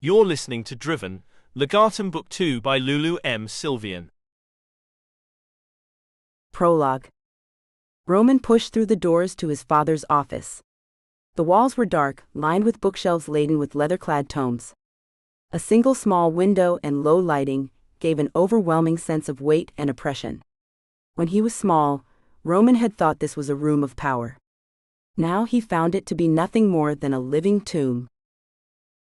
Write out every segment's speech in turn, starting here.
You're listening to Driven, Legatum Book 2 by Lulu M. Sylvian. Prologue. Roman pushed through the doors to his father's office. The walls were dark, lined with bookshelves laden with leather-clad tomes. A single small window and low lighting gave an overwhelming sense of weight and oppression. When he was small, Roman had thought this was a room of power. Now he found it to be nothing more than a living tomb.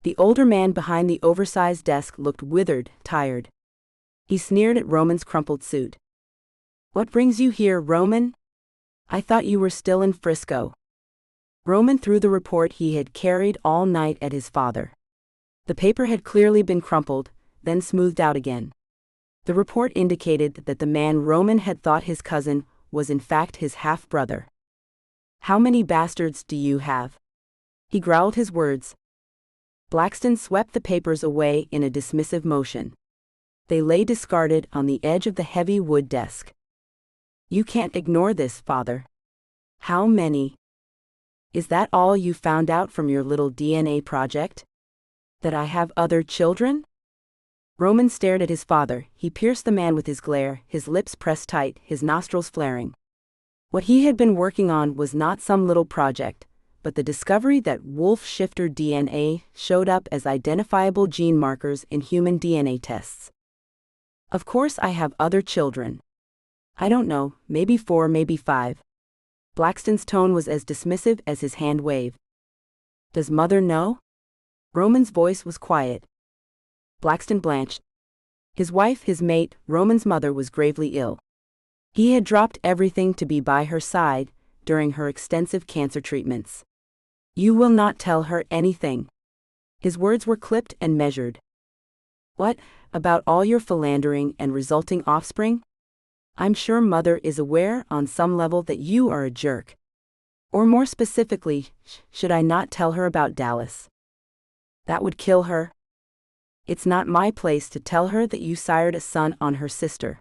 The older man behind the oversized desk looked withered, tired. He sneered at Roman's crumpled suit. "What brings you here, Roman? I thought you were still in Frisco." Roman threw the report he had carried all night at his father. The paper had clearly been crumpled, then smoothed out again. The report indicated that the man Roman had thought his cousin was in fact his half-brother. "How many bastards do you have?" He growled his words. Blackston swept the papers away in a dismissive motion. They lay discarded on the edge of the heavy wood desk. "You can't ignore this, father." "How many? Is that all you found out from your little DNA project? That I have other children?" Roman stared at his father. He pierced the man with his glare, his lips pressed tight, his nostrils flaring. What he had been working on was not some little project, but the discovery that wolf shifter DNA showed up as identifiable gene markers in human DNA tests. "Of course I have other children. I don't know, maybe 4, maybe 5. Blackston's tone was as dismissive as his hand wave. "Does mother know?" Roman's voice was quiet. Blackston blanched. His wife, his mate, Roman's mother, was gravely ill. He had dropped everything to be by her side during her extensive cancer treatments. "You will not tell her anything." His words were clipped and measured. "What about all your philandering and resulting offspring? I'm sure mother is aware on some level that you are a jerk. Or more specifically, should I not tell her about Dallas? That would kill her. It's not my place to tell her that you sired a son on her sister.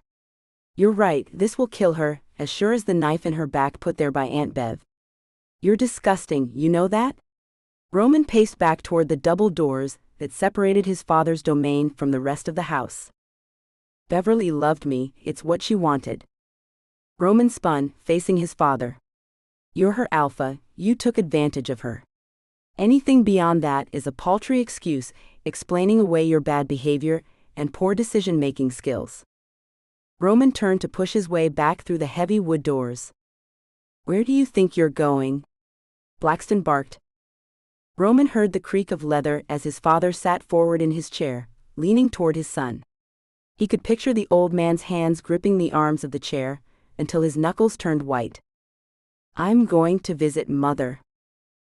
You're right, this will kill her, as sure as the knife in her back put there by Aunt Bev. You're disgusting, you know that?" Roman paced back toward the double doors that separated his father's domain from the rest of the house. "Beverly loved me, it's what she wanted." Roman spun, facing his father. "You're her alpha, you took advantage of her. Anything beyond that is a paltry excuse explaining away your bad behavior and poor decision-making skills." Roman turned to push his way back through the heavy wood doors. "Where do you think you're going?" Blackston barked. Roman heard the creak of leather as his father sat forward in his chair, leaning toward his son. He could picture the old man's hands gripping the arms of the chair until his knuckles turned white. "I'm going to visit mother.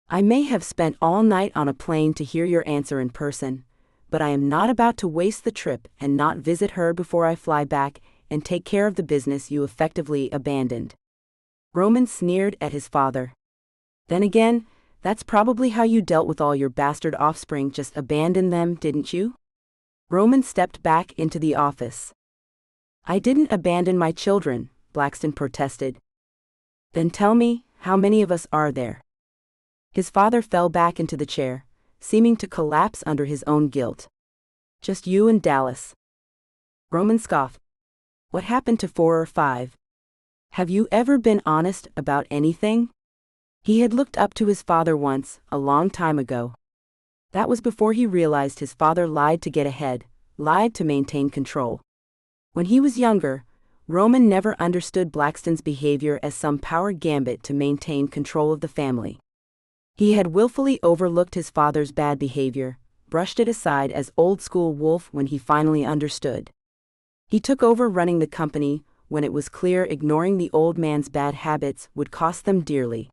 I may have spent all night on a plane to hear your answer in person, but I am not about to waste the trip and not visit her before I fly back and take care of the business you effectively abandoned." Roman sneered at his father. "Then again, that's probably how you dealt with all your bastard offspring, just abandon them, didn't you?" Roman stepped back into the office. "I didn't abandon my children," Blackston protested. "Then tell me, how many of us are there?" His father fell back into the chair, seeming to collapse under his own guilt. "Just you and Dallas." Roman scoffed. "What happened to 4 or 5? Have you ever been honest about anything?" He had looked up to his father once, a long time ago. That was before he realized his father lied to get ahead, lied to maintain control. When he was younger, Roman never understood Blackston's behavior as some power gambit to maintain control of the family. He had willfully overlooked his father's bad behavior, brushed it aside as old-school wolf when he finally understood. He took over running the company when it was clear ignoring the old man's bad habits would cost them dearly.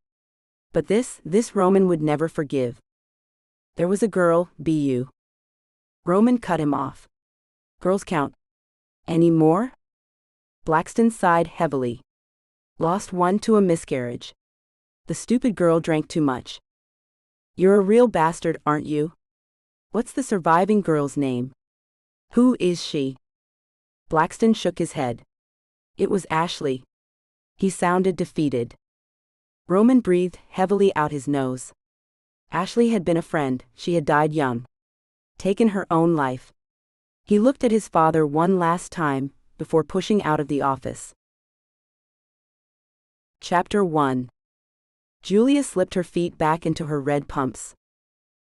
But this Roman would never forgive. "There was a girl, Bu." Roman cut him off. "Girls count. Any more?" Blackston sighed heavily. "Lost one to a miscarriage. The stupid girl drank too much." "You're a real bastard, aren't you? What's the surviving girl's name? Who is she?" Blackston shook his head. "It was Ashley." He sounded defeated. Roman breathed heavily out his nose. Ashley had been a friend, she had died young. taken her own life. He looked at his father one last time, before pushing out of the office. Chapter 1. Julia slipped her feet back into her red pumps.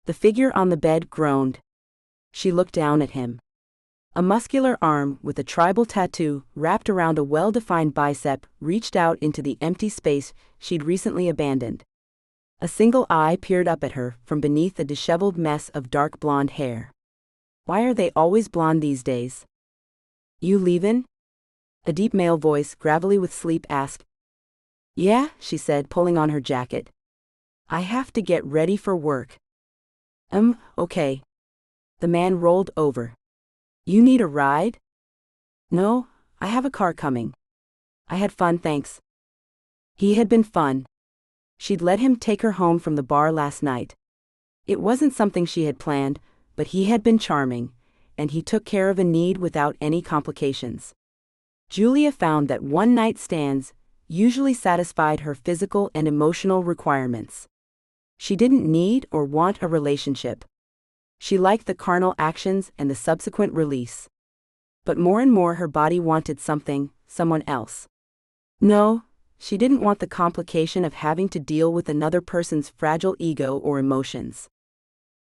The figure on the bed groaned. She looked down at him. A muscular arm with a tribal tattoo wrapped around a well-defined bicep reached out into the empty space she'd recently abandoned. A single eye peered up at her from beneath a disheveled mess of dark blonde hair. Why are they always blonde these days? You leavin'? A deep male voice, gravelly with sleep, asked. Yeah, she said, pulling on her jacket. I have to get ready for work. Okay. The man rolled over. You need a ride? No, I have a car coming. I had fun, thanks. He had been fun. She'd let him take her home from the bar last night. It wasn't something she had planned, but he had been charming, and he took care of a need without any complications. Julia found that one-night stands usually satisfied her physical and emotional requirements. She didn't need or want a relationship. She liked the carnal actions and the subsequent release. But more and more her body wanted someone else. No, she didn't want the complication of having to deal with another person's fragile ego or emotions.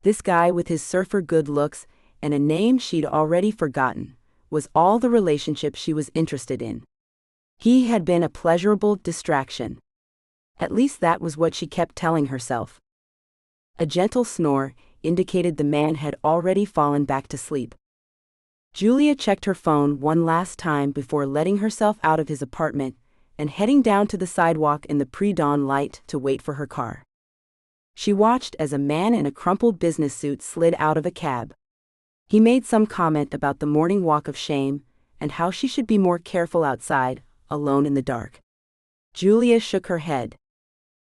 This guy with his surfer good looks and a name she'd already forgotten was all the relationship she was interested in. He had been a pleasurable distraction. At least that was what she kept telling herself. A gentle snore indicated the man had already fallen back to sleep. Julia checked her phone one last time before letting herself out of his apartment and heading down to the sidewalk in the pre-dawn light to wait for her car. She watched as a man in a crumpled business suit slid out of a cab. He made some comment about the morning walk of shame and how she should be more careful outside, alone in the dark. Julia shook her head.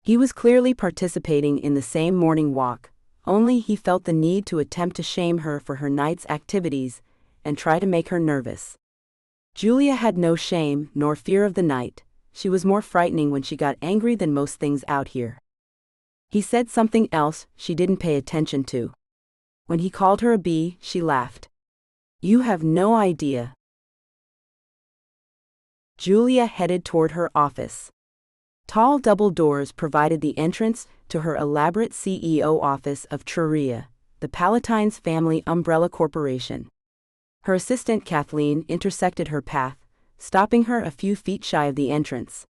He was clearly participating in the same morning walk, only he felt the need to attempt to shame her for her night's activities and try to make her nervous. Julia had no shame nor fear of the night. She was more frightening when she got angry than most things out here. He said something else she didn't pay attention to. When he called her a bee, she laughed. You have no idea. Julia headed toward her office. Tall double doors provided the entrance to her elaborate CEO office of Truria, the Palatine's family umbrella corporation. Her assistant Kathleen intersected her path, stopping her a few feet shy of the entrance.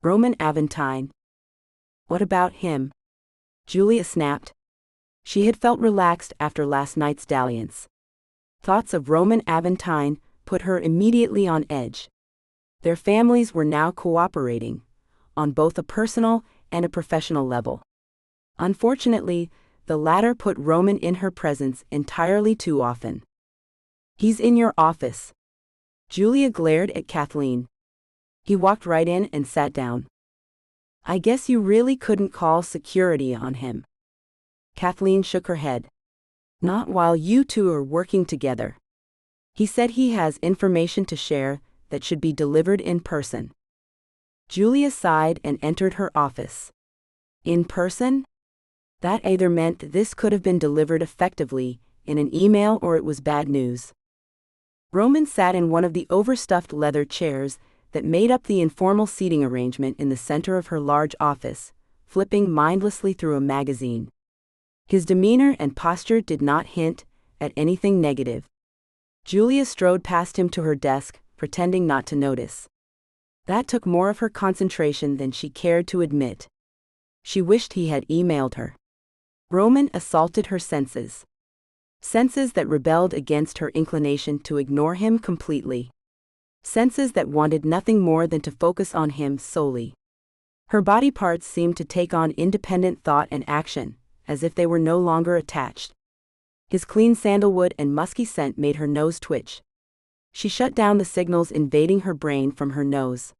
Roman Aventine. What about him? Julia snapped. She had felt relaxed after last night's dalliance. Thoughts of Roman Aventine put her immediately on edge. Their families were now cooperating, on both a personal and a professional level. Unfortunately, the latter put Roman in her presence entirely too often. He's in your office. Julia glared at Kathleen. He walked right in and sat down. I guess you really couldn't call security on him. Kathleen shook her head. Not while you two are working together. He said he has information to share that should be delivered in person. Julia sighed and entered her office. In person? That either meant this could have been delivered effectively in an email or it was bad news. Roman sat in one of the overstuffed leather chairs that made up the informal seating arrangement in the center of her large office, flipping mindlessly through a magazine. His demeanor and posture did not hint at anything negative. Julia strode past him to her desk, pretending not to notice. That took more of her concentration than she cared to admit. She wished he had emailed her. Roman assaulted her senses. Senses that rebelled against her inclination to ignore him completely. Senses that wanted nothing more than to focus on him solely. Her body parts seemed to take on independent thought and action, as if they were no longer attached. His clean sandalwood and musky scent made her nose twitch. She shut down the signals invading her brain from her nose.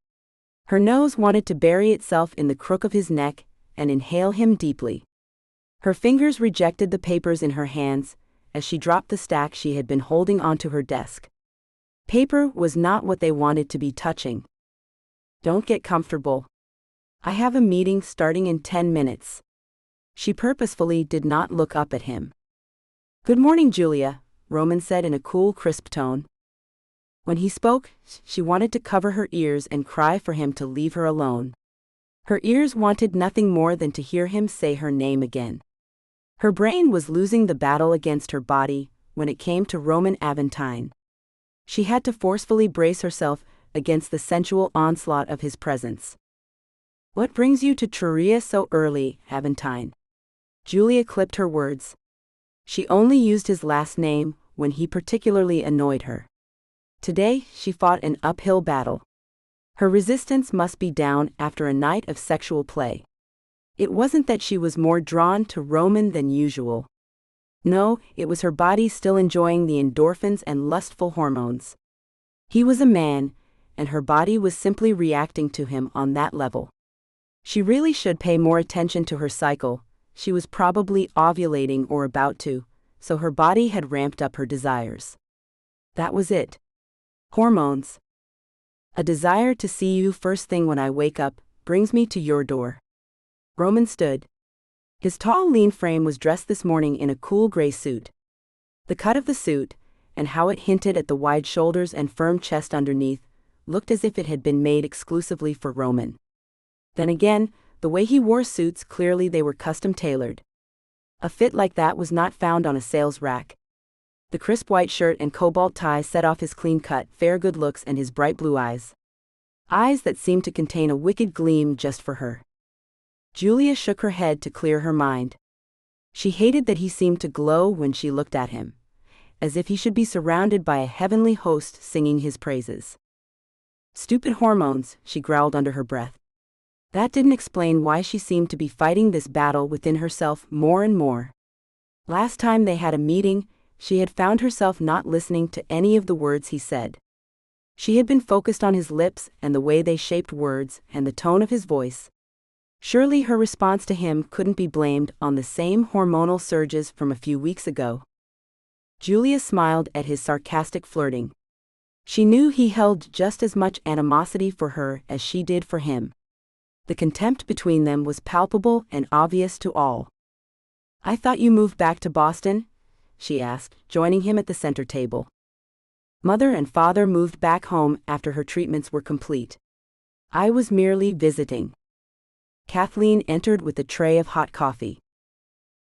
Her nose wanted to bury itself in the crook of his neck and inhale him deeply. Her fingers rejected the papers in her hands as she dropped the stack she had been holding onto her desk. Paper was not what they wanted to be touching. Don't get comfortable. I have a meeting starting in 10 minutes. She purposefully did not look up at him. Good morning, Julia, Roman said in a cool, crisp tone. When he spoke, she wanted to cover her ears and cry for him to leave her alone. Her ears wanted nothing more than to hear him say her name again. Her brain was losing the battle against her body when it came to Roman Aventine. She had to forcefully brace herself against the sensual onslaught of his presence. What brings you to Triria so early, Aventine? Julia clipped her words. She only used his last name when he particularly annoyed her. Today, she fought an uphill battle. Her resistance must be down after a night of sexual play. It wasn't that she was more drawn to Roman than usual. No, it was her body still enjoying the endorphins and lustful hormones. He was a man, and her body was simply reacting to him on that level. She really should pay more attention to her cycle. She was probably ovulating or about to, so her body had ramped up her desires. That was it. Hormones. A desire to see you first thing when I wake up brings me to your door. Roman stood. His tall, lean frame was dressed this morning in a cool gray suit. The cut of the suit, and how it hinted at the wide shoulders and firm chest underneath, looked as if it had been made exclusively for Roman. Then again, the way he wore suits, clearly they were custom-tailored. A fit like that was not found on a sales rack. The crisp white shirt and cobalt tie set off his clean-cut, fair good looks and his bright blue eyes. Eyes that seemed to contain a wicked gleam just for her. Julia shook her head to clear her mind. She hated that he seemed to glow when she looked at him, as if he should be surrounded by a heavenly host singing his praises. Stupid hormones, she growled under her breath. That didn't explain why she seemed to be fighting this battle within herself more and more. Last time they had a meeting, she had found herself not listening to any of the words he said. She had been focused on his lips and the way they shaped words and the tone of his voice. Surely her response to him couldn't be blamed on the same hormonal surges from a few weeks ago. Julia smiled at his sarcastic flirting. She knew he held just as much animosity for her as she did for him. The contempt between them was palpable and obvious to all. I thought you moved back to Boston? She asked, joining him at the center table. Mother and father moved back home after her treatments were complete. I was merely visiting. Kathleen entered with a tray of hot coffee.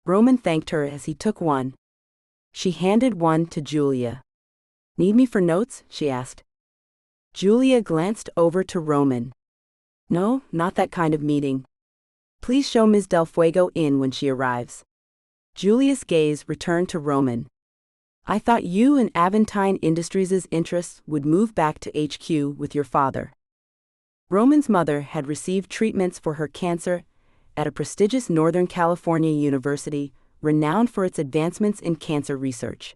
Roman thanked her as he took one. She handed one to Julia. Need me for notes? She asked. Julia glanced over to Roman. No, not that kind of meeting. Please show Ms. Del Fuego in when she arrives. Julia's gaze returned to Roman. I thought you and Aventine Industries' interests would move back to HQ with your father. Roman's mother had received treatments for her cancer at a prestigious Northern California university renowned for its advancements in cancer research.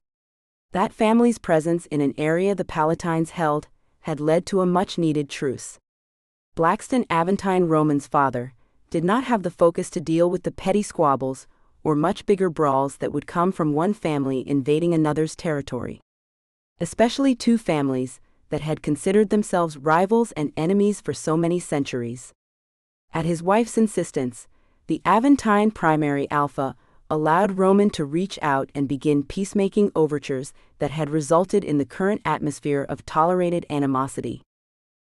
That family's presence in an area the Palatines held had led to a much-needed truce. Blackston Aventine, Roman's father, did not have the focus to deal with the petty squabbles or much bigger brawls that would come from one family invading another's territory. Especially two families that had considered themselves rivals and enemies for so many centuries. At his wife's insistence, the Aventine primary alpha allowed Roman to reach out and begin peacemaking overtures that had resulted in the current atmosphere of tolerated animosity.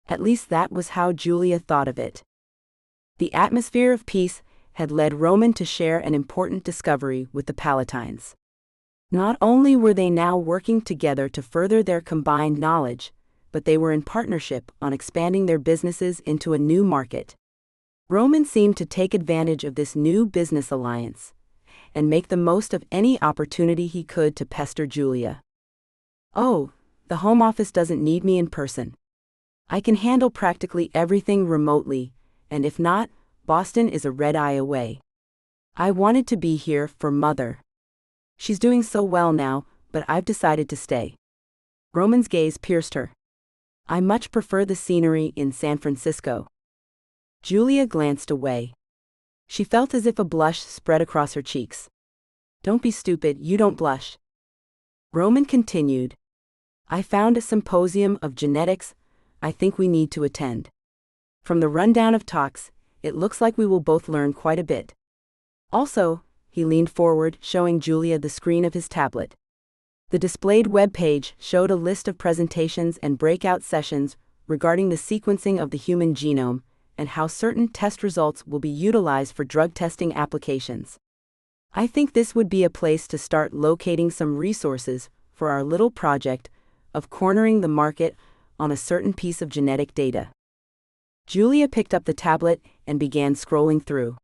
At least that was how Julia thought of it. The atmosphere of peace had led Roman to share an important discovery with the Palatines. Not only were they now working together to further their combined knowledge, but they were in partnership on expanding their businesses into a new market. Roman seemed to take advantage of this new business alliance and make the most of any opportunity he could to pester Julia. Oh, the home office doesn't need me in person. I can handle practically everything remotely, and if not, Boston is a red-eye away. I wanted to be here for Mother. She's doing so well now, but I've decided to stay. Roman's gaze pierced her. I much prefer the scenery in San Francisco. Julia glanced away. She felt as if a blush spread across her cheeks. Don't be stupid, you don't blush. Roman continued. I found a symposium of genetics I think we need to attend. From the rundown of talks, it looks like we will both learn quite a bit. Also, He leaned forward, showing Julia the screen of his tablet. The displayed web page showed a list of presentations and breakout sessions regarding the sequencing of the human genome and how certain test results will be utilized for drug testing applications. I think this would be a place to start locating some resources for our little project of cornering the market on a certain piece of genetic data. Julia picked up the tablet and began scrolling through.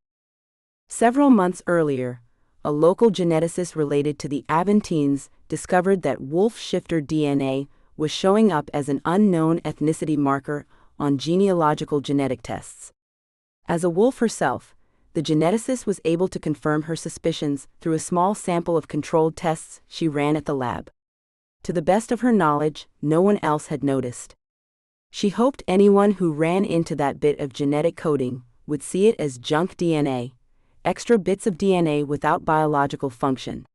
Several months earlier, a local geneticist related to the Aventines discovered that wolf shifter DNA was showing up as an unknown ethnicity marker on genealogical genetic tests. As a wolf herself, the geneticist was able to confirm her suspicions through a small sample of controlled tests she ran at the lab. To the best of her knowledge, no one else had noticed. She hoped anyone who ran into that bit of genetic coding would see it as junk DNA, extra bits of DNA without biological function.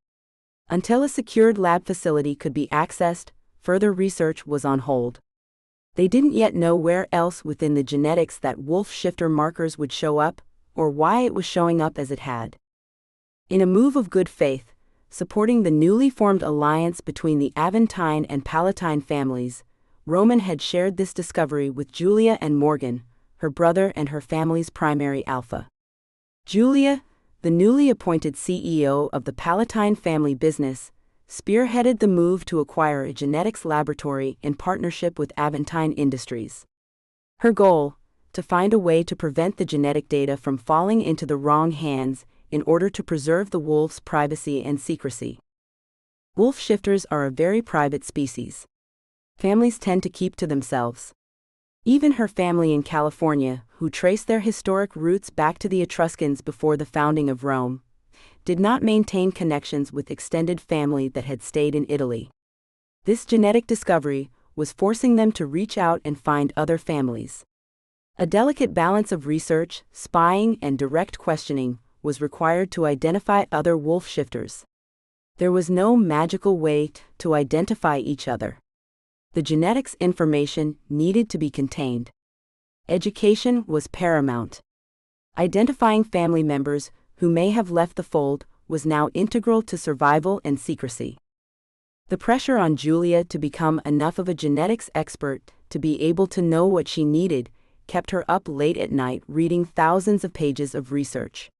Until a secured lab facility could be accessed, further research was on hold. They didn't yet know where else within the genetics that wolf shifter markers would show up, or why it was showing up as it had. In a move of good faith, supporting the newly formed alliance between the Aventine and Palatine families, Roman had shared this discovery with Julia and Morgan, her brother and her family's primary alpha. Julia, the newly appointed CEO of the Palatine family business, spearheaded the move to acquire a genetics laboratory in partnership with Aventine Industries. Her goal, to find a way to prevent the genetic data from falling into the wrong hands in order to preserve the wolf's privacy and secrecy. Wolf shifters are a very private species. Families tend to keep to themselves. Even her family in California, who trace their historic roots back to the Etruscans before the founding of Rome, did not maintain connections with extended family that had stayed in Italy. This genetic discovery was forcing them to reach out and find other families. A delicate balance of research, spying, and direct questioning was required to identify other wolf shifters. There was no magical way to identify each other. The genetics information needed to be contained. Education was paramount. Identifying family members who may have left the fold was now integral to survival and secrecy. The pressure on Julia to become enough of a genetics expert to be able to know what she needed kept her up late at night reading thousands of pages of research.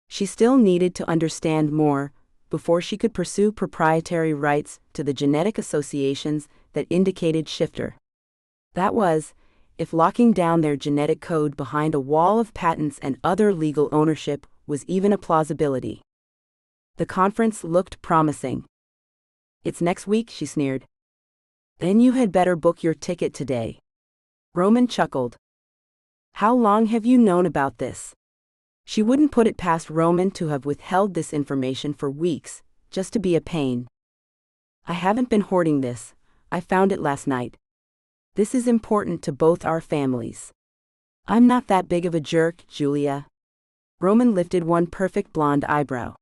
She still needed to understand more before she could pursue proprietary rights to the genetic associations that indicated shifter. That was, if locking down their genetic code behind a wall of patents and other legal ownership was even a plausibility. The conference looked promising. "It's next week," she sneered. "Then you had better book your ticket today." Roman chuckled. "How long have you known about this?" She wouldn't put it past Roman to have withheld this information for weeks, just to be a pain. "I haven't been hoarding this. I found it last night. This is important to both our families." "I'm not that big of a jerk, Julia." Roman lifted one perfect blonde eyebrow.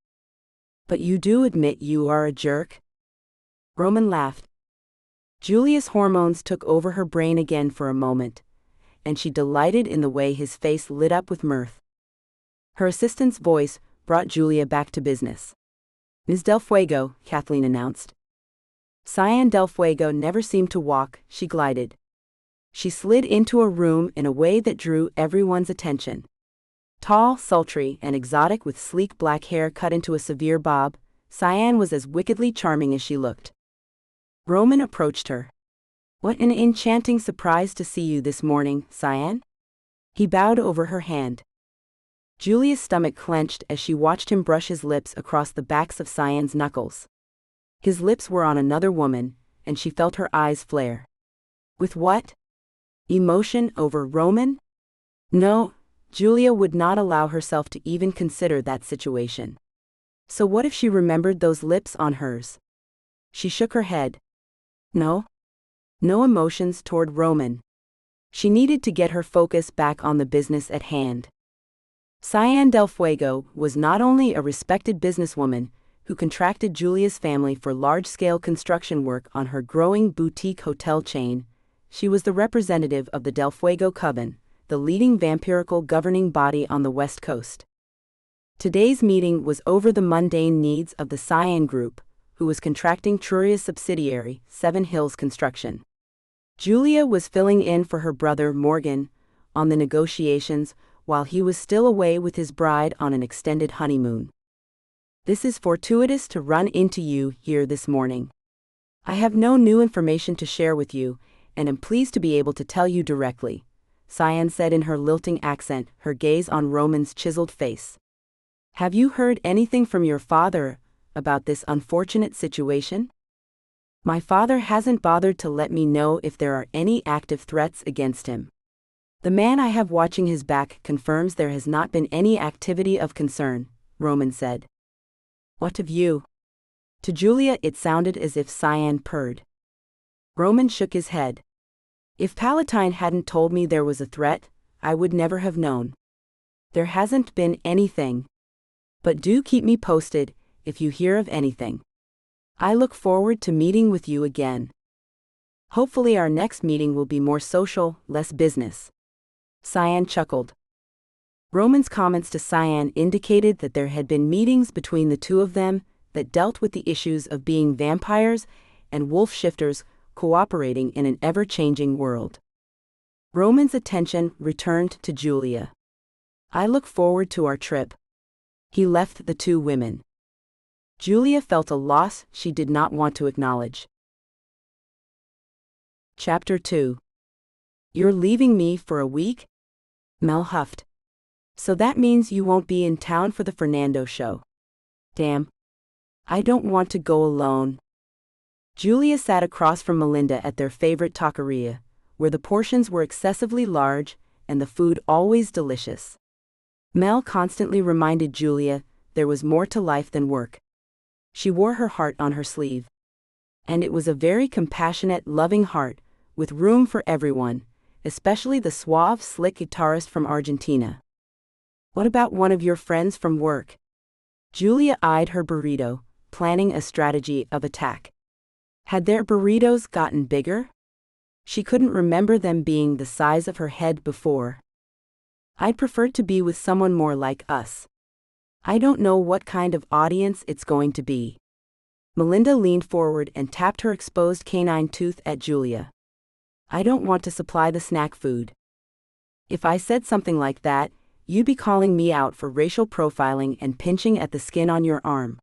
"But you do admit you are a jerk?" Roman laughed. Julia's hormones took over her brain again for a moment, and she delighted in the way his face lit up with mirth. Her assistant's voice brought Julia back to business. "Ms. Del Fuego," Kathleen announced. Cyan Del Fuego never seemed to walk, she glided. She slid into a room in a way that drew everyone's attention. Tall, sultry, and exotic with sleek black hair cut into a severe bob, Cyan was as wickedly charming as she looked. Roman approached her. "What an enchanting surprise to see you this morning, Cyan." He bowed over her hand. Julia's stomach clenched as she watched him brush his lips across the backs of Cyan's knuckles. His lips were on another woman, and she felt her eyes flare. With what? Emotion over Roman? No, Julia would not allow herself to even consider that situation. So what if she remembered those lips on hers? She shook her head. No. No emotions toward Roman. She needed to get her focus back on the business at hand. Cyan Del Fuego was not only a respected businesswoman who contracted Julia's family for large-scale construction work on her growing boutique hotel chain, she was the representative of the Del Fuego Coven, the leading vampirical governing body on the West Coast. Today's meeting was over the mundane needs of the Cyan Group, who was contracting Truria's subsidiary, Seven Hills Construction. Julia was filling in for her brother Morgan on the negotiations while he was still away with his bride on an extended honeymoon. This is fortuitous to run into you here this morning. I have no new information to share with you, and am pleased to be able to tell you directly, Cyan said in her lilting accent, her gaze on Roman's chiseled face. Have you heard anything from your father about this unfortunate situation? My father hasn't bothered to let me know if there are any active threats against him. The man I have watching his back confirms there has not been any activity of concern, Roman said. What of you? To Julia it sounded as if Cyan purred. Roman shook his head. If Palatine hadn't told me there was a threat, I would never have known. There hasn't been anything. But do keep me posted if you hear of anything. I look forward to meeting with you again. Hopefully our next meeting will be more social, less business. Cyan chuckled. Roman's comments to Cyan indicated that there had been meetings between the two of them that dealt with the issues of being vampires and wolf shifters cooperating in an ever-changing world. Roman's attention returned to Julia. I look forward to our trip. He left the two women. Julia felt a loss she did not want to acknowledge. Chapter 2. You're leaving me for a week? Mel huffed. So that means you won't be in town for the Fernando show. Damn. I don't want to go alone. Julia sat across from Melinda at their favorite taqueria, where the portions were excessively large and the food always delicious. Mel constantly reminded Julia there was more to life than work. She wore her heart on her sleeve. And it was a very compassionate, loving heart, with room for everyone, especially the suave, slick guitarist from Argentina. What about one of your friends from work? Julia eyed her burrito, planning a strategy of attack. Had their burritos gotten bigger? She couldn't remember them being the size of her head before. I'd prefer to be with someone more like us. I don't know what kind of audience it's going to be. Melinda leaned forward and tapped her exposed canine tooth at Julia. I don't want to supply the snack food. If I said something like that, you'd be calling me out for racial profiling and pinching at the skin on your arm.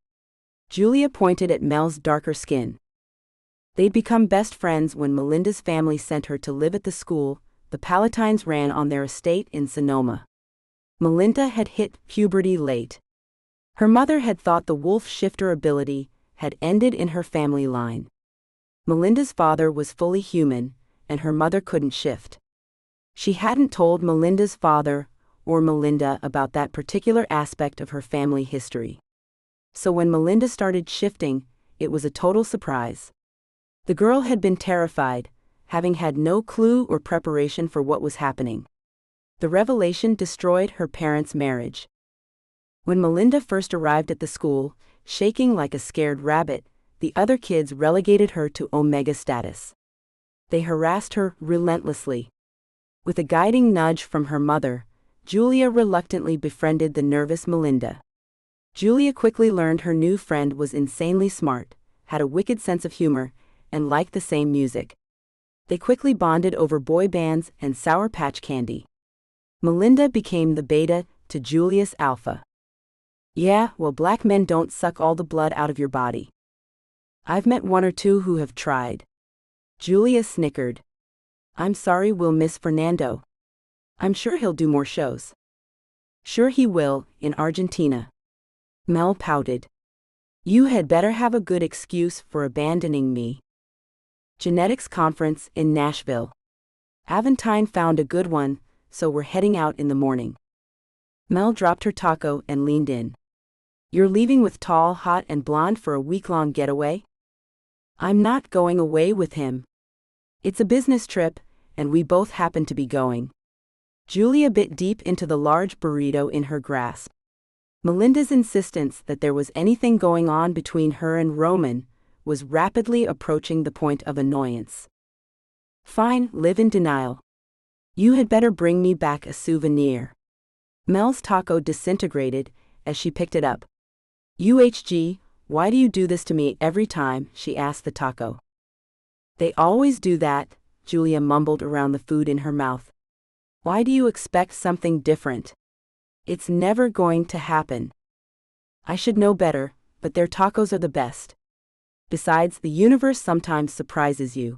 Julia pointed at Mel's darker skin. They'd become best friends when Melinda's family sent her to live at the school the Palatines ran on their estate in Sonoma. Melinda had hit puberty late. Her mother had thought the wolf shifter ability had ended in her family line. Melinda's father was fully human, and her mother couldn't shift. She hadn't told Melinda's father or Melinda about that particular aspect of her family history. So when Melinda started shifting, it was a total surprise. The girl had been terrified, having had no clue or preparation for what was happening. The revelation destroyed her parents' marriage. When Melinda first arrived at the school, shaking like a scared rabbit, the other kids relegated her to Omega status. They harassed her relentlessly. With a guiding nudge from her mother, Julia reluctantly befriended the nervous Melinda. Julia quickly learned her new friend was insanely smart, had a wicked sense of humor, and liked the same music. They quickly bonded over boy bands and Sour Patch candy. Melinda became the beta to Julia's alpha. Yeah, well, black men don't suck all the blood out of your body. I've met one or two who have tried. Julia snickered. I'm sorry we'll miss Fernando. I'm sure he'll do more shows. Sure he will, in Argentina. Mel pouted. You had better have a good excuse for abandoning me. Genetics conference in Nashville. Aventine found a good one, so we're heading out in the morning. Mel dropped her taco and leaned in. You're leaving with tall, hot, and blonde for a week-long getaway? I'm not going away with him. It's a business trip, and we both happen to be going. Julia bit deep into the large burrito in her grasp. Melinda's insistence that there was anything going on between her and Roman was rapidly approaching the point of annoyance. Fine, live in denial. You had better bring me back a souvenir. Mel's taco disintegrated, as she picked it up. UHG, why do you do this to me every time? She asked the taco. They always do that, Julia mumbled around the food in her mouth. Why do you expect something different? It's never going to happen. I should know better, but their tacos are the best. Besides, the universe sometimes surprises you.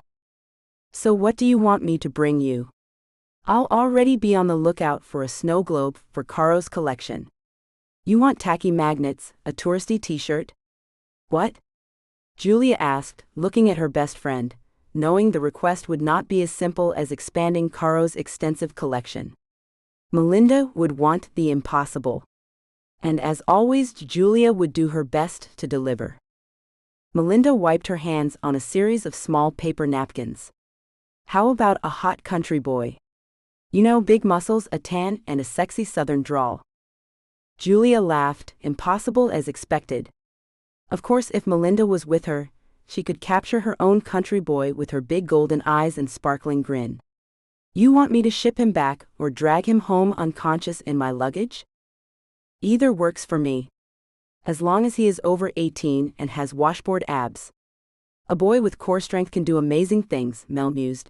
So what do you want me to bring you? I'll already be on the lookout for a snow globe for Caro's collection. You want tacky magnets, a touristy t-shirt? What? Julia asked, looking at her best friend, knowing the request would not be as simple as expanding Caro's extensive collection. Melinda would want the impossible. And as always, Julia would do her best to deliver. Melinda wiped her hands on a series of small paper napkins. How about a hot country boy? You know, big muscles, a tan, and a sexy southern drawl. Julia laughed, impossible as expected. Of course, if Melinda was with her, she could capture her own country boy with her big golden eyes and sparkling grin. You want me to ship him back or drag him home unconscious in my luggage? Either works for me. As long as he is over 18 and has washboard abs. A boy with core strength can do amazing things, Mel mused.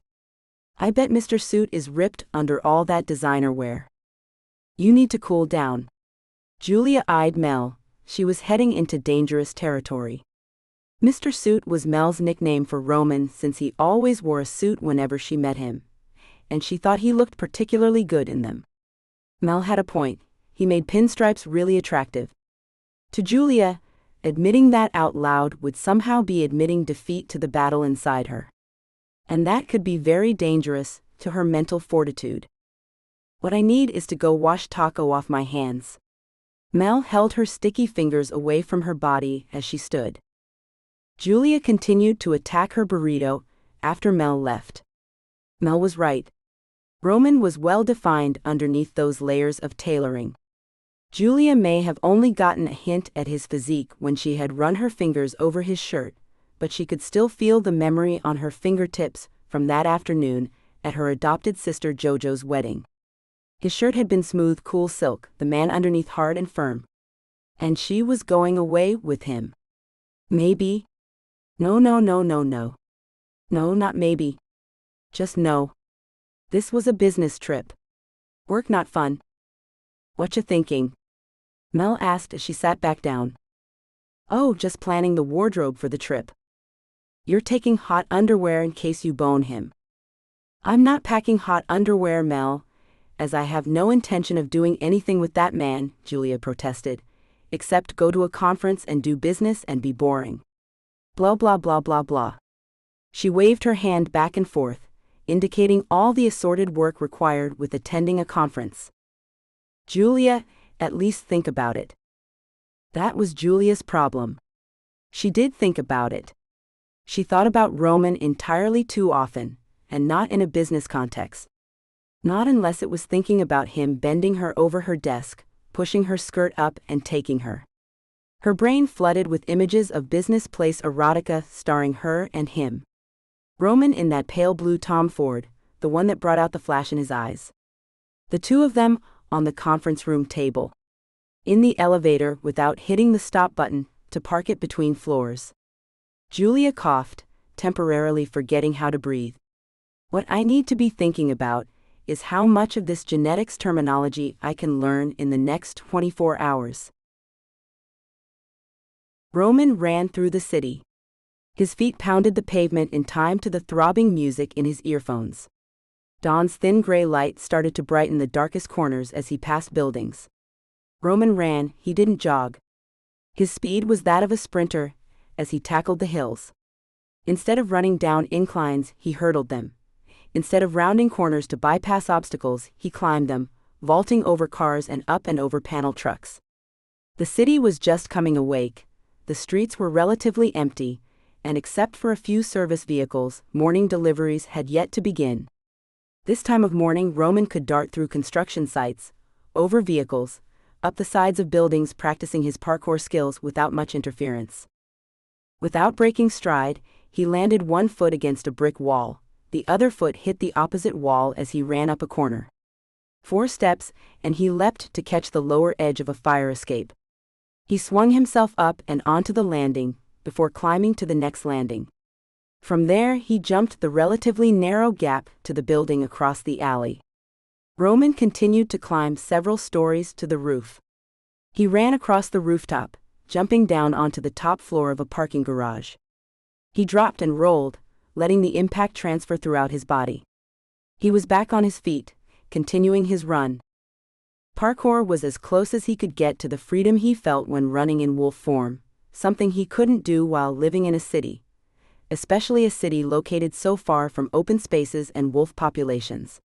I bet Mr. Suit is ripped under all that designer wear. You need to cool down. Julia eyed Mel. She was heading into dangerous territory. Mr. Suit was Mel's nickname for Roman since he always wore a suit whenever she met him, and she thought he looked particularly good in them. Mel had a point. He made pinstripes really attractive. To Julia, admitting that out loud would somehow be admitting defeat to the battle inside her. And that could be very dangerous to her mental fortitude. What I need is to go wash taco off my hands. Mel held her sticky fingers away from her body as she stood. Julia continued to attack her burrito after Mel left. Mel was right. Roman was well defined underneath those layers of tailoring. Julia may have only gotten a hint at his physique when she had run her fingers over his shirt, but she could still feel the memory on her fingertips from that afternoon at her adopted sister Jojo's wedding. His shirt had been smooth, cool silk, the man underneath hard and firm. And she was going away with him. Maybe. No. No, not maybe. Just no. This was a business trip. Work, not fun. Whatcha thinking? Mel asked as she sat back down. Oh, just planning the wardrobe for the trip. You're taking hot underwear in case you bone him. I'm not packing hot underwear, Mel, as I have no intention of doing anything with that man, Julia protested, except go to a conference and do business and be boring. Blah blah blah blah blah. She waved her hand back and forth, indicating all the assorted work required with attending a conference. Julia, at least think about it. That was Julia's problem. She did think about it. She thought about Roman entirely too often, and not in a business context. Not unless it was thinking about him bending her over her desk, pushing her skirt up and taking her. Her brain flooded with images of business place erotica starring her and him. Roman in that pale blue Tom Ford, the one that brought out the flash in his eyes. The two of them on the conference room table. In the elevator without hitting the stop button to park it between floors. Julia coughed, temporarily forgetting how to breathe. What I need to be thinking about is how much of this genetics terminology I can learn in the next 24 hours. Roman ran through the city. His feet pounded the pavement in time to the throbbing music in his earphones. Dawn's thin gray light started to brighten the darkest corners as he passed buildings. Roman ran, he didn't jog. His speed was that of a sprinter as he tackled the hills. Instead of running down inclines, he hurdled them. Instead of rounding corners to bypass obstacles, he climbed them, vaulting over cars and over panel trucks. The city was just coming awake. The streets were relatively empty, and except for a few service vehicles, morning deliveries had yet to begin. This time of morning, Roman could dart through construction sites, over vehicles, up the sides of buildings, practicing his parkour skills without much interference. Without breaking stride, he landed one foot against a brick wall. The other foot hit the opposite wall as he ran up a corner. 4 steps, and he leapt to catch the lower edge of a fire escape. He swung himself up and onto the landing, before climbing to the next landing. From there, he jumped the relatively narrow gap to the building across the alley. Roman continued to climb several stories to the roof. He ran across the rooftop, jumping down onto the top floor of a parking garage. He dropped and rolled, letting the impact transfer throughout his body. He was back on his feet, continuing his run. Parkour was as close as he could get to the freedom he felt when running in wolf form, something he couldn't do while living in a city, especially a city located so far from open spaces and wolf populations.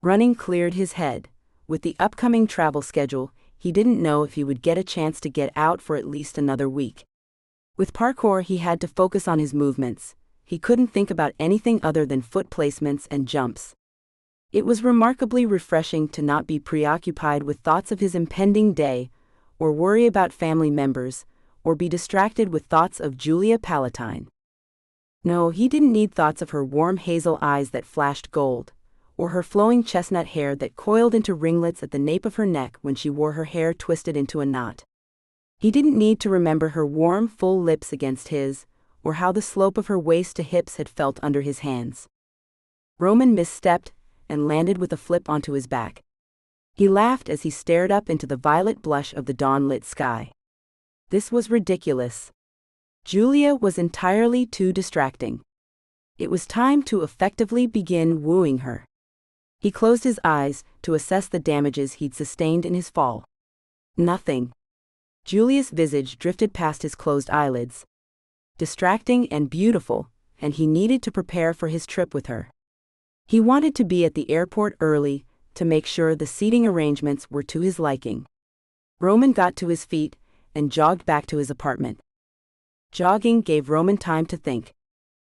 Running cleared his head. With the upcoming travel schedule, he didn't know if he would get a chance to get out for at least another week. With parkour, he had to focus on his movements. He couldn't think about anything other than foot placements and jumps. It was remarkably refreshing to not be preoccupied with thoughts of his impending day, or worry about family members, or be distracted with thoughts of Julia Palatine. No, he didn't need thoughts of her warm hazel eyes that flashed gold, or her flowing chestnut hair that coiled into ringlets at the nape of her neck when she wore her hair twisted into a knot. He didn't need to remember her warm, full lips against his, or how the slope of her waist to hips had felt under his hands. Roman misstepped and landed with a flip onto his back. He laughed as he stared up into the violet blush of the dawn-lit sky. This was ridiculous. Julia was entirely too distracting. It was time to effectively begin wooing her. He closed his eyes to assess the damages he'd sustained in his fall. Nothing. Julia's visage drifted past his closed eyelids. Distracting and beautiful, and he needed to prepare for his trip with her. He wanted to be at the airport early to make sure the seating arrangements were to his liking. Roman got to his feet and jogged back to his apartment. Jogging gave Roman time to think.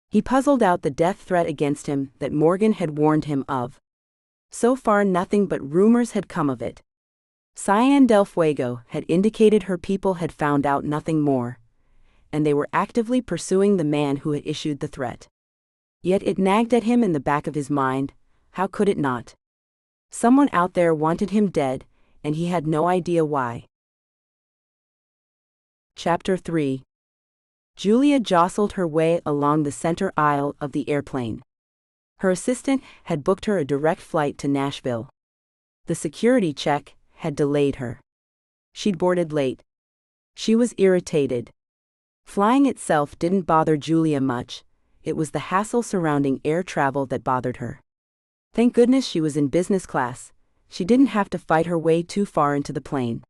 He puzzled out the death threat against him that Morgan had warned him of. So far, nothing but rumors had come of it. Cyan del Fuego had indicated her people had found out nothing more, and they were actively pursuing the man who had issued the threat. Yet it nagged at him in the back of his mind. How could it not? Someone out there wanted him dead, and he had no idea why. Chapter 3. Julia jostled her way along the center aisle of the airplane. Her assistant had booked her a direct flight to Nashville. The security check had delayed her. She'd boarded late. She was irritated. Flying itself didn't bother Julia much. It was the hassle surrounding air travel that bothered her. Thank goodness she was in business class. She didn't have to fight her way too far into the plane.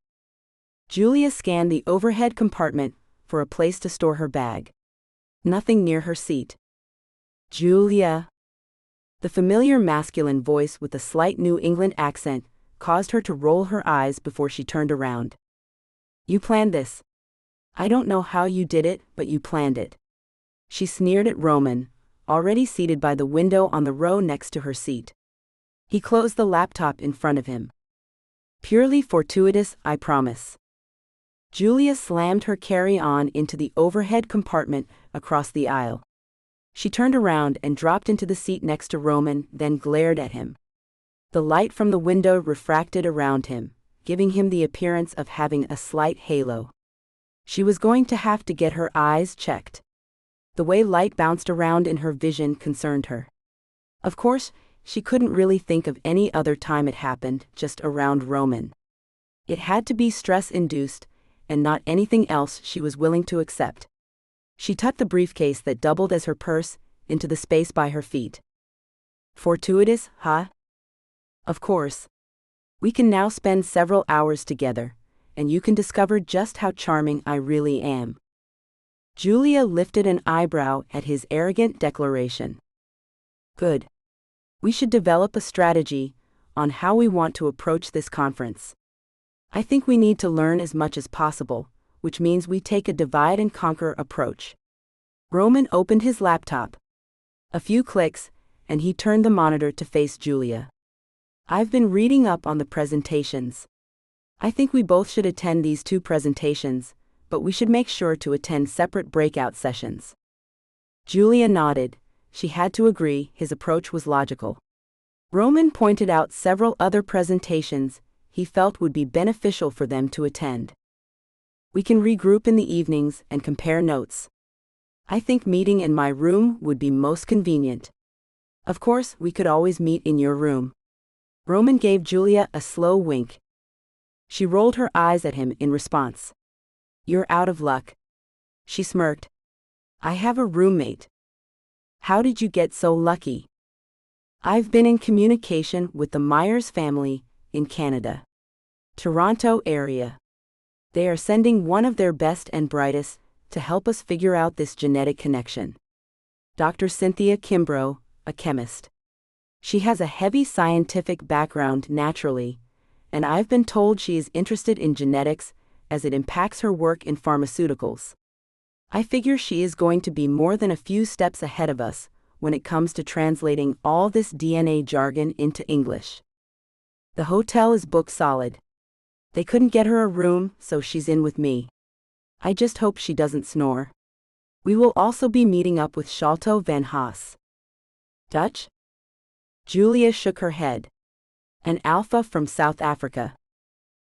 Julia scanned the overhead compartment for a place to store her bag. Nothing near her seat. Julia. The familiar masculine voice with a slight New England accent caused her to roll her eyes before she turned around. You planned this. I don't know how you did it, but you planned it. She sneered at Roman, already seated by the window on the row next to her seat. He closed the laptop in front of him. Purely fortuitous, I promise. Julia slammed her carry-on into the overhead compartment across the aisle. She turned around and dropped into the seat next to Roman, then glared at him. The light from the window refracted around him, giving him the appearance of having a slight halo. She was going to have to get her eyes checked. The way light bounced around in her vision concerned her. Of course, she couldn't really think of any other time it happened, just around Roman. It had to be stress-induced, and not anything else she was willing to accept. She tucked the briefcase that doubled as her purse into the space by her feet. Fortuitous, huh? Of course. We can now spend several hours together, and you can discover just how charming I really am. Julia lifted an eyebrow at his arrogant declaration. Good. We should develop a strategy on how we want to approach this conference. I think we need to learn as much as possible, which means we take a divide-and-conquer approach. Roman opened his laptop. A few clicks, and he turned the monitor to face Julia. I've been reading up on the presentations. I think we both should attend these 2 presentations, but we should make sure to attend separate breakout sessions. Julia nodded. She had to agree, his approach was logical. Roman pointed out several other presentations he felt would be beneficial for them to attend. We can regroup in the evenings and compare notes. I think meeting in my room would be most convenient. Of course, we could always meet in your room. Roman gave Julia a slow wink. She rolled her eyes at him in response. You're out of luck. She smirked. I have a roommate. How did you get so lucky? I've been in communication with the Myers family in Canada. Toronto area. They are sending one of their best and brightest to help us figure out this genetic connection. Dr. Cynthia Kimbrough, a chemist. She has a heavy scientific background naturally, and I've been told she is interested in genetics as it impacts her work in pharmaceuticals. I figure she is going to be more than a few steps ahead of us when it comes to translating all this DNA jargon into English. The hotel is booked solid. They couldn't get her a room, so she's in with me. I just hope she doesn't snore. We will also be meeting up with Sholto van Haas. Dutch? Julia shook her head. An alpha from South Africa.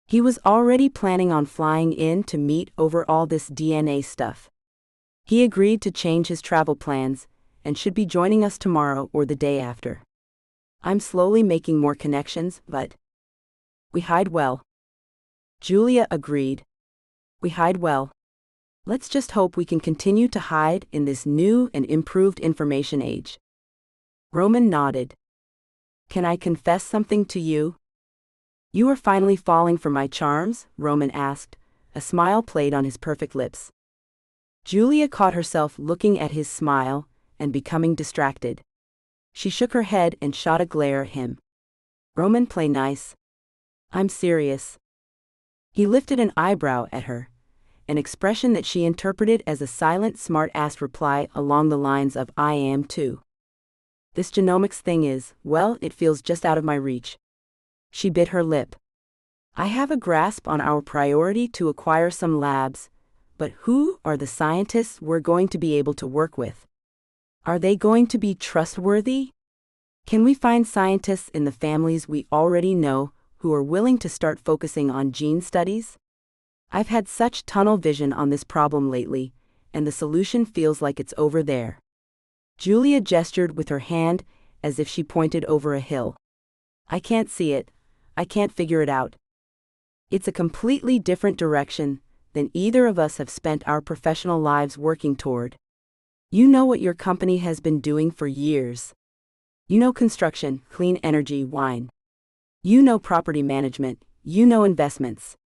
He was already planning on flying in to meet over all this DNA stuff. He agreed to change his travel plans and should be joining us tomorrow or the day after. I'm slowly making more connections, but we hide well. Julia agreed. We hide well. Let's just hope we can continue to hide in this new and improved information age. Roman nodded. Can I confess something to you? You are finally falling for my charms? Roman asked. A smile played on his perfect lips. Julia caught herself looking at his smile and becoming distracted. She shook her head and shot a glare at him. Roman, play nice. I'm serious. He lifted an eyebrow at her, an expression that she interpreted as a silent smart-ass reply along the lines of I am too. This genomics thing is, well, it feels just out of my reach. She bit her lip. I have a grasp on our priority to acquire some labs, but who are the scientists we're going to be able to work with? Are they going to be trustworthy? Can we find scientists in the families we already know who are willing to start focusing on gene studies? I've had such tunnel vision on this problem lately, and the solution feels like it's over there. Julia gestured with her hand as if she pointed over a hill. I can't see it. I can't figure it out. It's a completely different direction than either of us have spent our professional lives working toward. You know what your company has been doing for years. You know construction, clean energy, wine. You know property management. You know investments.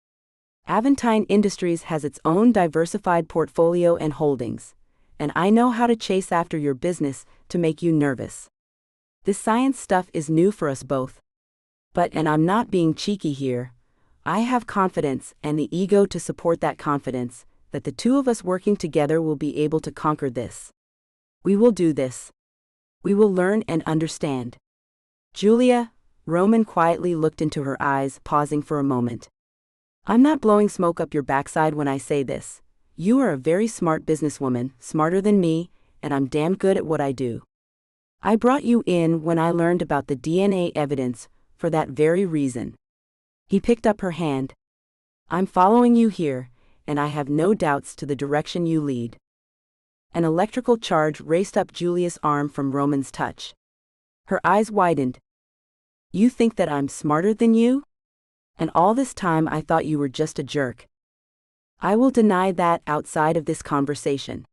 Aventine Industries has its own diversified portfolio and holdings, and I know how to chase after your business to make you nervous. This science stuff is new for us both. But, and I'm not being cheeky here, I have confidence and the ego to support that confidence, that the two of us working together will be able to conquer this. We will do this. We will learn and understand. Julia, Roman quietly looked into her eyes, pausing for a moment. I'm not blowing smoke up your backside when I say this. You are a very smart businesswoman, smarter than me, and I'm damn good at what I do. I brought you in when I learned about the DNA evidence for that very reason. He picked up her hand. I'm following you here, and I have no doubts to the direction you lead. An electrical charge raced up Julia's arm from Roman's touch. Her eyes widened. You think that I'm smarter than you? And all this time I thought you were just a jerk. I will deny that outside of this conversation.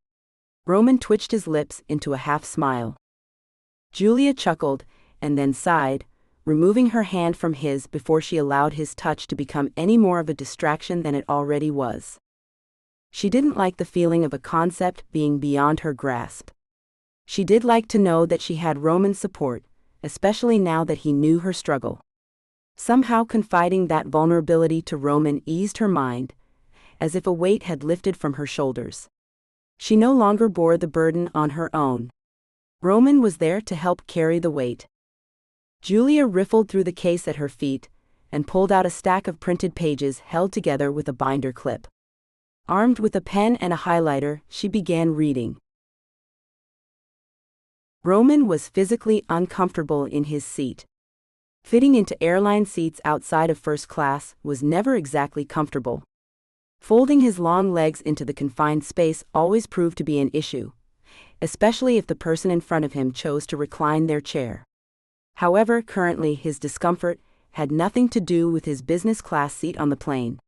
Roman twitched his lips into a half smile. Julia chuckled and then sighed, removing her hand from his before she allowed his touch to become any more of a distraction than it already was. She didn't like the feeling of a concept being beyond her grasp. She did like to know that she had Roman's support, especially now that he knew her struggle. Somehow confiding that vulnerability to Roman eased her mind, as if a weight had lifted from her shoulders. She no longer bore the burden on her own. Roman was there to help carry the weight. Julia riffled through the case at her feet and pulled out a stack of printed pages held together with a binder clip. Armed with a pen and a highlighter, she began reading. Roman was physically uncomfortable in his seat. Fitting into airline seats outside of first class was never exactly comfortable. Folding his long legs into the confined space always proved to be an issue, especially if the person in front of him chose to recline their chair. However, currently his discomfort had nothing to do with his business class seat on the plane.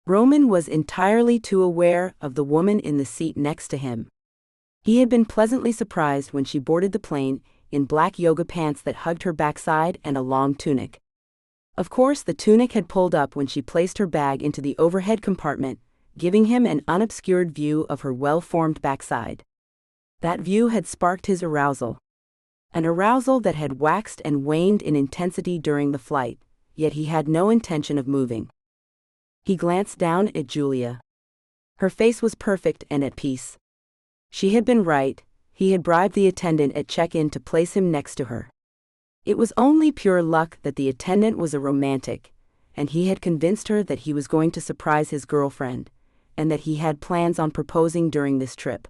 Roman was entirely too aware of the woman in the seat next to him. He had been pleasantly surprised when she boarded the plane in black yoga pants that hugged her backside and a long tunic. Of course, the tunic had pulled up when she placed her bag into the overhead compartment, giving him an unobscured view of her well-formed backside. That view had sparked his arousal. An arousal that had waxed and waned in intensity during the flight, yet he had no intention of moving. He glanced down at Julia. Her face was perfect and at peace. She had been right, he had bribed the attendant at check-in to place him next to her. It was only pure luck that the attendant was a romantic, and he had convinced her that he was going to surprise his girlfriend, and that he had plans on proposing during this trip.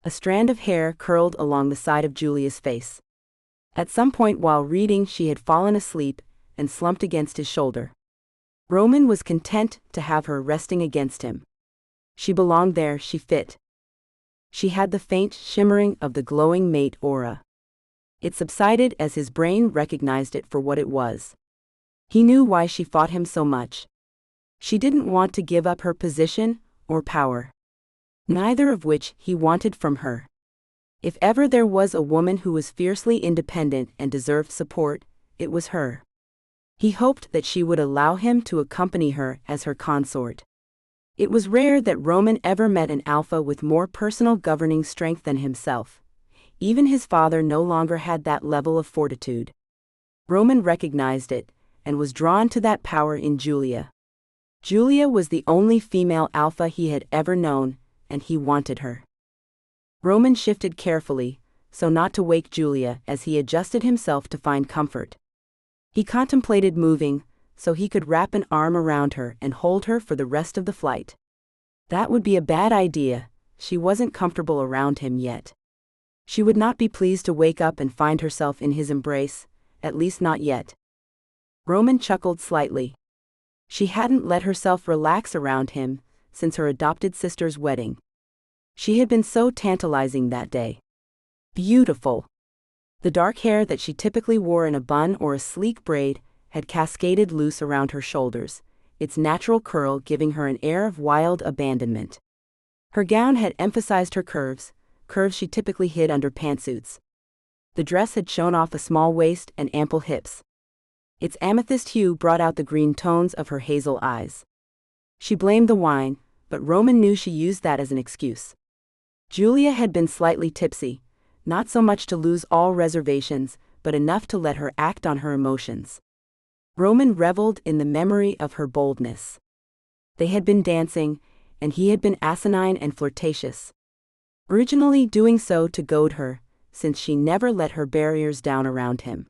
A strand of hair curled along the side of Julia's face. At some point while reading, she had fallen asleep and slumped against his shoulder. Roman was content to have her resting against him. She belonged there, she fit. She had the faint shimmering of the glowing mate aura. It subsided as his brain recognized it for what it was. He knew why she fought him so much. She didn't want to give up her position or power. Neither of which he wanted from her. If ever there was a woman who was fiercely independent and deserved support, it was her. He hoped that she would allow him to accompany her as her consort. It was rare that Roman ever met an alpha with more personal governing strength than himself. Even his father no longer had that level of fortitude. Roman recognized it, and was drawn to that power in Julia. Julia was the only female alpha he had ever known, and he wanted her. Roman shifted carefully, so not to wake Julia as he adjusted himself to find comfort. He contemplated moving, so he could wrap an arm around her and hold her for the rest of the flight. That would be a bad idea, she wasn't comfortable around him yet. She would not be pleased to wake up and find herself in his embrace, at least not yet. Roman chuckled slightly. She hadn't let herself relax around him since her adopted sister's wedding. She had been so tantalizing that day. Beautiful. The dark hair that she typically wore in a bun or a sleek braid had cascaded loose around her shoulders, its natural curl giving her an air of wild abandonment. Her gown had emphasized her curves she typically hid under pantsuits. The dress had shown off a small waist and ample hips. Its amethyst hue brought out the green tones of her hazel eyes. She blamed the wine, but Roman knew she used that as an excuse. Julia had been slightly tipsy, not so much to lose all reservations, but enough to let her act on her emotions. Roman reveled in the memory of her boldness. They had been dancing, and he had been asinine and flirtatious. Originally doing so to goad her, since she never let her barriers down around him.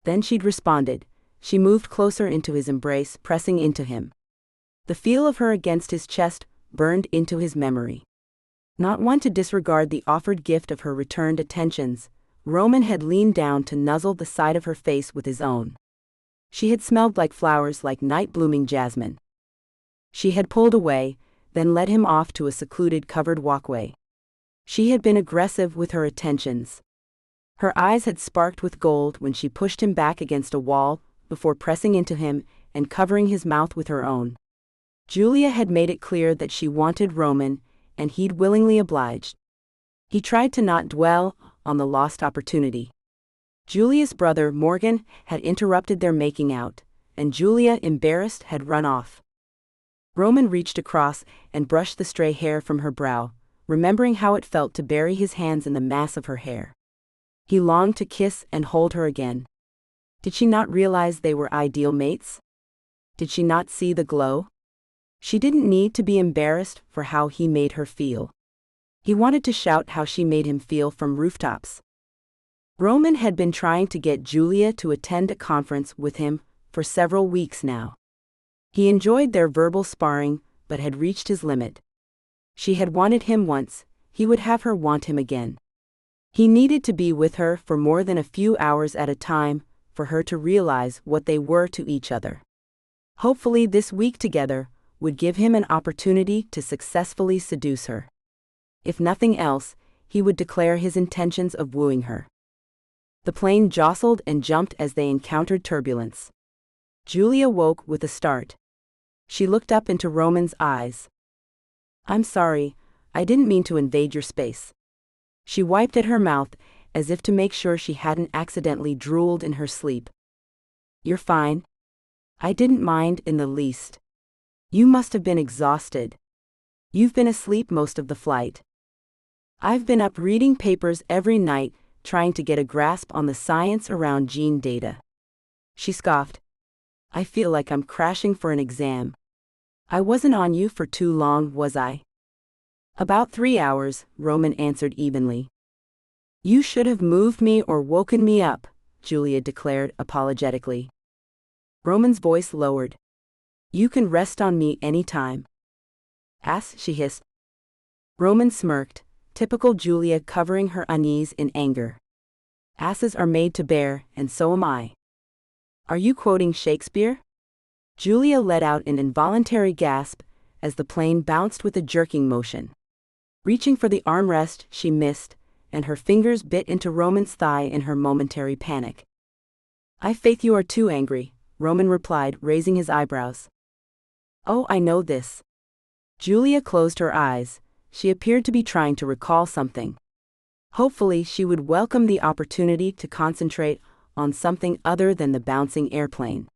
Then she'd responded. She moved closer into his embrace, pressing into him. The feel of her against his chest burned into his memory. Not one to disregard the offered gift of her returned attentions, Roman had leaned down to nuzzle the side of her face with his own. She had smelled like flowers, like night-blooming jasmine. She had pulled away, then led him off to a secluded covered walkway. She had been aggressive with her attentions. Her eyes had sparked with gold when she pushed him back against a wall, before pressing into him and covering his mouth with her own. Julia had made it clear that she wanted Roman, and he'd willingly obliged. He tried to not dwell on the lost opportunity. Julia's brother, Morgan, had interrupted their making out, and Julia, embarrassed, had run off. Roman reached across and brushed the stray hair from her brow, remembering how it felt to bury his hands in the mass of her hair. He longed to kiss and hold her again. Did she not realize they were ideal mates? Did she not see the glow? She didn't need to be embarrassed for how he made her feel. He wanted to shout how she made him feel from rooftops. Roman had been trying to get Julia to attend a conference with him for several weeks now. He enjoyed their verbal sparring, but had reached his limit. She had wanted him once, he would have her want him again. He needed to be with her for more than a few hours at a time, for her to realize what they were to each other. Hopefully this week together would give him an opportunity to successfully seduce her. If nothing else, he would declare his intentions of wooing her. The plane jostled and jumped as they encountered turbulence. Julia woke with a start. She looked up into Roman's eyes. "I'm sorry, I didn't mean to invade your space." She wiped at her mouth, as if to make sure she hadn't accidentally drooled in her sleep. "You're fine. I didn't mind in the least. You must have been exhausted. You've been asleep most of the flight." "I've been up reading papers every night, trying to get a grasp on the science around gene data." She scoffed. "I feel like I'm crashing for an exam." "I wasn't on you for too long, was I?" "About 3 hours," Roman answered evenly. "You should have moved me or woken me up," Julia declared apologetically. Roman's voice lowered. "You can rest on me any time." "Ass," she hissed. Roman smirked, typical Julia covering her unease in anger. "Asses are made to bear, and so am I." "Are you quoting Shakespeare?" Julia let out an involuntary gasp as the plane bounced with a jerking motion. Reaching for the armrest, she missed, and her fingers bit into Roman's thigh in her momentary panic. "I faith you are too angry," Roman replied, raising his eyebrows. "Oh, I know this." Julia closed her eyes. She appeared to be trying to recall something. Hopefully, she would welcome the opportunity to concentrate on something other than the bouncing airplane.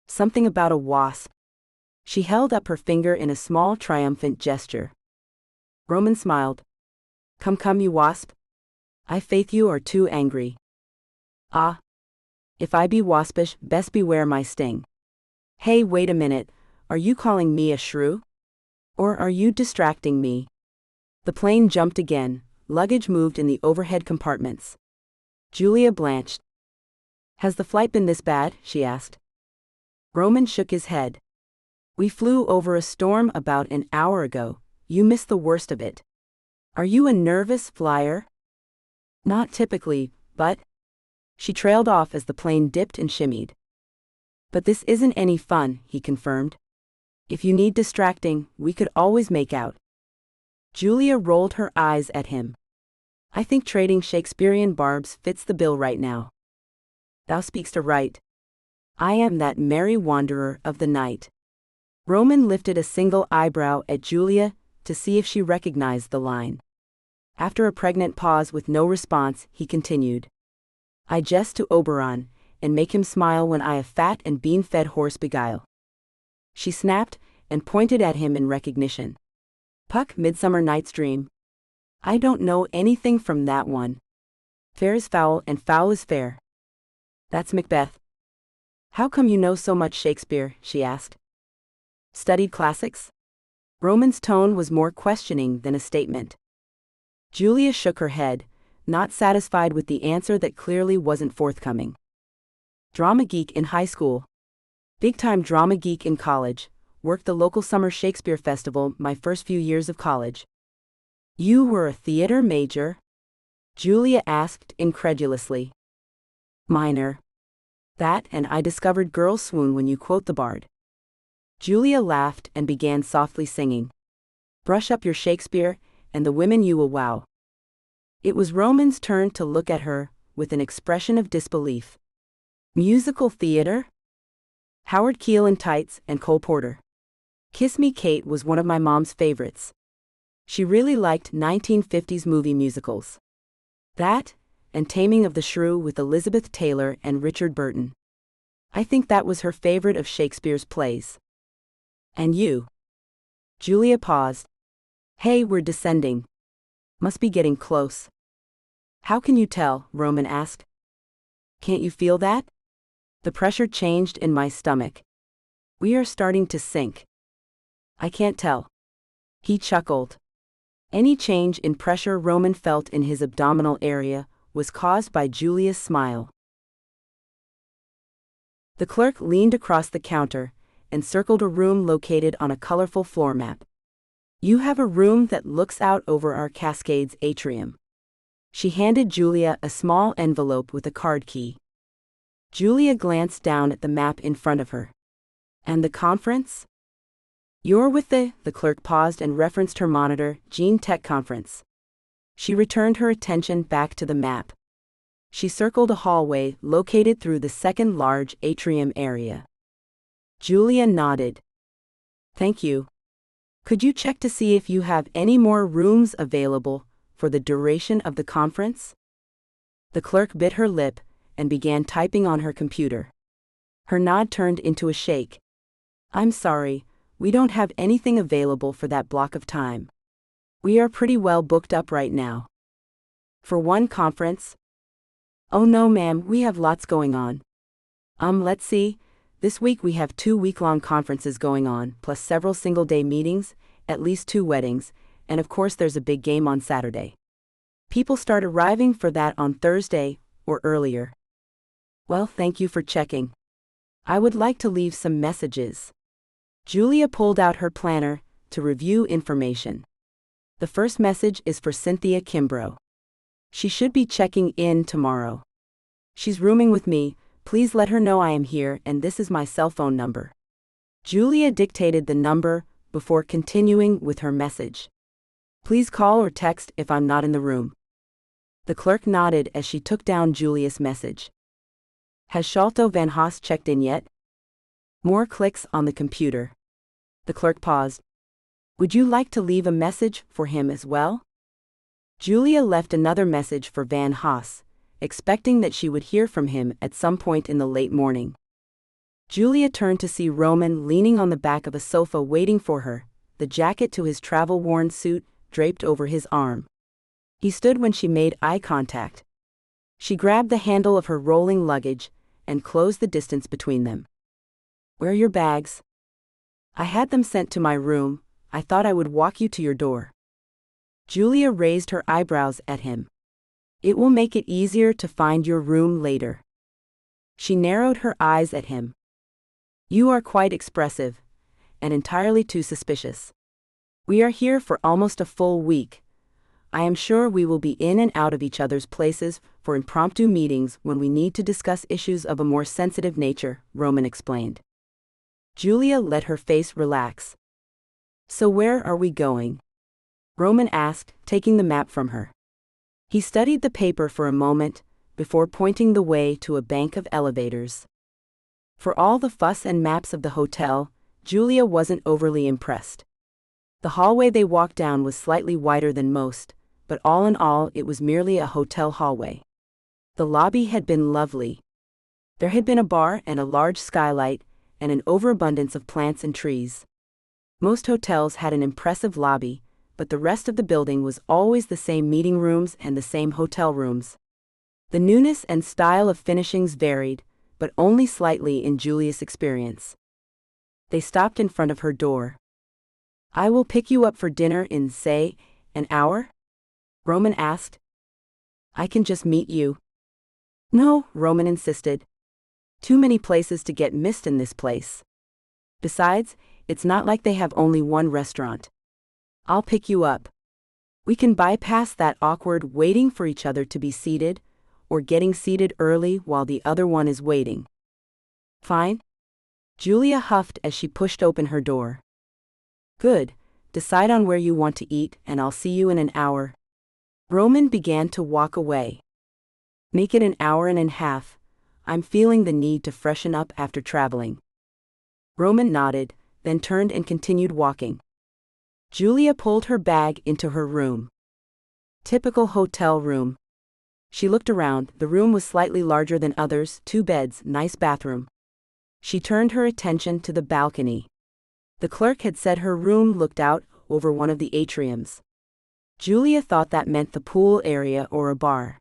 Something about a wasp. She held up her finger in a small triumphant gesture. Roman smiled. Come, you wasp. I faith you are too angry." "Ah. If I be waspish, best beware my sting." "Hey, wait a minute, are you calling me a shrew? Or are you distracting me?" The plane jumped again, luggage moved in the overhead compartments. Julia blanched. "Has the flight been this bad?" she asked. Roman shook his head. "We flew over a storm about an hour ago. You missed the worst of it." "Are you a nervous flyer?" "Not typically, but..." She trailed off as the plane dipped and shimmied. "But this isn't any fun," he confirmed. "If you need distracting, we could always make out." Julia rolled her eyes at him. "I think trading Shakespearean barbs fits the bill right now." "Thou speakst aright. I am that merry wanderer of the night." Roman lifted a single eyebrow at Julia to see if she recognized the line. After a pregnant pause with no response, he continued. "I jest to Oberon, and make him smile when I a fat and bean-fed horse beguile." She snapped and pointed at him in recognition. "Puck, Midsummer Night's Dream." "I don't know anything from that one." "Fair is foul and foul is fair." "That's Macbeth." "How come you know so much Shakespeare?" she asked. "Studied classics?" Roman's tone was more questioning than a statement. Julia shook her head, not satisfied with the answer that clearly wasn't forthcoming. "Drama geek in high school. Big-time drama geek in college. Worked the local summer Shakespeare festival my first few years of college." "You were a theater major?" Julia asked incredulously. "Minor. That and I discovered girls swoon when you quote the bard." Julia laughed and began softly singing. "Brush up your Shakespeare, and the women you will wow." It was Roman's turn to look at her, with an expression of disbelief. "Musical theater?" "Howard Keel in tights and Cole Porter." "Kiss Me Kate" was one of my mom's favorites. She really liked 1950s movie musicals. That, and Taming of the Shrew with Elizabeth Taylor and Richard Burton. I think that was her favorite of Shakespeare's plays. "And you?" Julia paused. "Hey, we're descending. Must be getting close." "How can you tell?" Roman asked. "Can't you feel that?" The pressure changed in my stomach. "We are starting to sink." "I can't tell." He chuckled. Any change in pressure Roman felt in his abdominal area was caused by Julia's smile. The clerk leaned across the counter and circled a room located on a colorful floor map. "You have a room that looks out over our Cascades atrium." She handed Julia a small envelope with a card key. Julia glanced down at the map in front of her. "And the conference?" You're with the clerk paused and referenced her monitor, Gene Tech Conference. She returned her attention back to the map. She circled a hallway located through the second large atrium area. Julia nodded. Thank you. Could you check to see if you have any more rooms available for the duration of the conference? The clerk bit her lip and began typing on her computer. Her nod turned into a shake. I'm sorry, we don't have anything available for that block of time. We are pretty well booked up right now. For one conference? Oh no, ma'am, we have lots going on. Let's see. This week we have 2 week-long conferences going on, plus several single-day meetings, at least 2 weddings, and of course there's a big game on Saturday. People start arriving for that on Thursday, or earlier. Well, thank you for checking. I would like to leave some messages. Julia pulled out her planner to review information. The first message is for Cynthia Kimbrough. She should be checking in tomorrow. She's rooming with me. Please let her know I am here and this is my cell phone number. Julia dictated the number before continuing with her message. Please call or text if I'm not in the room. The clerk nodded as she took down Julia's message. Has Sholto Van Haas checked in yet? More clicks on the computer. The clerk paused. Would you like to leave a message for him as well? Julia left another message for Van Haas, expecting that she would hear from him at some point in the late morning. Julia turned to see Roman leaning on the back of a sofa waiting for her, the jacket to his travel-worn suit draped over his arm. He stood when she made eye contact. She grabbed the handle of her rolling luggage and closed the distance between them. Where are your bags? I had them sent to my room. I thought I would walk you to your door. Julia raised her eyebrows at him. It will make it easier to find your room later. She narrowed her eyes at him. You are quite expressive, and entirely too suspicious. We are here for almost a full week. I am sure we will be in and out of each other's places for impromptu meetings when we need to discuss issues of a more sensitive nature, Roman explained. Julia let her face relax. So where are we going? Roman asked, taking the map from her. He studied the paper for a moment, before pointing the way to a bank of elevators. For all the fuss and maps of the hotel, Julia wasn't overly impressed. The hallway they walked down was slightly wider than most, but all in all it was merely a hotel hallway. The lobby had been lovely. There had been a bar and a large skylight, and an overabundance of plants and trees. Most hotels had an impressive lobby, but the rest of the building was always the same meeting rooms and the same hotel rooms. The newness and style of finishings varied, but only slightly in Julia's experience. They stopped in front of her door. I will pick you up for dinner in, say, an hour? Roman asked. I can just meet you. No, Roman insisted. Too many places to get missed in this place. Besides, it's not like they have only one restaurant. I'll pick you up. We can bypass that awkward waiting for each other to be seated, or getting seated early while the other one is waiting. Fine? Julia huffed as she pushed open her door. Good. Decide on where you want to eat and I'll see you in an hour. Roman began to walk away. Make it an hour and a half. I'm feeling the need to freshen up after traveling. Roman nodded, then turned and continued walking. Julia pulled her bag into her room. Typical hotel room. She looked around. The room was slightly larger than others, 2 beds, nice bathroom. She turned her attention to the balcony. The clerk had said her room looked out over one of the atriums. Julia thought that meant the pool area or a bar.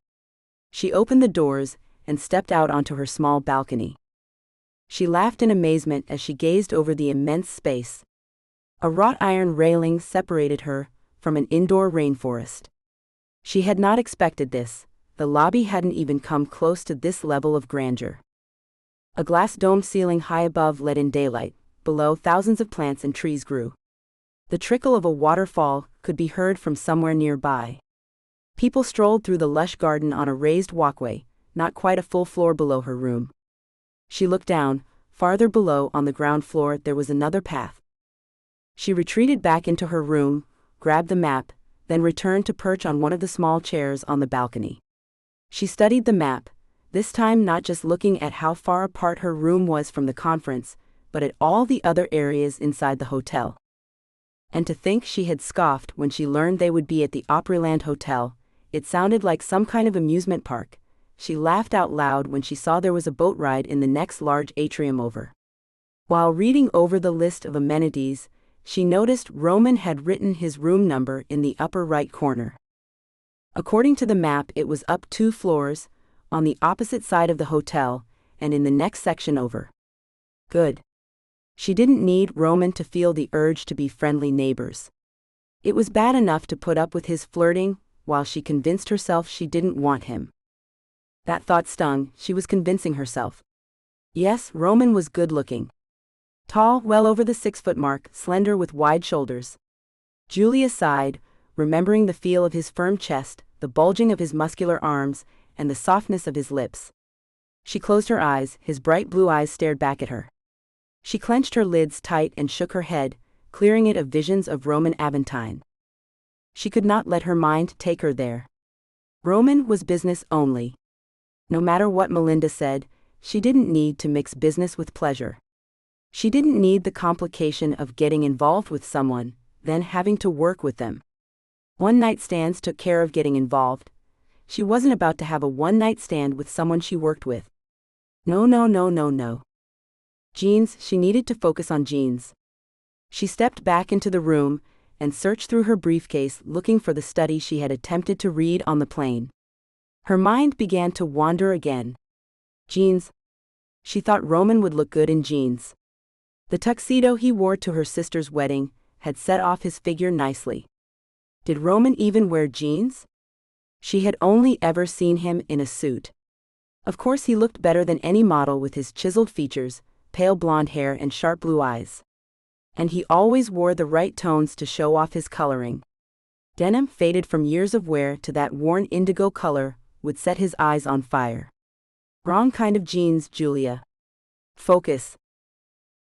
She opened the doors and stepped out onto her small balcony. She laughed in amazement as she gazed over the immense space. A wrought iron railing separated her from an indoor rainforest. She had not expected this. The lobby hadn't even come close to this level of grandeur. A glass domed ceiling high above let in daylight. Below, thousands of plants and trees grew. The trickle of a waterfall could be heard from somewhere nearby. People strolled through the lush garden on a raised walkway, not quite a full floor below her room. She looked down. Farther below on the ground floor there was another path. She retreated back into her room, grabbed the map, then returned to perch on one of the small chairs on the balcony. She studied the map, this time not just looking at how far apart her room was from the conference, but at all the other areas inside the hotel. And to think she had scoffed when she learned they would be at the Opryland Hotel, it sounded like some kind of amusement park. She laughed out loud when she saw there was a boat ride in the next large atrium over. While reading over the list of amenities, she noticed Roman had written his room number in the upper right corner. According to the map, it was up 2 floors, on the opposite side of the hotel, and in the next section over. Good. She didn't need Roman to feel the urge to be friendly neighbors. It was bad enough to put up with his flirting, while she convinced herself she didn't want him. That thought stung. She was convincing herself. Yes, Roman was good-looking. Tall, well over the 6-foot mark, slender with wide shoulders. Julia sighed, remembering the feel of his firm chest, the bulging of his muscular arms, and the softness of his lips. She closed her eyes, his bright blue eyes stared back at her. She clenched her lids tight and shook her head, clearing it of visions of Roman Aventine. She could not let her mind take her there. Roman was business only. No matter what Melinda said, she didn't need to mix business with pleasure. She didn't need the complication of getting involved with someone, then having to work with them. One-night stands took care of getting involved. She wasn't about to have a one-night stand with someone she worked with. No, no, no, no, no. Jeans, she needed to focus on jeans. She stepped back into the room and searched through her briefcase looking for the study she had attempted to read on the plane. Her mind began to wander again. Jeans. She thought Roman would look good in jeans. The tuxedo he wore to her sister's wedding had set off his figure nicely. Did Roman even wear jeans? She had only ever seen him in a suit. Of course he looked better than any model with his chiseled features, pale blonde hair and sharp blue eyes. And he always wore the right tones to show off his coloring. Denim, faded from years of wear to that worn indigo color, would set his eyes on fire. Wrong kind of jeans, Julia. Focus.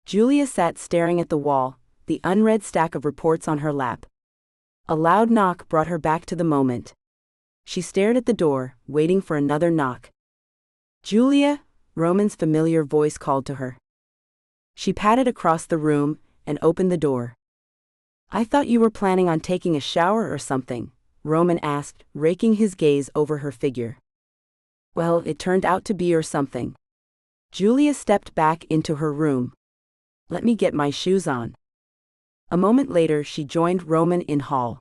Julia sat staring at the wall, the unread stack of reports on her lap. A loud knock brought her back to the moment. She stared at the door, waiting for another knock. Julia, Roman's familiar voice called to her. She padded across the room and opened the door. I thought you were planning on taking a shower or something, Roman asked, raking his gaze over her figure. Well, it turned out to be or something. Julia stepped back into her room. Let me get my shoes on. A moment later she joined Roman in hall.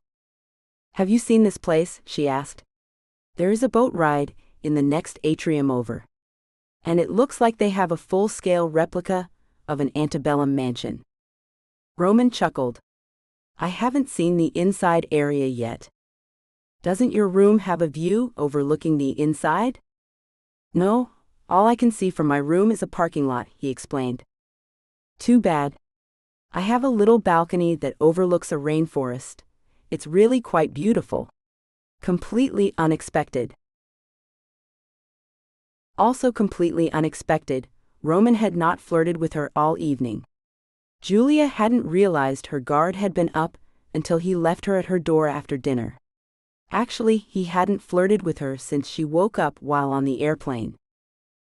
Have you seen this place? She asked. There is a boat ride in the next atrium over. And it looks like they have a full-scale replica of an antebellum mansion. Roman chuckled. I haven't seen the inside area yet. Doesn't your room have a view overlooking the inside? No, all I can see from my room is a parking lot, he explained. Too bad. I have a little balcony that overlooks a rainforest. It's really quite beautiful. Completely unexpected. Also completely unexpected, Roman had not flirted with her all evening. Julia hadn't realized her guard had been up until he left her at her door after dinner. Actually, he hadn't flirted with her since she woke up while on the airplane.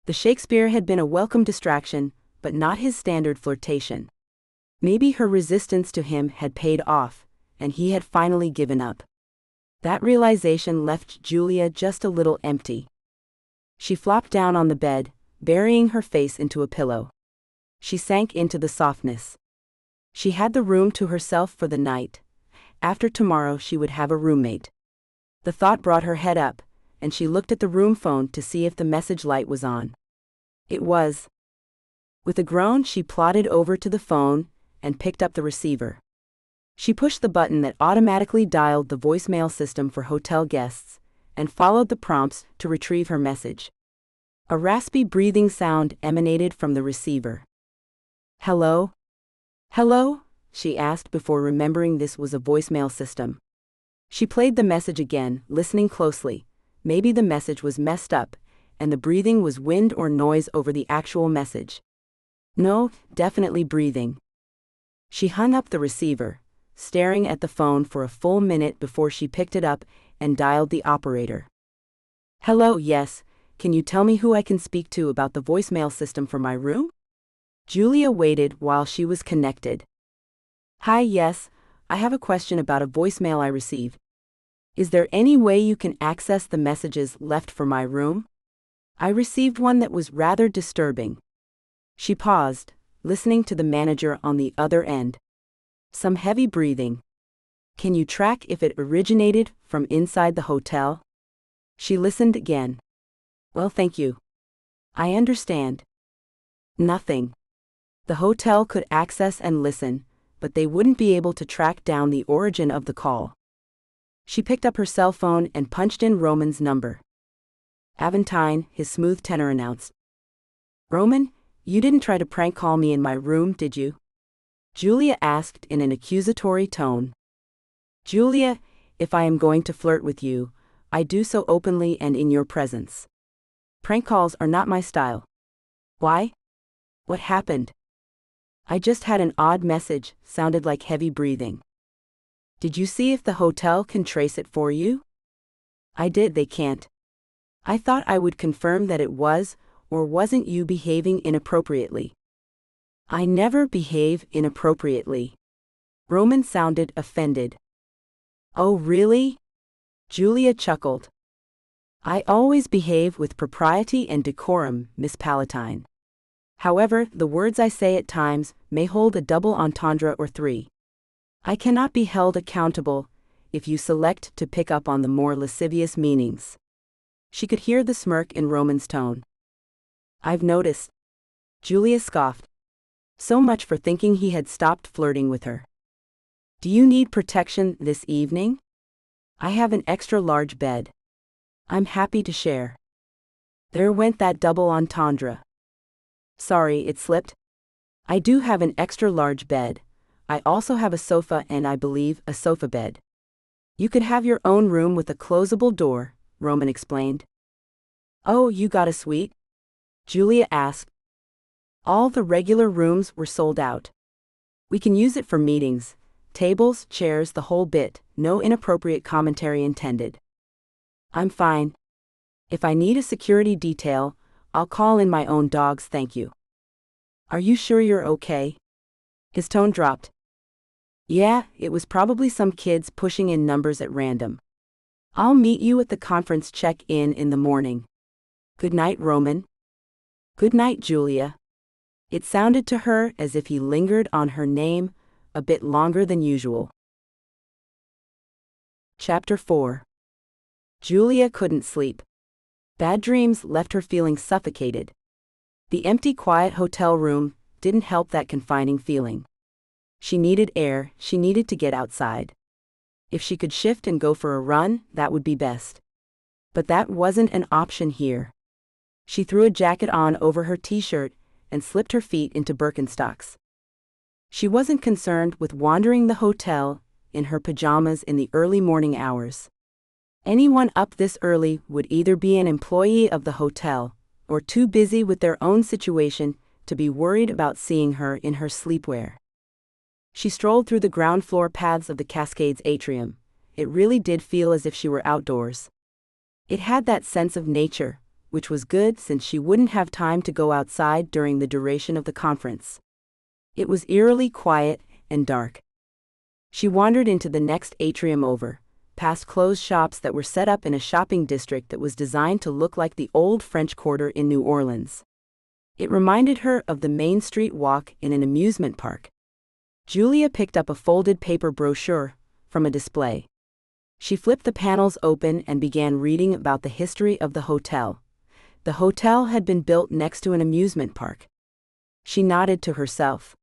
The Shakespeare had been a welcome distraction, but not his standard flirtation. Maybe her resistance to him had paid off, and he had finally given up. That realization left Julia just a little empty. She flopped down on the bed, burying her face into a pillow. She sank into the softness. She had the room to herself for the night. After tomorrow she would have a roommate. The thought brought her head up, and she looked at the room phone to see if the message light was on. It was. With a groan she plodded over to the phone and picked up the receiver. She pushed the button that automatically dialed the voicemail system for hotel guests, and followed the prompts to retrieve her message. A raspy breathing sound emanated from the receiver. Hello? Hello? She asked before remembering this was a voicemail system. She played the message again, listening closely. Maybe the message was messed up, and the breathing was wind or noise over the actual message. No, definitely breathing. She hung up the receiver, staring at the phone for a full minute before she picked it up and dialed the operator. Hello, yes, can you tell me who I can speak to about the voicemail system for my room? Julia waited while she was connected. Hi, yes, I have a question about a voicemail I received. Is there any way you can access the messages left for my room? I received one that was rather disturbing. She paused, listening to the manager on the other end. Some heavy breathing. Can you track if it originated from inside the hotel? She listened again. Well, thank you. I understand. Nothing. The hotel could access and listen, but they wouldn't be able to track down the origin of the call. She picked up her cell phone and punched in Roman's number. Aventine, his smooth tenor announced. Roman, you didn't try to prank call me in my room, did you? Julia asked in an accusatory tone. Julia, if I am going to flirt with you, I do so openly and in your presence. Prank calls are not my style. Why? What happened? I just had an odd message, sounded like heavy breathing. Did you see if the hotel can trace it for you? I did, they can't. I thought I would confirm that it was, or wasn't you behaving inappropriately. I never behave inappropriately. Roman sounded offended. Oh, really? Julia chuckled. I always behave with propriety and decorum, Miss Palatine. However, the words I say at times may hold a double entendre or three. I cannot be held accountable if you select to pick up on the more lascivious meanings. She could hear the smirk in Roman's tone. I've noticed. Julia scoffed. So much for thinking he had stopped flirting with her. Do you need protection this evening? I have an extra-large bed. I'm happy to share. There went that double entendre. Sorry, it slipped. I do have an extra-large bed. I also have a sofa and I believe a sofa bed. You could have your own room with a closable door, Roman explained. Oh, you got a suite? Julia asked. All the regular rooms were sold out. We can use it for meetings, tables, chairs, the whole bit, no inappropriate commentary intended. I'm fine. If I need a security detail, I'll call in my own dogs, thank you. Are you sure you're okay? His tone dropped. Yeah, it was probably some kids pushing in numbers at random. I'll meet you at the conference check-in in the morning. Good night, Roman. Good night, Julia. It sounded to her as if he lingered on her name a bit longer than usual. Chapter 4. Julia couldn't sleep. Bad dreams left her feeling suffocated. The empty, quiet hotel room didn't help that confining feeling. She needed air, she needed to get outside. If she could shift and go for a run, that would be best. But that wasn't an option here. She threw a jacket on over her t-shirt and slipped her feet into Birkenstocks. She wasn't concerned with wandering the hotel in her pajamas in the early morning hours. Anyone up this early would either be an employee of the hotel or too busy with their own situation to be worried about seeing her in her sleepwear. She strolled through the ground floor paths of the Cascades atrium. It really did feel as if she were outdoors. It had that sense of nature, which was good since she wouldn't have time to go outside during the duration of the conference. It was eerily quiet and dark. She wandered into the next atrium over, past closed shops that were set up in a shopping district that was designed to look like the old French Quarter in New Orleans. It reminded her of the Main Street walk in an amusement park. Julia picked up a folded paper brochure from a display. She flipped the panels open and began reading about the history of the hotel. The hotel had been built next to an amusement park. She nodded to herself.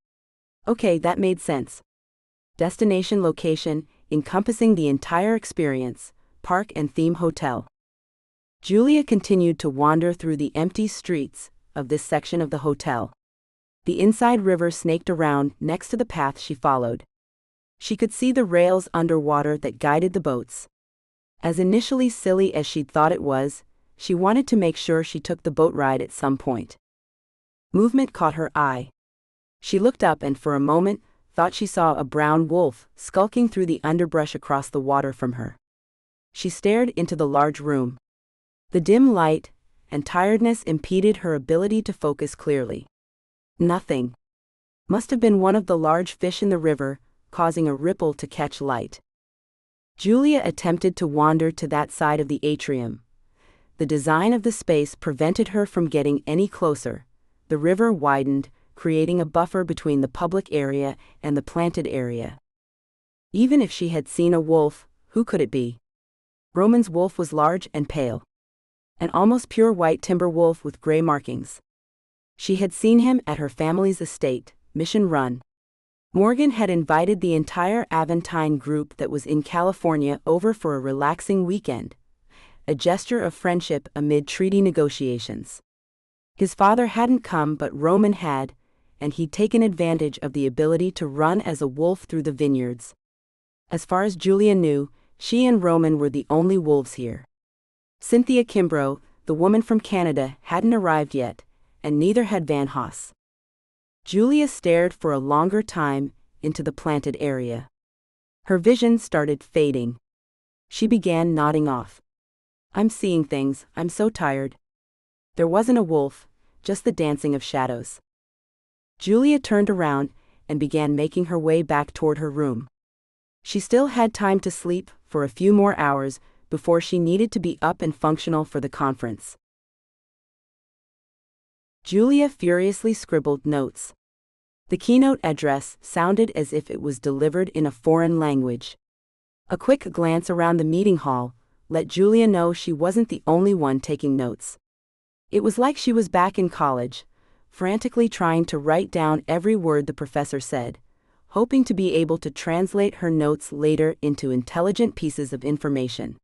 Okay, that made sense. Destination location, encompassing the entire experience, park and theme hotel. Julia continued to wander through the empty streets of this section of the hotel. The inside river snaked around next to the path she followed. She could see the rails underwater that guided the boats. As initially silly as she'd thought it was, she wanted to make sure she took the boat ride at some point. Movement caught her eye. She looked up and for a moment thought she saw a brown wolf skulking through the underbrush across the water from her. She stared into the large room. The dim light and tiredness impeded her ability to focus clearly. Nothing. Must have been one of the large fish in the river, causing a ripple to catch light. Julia attempted to wander to that side of the atrium. The design of the space prevented her from getting any closer. The river widened, creating a buffer between the public area and the planted area. Even if she had seen a wolf, who could it be? Roman's wolf was large and pale. An almost pure white timber wolf with gray markings. She had seen him at her family's estate, Mission Run. Morgan had invited the entire Aventine group that was in California over for a relaxing weekend, a gesture of friendship amid treaty negotiations. His father hadn't come, but Roman had, and he'd taken advantage of the ability to run as a wolf through the vineyards. As far as Julia knew, she and Roman were the only wolves here. Cynthia Kimbrough, the woman from Canada, hadn't arrived yet, and neither had Van Haas. Julia stared for a longer time into the planted area. Her vision started fading. She began nodding off. "I'm seeing things, I'm so tired." There wasn't a wolf, just the dancing of shadows. Julia turned around and began making her way back toward her room. She still had time to sleep for a few more hours before she needed to be up and functional for the conference. Julia furiously scribbled notes. The keynote address sounded as if it was delivered in a foreign language. A quick glance around the meeting hall let Julia know she wasn't the only one taking notes. It was like she was back in college, frantically trying to write down every word the professor said, hoping to be able to translate her notes later into intelligent pieces of information.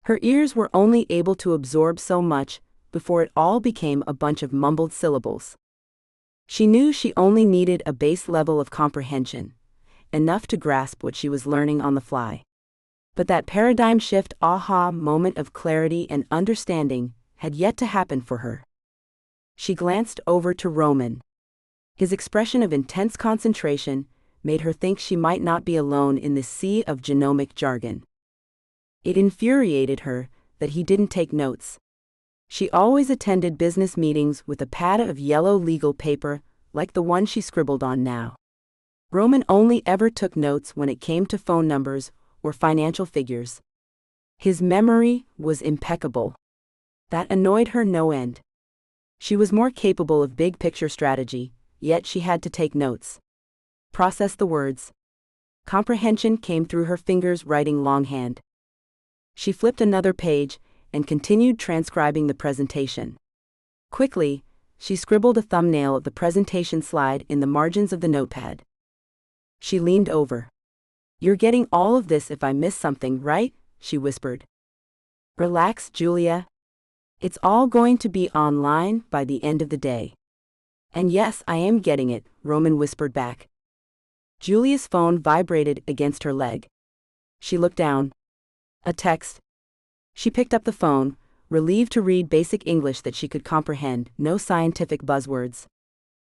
Her ears were only able to absorb so much before it all became a bunch of mumbled syllables. She knew she only needed a base level of comprehension, enough to grasp what she was learning on the fly. But that paradigm shift aha moment of clarity and understanding had yet to happen for her. She glanced over to Roman. His expression of intense concentration made her think she might not be alone in this sea of genomic jargon. It infuriated her that he didn't take notes. She always attended business meetings with a pad of yellow legal paper like the one she scribbled on now. Roman only ever took notes when it came to phone numbers or financial figures. His memory was impeccable. That annoyed her no end. She was more capable of big-picture strategy, yet she had to take notes. Process the words. Comprehension came through her fingers writing longhand. She flipped another page and continued transcribing the presentation. Quickly, she scribbled a thumbnail of the presentation slide in the margins of the notepad. She leaned over. "You're getting all of this if I miss something, right?" she whispered. "Relax, Julia. It's all going to be online by the end of the day." "And yes, I am getting it," Roman whispered back. Julia's phone vibrated against her leg. She looked down. A text. She picked up the phone, relieved to read basic English that she could comprehend, no scientific buzzwords.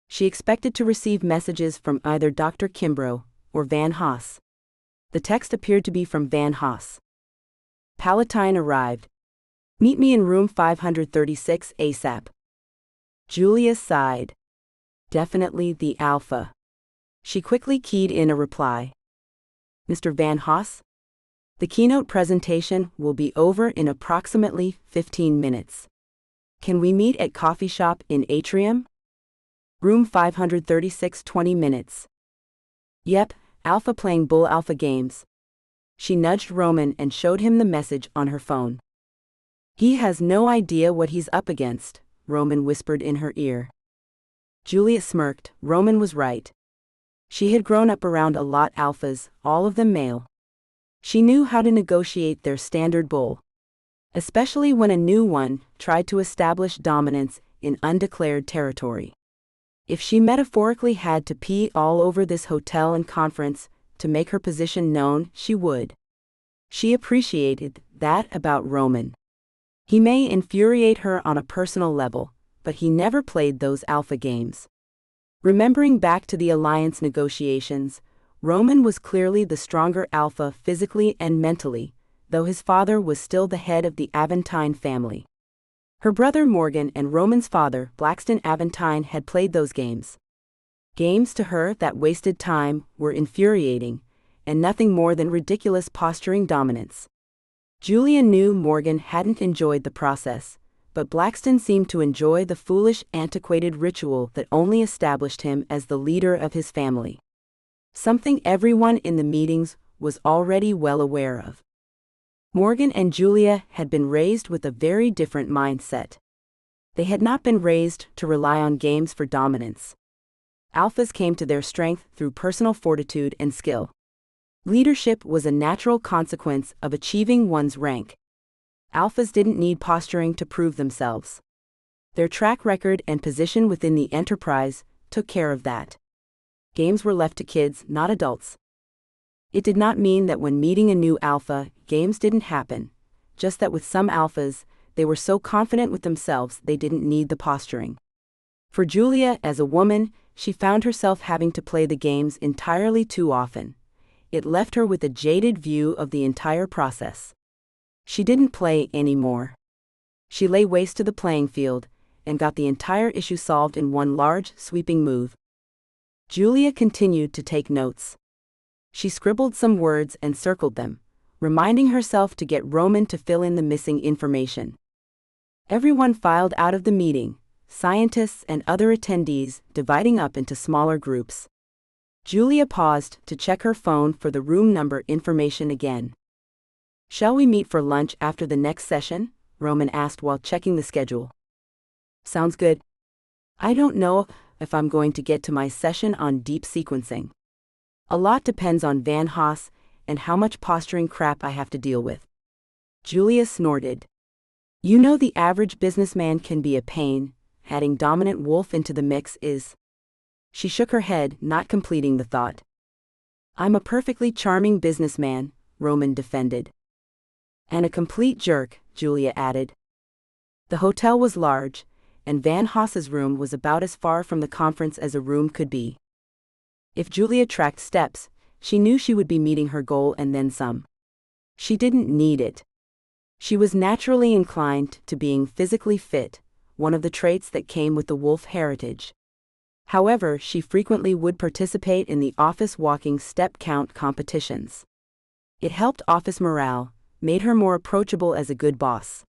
She expected to receive messages from either Dr. Kimbrough or Van Haas. The text appeared to be from Van Haas. Palatine arrived. Meet me in room 536 ASAP. Julia sighed. Definitely the Alpha. She quickly keyed in a reply. Mr. Van Haas? The keynote presentation will be over in approximately 15 minutes. Can we meet at coffee shop in Atrium? Room 536, 20 minutes. Yep, Alpha playing Bull Alpha games. She nudged Roman and showed him the message on her phone. He has no idea what he's up against, Roman whispered in her ear. Julia smirked. Roman was right. She had grown up around a lot alphas, all of them male. She knew how to negotiate their standard bull, especially when a new one tried to establish dominance in undeclared territory. If she metaphorically had to pee all over this hotel and conference to make her position known, she would. She appreciated that about Roman. He may infuriate her on a personal level, but he never played those alpha games. Remembering back to the alliance negotiations, Roman was clearly the stronger alpha physically and mentally, though his father was still the head of the Aventine family. Her brother Morgan and Roman's father, Blackston Aventine, had played those games. Games to her that wasted time, were infuriating, and nothing more than ridiculous posturing dominance. Julia knew Morgan hadn't enjoyed the process, but Blackston seemed to enjoy the foolish, antiquated ritual that only established him as the leader of his family. Something everyone in the meetings was already well aware of. Morgan and Julia had been raised with a very different mindset. They had not been raised to rely on games for dominance. Alphas came to their strength through personal fortitude and skill. Leadership was a natural consequence of achieving one's rank. Alphas didn't need posturing to prove themselves. Their track record and position within the enterprise took care of that. Games were left to kids, not adults. It did not mean that when meeting a new alpha, games didn't happen, just that with some alphas, they were so confident with themselves they didn't need the posturing. For Julia, as a woman, she found herself having to play the games entirely too often. It left her with a jaded view of the entire process. She didn't play anymore. She lay waste to the playing field, and got the entire issue solved in one large, sweeping move. Julia continued to take notes. She scribbled some words and circled them, reminding herself to get Roman to fill in the missing information. Everyone filed out of the meeting, scientists and other attendees dividing up into smaller groups. Julia paused to check her phone for the room number information again. "Shall we meet for lunch after the next session?" Roman asked while checking the schedule. "Sounds good. I don't know if I'm going to get to my session on deep sequencing. A lot depends on Van Haas and how much posturing crap I have to deal with." Julia snorted. "You know the average businessman can be a pain, adding dominant wolf into the mix is..." She shook her head, not completing the thought. "I'm a perfectly charming businessman," Roman defended. "And a complete jerk," Julia added. The hotel was large, and Van Haas's room was about as far from the conference as a room could be. If Julia tracked steps, she knew she would be meeting her goal and then some. She didn't need it. She was naturally inclined to being physically fit, one of the traits that came with the wolf heritage. However, she frequently would participate in the office walking step count competitions. It helped office morale, made her more approachable as a good boss.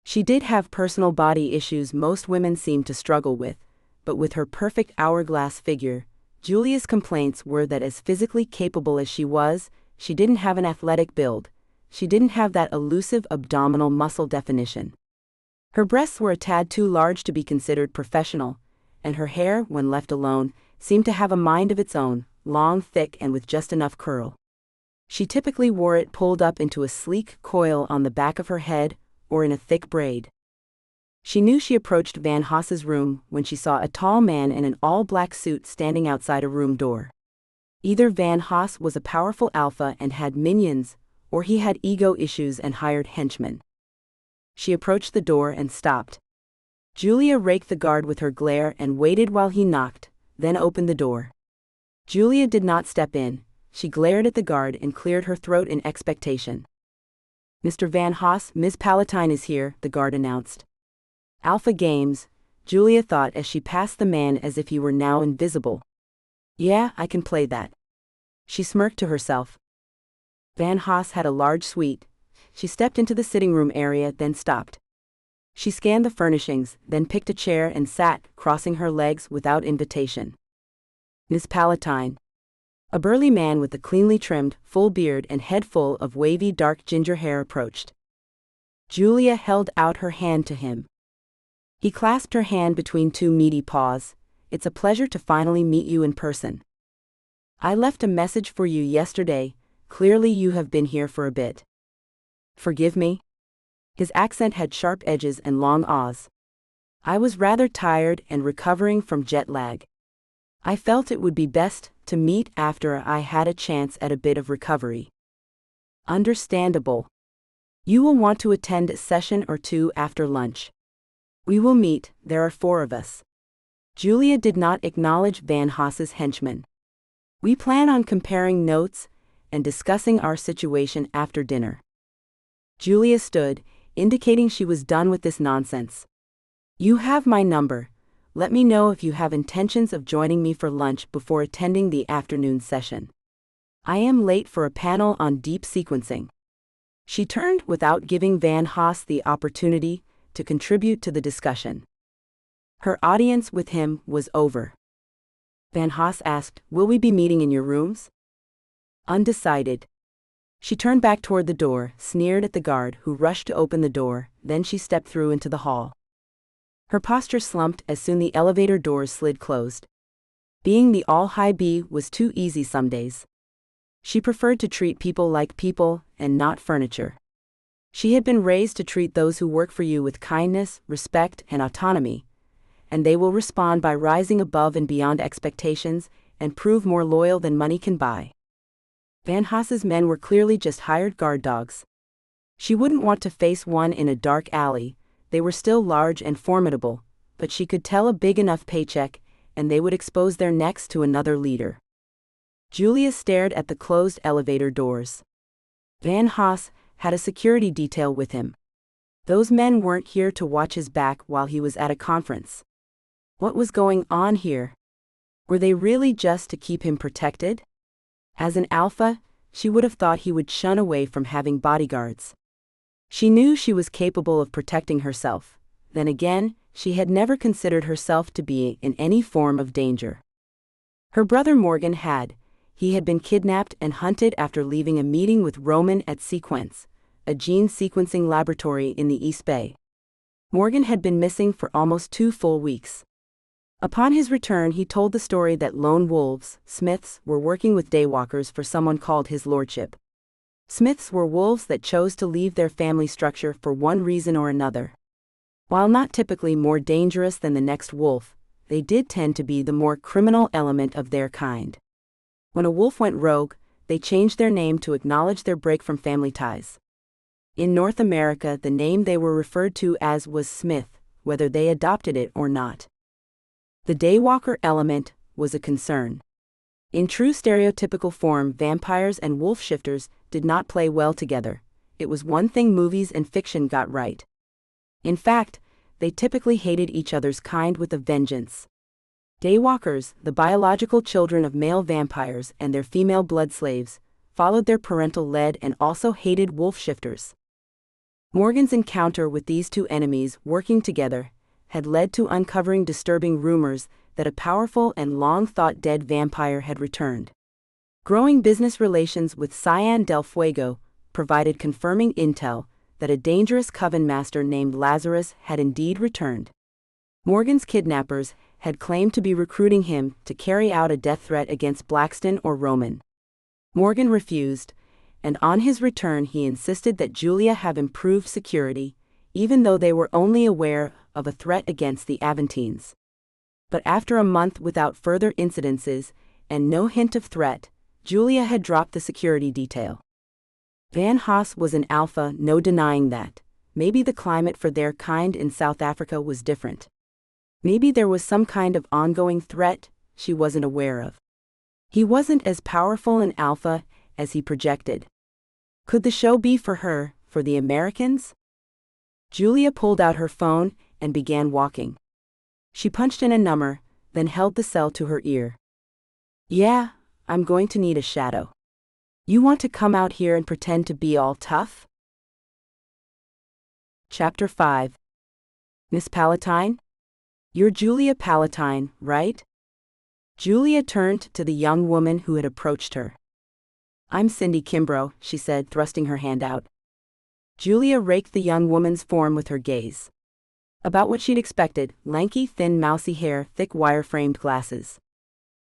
She did have personal body issues most women seem to struggle with, but with her perfect hourglass figure, Julia's complaints were that as physically capable as she was, she didn't have an athletic build. She didn't have that elusive abdominal muscle definition. Her breasts were a tad too large to be considered professional, and her hair, when left alone, seemed to have a mind of its own, long, thick, and with just enough curl. She typically wore it pulled up into a sleek coil on the back of her head or in a thick braid. She knew she approached Van Haas's room when she saw a tall man in an all-black suit standing outside a room door. Either Van Haas was a powerful alpha and had minions, or he had ego issues and hired henchmen. She approached the door and stopped. Julia raked the guard with her glare and waited while he knocked, then opened the door. Julia did not step in. She glared at the guard and cleared her throat in expectation. "Mr. Van Haas, Ms. Palatine is here," the guard announced. Alpha Games, Julia thought as she passed the man as if he were now invisible. "Yeah, I can play that." She smirked to herself. Van Haas had a large suite. She stepped into the sitting room area, then stopped. She scanned the furnishings, then picked a chair and sat, crossing her legs without invitation. "Miss Palatine." A burly man with a cleanly trimmed, full beard and head full of wavy dark ginger hair approached. Julia held out her hand to him. He clasped her hand between two meaty paws. "It's a pleasure to finally meet you in person. I left a message for you yesterday. Clearly you have been here for a bit." "Forgive me?" His accent had sharp edges and long ahs. "I was rather tired and recovering from jet lag. I felt it would be best to meet after I had a chance at a bit of recovery." "Understandable. You will want to attend a session or two after lunch. We will meet, there are 4 of us." Julia did not acknowledge Van Haas's henchman. We plan on comparing notes and discussing our situation after dinner. Julia stood, indicating she was done with this nonsense. You have my number. Let me know if you have intentions of joining me for lunch before attending the afternoon session. I am late for a panel on deep sequencing. She turned without giving Van Haas the opportunity to contribute to the discussion. Her audience with him was over. Van Haas asked, "Will we be meeting in your rooms?" Undecided. She turned back toward the door, sneered at the guard who rushed to open the door, then she stepped through into the hall. Her posture slumped as soon the elevator doors slid closed. Being the all-high B was too easy some days. She preferred to treat people like people and not furniture. She had been raised to treat those who work for you with kindness, respect, and autonomy, and they will respond by rising above and beyond expectations and prove more loyal than money can buy. Van Haas's men were clearly just hired guard dogs. She wouldn't want to face one in a dark alley. They were still large and formidable, but she could tell a big enough paycheck, and they would expose their necks to another leader. Julia stared at the closed elevator doors. Van Haas had a security detail with him. Those men weren't here to watch his back while he was at a conference. What was going on here? Were they really just to keep him protected? As an alpha, she would have thought he would shun away from having bodyguards. She knew she was capable of protecting herself. Then again, she had never considered herself to be in any form of danger. Her brother Morgan had. He had been kidnapped and hunted after leaving a meeting with Roman at Sequence, a gene sequencing laboratory in the East Bay. Morgan had been missing for almost 2 full weeks. Upon his return, he told the story that lone wolves, Smiths, were working with daywalkers for someone called his lordship. Smiths were wolves that chose to leave their family structure for one reason or another. While not typically more dangerous than the next wolf, they did tend to be the more criminal element of their kind. When a wolf went rogue, they changed their name to acknowledge their break from family ties. In North America, the name they were referred to as was Smith, whether they adopted it or not. The daywalker element was a concern. In true stereotypical form, vampires and wolf shifters did not play well together. It was one thing movies and fiction got right. In fact, they typically hated each other's kind with a vengeance. Daywalkers, the biological children of male vampires and their female blood slaves, followed their parental lead and also hated wolf shifters. Morgan's encounter with these two enemies working together had led to uncovering disturbing rumors that a powerful and long-thought dead vampire had returned. Growing business relations with Cyan del Fuego provided confirming intel that a dangerous coven master named Lazarus had indeed returned. Morgan's kidnappers had claimed to be recruiting him to carry out a death threat against Blackston or Roman. Morgan refused, and on his return he insisted that Julia have improved security, even though they were only aware of a threat against the Aventines. But after a month without further incidences and no hint of threat, Julia had dropped the security detail. Van Haas was an alpha, no denying that. Maybe the climate for their kind in South Africa was different. Maybe there was some kind of ongoing threat she wasn't aware of. He wasn't as powerful an alpha as he projected. Could the show be for her, for the Americans? Julia pulled out her phone and began walking. She punched in a number, then held the cell to her ear. "Yeah, I'm going to need a shadow. You want to come out here and pretend to be all tough?" Chapter 5. Miss Palatine? You're Julia Palatine, right? Julia turned to the young woman who had approached her. "I'm Cindy Kimbrough," she said, thrusting her hand out. Julia raked the young woman's form with her gaze. About what she'd expected: lanky, thin, mousy hair, thick wire-framed glasses.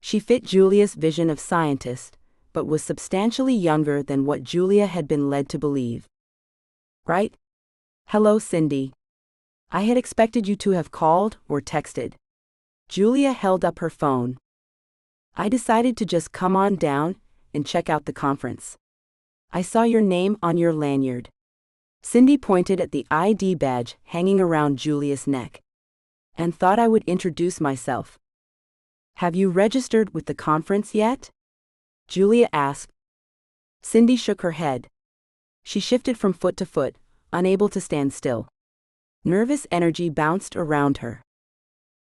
She fit Julia's vision of scientist, but was substantially younger than what Julia had been led to believe. "Right? Hello, Cindy. I had expected you to have called or texted." Julia held up her phone. "I decided to just come on down and check out the conference. I saw your name on your lanyard." Cindy pointed at the ID badge hanging around Julia's neck. "And thought I would introduce myself. Have you registered with the conference yet?" Julia asked. Cindy shook her head. She shifted from foot to foot, unable to stand still. Nervous energy bounced around her.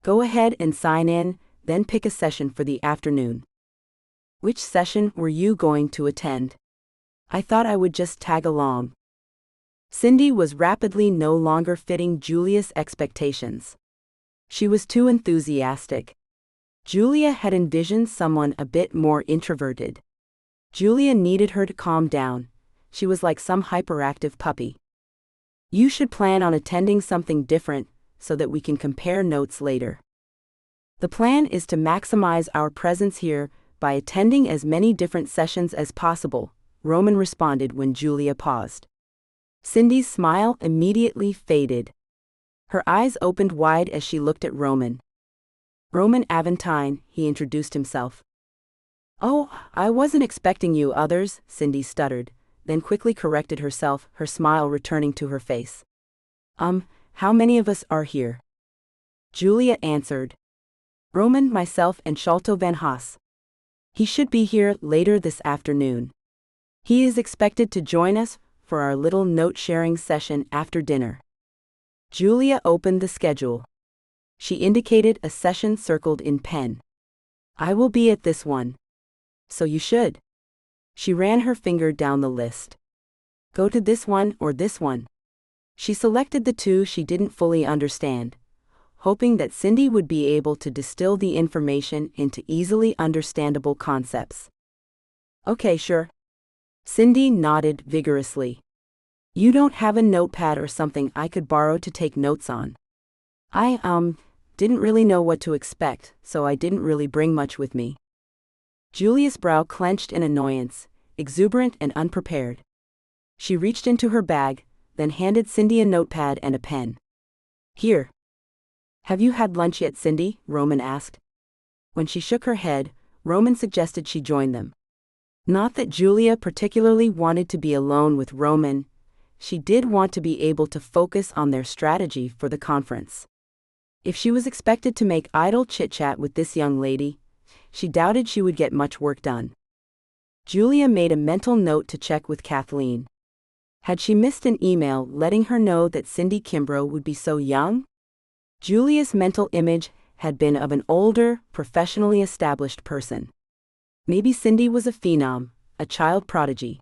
Go ahead and sign in, then pick a session for the afternoon. Which session were you going to attend? I thought I would just tag along. Cindy was rapidly no longer fitting Julia's expectations. She was too enthusiastic. Julia had envisioned someone a bit more introverted. Julia needed her to calm down. She was like some hyperactive puppy. You should plan on attending something different so that we can compare notes later. The plan is to maximize our presence here by attending as many different sessions as possible, Roman responded when Julia paused. Cindy's smile immediately faded. Her eyes opened wide as she looked at Roman. Roman Aventine, he introduced himself. Oh, I wasn't expecting you others, Cindy stuttered, then quickly corrected herself, her smile returning to her face. How many of us are here? Julia answered. Roman, myself, and Sholto van Haas. He should be here later this afternoon. He is expected to join us for our little note-sharing session after dinner. Julia opened the schedule. She indicated a session circled in pen. I will be at this one. So you should. She ran her finger down the list. Go to this one or this one. She selected the two she didn't fully understand, hoping that Cindy would be able to distill the information into easily understandable concepts. Okay, sure. Cindy nodded vigorously. You don't have a notepad or something I could borrow to take notes on? I, didn't really know what to expect, so I didn't really bring much with me. Julia's brow clenched in annoyance, exuberant and unprepared. She reached into her bag, then handed Cindy a notepad and a pen. Here. Have you had lunch yet, Cindy? Roman asked. When she shook her head, Roman suggested she join them. Not that Julia particularly wanted to be alone with Roman, she did want to be able to focus on their strategy for the conference. If she was expected to make idle chit-chat with this young lady, she doubted she would get much work done. Julia made a mental note to check with Kathleen. Had she missed an email letting her know that Cindy Kimbrough would be so young? Julia's mental image had been of an older, professionally established person. Maybe Cindy was a phenom, a child prodigy.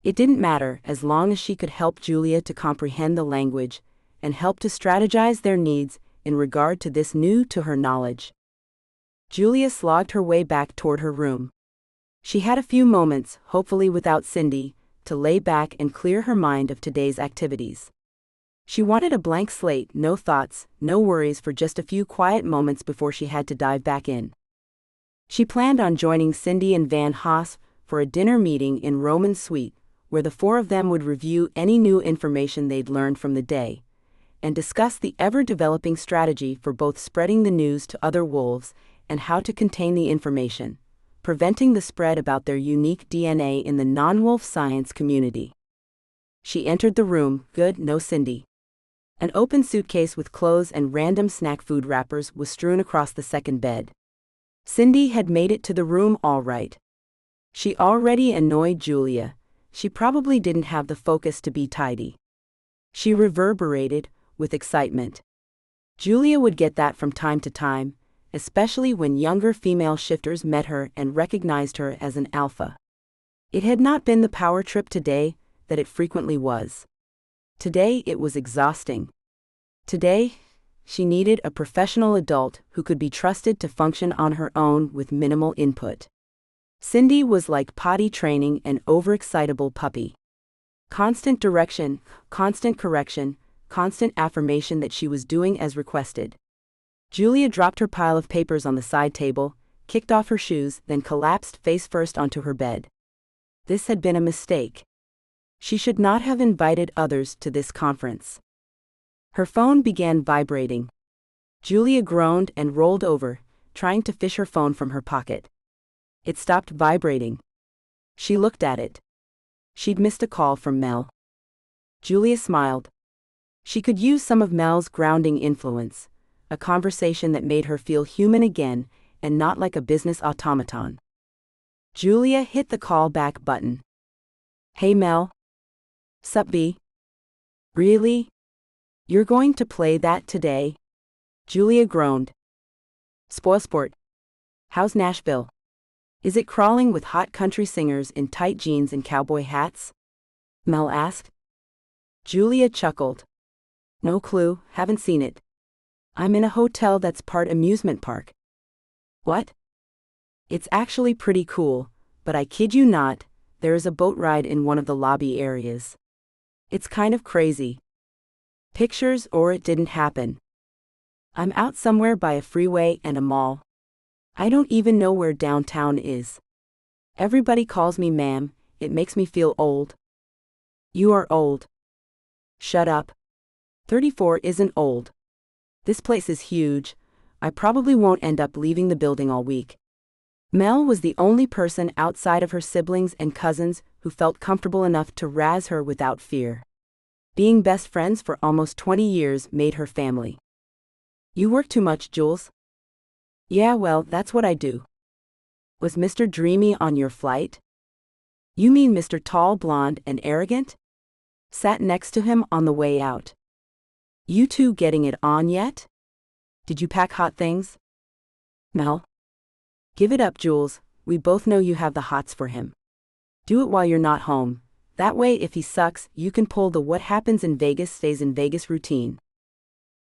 It didn't matter as long as she could help Julia to comprehend the language and help to strategize their needs in regard to this new to her knowledge. Julia slogged her way back toward her room. She had a few moments, hopefully without Cindy, to lay back and clear her mind of today's activities. She wanted a blank slate, no thoughts, no worries for just a few quiet moments before she had to dive back in. She planned on joining Cindy and Van Haas for a dinner meeting in Roman's suite, where the four of them would review any new information they'd learned from the day, and discuss the ever-developing strategy for both spreading the news to other wolves and how to contain the information, preventing the spread about their unique DNA in the non-wolf science community. She entered the room, good, no Cindy. An open suitcase with clothes and random snack food wrappers was strewn across the second bed. Cindy had made it to the room all right. She already annoyed Julia. She probably didn't have the focus to be tidy. She reverberated with excitement. Julia would get that from time to time, especially when younger female shifters met her and recognized her as an alpha. It had not been the power trip today that it frequently was. Today it was exhausting. Today, she needed a professional adult who could be trusted to function on her own with minimal input. Cindy was like potty training an overexcitable puppy. Constant direction, constant correction, constant affirmation that she was doing as requested. Julia dropped her pile of papers on the side table, kicked off her shoes, then collapsed face first onto her bed. This had been a mistake. She should not have invited others to this conference. Her phone began vibrating. Julia groaned and rolled over, trying to fish her phone from her pocket. It stopped vibrating. She looked at it. She'd missed a call from Mel. Julia smiled. She could use some of Mel's grounding influence, a conversation that made her feel human again and not like a business automaton. Julia hit the call back button. Hey Mel. Sup B? Really? You're going to play that today? Julia groaned. Spoil sport. How's Nashville? Is it crawling with hot country singers in tight jeans and cowboy hats? Mel asked. Julia chuckled. No clue, haven't seen it. I'm in a hotel that's part amusement park. What? It's actually pretty cool, but I kid you not, there is a boat ride in one of the lobby areas. It's kind of crazy. Pictures or it didn't happen. I'm out somewhere by a freeway and a mall. I don't even know where downtown is. Everybody calls me ma'am, it makes me feel old. You are old. Shut up. 34 isn't old. This place is huge. I probably won't end up leaving the building all week. Mel was the only person outside of her siblings and cousins who felt comfortable enough to razz her without fear. Being best friends for almost 20 years made her family. You work too much, Jules. Yeah, well, that's what I do. Was Mr. Dreamy on your flight? You mean Mr. Tall, Blonde, and Arrogant? Sat next to him on the way out. You two getting it on yet? Did you pack hot things? Mel? Give it up, Jules, we both know you have the hots for him. Do it while you're not home. That way if he sucks, you can pull the what happens in Vegas stays in Vegas routine.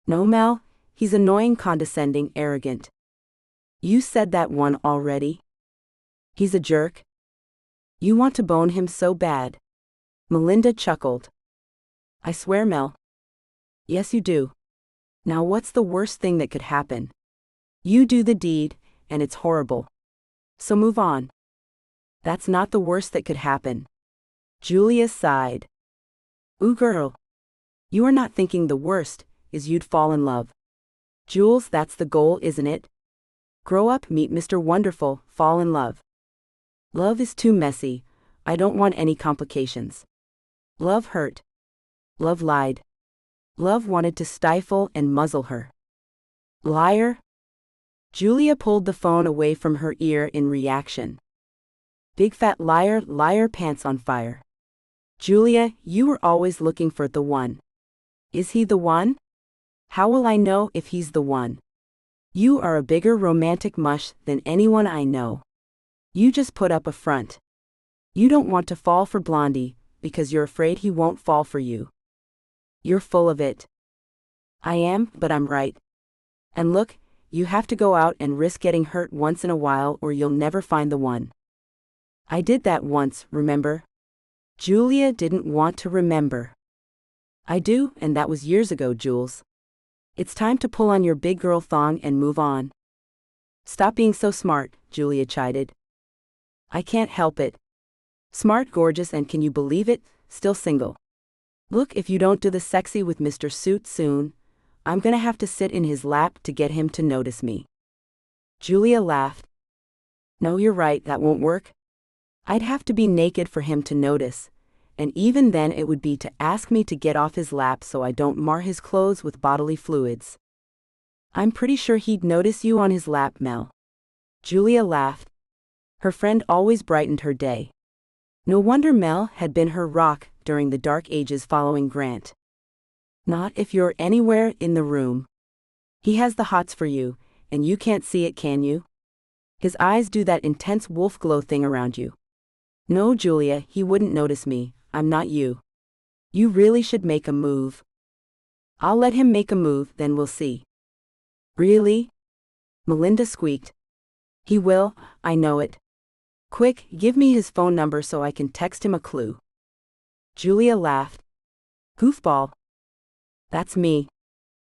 No, Mel, he's annoying, condescending, arrogant. You said that one already. He's a jerk. You want to bone him so bad. Melinda chuckled. I swear, Mel. Yes, you do. Now what's the worst thing that could happen? You do the deed, and it's horrible. So move on. That's not the worst that could happen. Julia sighed. Ooh, girl. You are not thinking the worst is you'd fall in love. Jules, that's the goal, isn't it? Grow up, meet Mr. Wonderful, fall in love. Love is too messy. I don't want any complications. Love hurt. Love lied. Love wanted to stifle and muzzle her. Liar. Julia pulled the phone away from her ear in reaction. Big fat liar, liar, pants on fire. Julia, you were always looking for the one. Is he the one? How will I know if he's the one? You are a bigger romantic mush than anyone I know. You just put up a front. You don't want to fall for Blondie, because you're afraid he won't fall for you. You're full of it. I am, but I'm right. And look, you have to go out and risk getting hurt once in a while or you'll never find the one. I did that once, remember? Julia didn't want to remember. I do, and that was years ago, Jules. It's time to pull on your big girl thong and move on. Stop being so smart, Julia chided. I can't help it. Smart, gorgeous, and can you believe it, still single. Look, if you don't do the sexy with Mr. Suit soon, I'm gonna have to sit in his lap to get him to notice me. Julia laughed. No, you're right, that won't work. I'd have to be naked for him to notice, and even then it would be to ask me to get off his lap so I don't mar his clothes with bodily fluids. I'm pretty sure he'd notice you on his lap, Mel. Julia laughed. Her friend always brightened her day. No wonder Mel had been her rock during the dark ages following Grant. Not if you're anywhere in the room. He has the hots for you, and you can't see it, can you? His eyes do that intense wolf glow thing around you. No, Julia, he wouldn't notice me, I'm not you. You really should make a move. I'll let him make a move, then we'll see. Really? Melinda squeaked. He will, I know it. Quick, give me his phone number so I can text him a clue. Julia laughed. Goofball. That's me.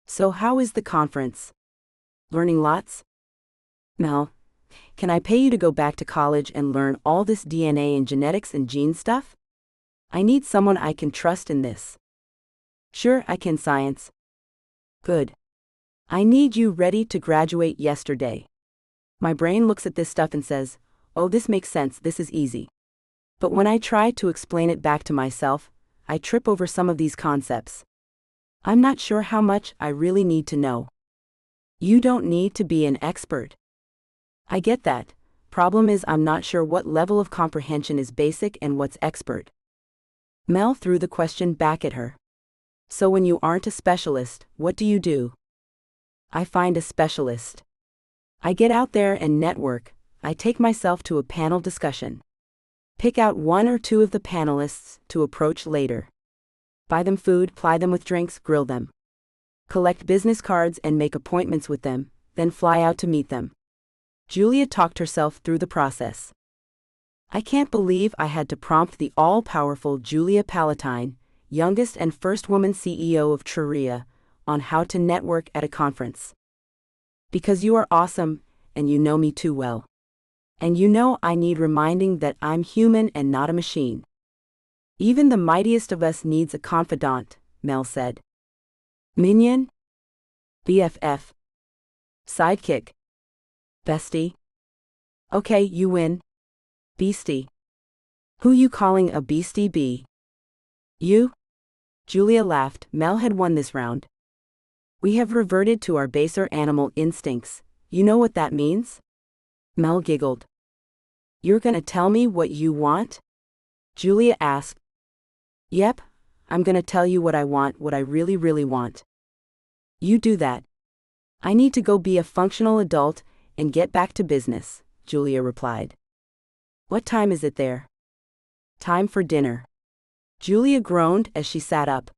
So how is the conference? Learning lots? Mel, can I pay you to go back to college and learn all this DNA and genetics and gene stuff? I need someone I can trust in this. Sure, I can, science. Good. I need you ready to graduate yesterday. My brain looks at this stuff and says, oh, this makes sense, this is easy. But when I try to explain it back to myself, I trip over some of these concepts. I'm not sure how much I really need to know. You don't need to be an expert. I get that, Problem is, I'm not sure what level of comprehension is basic and what's expert. Mel threw the question back at her. So when you aren't a specialist, what do you do? I find a specialist. I get out there and network. I take myself to a panel discussion. Pick out one or two of the panelists to approach later. Buy them food, ply them with drinks, grill them. Collect business cards and make appointments with them, then fly out to meet them. Julia talked herself through the process. I can't believe I had to prompt the all-powerful Julia Palatine, youngest and first woman CEO of Truria, on how to network at a conference. Because you are awesome, and you know me too well. And you know I need reminding that I'm human and not a machine. Even the mightiest of us needs a confidant, Mel said. Minion? BFF. Sidekick. Bestie? Okay, you win. Beastie. Who you calling a beastie bee? You? Julia laughed. Mel had won this round. We have reverted to our baser animal instincts. You know what that means? Mel giggled. You're gonna tell me what you want? Julia asked. Yep, I'm gonna tell you what I want, what I really, really want. You do that. I need to go be a functional adult and get back to business, Julia replied. What time is it there? Time for dinner. Julia groaned as she sat up.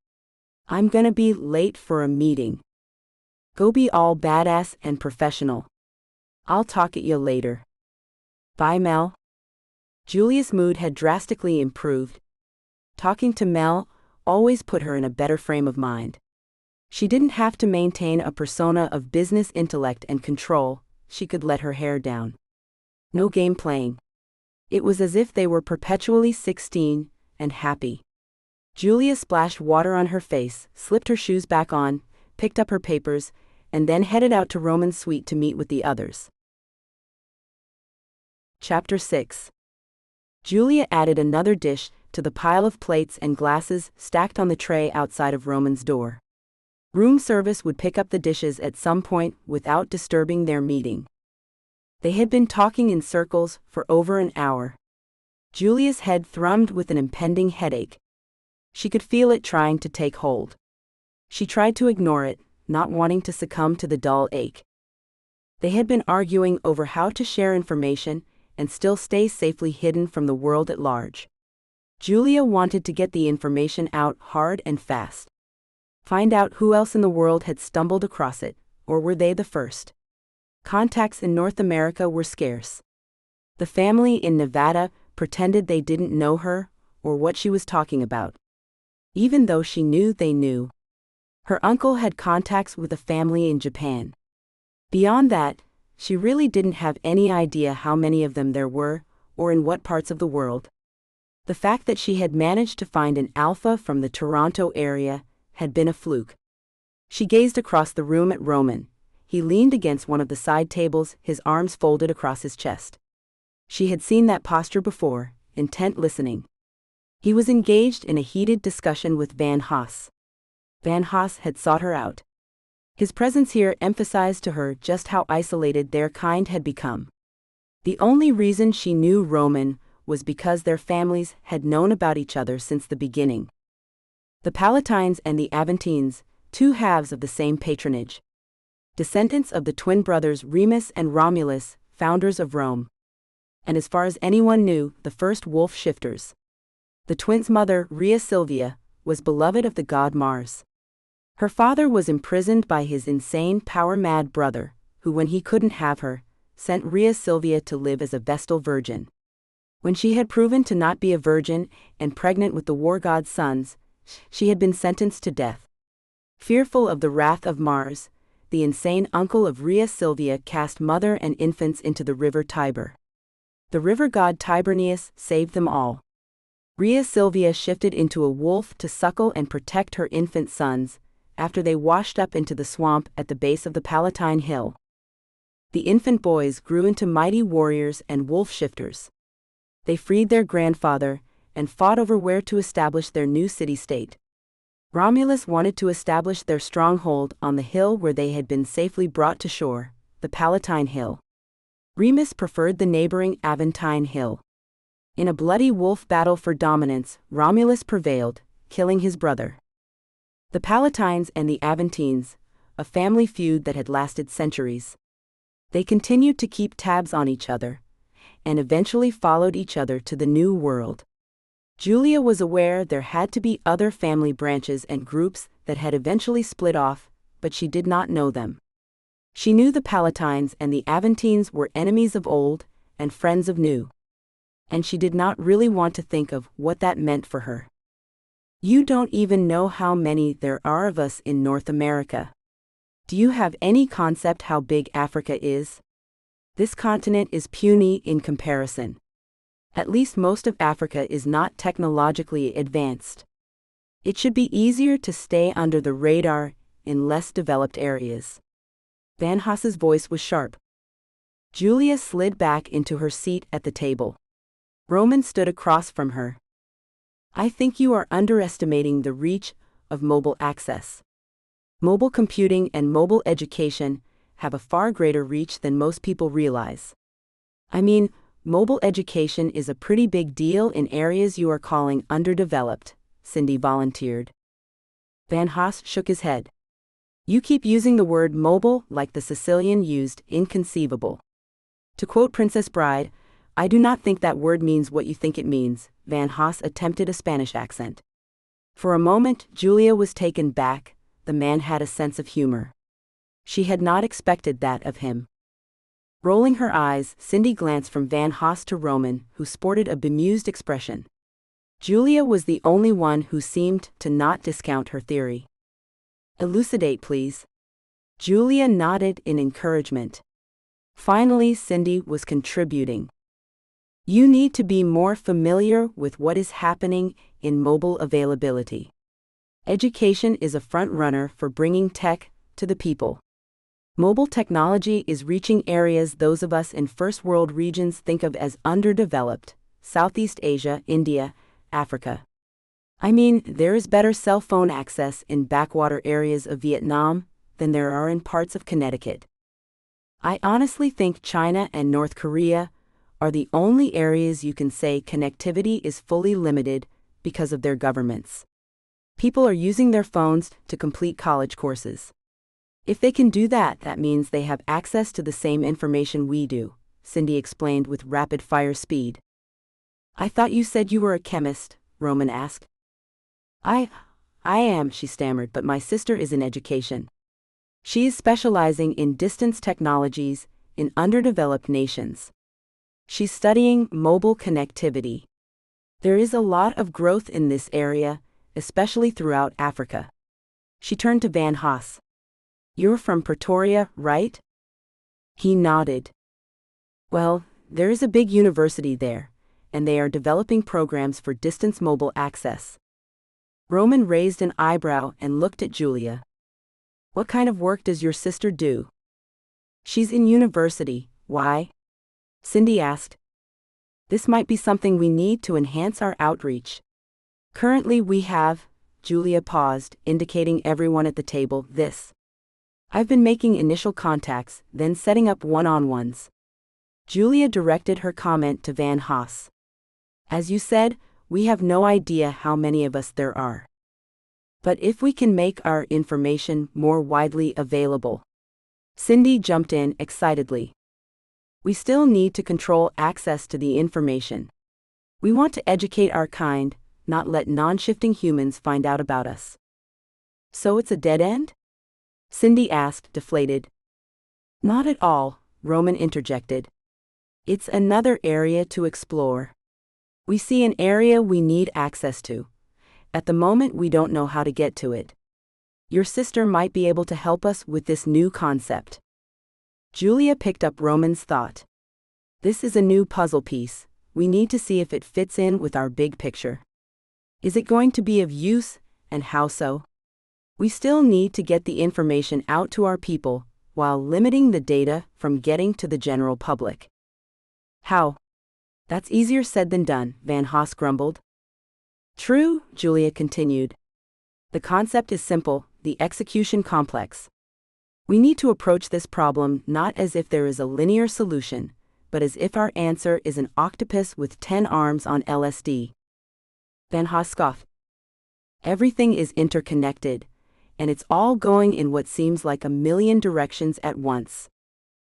I'm gonna be late for a meeting. Go be all badass and professional. I'll talk at you later. Bye, Mel. Julia's mood had drastically improved. Talking to Mel always put her in a better frame of mind. She didn't have to maintain a persona of business intellect and control. She could let her hair down. No game playing. It was as if they were perpetually 16 and happy. Julia splashed water on her face, slipped her shoes back on, picked up her papers, and then headed out to Roman's suite to meet with the others. Chapter 6. Julia added another dish to the pile of plates and glasses stacked on the tray outside of Roman's door. Room service would pick up the dishes at some point without disturbing their meeting. They had been talking in circles for over an hour. Julia's head thrummed with an impending headache. She could feel it trying to take hold. She tried to ignore it, not wanting to succumb to the dull ache. They had been arguing over how to share information and still stay safely hidden from the world at large. Julia wanted to get the information out hard and fast. Find out who else in the world had stumbled across it, or were they the first? Contacts in North America were scarce. The family in Nevada pretended they didn't know her or what she was talking about, even though she knew they knew. Her uncle had contacts with a family in Japan. Beyond that, she really didn't have any idea how many of them there were, or in what parts of the world. The fact that she had managed to find an alpha from the Toronto area had been a fluke. She gazed across the room at Roman. He leaned against one of the side tables, his arms folded across his chest. She had seen that posture before, intent listening. He was engaged in a heated discussion with Van Haas. Van Haas had sought her out. His presence here emphasized to her just how isolated their kind had become. The only reason she knew Roman was because their families had known about each other since the beginning. The Palatines and the Aventines, two halves of the same patronage. Descendants of the twin brothers Remus and Romulus, founders of Rome. And as far as anyone knew, the first wolf shifters. The twins' mother, Rhea Silvia, was beloved of the god Mars. Her father was imprisoned by his insane, power-mad brother, who, when he couldn't have her, sent Rhea Silvia to live as a Vestal virgin. When she had proven to not be a virgin and pregnant with the war god's sons, she had been sentenced to death. Fearful of the wrath of Mars, the insane uncle of Rhea Silvia cast mother and infants into the river Tiber. The river god Tibernius saved them all. Rhea Silvia shifted into a wolf to suckle and protect her infant sons, after they washed up into the swamp at the base of the Palatine Hill. The infant boys grew into mighty warriors and wolf shifters. They freed their grandfather and fought over where to establish their new city-state. Romulus wanted to establish their stronghold on the hill where they had been safely brought to shore, the Palatine Hill. Remus preferred the neighboring Aventine hill. In a bloody wolf battle for dominance, Romulus prevailed, killing his brother. The Palatines and the Aventines, a family feud that had lasted centuries. They continued to keep tabs on each other, and eventually followed each other to the New World. Julia was aware there had to be other family branches and groups that had eventually split off, but she did not know them. She knew the Palatines and the Aventines were enemies of old and friends of new. And she did not really want to think of what that meant for her. You don't even know how many there are of us in North America. Do you have any concept how big Africa is? This continent is puny in comparison. At least most of Africa is not technologically advanced. It should be easier to stay under the radar in less developed areas. Van Haas's voice was sharp. Julia slid back into her seat at the table. Roman stood across from her. I think you are underestimating the reach of mobile access. Mobile computing and mobile education have a far greater reach than most people realize. I mean, mobile education is a pretty big deal in areas you are calling underdeveloped, Cindy volunteered. Van Haas shook his head. You keep using the word mobile like the Sicilian used inconceivable. To quote Princess Bride, I do not think that word means what you think it means. Van Haas attempted a Spanish accent. For a moment, Julia was taken back. The man had a sense of humor. She had not expected that of him. Rolling her eyes, Cindy glanced from Van Haas to Roman, who sported a bemused expression. Julia was the only one who seemed to not discount her theory. Elucidate, please. Julia nodded in encouragement. Finally, Cindy was contributing. You need to be more familiar with what is happening in mobile availability. Education is a front-runner for bringing tech to the people. Mobile technology is reaching areas those of us in first-world regions think of as underdeveloped: Southeast Asia, India, Africa. I mean, there is better cell phone access in backwater areas of Vietnam than there are in parts of Connecticut. I honestly think China and North Korea are the only areas you can say connectivity is fully limited because of their governments. People are using their phones to complete college courses. If they can do that, that means they have access to the same information we do, Cindy explained with rapid-fire speed. I thought you said you were a chemist, Roman asked. I am, she stammered, but my sister is in education. She is specializing in distance technologies in underdeveloped nations. She's studying mobile connectivity. There is a lot of growth in this area, especially throughout Africa. She turned to Van Haas. You're from Pretoria, right? He nodded. Well, there is a big university there, and they are developing programs for distance mobile access. Roman raised an eyebrow and looked at Julia. What kind of work does your sister do? She's in university. Why? Cindy asked. This might be something we need to enhance our outreach. Currently we have, Julia paused, indicating everyone at the table, this. I've been making initial contacts, then setting up one-on-ones. Julia directed her comment to Van Haas. As you said, we have no idea how many of us there are. But if we can make our information more widely available. Cindy jumped in excitedly. We still need to control access to the information. We want to educate our kind, not let non-shifting humans find out about us. So it's a dead end? Cindy asked, deflated. Not at all, Roman interjected. It's another area to explore. We see an area we need access to. At the moment we don't know how to get to it. Your sister might be able to help us with this new concept. Julia picked up Roman's thought. This is a new puzzle piece. We need to see if it fits in with our big picture. Is it going to be of use, and how so? We still need to get the information out to our people, while limiting the data from getting to the general public. How? That's easier said than done, Van Haas grumbled. True, Julia continued. The concept is simple, the execution complex. We need to approach this problem not as if there is a linear solution, but as if our answer is an octopus with 10 arms on LSD. Van Haas scoffed. Everything is interconnected, and it's all going in what seems like a million directions at once.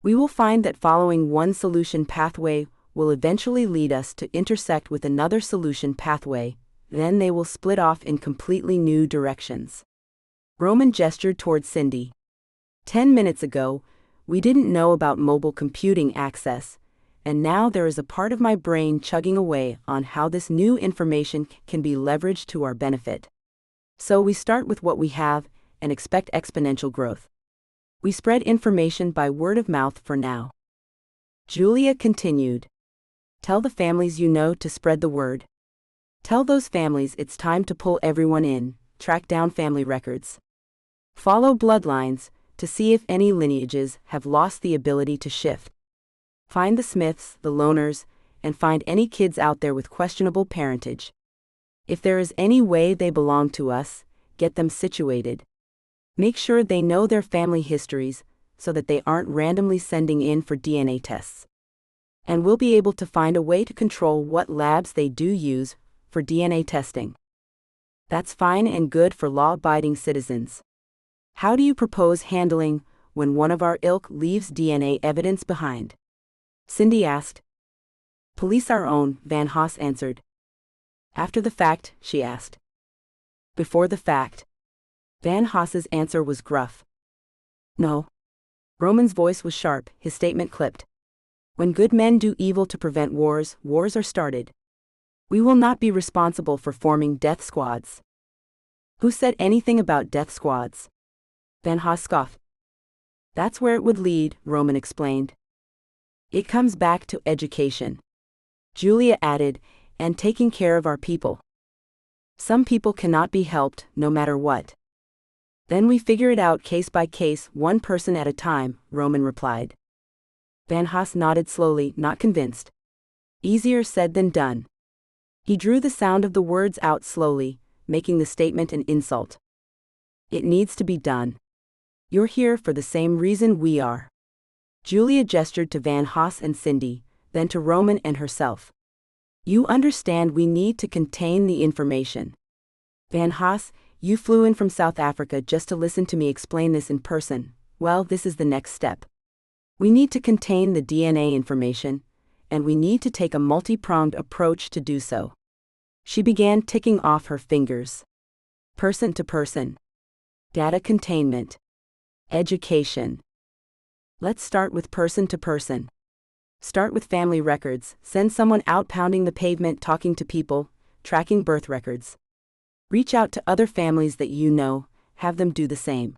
We will find that following one solution pathway will eventually lead us to intersect with another solution pathway, then they will split off in completely new directions. Roman gestured toward Cindy. 10 minutes ago, we didn't know about mobile computing access, and now there is a part of my brain chugging away on how this new information can be leveraged to our benefit. So we start with what we have and expect exponential growth. We spread information by word of mouth for now. Julia continued. Tell the families you know to spread the word. Tell those families it's time to pull everyone in, track down family records. Follow bloodlines to see if any lineages have lost the ability to shift. Find the Smiths, the loners, and find any kids out there with questionable parentage. If there is any way they belong to us, get them situated. Make sure they know their family histories so that they aren't randomly sending in for DNA tests. And we'll be able to find a way to control what labs they do use for DNA testing. That's fine and good for law-abiding citizens. How do you propose handling when one of our ilk leaves DNA evidence behind? Cindy asked. Police our own, Van Haas answered. After the fact, she asked. Before the fact. Van Haas's answer was gruff. No. Roman's voice was sharp, his statement clipped. When good men do evil to prevent wars, wars are started. We will not be responsible for forming death squads. Who said anything about death squads? Van Haas scoffed. That's where it would lead, Roman explained. It comes back to education. Julia added, and taking care of our people. Some people cannot be helped, no matter what. Then we figure it out case by case, one person at a time, Roman replied. Van Haas nodded slowly, not convinced. Easier said than done. He drew the sound of the words out slowly, making the statement an insult. It needs to be done. You're here for the same reason we are. Julia gestured to Van Haas and Cindy, then to Roman and herself. You understand we need to contain the information. Van Haas, you flew in from South Africa just to listen to me explain this in person. Well, this is the next step. We need to contain the DNA information, and we need to take a multi-pronged approach to do so. She began ticking off her fingers. Person to person. Data containment. Education. Let's start with person to person. Start with family records. Send someone out pounding the pavement talking to people, tracking birth records. Reach out to other families that you know, have them do the same.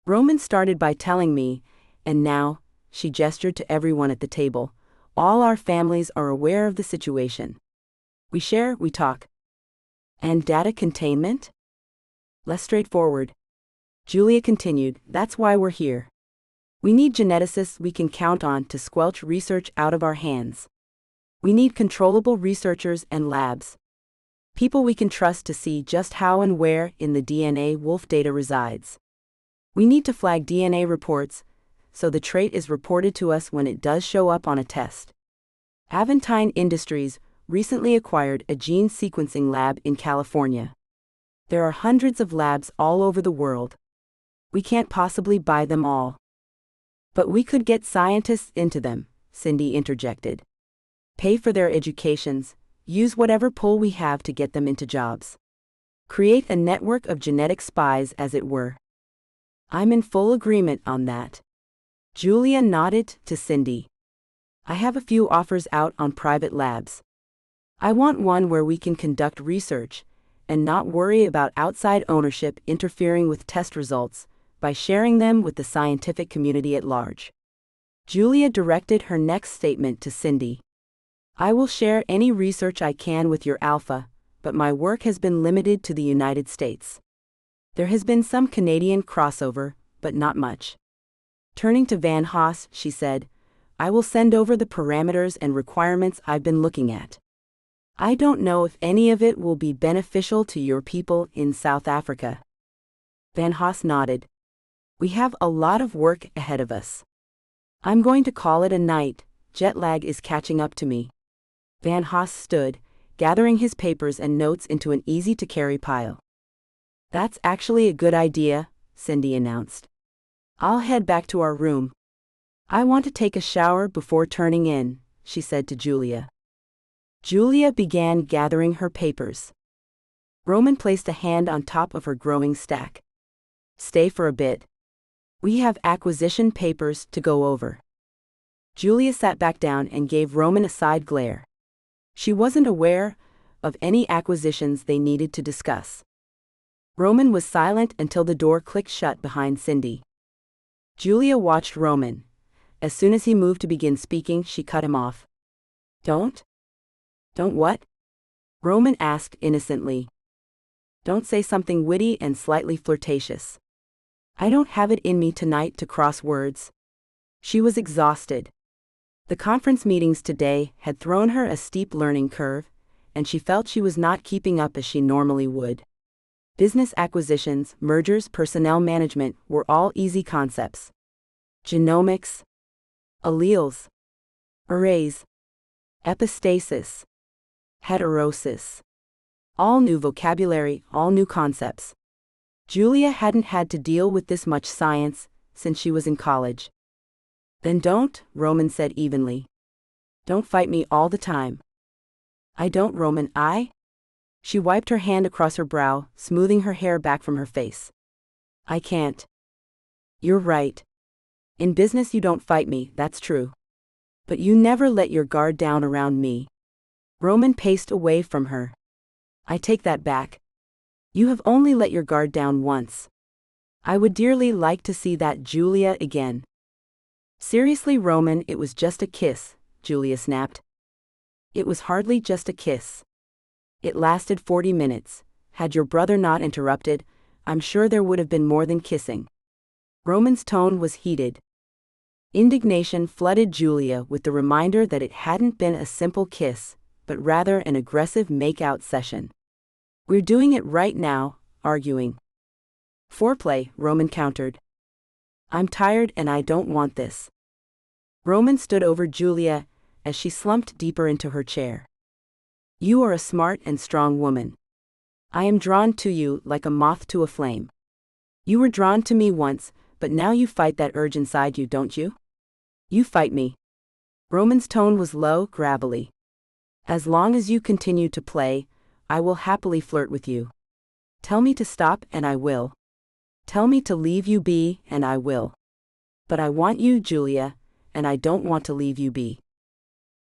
Roman started by telling me, and now, she gestured to everyone at the table, all our families are aware of the situation. We share, we talk. And data containment? Less straightforward. Julia continued, that's why we're here. We need geneticists we can count on to squelch research out of our hands. We need controllable researchers and labs. People we can trust to see just how and where in the DNA wolf data resides. We need to flag DNA reports, so the trait is reported to us when it does show up on a test. Aventine Industries recently acquired a gene sequencing lab in California. There are hundreds of labs all over the world. We can't possibly buy them all. But we could get scientists into them, Cindy interjected. Pay for their educations, use whatever pull we have to get them into jobs. Create a network of genetic spies, as it were. I'm in full agreement on that. Julia nodded to Cindy. I have a few offers out on private labs. I want one where we can conduct research and not worry about outside ownership interfering with test results by sharing them with the scientific community at large. Julia directed her next statement to Cindy. I will share any research I can with your alpha, but my work has been limited to the United States. There has been some Canadian crossover, but not much. Turning to Van Haas, she said, I will send over the parameters and requirements I've been looking at. I don't know if any of it will be beneficial to your people in South Africa. Van Haas nodded. We have a lot of work ahead of us. I'm going to call it a night, jet lag is catching up to me. Van Haas stood, gathering his papers and notes into an easy-to-carry pile. That's actually a good idea, Cindy announced. I'll head back to our room. I want to take a shower before turning in, she said to Julia. Julia began gathering her papers. Roman placed a hand on top of her growing stack. Stay for a bit. We have acquisition papers to go over. Julia sat back down and gave Roman a side glare. She wasn't aware of any acquisitions they needed to discuss. Roman was silent until the door clicked shut behind Cindy. Julia watched Roman. As soon as he moved to begin speaking, she cut him off. Don't what? Roman asked innocently. Don't say something witty and slightly flirtatious. I don't have it in me tonight to cross words. She was exhausted. The conference meetings today had thrown her a steep learning curve, and she felt she was not keeping up as she normally would. Business acquisitions, mergers, personnel management were all easy concepts. Genomics, alleles, arrays, epistasis, heterosis. All new vocabulary, all new concepts. Julia hadn't had to deal with this much science since she was in college. Then don't, Roman said evenly. Don't fight me all the time. I don't, Roman, She wiped her hand across her brow, smoothing her hair back from her face. I can't. You're right. In business you don't fight me, that's true. But you never let your guard down around me. Roman paced away from her. I take that back. You have only let your guard down once. I would dearly like to see that, Julia, again. Seriously, Roman, it was just a kiss, Julia snapped. It was hardly just a kiss. It lasted 40 minutes. Had your brother not interrupted, I'm sure there would have been more than kissing. Roman's tone was heated. Indignation flooded Julia with the reminder that it hadn't been a simple kiss, but rather an aggressive make-out session. We're doing it right now, arguing. Foreplay, Roman countered. I'm tired and I don't want this. Roman stood over Julia as she slumped deeper into her chair. You are a smart and strong woman. I am drawn to you like a moth to a flame. You were drawn to me once, but now you fight that urge inside you, don't you? You fight me. Roman's tone was low, gravelly. As long as you continue to play, I will happily flirt with you. Tell me to stop and I will. Tell me to leave you be and I will. But I want you, Julia, and I don't want to leave you be.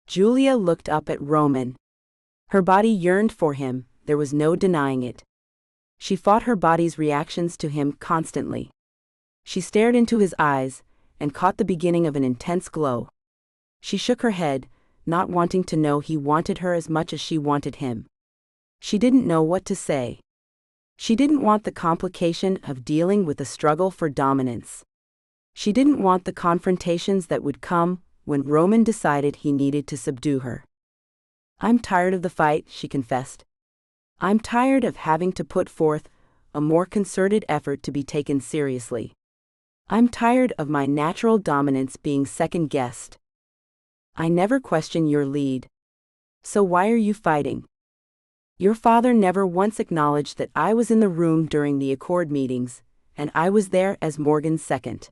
Julia looked up at Roman. Her body yearned for him, there was no denying it. She fought her body's reactions to him constantly. She stared into his eyes, and caught the beginning of an intense glow. She shook her head, not wanting to know he wanted her as much as she wanted him. She didn't know what to say. She didn't want the complication of dealing with a struggle for dominance. She didn't want the confrontations that would come when Roman decided he needed to subdue her. I'm tired of the fight, she confessed. I'm tired of having to put forth a more concerted effort to be taken seriously. I'm tired of my natural dominance being second-guessed. I never question your lead. So why are you fighting? Your father never once acknowledged that I was in the room during the Accord meetings, and I was there as Morgan's second.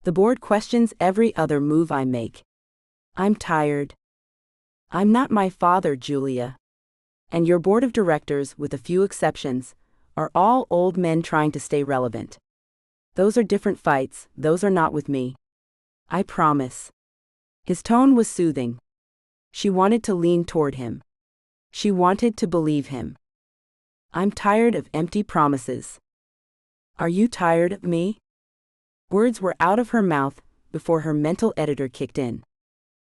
The board questions every other move I make. I'm tired. I'm not my father, Julia. And your board of directors, with a few exceptions, are all old men trying to stay relevant. Those are different fights, those are not with me. I promise. His tone was soothing. She wanted to lean toward him. She wanted to believe him. I'm tired of empty promises. Are you tired of me? Words were out of her mouth before her mental editor kicked in.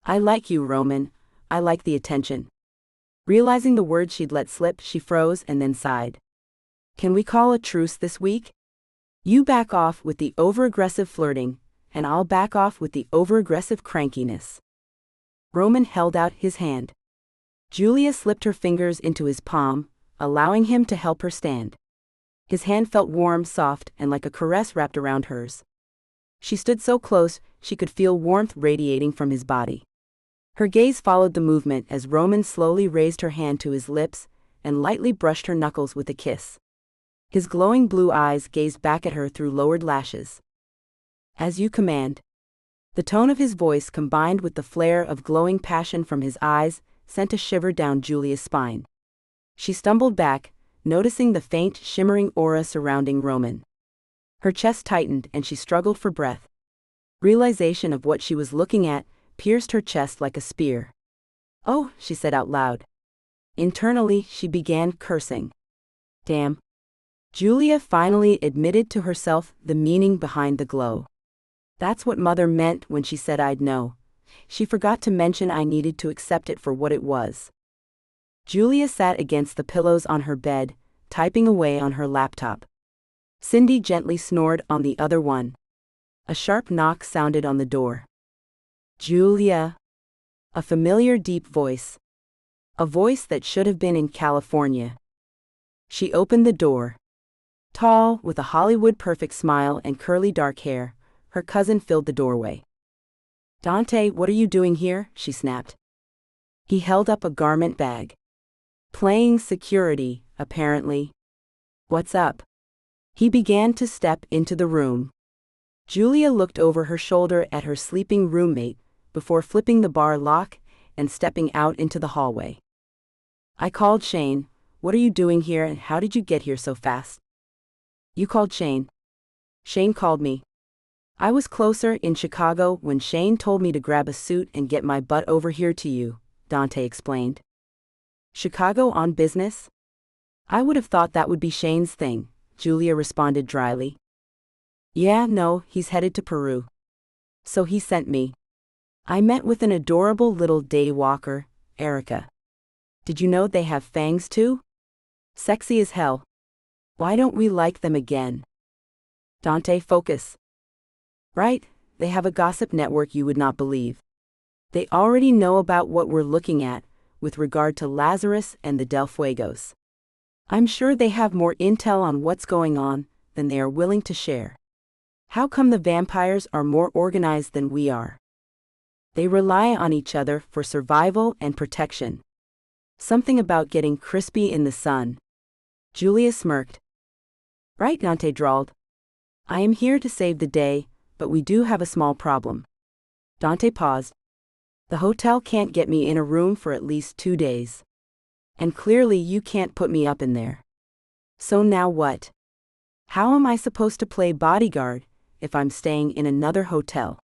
I like you, Roman. I like the attention. Realizing the words she'd let slip, she froze and then sighed. Can we call a truce this week? You back off with the over-aggressive flirting, and I'll back off with the over-aggressive crankiness. Roman held out his hand. Julia slipped her fingers into his palm, allowing him to help her stand. His hand felt warm, soft, and like a caress wrapped around hers. She stood so close she could feel warmth radiating from his body. Her gaze followed the movement as Roman slowly raised her hand to his lips and lightly brushed her knuckles with a kiss. His glowing blue eyes gazed back at her through lowered lashes. "As you command." The tone of his voice combined with the flare of glowing passion from his eyes sent a shiver down Julia's spine. She stumbled back, noticing the faint, shimmering aura surrounding Roman. Her chest tightened and she struggled for breath. Realization of what she was looking at pierced her chest like a spear. "Oh," she said out loud. Internally, she began cursing. Damn. Julia finally admitted to herself the meaning behind the glow. That's what Mother meant when she said I'd know. She forgot to mention I needed to accept it for what it was. Julia sat against the pillows on her bed, typing away on her laptop. Cindy gently snored on the other one. A sharp knock sounded on the door. "Julia." A familiar deep voice. A voice that should have been in California. She opened the door. Tall, with a Hollywood-perfect smile and curly dark hair, her cousin filled the doorway. "Dante, what are you doing here?" she snapped. He held up a garment bag. "Playing security, apparently." "What's up?" He began to step into the room. Julia looked over her shoulder at her sleeping roommate before flipping the bar lock and stepping out into the hallway. "I called Shane. What are you doing here and how did you get here so fast?" "You called Shane?" "Shane called me. I was closer in Chicago when Shane told me to grab a suit and get my butt over here to you," Dante explained. "Chicago on business?" "I would have thought that would be Shane's thing," Julia responded dryly. "Yeah, no, he's headed to Peru. So he sent me. I met with an adorable little day walker, Erica. Did you know they have fangs too? Sexy as hell. Why don't we like them again?" Dante, focus. "Right, they have a gossip network you would not believe. They already know about what we're looking at, with regard to Lazarus and the Del Fuegos. I'm sure they have more intel on what's going on than they are willing to share. How come the vampires are more organized than we are? They rely on each other for survival and protection. Something about getting crispy in the sun." Julia smirked. "Right," Dante drawled. "I am here to save the day, but we do have a small problem." Dante paused. "The hotel can't get me in a room for at least 2 days. And clearly you can't put me up in there. So now what? How am I supposed to play bodyguard if I'm staying in another hotel?"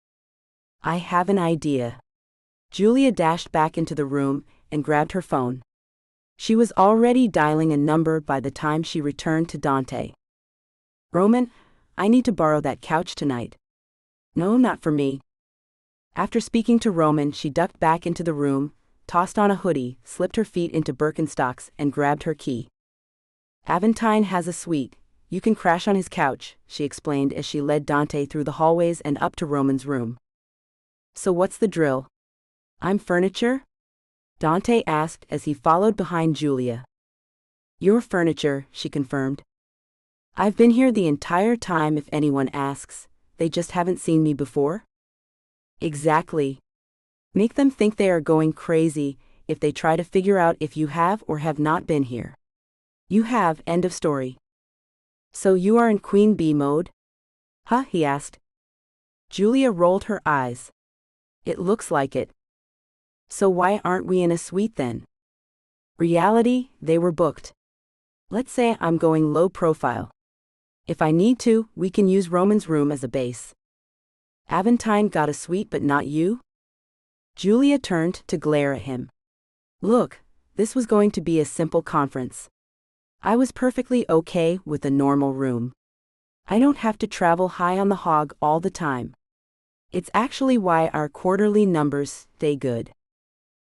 "I have an idea." Julia dashed back into the room and grabbed her phone. She was already dialing a number by the time she returned to Dante. "Roman, I need to borrow that couch tonight." "No, not for me." After speaking to Roman, she ducked back into the room, tossed on a hoodie, slipped her feet into Birkenstocks, and grabbed her key. "Aventine has a suite. You can crash on his couch," she explained as she led Dante through the hallways and up to Roman's room. "So what's the drill? I'm furniture?" Dante asked as he followed behind Julia. "You're furniture," she confirmed. "I've been here the entire time if anyone asks. They just haven't seen me before?" "Exactly. Make them think they are going crazy if they try to figure out if you have or have not been here. You have, end of story." "So you are in Queen Bee mode?" "Huh?" he asked. Julia rolled her eyes. "It looks like it." "So why aren't we in a suite then?" "Reality, they were booked. Let's say I'm going low profile. If I need to, we can use Roman's room as a base." "Aventine got a suite but not you?" Julia turned to glare at him. "Look, this was going to be a simple conference. I was perfectly okay with a normal room. I don't have to travel high on the hog all the time. It's actually why our quarterly numbers stay good.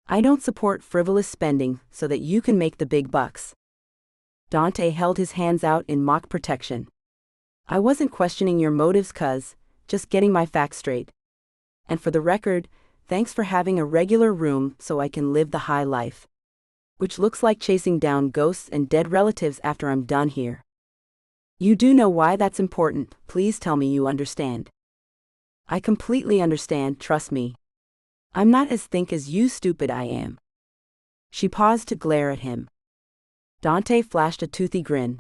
I don't support frivolous spending so that you can make the big bucks." Dante held his hands out in mock protection. "I wasn't questioning your motives, cuz, just getting my facts straight. And for the record, thanks for having a regular room so I can live the high life. Which looks like chasing down ghosts and dead relatives after I'm done here. You do know why that's important, please tell me you understand." "I completely understand, trust me." I'm not as think as you stupid I am. She paused to glare at him. Dante flashed a toothy grin.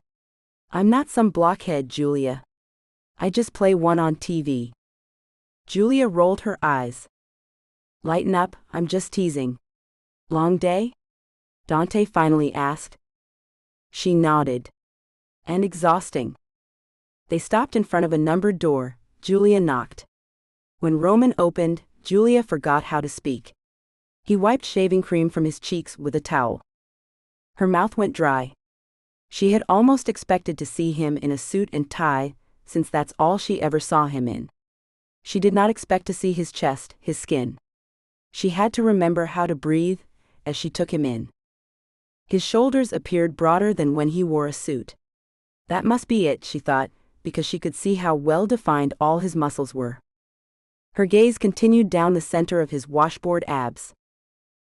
I'm not some blockhead, Julia. I just play one on TV. Julia rolled her eyes. Lighten up, I'm just teasing. Long day? Dante finally asked. She nodded. And exhausting. They stopped in front of a numbered door. Julia knocked. When Roman opened, Julia forgot how to speak. He wiped shaving cream from his cheeks with a towel. Her mouth went dry. She had almost expected to see him in a suit and tie, since that's all she ever saw him in. She did not expect to see his chest, his skin. She had to remember how to breathe as she took him in. His shoulders appeared broader than when he wore a suit. That must be it, she thought, because she could see how well-defined all his muscles were. Her gaze continued down the center of his washboard abs.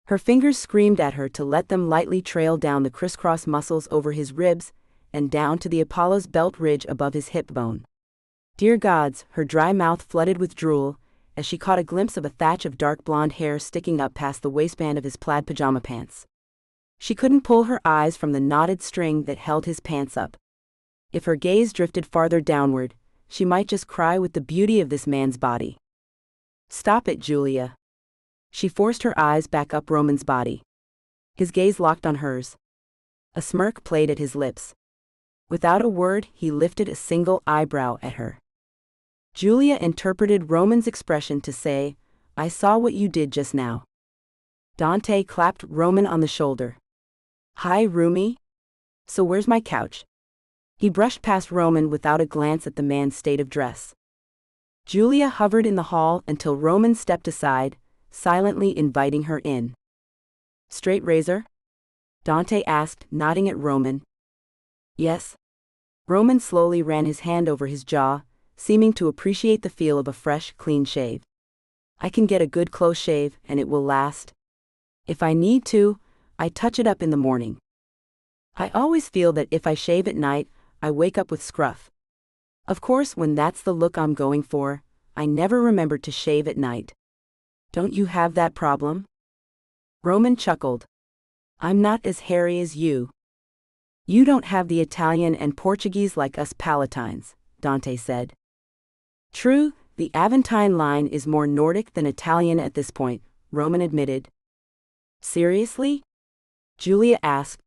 Her fingers screamed at her to let them lightly trail down the crisscross muscles over his ribs and down to the Apollo's belt ridge above his hip bone. Dear gods, her dry mouth flooded with drool as she caught a glimpse of a thatch of dark blonde hair sticking up past the waistband of his plaid pajama pants. She couldn't pull her eyes from the knotted string that held his pants up. If her gaze drifted farther downward, she might just cry with the beauty of this man's body. Stop it, Julia. She forced her eyes back up Roman's body. His gaze locked on hers. A smirk played at his lips. Without a word, he lifted a single eyebrow at her. Julia interpreted Roman's expression to say, I saw what you did just now. Dante clapped Roman on the shoulder. Hi, roomie. So where's my couch? He brushed past Roman without a glance at the man's state of dress. Julia hovered in the hall until Roman stepped aside, silently inviting her in. Straight razor? Dante asked, nodding at Roman. Yes. Roman slowly ran his hand over his jaw, seeming to appreciate the feel of a fresh, clean shave. I can get a good close shave, and it will last. If I need to, I touch it up in the morning. I always feel that if I shave at night, I wake up with scruff. Of course, when that's the look I'm going for, I never remember to shave at night. Don't you have that problem? Roman chuckled. I'm not as hairy as you. You don't have the Italian and Portuguese like us Palatines, Dante said. True, the Aventine line is more Nordic than Italian at this point, Roman admitted. Seriously? Julia asked.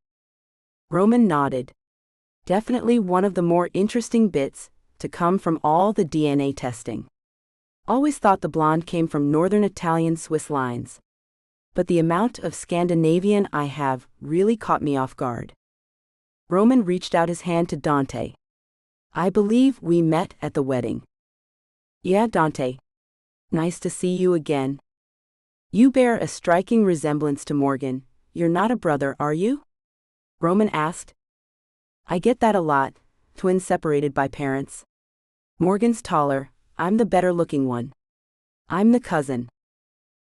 Roman nodded. Definitely one of the more interesting bits to come from all the DNA testing. Always thought the blonde came from northern Italian Swiss lines. But the amount of Scandinavian I have really caught me off guard. Roman reached out his hand to Dante. I believe we met at the wedding. Yeah, Dante. Nice to see you again. You bear a striking resemblance to Morgan. You're not a brother, are you? Roman asked. I get that a lot, twins separated by parents. Morgan's taller, I'm the better-looking one. I'm the cousin.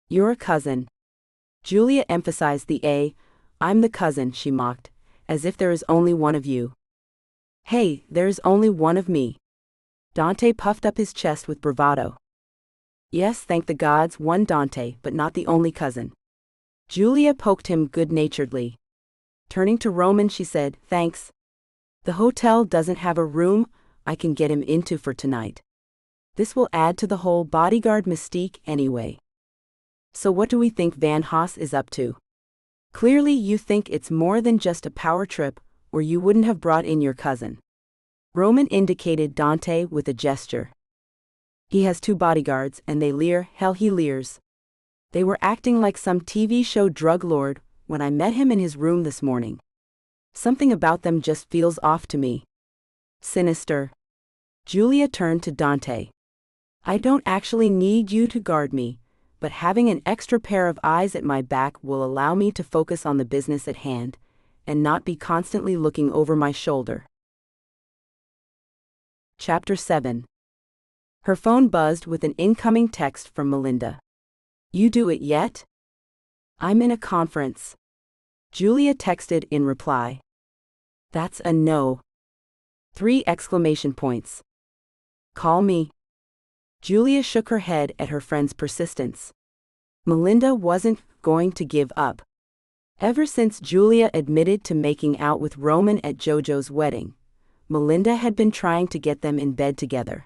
You're a cousin. Julia emphasized the A. I'm the cousin, she mocked, as if there is only one of you. Hey, there's only one of me. Dante puffed up his chest with bravado. Yes, thank the gods, one Dante, but not the only cousin. Julia poked him good-naturedly. Turning to Roman, she said, thanks. The hotel doesn't have a room I can get him into for tonight. This will add to the whole bodyguard mystique anyway. So what do we think Van Haas is up to? Clearly you think it's more than just a power trip, or you wouldn't have brought in your cousin. Roman indicated Dante with a gesture. He has 2 bodyguards and they leer, hell he leers. They were acting like some TV show drug lord when I met him in his room this morning. Something about them just feels off to me. Sinister. Julia turned to Dante. I don't actually need you to guard me, but having an extra pair of eyes at my back will allow me to focus on the business at hand, and not be constantly looking over my shoulder. Chapter 7. Her phone buzzed with an incoming text from Melinda. You do it yet? I'm in a conference. Julia texted in reply. That's a no. 3 exclamation points. Call me. Julia shook her head at her friend's persistence. Melinda wasn't going to give up. Ever since Julia admitted to making out with Roman at Jojo's wedding, Melinda had been trying to get them in bed together.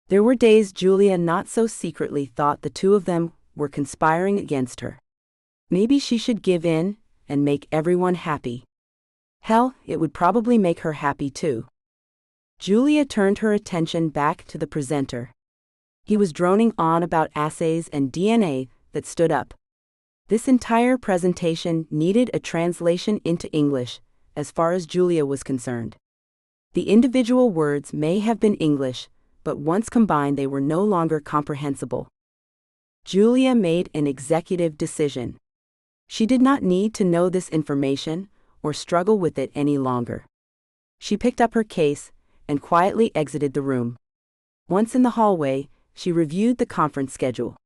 There were days Julia not so secretly thought the two of them were conspiring against her. Maybe she should give in and make everyone happy. Hell, it would probably make her happy too. Julia turned her attention back to the presenter. He was droning on about assays and DNA that stood up. This entire presentation needed a translation into English, as far as Julia was concerned. The individual words may have been English, but once combined they were no longer comprehensible. Julia made an executive decision. She did not need to know this information or struggle with it any longer. She picked up her case and quietly exited the room. Once in the hallway, she reviewed the conference schedule.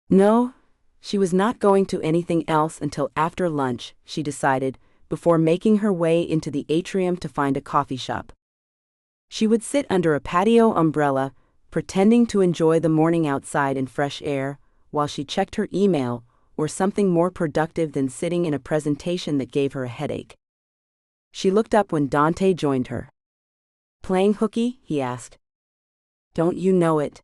No, she was not going to anything else until after lunch, she decided, before making her way into the atrium to find a coffee shop. She would sit under a patio umbrella, pretending to enjoy the morning outside in fresh air, while she checked her email, or something more productive than sitting in a presentation that gave her a headache. She looked up when Dante joined her. "Playing hooky?" he asked. "Don't you know it?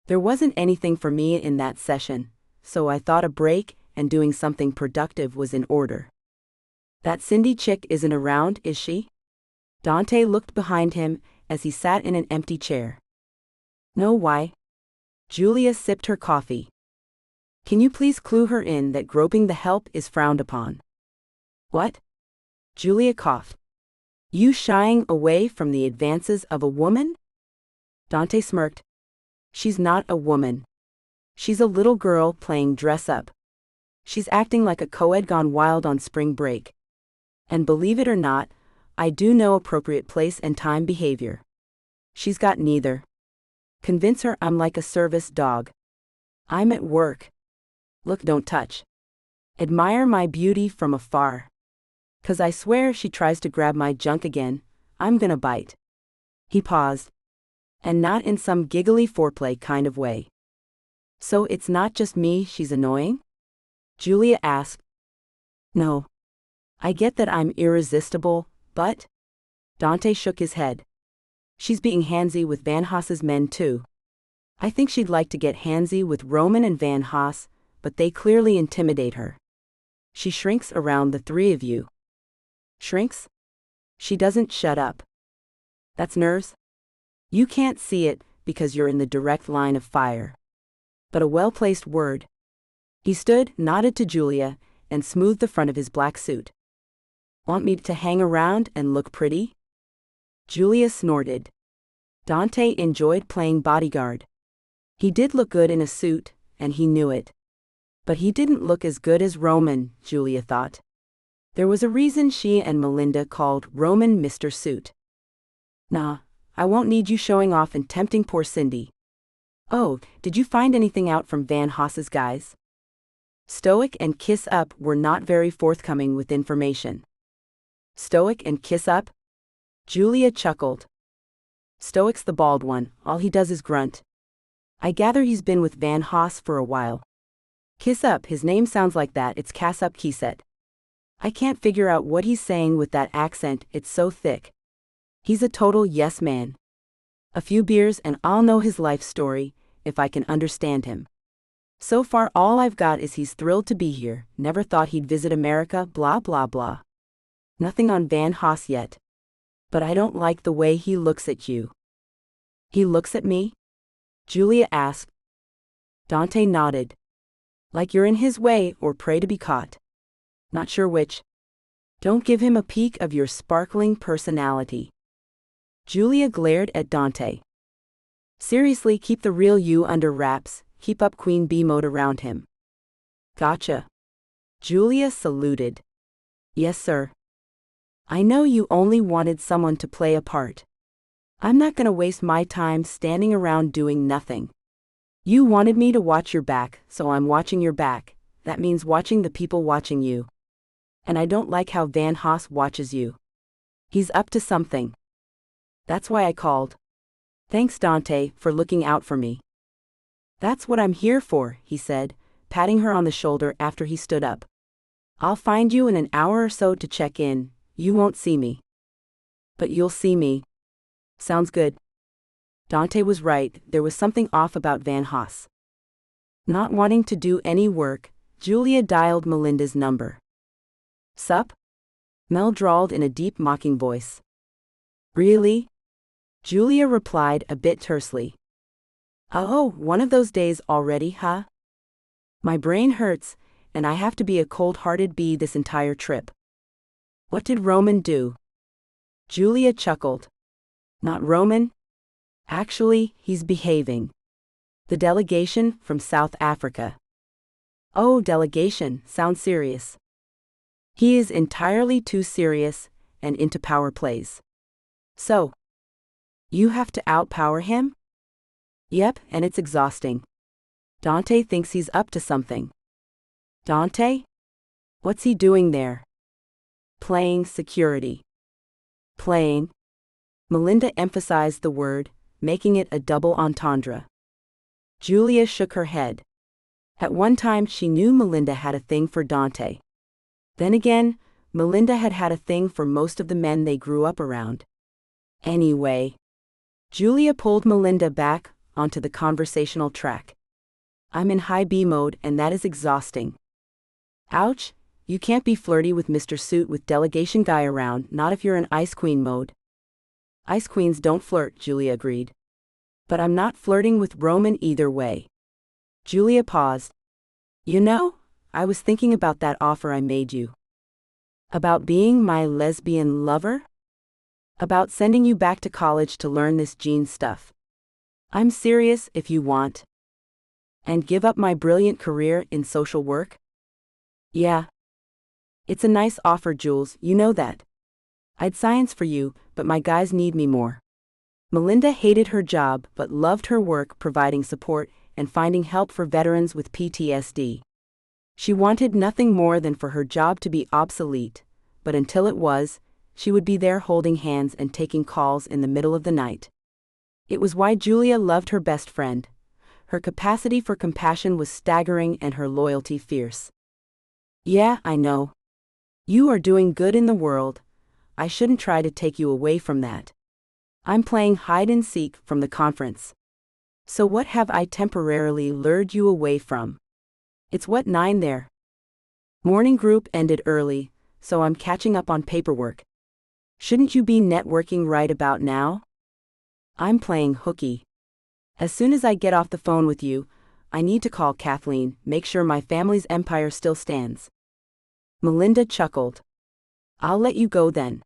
There wasn't anything for me in that session, so I thought a break and doing something productive was in order." "That Cindy chick isn't around, is she?" Dante looked behind him as he sat in an empty chair. "No, why?" Julia sipped her coffee. "Can you please clue her in that groping the help is frowned upon?" "What?" Julia coughed. "You shying away from the advances of a woman?" Dante smirked. "She's not a woman. She's a little girl playing dress-up. She's acting like a co-ed gone wild on spring break. And believe it or not, I do know appropriate place and time behavior. She's got neither. Convince her I'm like a service dog. I'm at work. Look, don't touch. Admire my beauty from afar. 'Cause I swear if she tries to grab my junk again, I'm gonna bite." He paused. "And not in some giggly foreplay kind of way." "So it's not just me she's annoying?" Julia asked. "No. I get that I'm irresistible, but..." Dante shook his head. "She's being handsy with Van Haas's men too. I think she'd like to get handsy with Roman and Van Haas, but they clearly intimidate her. She shrinks around the three of you." "Shrinks?" "She doesn't shut up. That's nerves. You can't see it because you're in the direct line of fire. But a well-placed word." He stood, nodded to Julia, and smoothed the front of his black suit. "Want me to hang around and look pretty?" Julia snorted. Dante enjoyed playing bodyguard. He did look good in a suit, and he knew it. But he didn't look as good as Roman, Julia thought. There was a reason she and Melinda called Roman Mr. Suit. "Nah, I won't need you showing off and tempting poor Cindy. Oh, did you find anything out from Van Haas's guys?" Stoic and Kiss Up were not very forthcoming with information. "Stoic and Kiss Up?" Julia chuckled. "Stoic's the bald one, all he does is grunt. I gather he's been with Van Haas for a while. Kiss Up, his name sounds like that, it's Cass Up Keyset. I can't figure out what he's saying with that accent, it's so thick. He's a total yes man. A few beers and I'll know his life story, if I can understand him. So far all I've got is he's thrilled to be here, never thought he'd visit America, blah blah blah. Nothing on Van Haas yet. But I don't like the way he looks at you." "He looks at me?" Julia asked. Dante nodded. "Like you're in his way or prey to be caught. Not sure which. Don't give him a peek of your sparkling personality." Julia glared at Dante. "Seriously, keep the real you under wraps, keep up Queen Bee mode around him." "Gotcha." Julia saluted. "Yes, sir. I know you only wanted someone to play a part. I'm not gonna waste my time standing around doing nothing. You wanted me to watch your back, so I'm watching your back. That means watching the people watching you. And I don't like how Van Haas watches you. He's up to something. That's why I called. Thanks, Dante, for looking out for me." "That's what I'm here for," he said, patting her on the shoulder after he stood up. "I'll find you in an hour or so to check in. You won't see me." "But you'll see me." "Sounds good." Dante was right, there was something off about Van Haas. Not wanting to do any work, Julia dialed Melinda's number. "Sup?" Mel drawled in a deep mocking voice. "Really?" Julia replied a bit tersely. "Oh, one of those days already, huh? My brain hurts, and I have to be a cold-hearted bee this entire trip." "What did Roman do?" Julia chuckled. "Not Roman. Actually, he's behaving. The delegation from South Africa." "Oh, delegation, sounds serious." "He is entirely too serious, and into power plays." "So, you have to outpower him?" "Yep, and it's exhausting. Dante thinks he's up to something." "Dante? What's he doing there?" "Playing security." "Playing?" Melinda emphasized the word, making it a double entendre. Julia shook her head. At one time she knew Melinda had a thing for Dante. Then again, Melinda had had a thing for most of the men they grew up around. Anyway, Julia pulled Melinda back onto the conversational track. "I'm in high B mode and that is exhausting." "Ouch, you can't be flirty with Mr. Suit with delegation guy around, not if you're in Ice Queen mode." "Ice Queens don't flirt," Julia agreed. "But I'm not flirting with Roman either way." Julia paused. "You know, I was thinking about that offer I made you." "About being my lesbian lover?" "About sending you back to college to learn this gene stuff." "I'm serious if you want." "And give up my brilliant career in social work?" "Yeah." "It's a nice offer, Jules, you know that. I'd science for you, but my guys need me more." Melinda hated her job but loved her work providing support and finding help for veterans with PTSD. She wanted nothing more than for her job to be obsolete, but until it was, she would be there holding hands and taking calls in the middle of the night. It was why Julia loved her best friend. Her capacity for compassion was staggering and her loyalty fierce. "Yeah, I know. You are doing good in the world. I shouldn't try to take you away from that. I'm playing hide and seek from the conference. So what have I temporarily lured you away from?" "It's what 9 there. Morning group ended early, so I'm catching up on paperwork." "Shouldn't you be networking right about now?" "I'm playing hooky. As soon as I get off the phone with you, I need to call Kathleen, make sure my family's empire still stands." Melinda chuckled. "I'll let you go then.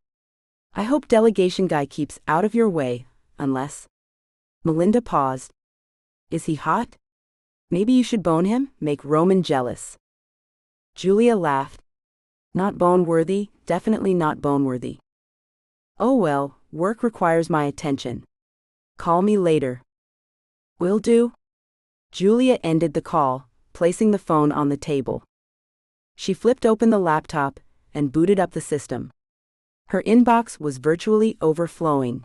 I hope delegation guy keeps out of your way, unless..." Melinda paused. "Is he hot? Maybe you should bone him, make Roman jealous." Julia laughed. "Not bone-worthy, definitely not bone-worthy." "Oh well, work requires my attention. Call me later." "Will do." Julia ended the call, placing the phone on the table. She flipped open the laptop and booted up the system. Her inbox was virtually overflowing.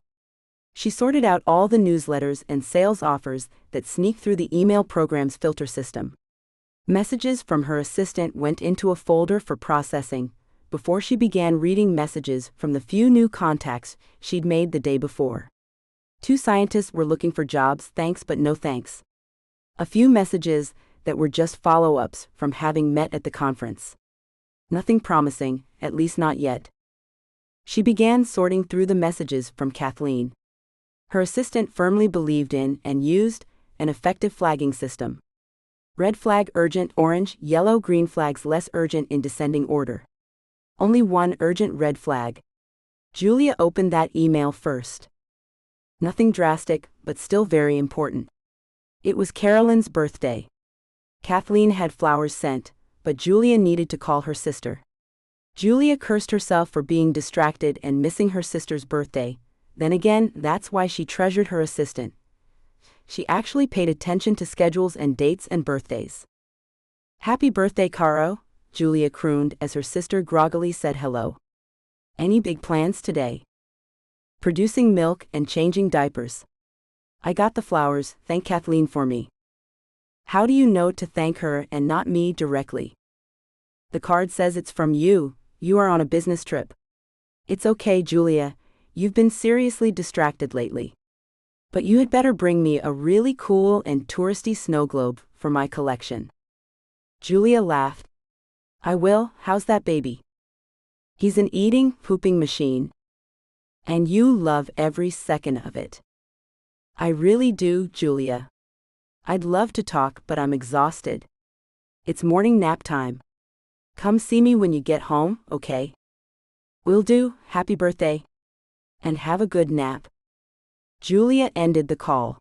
She sorted out all the newsletters and sales offers that sneak through the email program's filter system. Messages from her assistant went into a folder for processing before she began reading messages from the few new contacts she'd made the day before. 2 scientists were looking for jobs, thanks but no thanks. A few messages that were just follow-ups from having met at the conference. Nothing promising, at least not yet. She began sorting through the messages from Kathleen. Her assistant firmly believed in and used an effective flagging system. Red flag urgent, orange, yellow, green flags less urgent in descending order. Only one urgent red flag. Julia opened that email first. Nothing drastic, but still very important. It was Carolyn's birthday. Kathleen had flowers sent, but Julia needed to call her sister. Julia cursed herself for being distracted and missing her sister's birthday. Then again, that's why she treasured her assistant. She actually paid attention to schedules and dates and birthdays. "Happy birthday, Caro," Julia crooned as her sister groggily said hello. "Any big plans today?" "Producing milk and changing diapers. I got the flowers, thank Kathleen for me." How do you know to thank her and not me directly? The card says it's from you. You are on a business trip. It's okay, Julia. You've been seriously distracted lately. But you had better bring me a really cool and touristy snow globe for my collection. Julia laughed. I will. How's that baby? He's an eating, pooping machine. And you love every second of it. I really do, Julia. I'd love to talk, but I'm exhausted. It's morning nap time. Come see me when you get home, okay? Will do. Happy birthday. And have a good nap. Julia ended the call.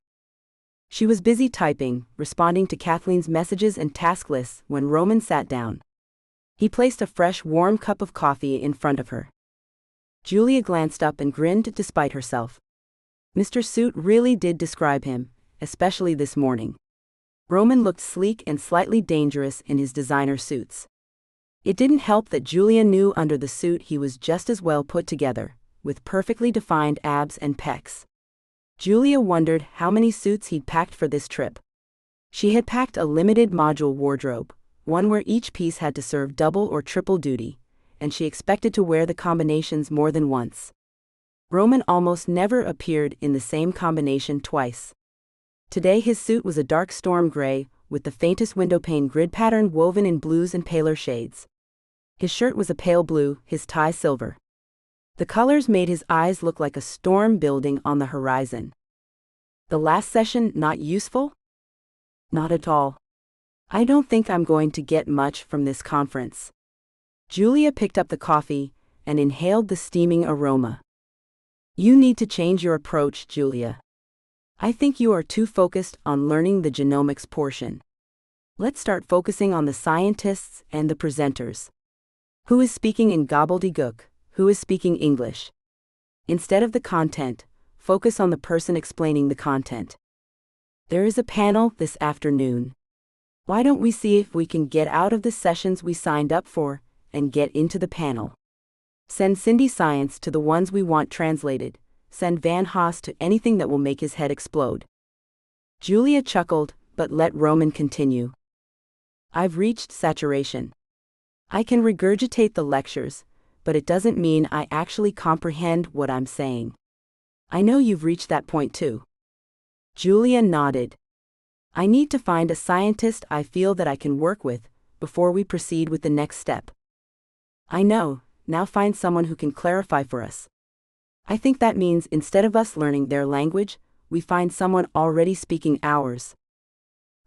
She was busy typing, responding to Kathleen's messages and task lists when Roman sat down. He placed a fresh, warm cup of coffee in front of her. Julia glanced up and grinned despite herself. Mr. Suit really did describe him, especially this morning. Roman looked sleek and slightly dangerous in his designer suits. It didn't help that Julia knew under the suit he was just as well put together, with perfectly defined abs and pecs. Julia wondered how many suits he'd packed for this trip. She had packed a limited module wardrobe, one where each piece had to serve double or triple duty, and she expected to wear the combinations more than once. Roman almost never appeared in the same combination twice. Today his suit was a dark storm gray, with the faintest windowpane grid pattern woven in blues and paler shades. His shirt was a pale blue, his tie silver. The colors made his eyes look like a storm building on the horizon. The last session not useful? Not at all. I don't think I'm going to get much from this conference. Julia picked up the coffee and inhaled the steaming aroma. You need to change your approach, Julia. I think you are too focused on learning the genomics portion. Let's start focusing on the scientists and the presenters. Who is speaking in gobbledygook? Who is speaking English? Instead of the content, focus on the person explaining the content. There is a panel this afternoon. Why don't we see if we can get out of the sessions we signed up for and get into the panel? Send Cindy Science to the ones we want translated. Send Van Haas to anything that will make his head explode. Julia chuckled, but let Roman continue. I've reached saturation. I can regurgitate the lectures, but it doesn't mean I actually comprehend what I'm saying. I know you've reached that point too. Julia nodded. I need to find a scientist I feel that I can work with before we proceed with the next step. I know, now find someone who can clarify for us. I think that means instead of us learning their language, we find someone already speaking ours.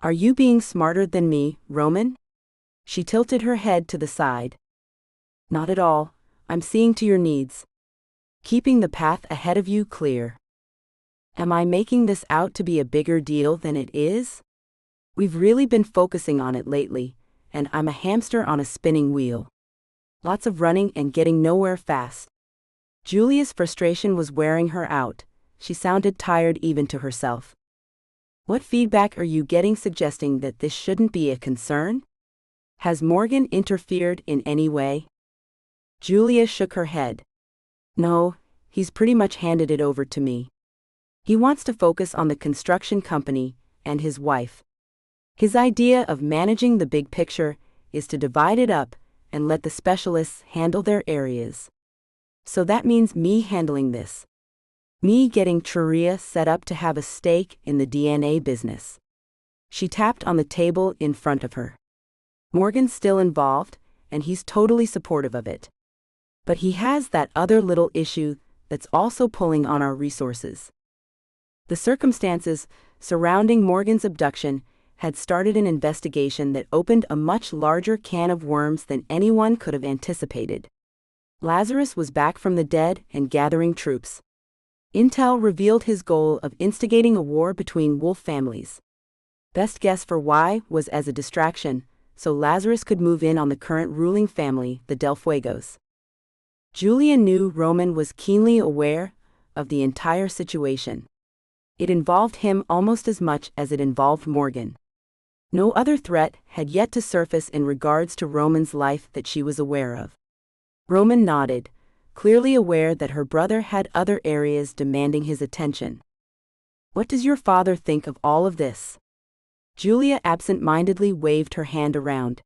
Are you being smarter than me, Roman? She tilted her head to the side. Not at all. I'm seeing to your needs. Keeping the path ahead of you clear. Am I making this out to be a bigger deal than it is? We've really been focusing on it lately, and I'm a hamster on a spinning wheel. Lots of running and getting nowhere fast. Julia's frustration was wearing her out. She sounded tired even to herself. What feedback are you getting suggesting that this shouldn't be a concern? Has Morgan interfered in any way? Julia shook her head. No, he's pretty much handed it over to me. He wants to focus on the construction company and his wife. His idea of managing the big picture is to divide it up and let the specialists handle their areas. So that means me handling this. Me getting Truria set up to have a stake in the DNA business. She tapped on the table in front of her. Morgan's still involved, and he's totally supportive of it. But he has that other little issue that's also pulling on our resources. The circumstances surrounding Morgan's abduction had started an investigation that opened a much larger can of worms than anyone could have anticipated. Lazarus was back from the dead and gathering troops. Intel revealed his goal of instigating a war between wolf families. Best guess for why was as a distraction, so Lazarus could move in on the current ruling family, the Del Fuegos. Julia knew Roman was keenly aware of the entire situation. It involved him almost as much as it involved Morgan. No other threat had yet to surface in regards to Roman's life that she was aware of. Roman nodded, clearly aware that her brother had other areas demanding his attention. What does your father think of all of this? Julia absent-mindedly waved her hand around.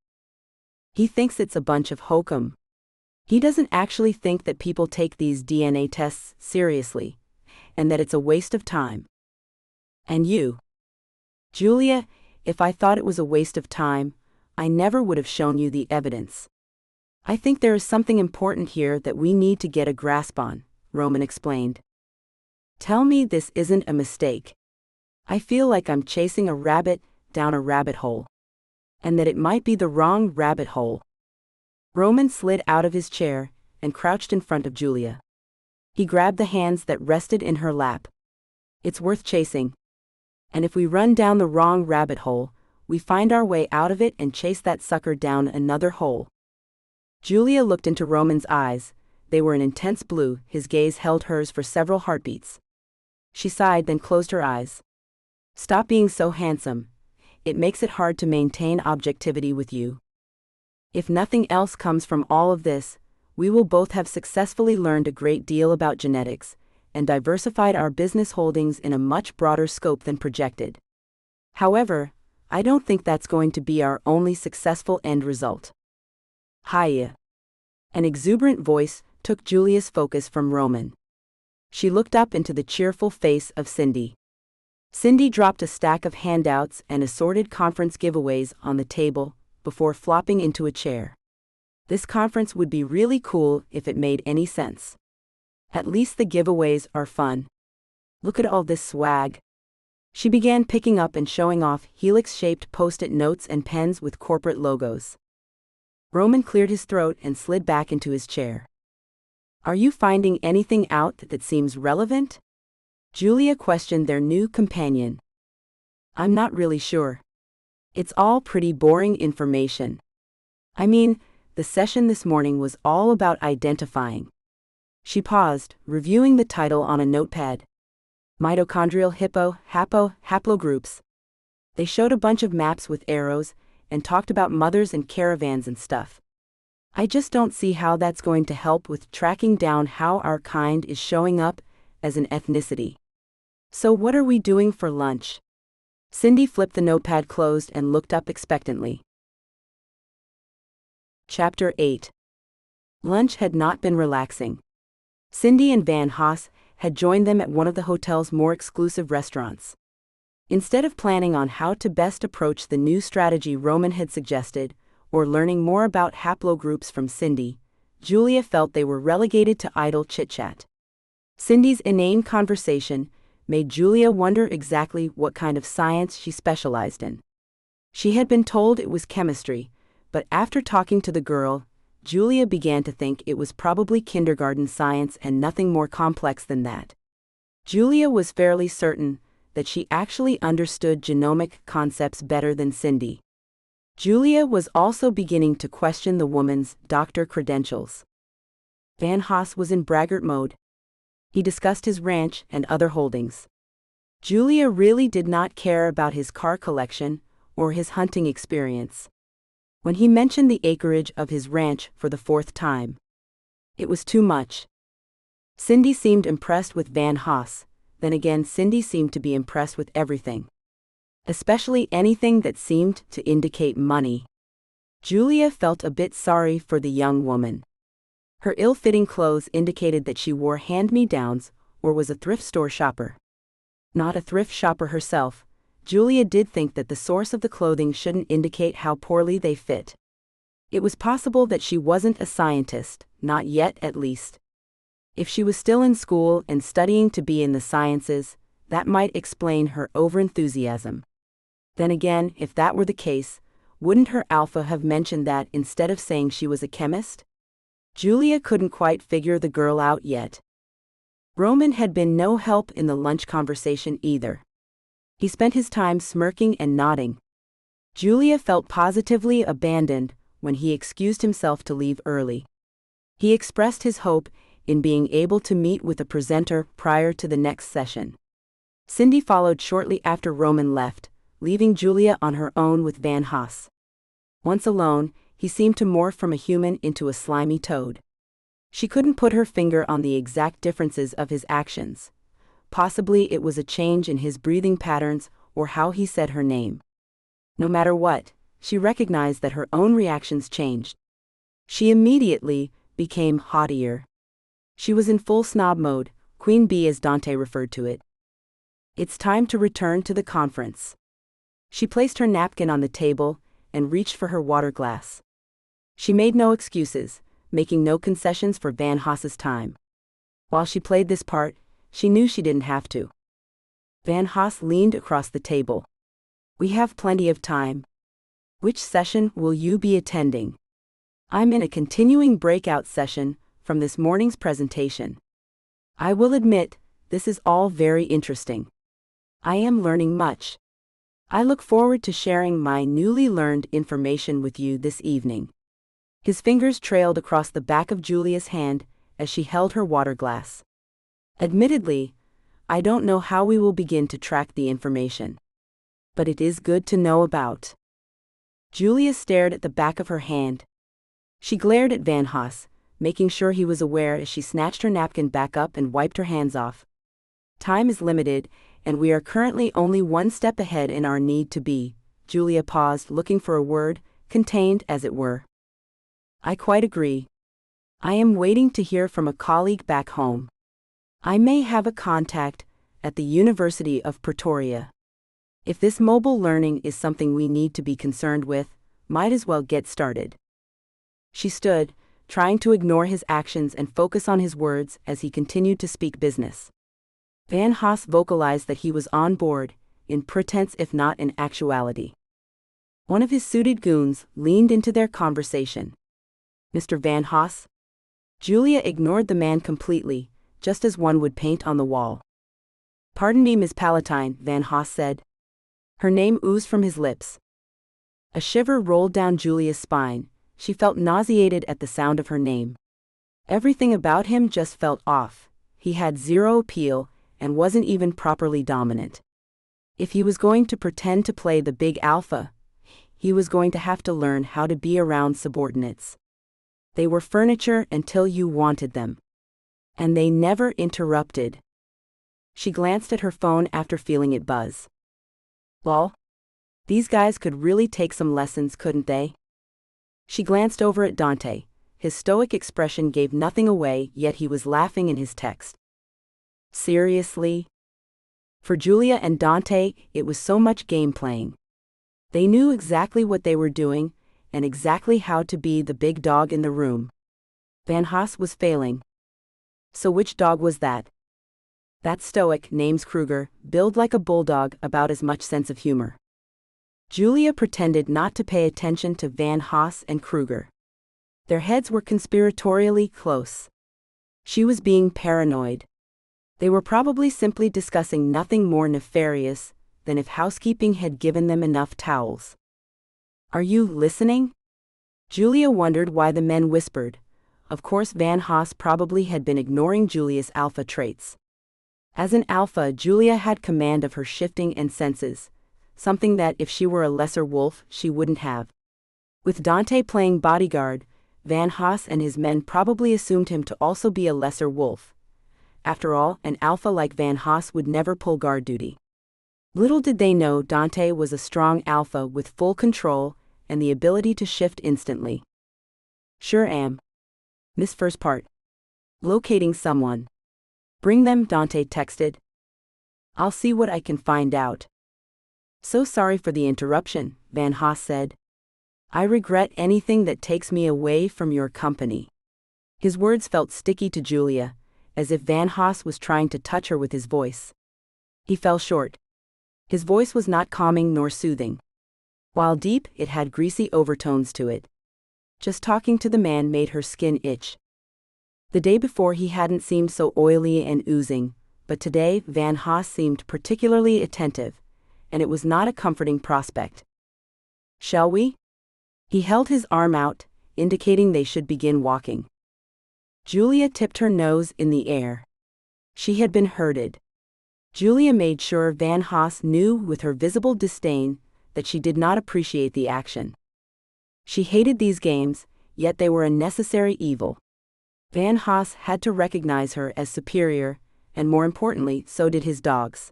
He thinks it's a bunch of hokum. He doesn't actually think that people take these DNA tests seriously, and that it's a waste of time. And you? Julia, if I thought it was a waste of time, I never would have shown you the evidence. I think there is something important here that we need to get a grasp on, Roman explained. Tell me this isn't a mistake. I feel like I'm chasing a rabbit down a rabbit hole. And that it might be the wrong rabbit hole. Roman slid out of his chair and crouched in front of Julia. He grabbed the hands that rested in her lap. It's worth chasing. And if we run down the wrong rabbit hole, we find our way out of it and chase that sucker down another hole. Julia looked into Roman's eyes. They were an intense blue. His gaze held hers for several heartbeats. She sighed, then closed her eyes. Stop being so handsome. It makes it hard to maintain objectivity with you. If nothing else comes from all of this, we will both have successfully learned a great deal about genetics and diversified our business holdings in a much broader scope than projected. However, I don't think that's going to be our only successful end result. Hiya. An exuberant voice took Julia's focus from Roman. She looked up into the cheerful face of Cindy. Cindy dropped a stack of handouts and assorted conference giveaways on the table before flopping into a chair. This conference would be really cool if it made any sense. At least the giveaways are fun. Look at all this swag. She began picking up and showing off helix-shaped post-it notes and pens with corporate logos. Roman cleared his throat and slid back into his chair. Are you finding anything out that seems relevant? Julia questioned their new companion. I'm not really sure. It's all pretty boring information. I mean, the session this morning was all about identifying. She paused, reviewing the title on a notepad. Mitochondrial haplogroups. They showed a bunch of maps with arrows and talked about mothers and caravans and stuff. I just don't see how that's going to help with tracking down how our kind is showing up as an ethnicity. So what are we doing for lunch? Cindy flipped the notepad closed and looked up expectantly. Chapter 8. Lunch had not been relaxing. Cindy and Van Haas had joined them at one of the hotel's more exclusive restaurants. Instead of planning on how to best approach the new strategy Roman had suggested, or learning more about haplogroups from Cindy, Julia felt they were relegated to idle chit-chat. Cindy's inane conversation made Julia wonder exactly what kind of science she specialized in. She had been told it was chemistry, but after talking to the girl, Julia began to think it was probably kindergarten science and nothing more complex than that. Julia was fairly certain that she actually understood genomic concepts better than Cindy. Julia was also beginning to question the woman's doctor credentials. Van Haas was in braggart mode. He discussed his ranch and other holdings. Julia really did not care about his car collection or his hunting experience. When he mentioned the acreage of his ranch for the fourth time, it was too much. Cindy seemed impressed with Van Haas. Then again, Cindy seemed to be impressed with everything, especially anything that seemed to indicate money. Julia felt a bit sorry for the young woman. Her ill-fitting clothes indicated that she wore hand-me-downs or was a thrift store shopper. Not a thrift shopper herself, Julia did think that the source of the clothing shouldn't indicate how poorly they fit. It was possible that she wasn't a scientist, not yet at least. If she was still in school and studying to be in the sciences, that might explain her overenthusiasm. Then again, if that were the case, wouldn't her alpha have mentioned that instead of saying she was a chemist? Julia couldn't quite figure the girl out yet. Roman had been no help in the lunch conversation either. He spent his time smirking and nodding. Julia felt positively abandoned when he excused himself to leave early. He expressed his hope in being able to meet with a presenter prior to the next session. Cindy followed shortly after Roman left, leaving Julia on her own with Van Haas. Once alone, he seemed to morph from a human into a slimy toad. She couldn't put her finger on the exact differences of his actions. Possibly it was a change in his breathing patterns or how he said her name. No matter what, she recognized that her own reactions changed. She immediately became haughtier. She was in full snob mode, Queen Bee as Dante referred to it. It's time to return to the conference. She placed her napkin on the table and reached for her water glass. She made no excuses, making no concessions for Van Haas's time. While she played this part, she knew she didn't have to. Van Haas leaned across the table. We have plenty of time. Which session will you be attending? I'm in a continuing breakout session from this morning's presentation. I will admit, this is all very interesting. I am learning much. I look forward to sharing my newly learned information with you this evening. His fingers trailed across the back of Julia's hand as she held her water glass. Admittedly, I don't know how we will begin to track the information. But it is good to know about. Julia stared at the back of her hand. She glared at Van Haas, making sure he was aware as she snatched her napkin back up and wiped her hands off. Time is limited, and we are currently only one step ahead in our need to be. Julia paused, looking for a word, contained as it were. I quite agree. I am waiting to hear from a colleague back home. I may have a contact at the University of Pretoria. If this mobile learning is something we need to be concerned with, might as well get started. She stood, trying to ignore his actions and focus on his words as he continued to speak business. Van Haas vocalized that he was on board, in pretense if not in actuality. One of his suited goons leaned into their conversation. Mr. Van Haas? Julia ignored the man completely, just as one would paint on the wall. Pardon me, Miss Palatine, Van Haas said. Her name oozed from his lips. A shiver rolled down Julia's spine. She felt nauseated at the sound of her name. Everything about him just felt off. He had zero appeal and wasn't even properly dominant. If he was going to pretend to play the big alpha, he was going to have to learn how to be around subordinates. They were furniture until you wanted them. And they never interrupted. She glanced at her phone after feeling it buzz. Lol. These guys could really take some lessons, couldn't they? She glanced over at Dante. His stoic expression gave nothing away, yet he was laughing in his text. Seriously? For Julia and Dante, it was so much game playing. They knew exactly what they were doing, and exactly how to be the big dog in the room. Van Haas was failing. So which dog was that? That stoic, name's Kruger, built like a bulldog, about as much sense of humor. Julia pretended not to pay attention to Van Haas and Kruger. Their heads were conspiratorially close. She was being paranoid. They were probably simply discussing nothing more nefarious than if housekeeping had given them enough towels. Are you listening? Julia wondered why the men whispered. Of course, Van Haas probably had been ignoring Julia's alpha traits. As an alpha, Julia had command of her shifting and senses, something that if she were a lesser wolf, she wouldn't have. With Dante playing bodyguard, Van Haas and his men probably assumed him to also be a lesser wolf. After all, an alpha like Van Haas would never pull guard duty. Little did they know Dante was a strong alpha with full control and the ability to shift instantly. Sure am. Miss First Part. Locating someone. Bring them, Dante texted. I'll see what I can find out. So sorry for the interruption, Van Haas said. I regret anything that takes me away from your company. His words felt sticky to Julia, as if Van Haas was trying to touch her with his voice. He fell short. His voice was not calming nor soothing. While deep, it had greasy overtones to it. Just talking to the man made her skin itch. The day before he hadn't seemed so oily and oozing, but today Van Haas seemed particularly attentive, and it was not a comforting prospect. Shall we? He held his arm out, indicating they should begin walking. Julia tipped her nose in the air. She had been herded. Julia made sure Van Haas knew with her visible disdain that she did not appreciate the action. She hated these games, yet they were a necessary evil. Van Haas had to recognize her as superior, and more importantly, so did his dogs.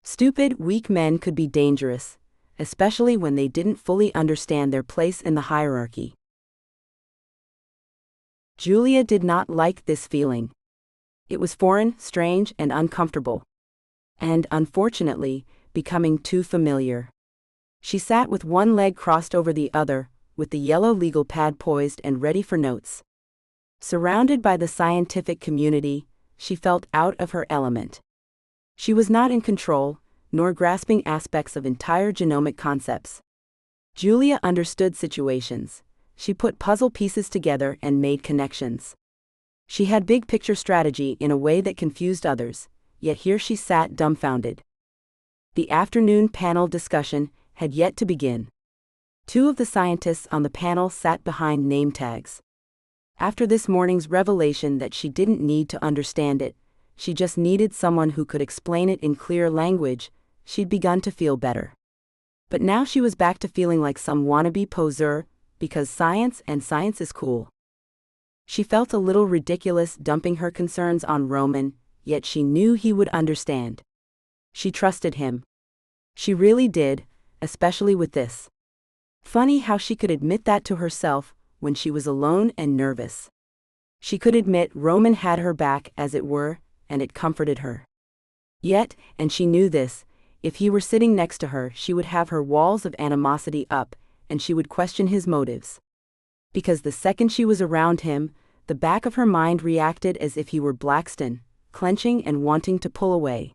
Stupid, weak men could be dangerous, especially when they didn't fully understand their place in the hierarchy. Julia did not like this feeling. It was foreign, strange, and uncomfortable. And, unfortunately, becoming too familiar. She sat with one leg crossed over the other, with the yellow legal pad poised and ready for notes. Surrounded by the scientific community, she felt out of her element. She was not in control, nor grasping aspects of entire genomic concepts. Julia understood situations. She put puzzle pieces together and made connections. She had big picture strategy in a way that confused others, yet here she sat dumbfounded. The afternoon panel discussion had yet to begin. Two of the scientists on the panel sat behind name tags. After this morning's revelation that she didn't need to understand it, she just needed someone who could explain it in clear language, she'd begun to feel better. But now she was back to feeling like some wannabe poseur, because science is cool. She felt a little ridiculous dumping her concerns on Roman, yet she knew he would understand. She trusted him. She really did, especially with this. Funny how she could admit that to herself when she was alone and nervous. She could admit Roman had her back, as it were, and it comforted her. Yet, and she knew this, if he were sitting next to her, she would have her walls of animosity up, and she would question his motives. Because the second she was around him, the back of her mind reacted as if he were Blackston, clenching and wanting to pull away.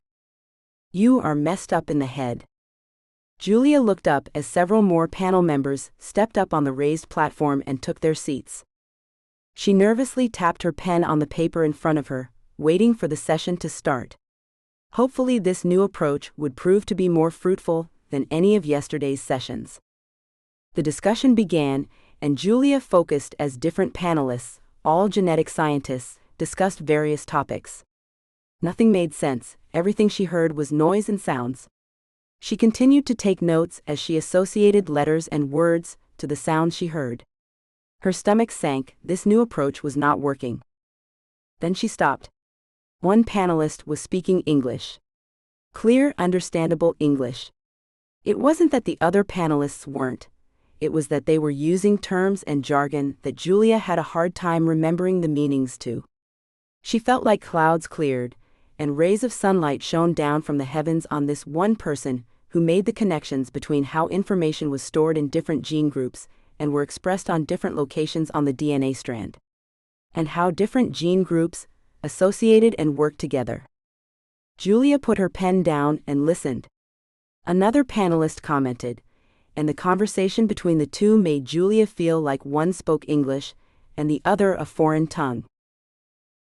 "You are messed up in the head." Julia looked up as several more panel members stepped up on the raised platform and took their seats. She nervously tapped her pen on the paper in front of her, waiting for the session to start. Hopefully this new approach would prove to be more fruitful than any of yesterday's sessions. The discussion began, and Julia focused as different panelists, all genetic scientists, discussed various topics. Nothing made sense, everything she heard was noise and sounds. She continued to take notes as she associated letters and words to the sounds she heard. Her stomach sank, this new approach was not working. Then she stopped. One panelist was speaking English. Clear, understandable English. It wasn't that the other panelists weren't. It was that they were using terms and jargon that Julia had a hard time remembering the meanings to. She felt like clouds cleared, and rays of sunlight shone down from the heavens on this one person who made the connections between how information was stored in different gene groups and were expressed on different locations on the DNA strand, and how different gene groups associated and worked together. Julia put her pen down and listened. Another panelist commented, and the conversation between the two made Julia feel like one spoke English and the other a foreign tongue.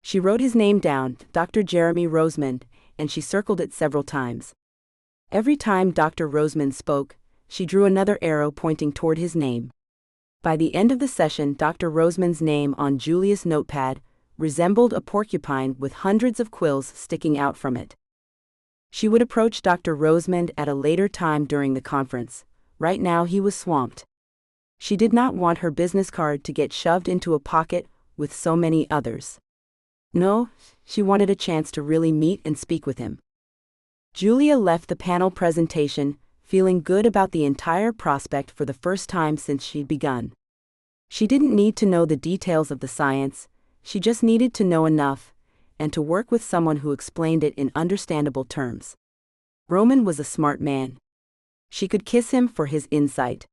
She wrote his name down, Dr. Jeremy Rosemond, and she circled it several times. Every time Dr. Rosemond spoke, she drew another arrow pointing toward his name. By the end of the session, Dr. Rosemond's name on Julia's notepad resembled a porcupine with hundreds of quills sticking out from it. She would approach Dr. Rosemond at a later time during the conference. Right now he was swamped. She did not want her business card to get shoved into a pocket with so many others. No, she wanted a chance to really meet and speak with him. Julia left the panel presentation, feeling good about the entire prospect for the first time since she'd begun. She didn't need to know the details of the science, she just needed to know enough, and to work with someone who explained it in understandable terms. Roman was a smart man. She could kiss him for his insight.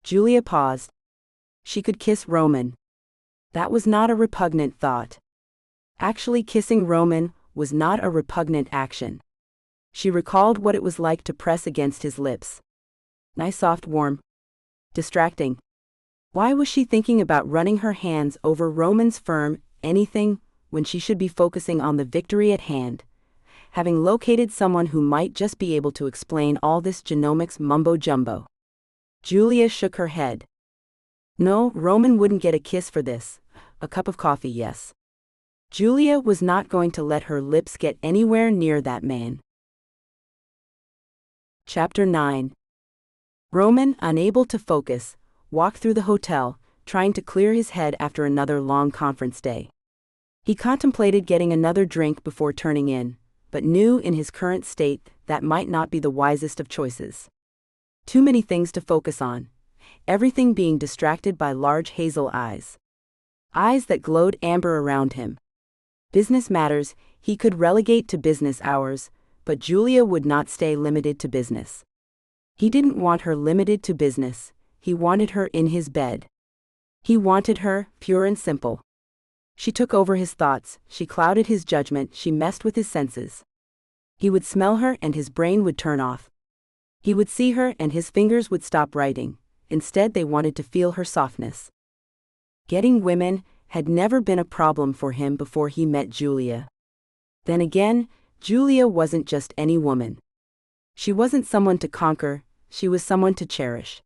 Julia paused. She could kiss Roman. That was not a repugnant thought. Actually, kissing Roman was not a repugnant action. She recalled what it was like to press against his lips. Nice, soft, warm. Distracting. Why was she thinking about running her hands over Roman's firm anything when she should be focusing on the victory at hand? Having located someone who might just be able to explain all this genomics mumbo-jumbo. Julia shook her head. No, Roman wouldn't get a kiss for this. A cup of coffee, yes. Julia was not going to let her lips get anywhere near that man. Chapter 9. Roman, unable to focus, walked through the hotel, trying to clear his head after another long conference day. He contemplated getting another drink before turning in, but knew in his current state that might not be the wisest of choices. Too many things to focus on, everything being distracted by large hazel eyes. Eyes that glowed amber around him. Business matters he could relegate to business hours, but Julia would not stay limited to business. He didn't want her limited to business, he wanted her in his bed. He wanted her, pure and simple. She took over his thoughts, she clouded his judgment, she messed with his senses. He would smell her and his brain would turn off. He would see her and his fingers would stop writing, instead they wanted to feel her softness. Getting women had never been a problem for him before he met Julia. Then again, Julia wasn't just any woman. She wasn't someone to conquer, she was someone to cherish.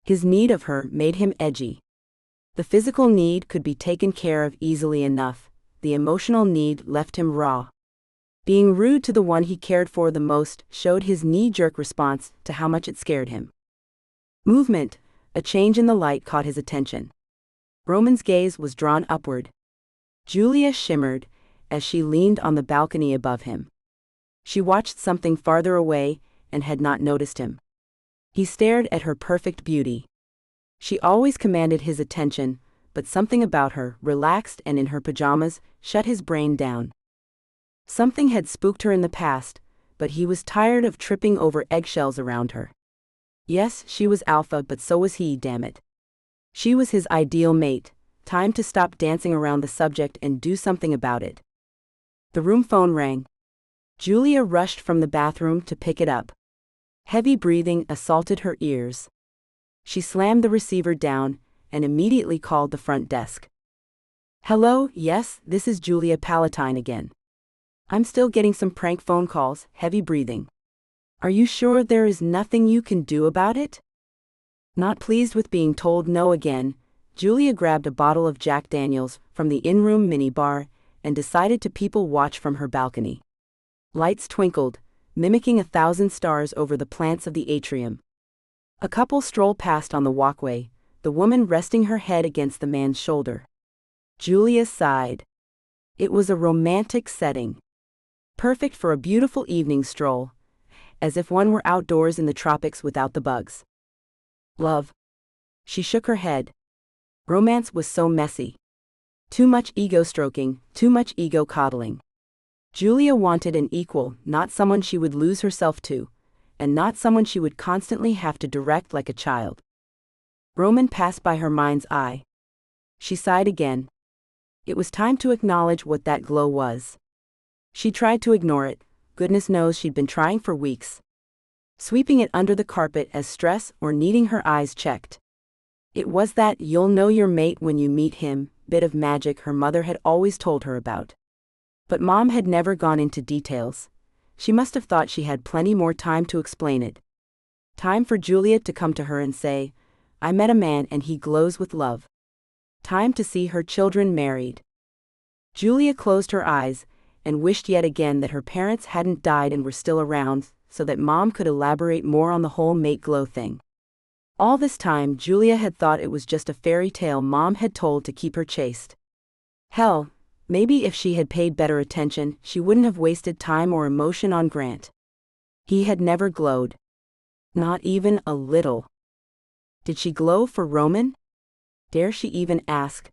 His need of her made him edgy. The physical need could be taken care of easily enough, the emotional need left him raw. Being rude to the one he cared for the most showed his knee-jerk response to how much it scared him. Movement, a change in the light caught his attention. Roman's gaze was drawn upward. Julia shimmered as she leaned on the balcony above him. She watched something farther away and had not noticed him. He stared at her perfect beauty. She always commanded his attention, but something about her, relaxed and in her pajamas, shut his brain down. Something had spooked her in the past, but he was tired of tripping over eggshells around her. Yes, she was alpha, but so was he, damn it. She was his ideal mate. Time to stop dancing around the subject and do something about it. The room phone rang. Julia rushed from the bathroom to pick it up. Heavy breathing assaulted her ears. She slammed the receiver down and immediately called the front desk. Hello, yes, this is Julia Palatine again. I'm still getting some prank phone calls, heavy breathing. Are you sure there is nothing you can do about it? Not pleased with being told no again, Julia grabbed a bottle of Jack Daniels from the in-room minibar and decided to people watch from her balcony. Lights twinkled, mimicking 1,000 stars over the plants of the atrium. A couple strolled past on the walkway, the woman resting her head against the man's shoulder. Julia sighed. It was a romantic setting. Perfect for a beautiful evening stroll, as if one were outdoors in the tropics without the bugs. Love. She shook her head. Romance was so messy. Too much ego stroking, too much ego coddling. Julia wanted an equal, not someone she would lose herself to, and not someone she would constantly have to direct like a child. Roman passed by her mind's eye. She sighed again. It was time to acknowledge what that glow was. She tried to ignore it, goodness knows she'd been trying for weeks. Sweeping it under the carpet as stress or needing her eyes checked. It was that "you'll know your mate when you meet him" bit of magic her mother had always told her about. But Mom had never gone into details. She must have thought she had plenty more time to explain it. Time for Julia to come to her and say, I met a man and he glows with love. Time to see her children married. Julia closed her eyes and wished yet again that her parents hadn't died and were still around, so that Mom could elaborate more on the whole mate glow thing. All this time Julia had thought it was just a fairy tale Mom had told to keep her chaste. Hell, maybe if she had paid better attention, she wouldn't have wasted time or emotion on Grant. He had never glowed. Not even a little. Did she glow for Roman? Dare she even ask?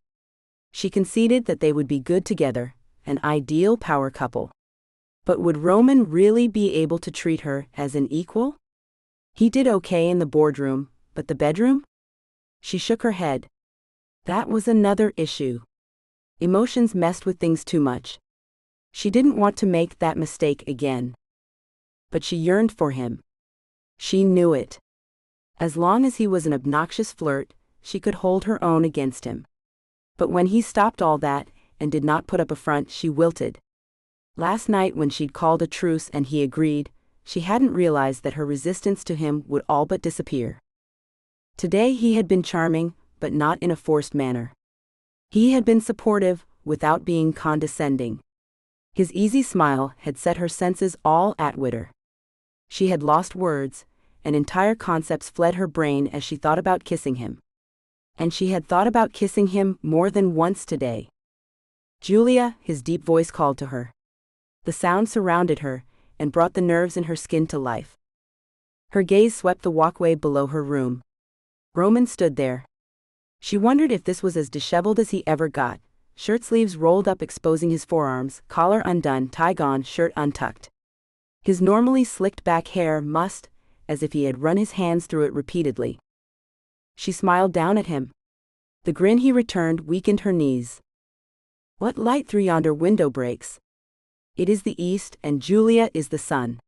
She conceded that they would be good together, an ideal power couple. But would Roman really be able to treat her as an equal? He did okay in the boardroom, but the bedroom? She shook her head. That was another issue. Emotions messed with things too much. She didn't want to make that mistake again. But she yearned for him. She knew it. As long as he was an obnoxious flirt, she could hold her own against him. But when he stopped all that and did not put up a front, she wilted. Last night when she'd called a truce and he agreed, she hadn't realized that her resistance to him would all but disappear. Today he had been charming, but not in a forced manner. He had been supportive, without being condescending. His easy smile had set her senses all atwitter. She had lost words, and entire concepts fled her brain as she thought about kissing him. And she had thought about kissing him more than once today. Julia, his deep voice called to her. The sound surrounded her, and brought the nerves in her skin to life. Her gaze swept the walkway below her room. Roman stood there. She wondered if this was as disheveled as he ever got, shirt sleeves rolled up exposing his forearms, collar undone, tie gone, shirt untucked. His normally slicked back hair mussed, as if he had run his hands through it repeatedly. She smiled down at him. The grin he returned weakened her knees. What light through yonder window breaks? It is the east, and Julia is the sun.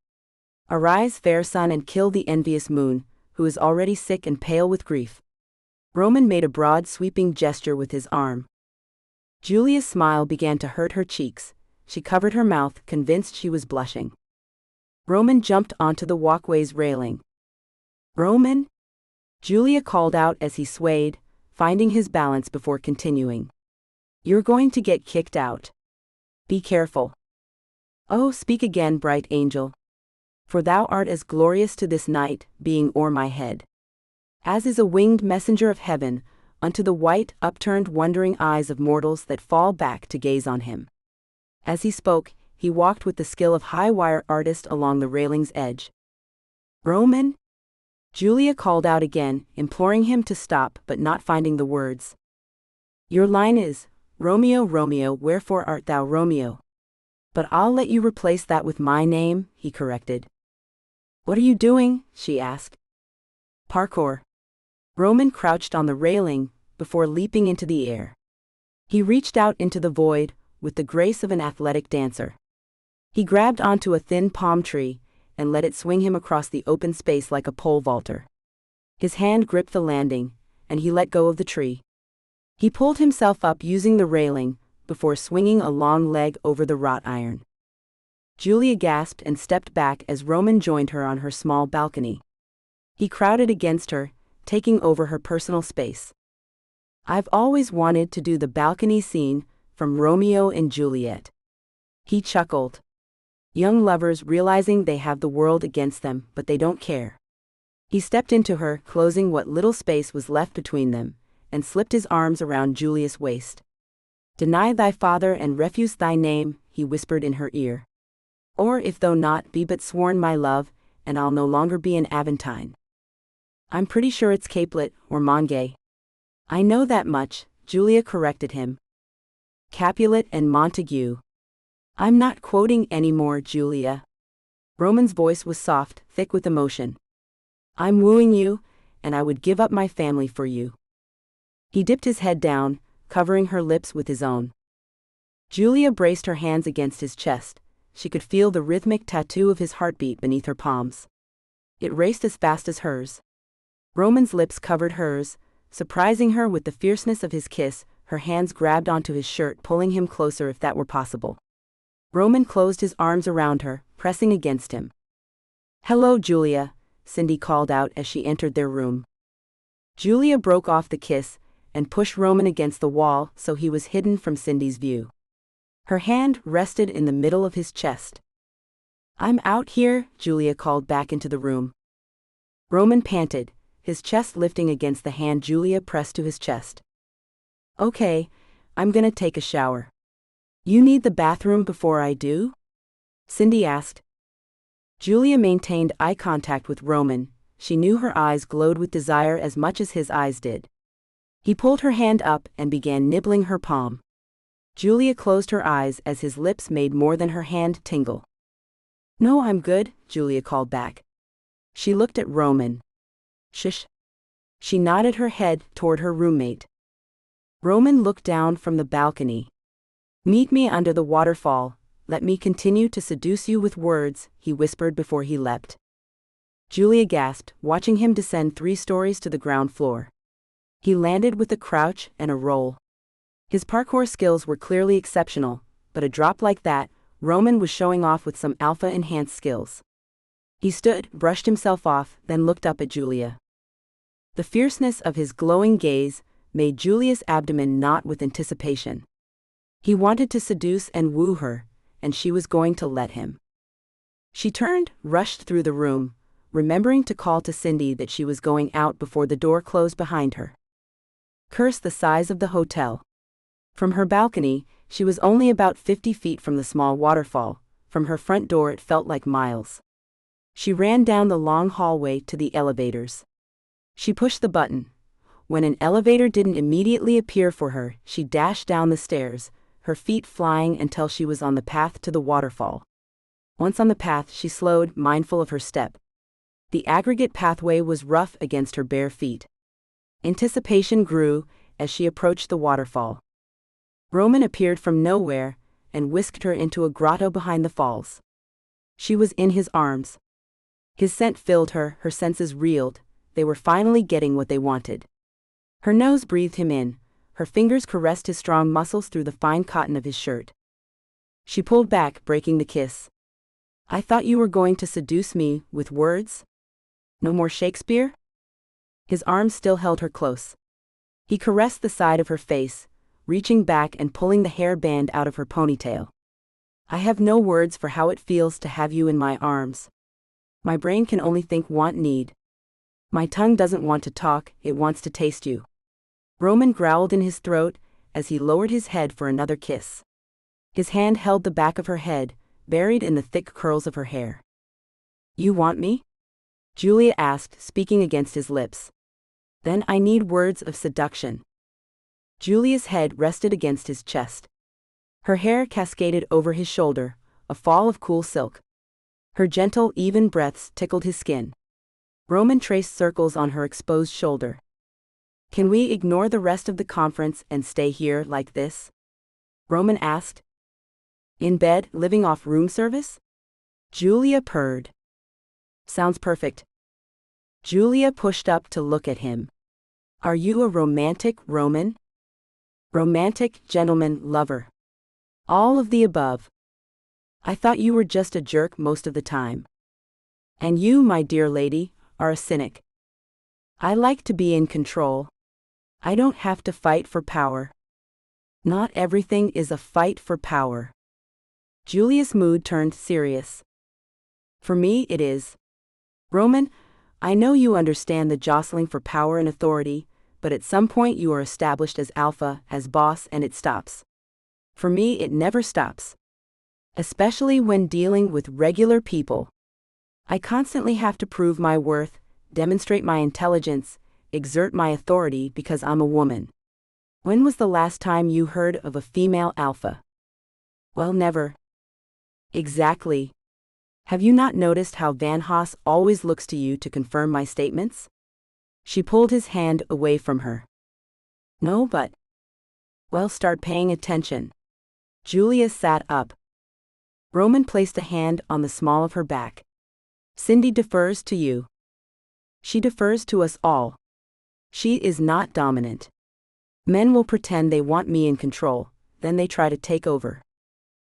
Arise, fair sun, and kill the envious moon, who is already sick and pale with grief. Roman made a broad sweeping gesture with his arm. Julia's smile began to hurt her cheeks. She covered her mouth, convinced she was blushing. Roman jumped onto the walkway's railing. Roman? Julia called out as he swayed, finding his balance before continuing. You're going to get kicked out. Be careful. Oh, speak again, bright angel. For thou art as glorious to this night, being o'er my head, as is a winged messenger of heaven, unto the white, upturned, wondering eyes of mortals that fall back to gaze on him. As he spoke, he walked with the skill of high-wire artist along the railing's edge. Roman? Julia called out again, imploring him to stop but not finding the words. Your line is, Romeo, Romeo, wherefore art thou Romeo? But I'll let you replace that with my name, he corrected. What are you doing? She asked. Parkour. Roman crouched on the railing, before leaping into the air. He reached out into the void, with the grace of an athletic dancer. He grabbed onto a thin palm tree, and let it swing him across the open space like a pole vaulter. His hand gripped the landing, and he let go of the tree. He pulled himself up using the railing, before swinging a long leg over the wrought iron. Julia gasped and stepped back as Roman joined her on her small balcony. He crowded against her, taking over her personal space. I've always wanted to do the balcony scene from Romeo and Juliet. He chuckled. Young lovers realizing they have the world against them, but they don't care. He stepped into her, closing what little space was left between them, and slipped his arms around Julia's waist. Deny thy father and refuse thy name, he whispered in her ear. Or if thou not be but sworn my love, and I'll no longer be an Aventine. I'm pretty sure it's Capulet, or Montague. I know that much, Julia corrected him. Capulet and Montague. I'm not quoting anymore, Julia. Roman's voice was soft, thick with emotion. I'm wooing you, and I would give up my family for you. He dipped his head down, covering her lips with his own. Julia braced her hands against his chest. She could feel the rhythmic tattoo of his heartbeat beneath her palms. It raced as fast as hers. Roman's lips covered hers, surprising her with the fierceness of his kiss. Her hands grabbed onto his shirt, pulling him closer if that were possible. Roman closed his arms around her, pressing against him. Hello, Julia, Cindy called out as she entered their room. Julia broke off the kiss and pushed Roman against the wall so he was hidden from Cindy's view. Her hand rested in the middle of his chest. I'm out here, Julia called back into the room. Roman panted, his chest lifting against the hand Julia pressed to his chest. Okay, I'm gonna take a shower. You need the bathroom before I do? Cindy asked. Julia maintained eye contact with Roman. She knew her eyes glowed with desire as much as his eyes did. He pulled her hand up and began nibbling her palm. Julia closed her eyes as his lips made more than her hand tingle. No, I'm good, Julia called back. She looked at Roman. Shush. She nodded her head toward her roommate. Roman looked down from the balcony. Meet me under the waterfall. Let me continue to seduce you with words, he whispered before he leapt. Julia gasped, watching him descend 3 stories to the ground floor. He landed with a crouch and a roll. His parkour skills were clearly exceptional, but a drop like that, Roman was showing off with some alpha-enhanced skills. He stood, brushed himself off, then looked up at Julia. The fierceness of his glowing gaze made Julia's abdomen knot with anticipation. He wanted to seduce and woo her, and she was going to let him. She turned, rushed through the room, remembering to call to Cindy that she was going out before the door closed behind her. Curse the size of the hotel. From her balcony, she was only about 50 feet from the small waterfall. From her front door it felt like miles. She ran down the long hallway to the elevators. She pushed the button. When an elevator didn't immediately appear for her, she dashed down the stairs, her feet flying until she was on the path to the waterfall. Once on the path, she slowed, mindful of her step. The aggregate pathway was rough against her bare feet. Anticipation grew as she approached the waterfall. Roman appeared from nowhere and whisked her into a grotto behind the falls. She was in his arms. His scent filled her senses reeled. They were finally getting what they wanted. Her nose breathed him in, her fingers caressed his strong muscles through the fine cotton of his shirt. She pulled back, breaking the kiss. "I thought you were going to seduce me with words? No more Shakespeare?" His arms still held her close. He caressed the side of her face, reaching back and pulling the hair band out of her ponytail. "I have no words for how it feels to have you in my arms. My brain can only think, want, need. My tongue doesn't want to talk, it wants to taste you." Roman growled in his throat as he lowered his head for another kiss. His hand held the back of her head, buried in the thick curls of her hair. "You want me?" Julia asked, speaking against his lips. "Then I need words of seduction." Julia's head rested against his chest. Her hair cascaded over his shoulder, a fall of cool silk. Her gentle, even breaths tickled his skin. Roman traced circles on her exposed shoulder. "Can we ignore the rest of the conference and stay here like this?" Roman asked. "In bed, living off room service?" Julia purred. "Sounds perfect." Julia pushed up to look at him. "Are you a romantic, Roman?" "Romantic, gentleman, lover. All of the above. I thought you were just a jerk most of the time. And you, my dear lady, are a cynic. I like to be in control. I don't have to fight for power. Not everything is a fight for power." Julia's mood turned serious. "For me, it is. Roman, I know you understand the jostling for power and authority, but at some point you are established as alpha, as boss, and it stops. For me, it never stops. Especially when dealing with regular people. I constantly have to prove my worth, demonstrate my intelligence, exert my authority because I'm a woman. When was the last time you heard of a female alpha? Well, never." "Exactly. Have you not noticed how Van Haas always looks to you to confirm my statements?" She pulled his hand away from her. "No, but..." "Well, start paying attention." Julia sat up. Roman placed a hand on the small of her back. "Cindy defers to you. She defers to us all. She is not dominant. Men will pretend they want me in control, then they try to take over.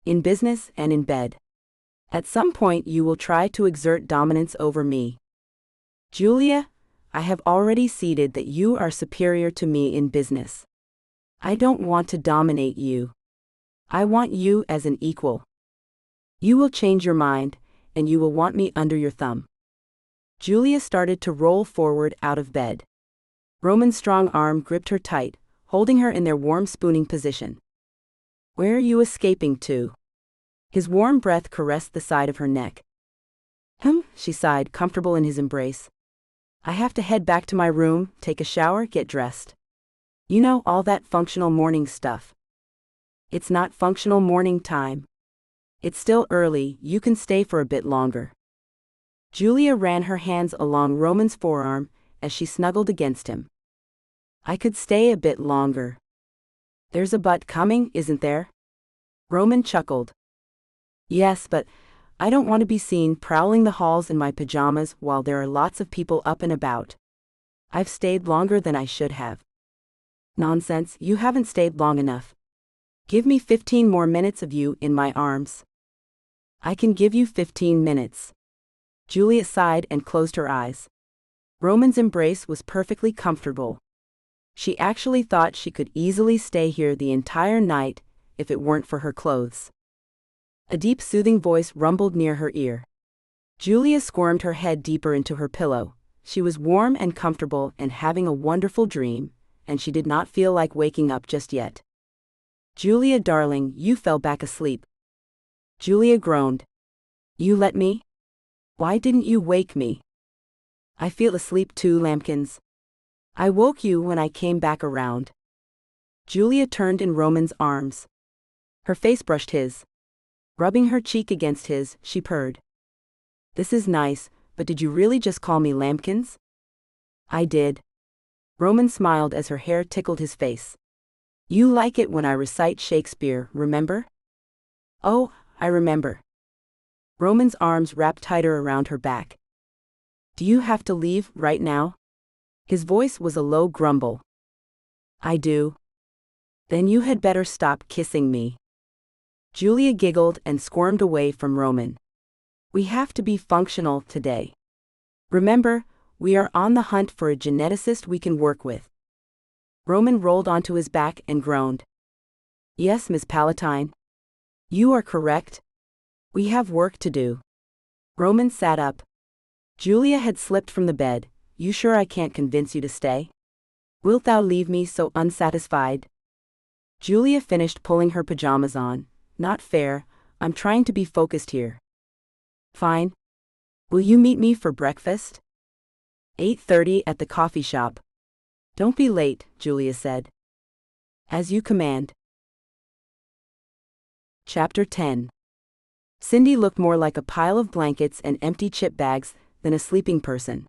In business and in bed. At some point you will try to exert dominance over me. Julia, I have already ceded that you are superior to me in business. I don't want to dominate you. I want you as an equal. You will change your mind, and you will want me under your thumb." Julia started to roll forward out of bed. Roman's strong arm gripped her tight, holding her in their warm spooning position. "Where are you escaping to?" His warm breath caressed the side of her neck. She sighed, comfortable in his embrace. "I have to head back to my room, take a shower, get dressed. You know, all that functional morning stuff." "It's not functional morning time. It's still early, you can stay for a bit longer." Julia ran her hands along Roman's forearm as she snuggled against him. "I could stay a bit longer." "There's a but coming, isn't there?" Roman chuckled. "Yes, but I don't want to be seen prowling the halls in my pajamas while there are lots of people up and about. I've stayed longer than I should have." "Nonsense, you haven't stayed long enough. Give me 15 more minutes of you in my arms." "I can give you 15 minutes." Julia sighed and closed her eyes. Roman's embrace was perfectly comfortable. She actually thought she could easily stay here the entire night if it weren't for her clothes. A deep soothing voice rumbled near her ear. Julia squirmed her head deeper into her pillow. She was warm and comfortable and having a wonderful dream, and she did not feel like waking up just yet. "Julia, darling, you fell back asleep." Julia groaned. "You let me?" Why didn't you wake me? I feel asleep too, Lambkins. I woke you when I came back around. Julia turned in Roman's arms. Her face brushed his. Rubbing her cheek against his, she purred. This is nice, but did you really just call me Lambkins? I did. Roman smiled as her hair tickled his face. You like it when I recite Shakespeare, remember? Oh, I remember. Roman's arms wrapped tighter around her back. Do you have to leave right now? His voice was a low grumble. I do. Then you had better stop kissing me. Julia giggled and squirmed away from Roman. We have to be functional today. Remember, we are on the hunt for a geneticist we can work with. Roman rolled onto his back and groaned. Yes, Miss Palatine. You are correct. We have work to do. Roman sat up. Julia had slipped from the bed. You sure I can't convince you to stay? Wilt thou leave me so unsatisfied? Julia finished pulling her pajamas on. Not fair, I'm trying to be focused here. Fine. Will you meet me for breakfast? 8:30 at the coffee shop. Don't be late, Julia said. As you command. Chapter 10. Cindy looked more like a pile of blankets and empty chip bags than a sleeping person.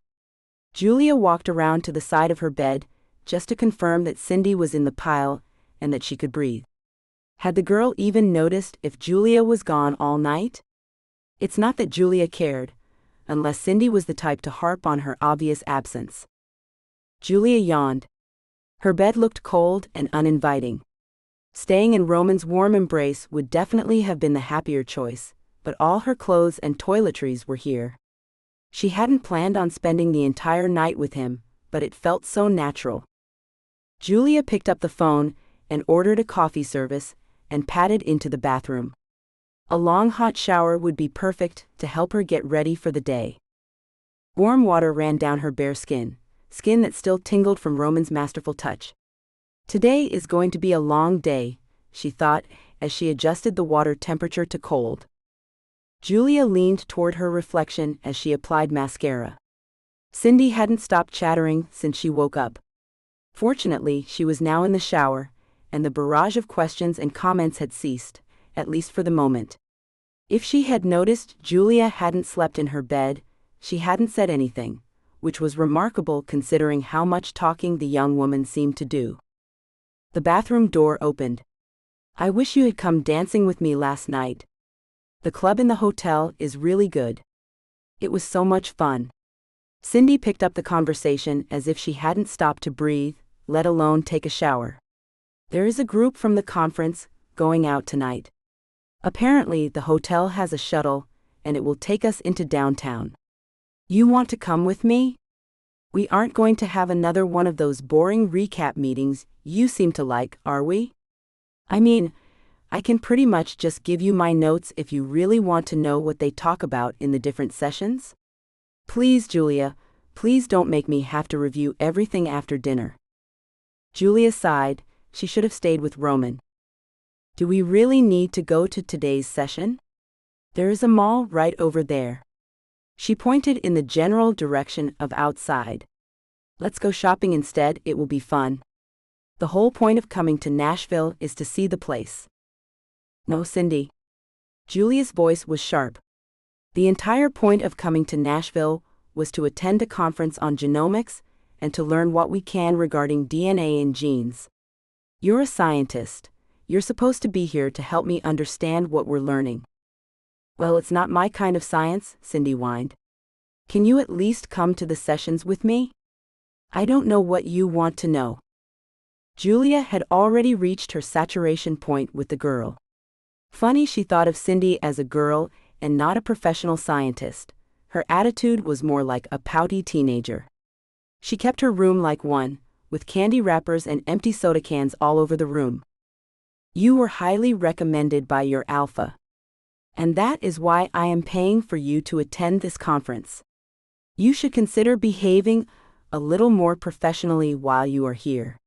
Julia walked around to the side of her bed, just to confirm that Cindy was in the pile and that she could breathe. Had the girl even noticed if Julia was gone all night? It's not that Julia cared, unless Cindy was the type to harp on her obvious absence. Julia yawned. Her bed looked cold and uninviting. Staying in Roman's warm embrace would definitely have been the happier choice, but all her clothes and toiletries were here. She hadn't planned on spending the entire night with him, but it felt so natural. Julia picked up the phone and ordered a coffee service and padded into the bathroom. A long hot shower would be perfect to help her get ready for the day. Warm water ran down her bare skin that still tingled from Roman's masterful touch. Today is going to be a long day, she thought, as she adjusted the water temperature to cold. Julia leaned toward her reflection as she applied mascara. Cindy hadn't stopped chattering since she woke up. Fortunately, she was now in the shower, and the barrage of questions and comments had ceased, at least for the moment. If she had noticed Julia hadn't slept in her bed, she hadn't said anything, which was remarkable considering how much talking the young woman seemed to do. The bathroom door opened. I wish you had come dancing with me last night. The club in the hotel is really good. It was so much fun. Cindy picked up the conversation as if she hadn't stopped to breathe, let alone take a shower. There is a group from the conference going out tonight. Apparently, the hotel has a shuttle, and it will take us into downtown. You want to come with me? We aren't going to have another one of those boring recap meetings you seem to like, are we? I mean, I can pretty much just give you my notes if you really want to know what they talk about in the different sessions. Please, Julia, please don't make me have to review everything after dinner. Julia sighed. She should have stayed with Roman. Do we really need to go to today's session? There is a mall right over there. She pointed in the general direction of outside. Let's go shopping instead, it will be fun. The whole point of coming to Nashville is to see the place. No, Cindy. Julia's voice was sharp. The entire point of coming to Nashville was to attend a conference on genomics and to learn what we can regarding DNA and genes. You're a scientist. You're supposed to be here to help me understand what we're learning. Well, it's not my kind of science, Cindy whined. Can you at least come to the sessions with me? I don't know what you want to know. Julia had already reached her saturation point with the girl. Funny she thought of Cindy as a girl and not a professional scientist. Her attitude was more like a pouty teenager. She kept her room like one, with candy wrappers and empty soda cans all over the room. You were highly recommended by your alpha. And that is why I am paying for you to attend this conference. You should consider behaving a little more professionally while you are here.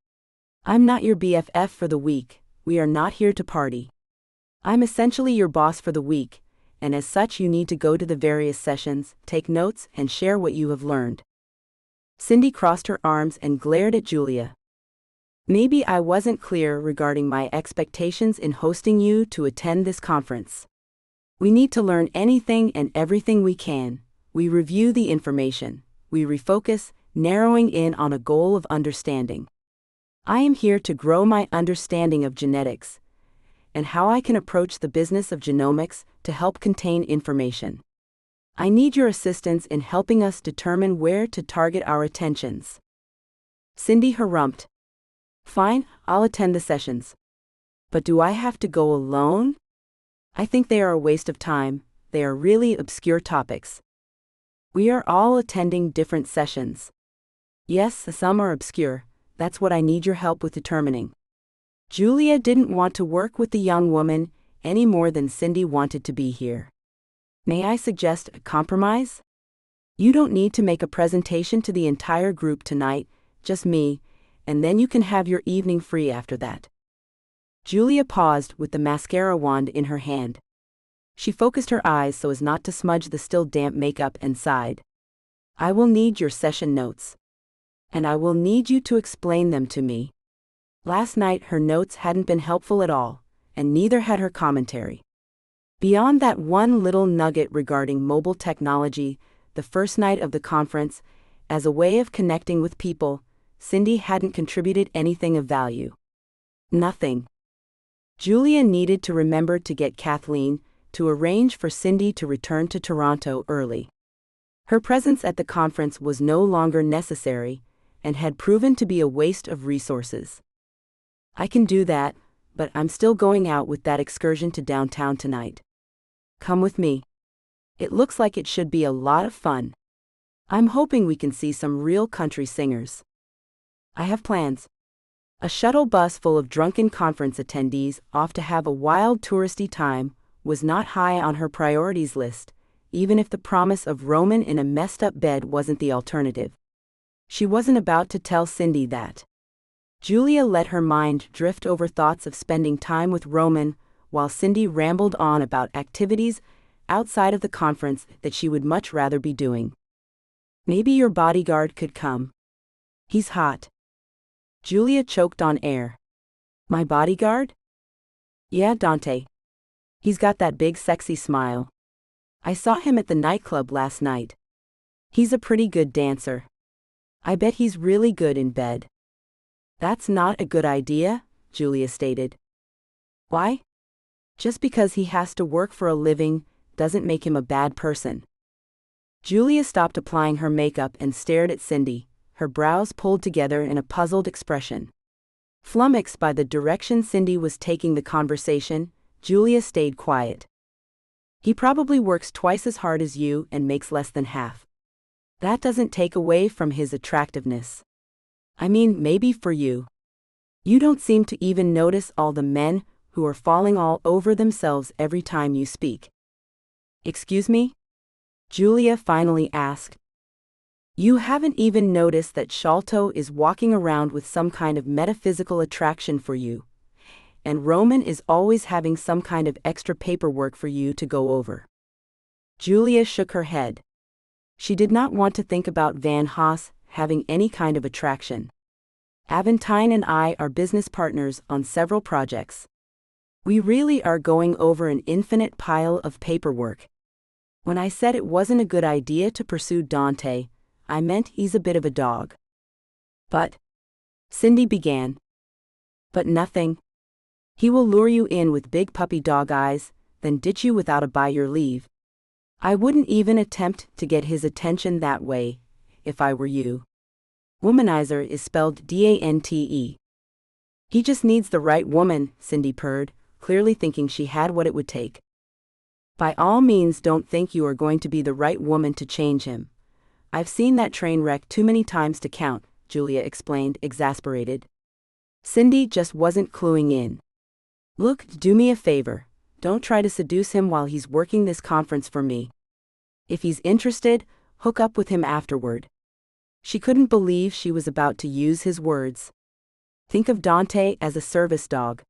I'm not your BFF for the week, we are not here to party. I'm essentially your boss for the week, and as such you need to go to the various sessions, take notes, and share what you have learned. Cindy crossed her arms and glared at Julia. Maybe I wasn't clear regarding my expectations in hosting you to attend this conference. We need to learn anything and everything we can. We review the information. We refocus, narrowing in on a goal of understanding. I am here to grow my understanding of genetics and how I can approach the business of genomics to help contain information. I need your assistance in helping us determine where to target our attentions. Cindy harumphed. Fine, I'll attend the sessions. But do I have to go alone? I think they are a waste of time. They are really obscure topics. We are all attending different sessions. Yes, some are obscure. That's what I need your help with determining. Julia didn't want to work with the young woman any more than Cindy wanted to be here. May I suggest a compromise? You don't need to make a presentation to the entire group tonight, just me, and then you can have your evening free after that. Julia paused with the mascara wand in her hand. She focused her eyes so as not to smudge the still damp makeup and sighed. I will need your session notes. And I will need you to explain them to me. Last night her notes hadn't been helpful at all, and neither had her commentary. Beyond that one little nugget regarding mobile technology, the first night of the conference, as a way of connecting with people, Cindy hadn't contributed anything of value. Nothing. Julia needed to remember to get Kathleen to arrange for Cindy to return to Toronto early. Her presence at the conference was no longer necessary and had proven to be a waste of resources. I can do that, but I'm still going out with that excursion to downtown tonight. Come with me. It looks like it should be a lot of fun. I'm hoping we can see some real country singers. I have plans. A shuttle bus full of drunken conference attendees off to have a wild touristy time was not high on her priorities list, even if the promise of Roman in a messed-up bed wasn't the alternative. She wasn't about to tell Cindy that. Julia let her mind drift over thoughts of spending time with Roman, while Cindy rambled on about activities outside of the conference that she would much rather be doing. Maybe your bodyguard could come. He's hot. Julia choked on air. My bodyguard? Yeah, Dante. He's got that big sexy smile. I saw him at the nightclub last night. He's a pretty good dancer. I bet he's really good in bed. That's not a good idea, Julia stated. Why? Just because he has to work for a living doesn't make him a bad person. Julia stopped applying her makeup and stared at Cindy, her brows pulled together in a puzzled expression. Flummoxed by the direction Cindy was taking the conversation, Julia stayed quiet. He probably works twice as hard as you and makes less than half. That doesn't take away from his attractiveness. I mean, maybe for you. You don't seem to even notice all the men who are falling all over themselves every time you speak. Excuse me? Julia finally asked. You haven't even noticed that Sholto is walking around with some kind of metaphysical attraction for you, and Roman is always having some kind of extra paperwork for you to go over. Julia shook her head. She did not want to think about Van Haas having any kind of attraction. Aventine and I are business partners on several projects. We really are going over an infinite pile of paperwork. When I said it wasn't a good idea to pursue Dante, I meant he's a bit of a dog. But, Cindy began. But nothing. He will lure you in with big puppy dog eyes, then ditch you without a by your leave. I wouldn't even attempt to get his attention that way, if I were you. Womanizer is spelled D-A-N-T-E. He just needs the right woman, Cindy purred, clearly thinking she had what it would take. By all means, don't think you are going to be the right woman to change him. I've seen that train wreck too many times to count, Julia explained, exasperated. Cindy just wasn't cluing in. Look, do me a favor. Don't try to seduce him while he's working this conference for me. If he's interested, hook up with him afterward. She couldn't believe she was about to use his words. Think of Dante as a service dog.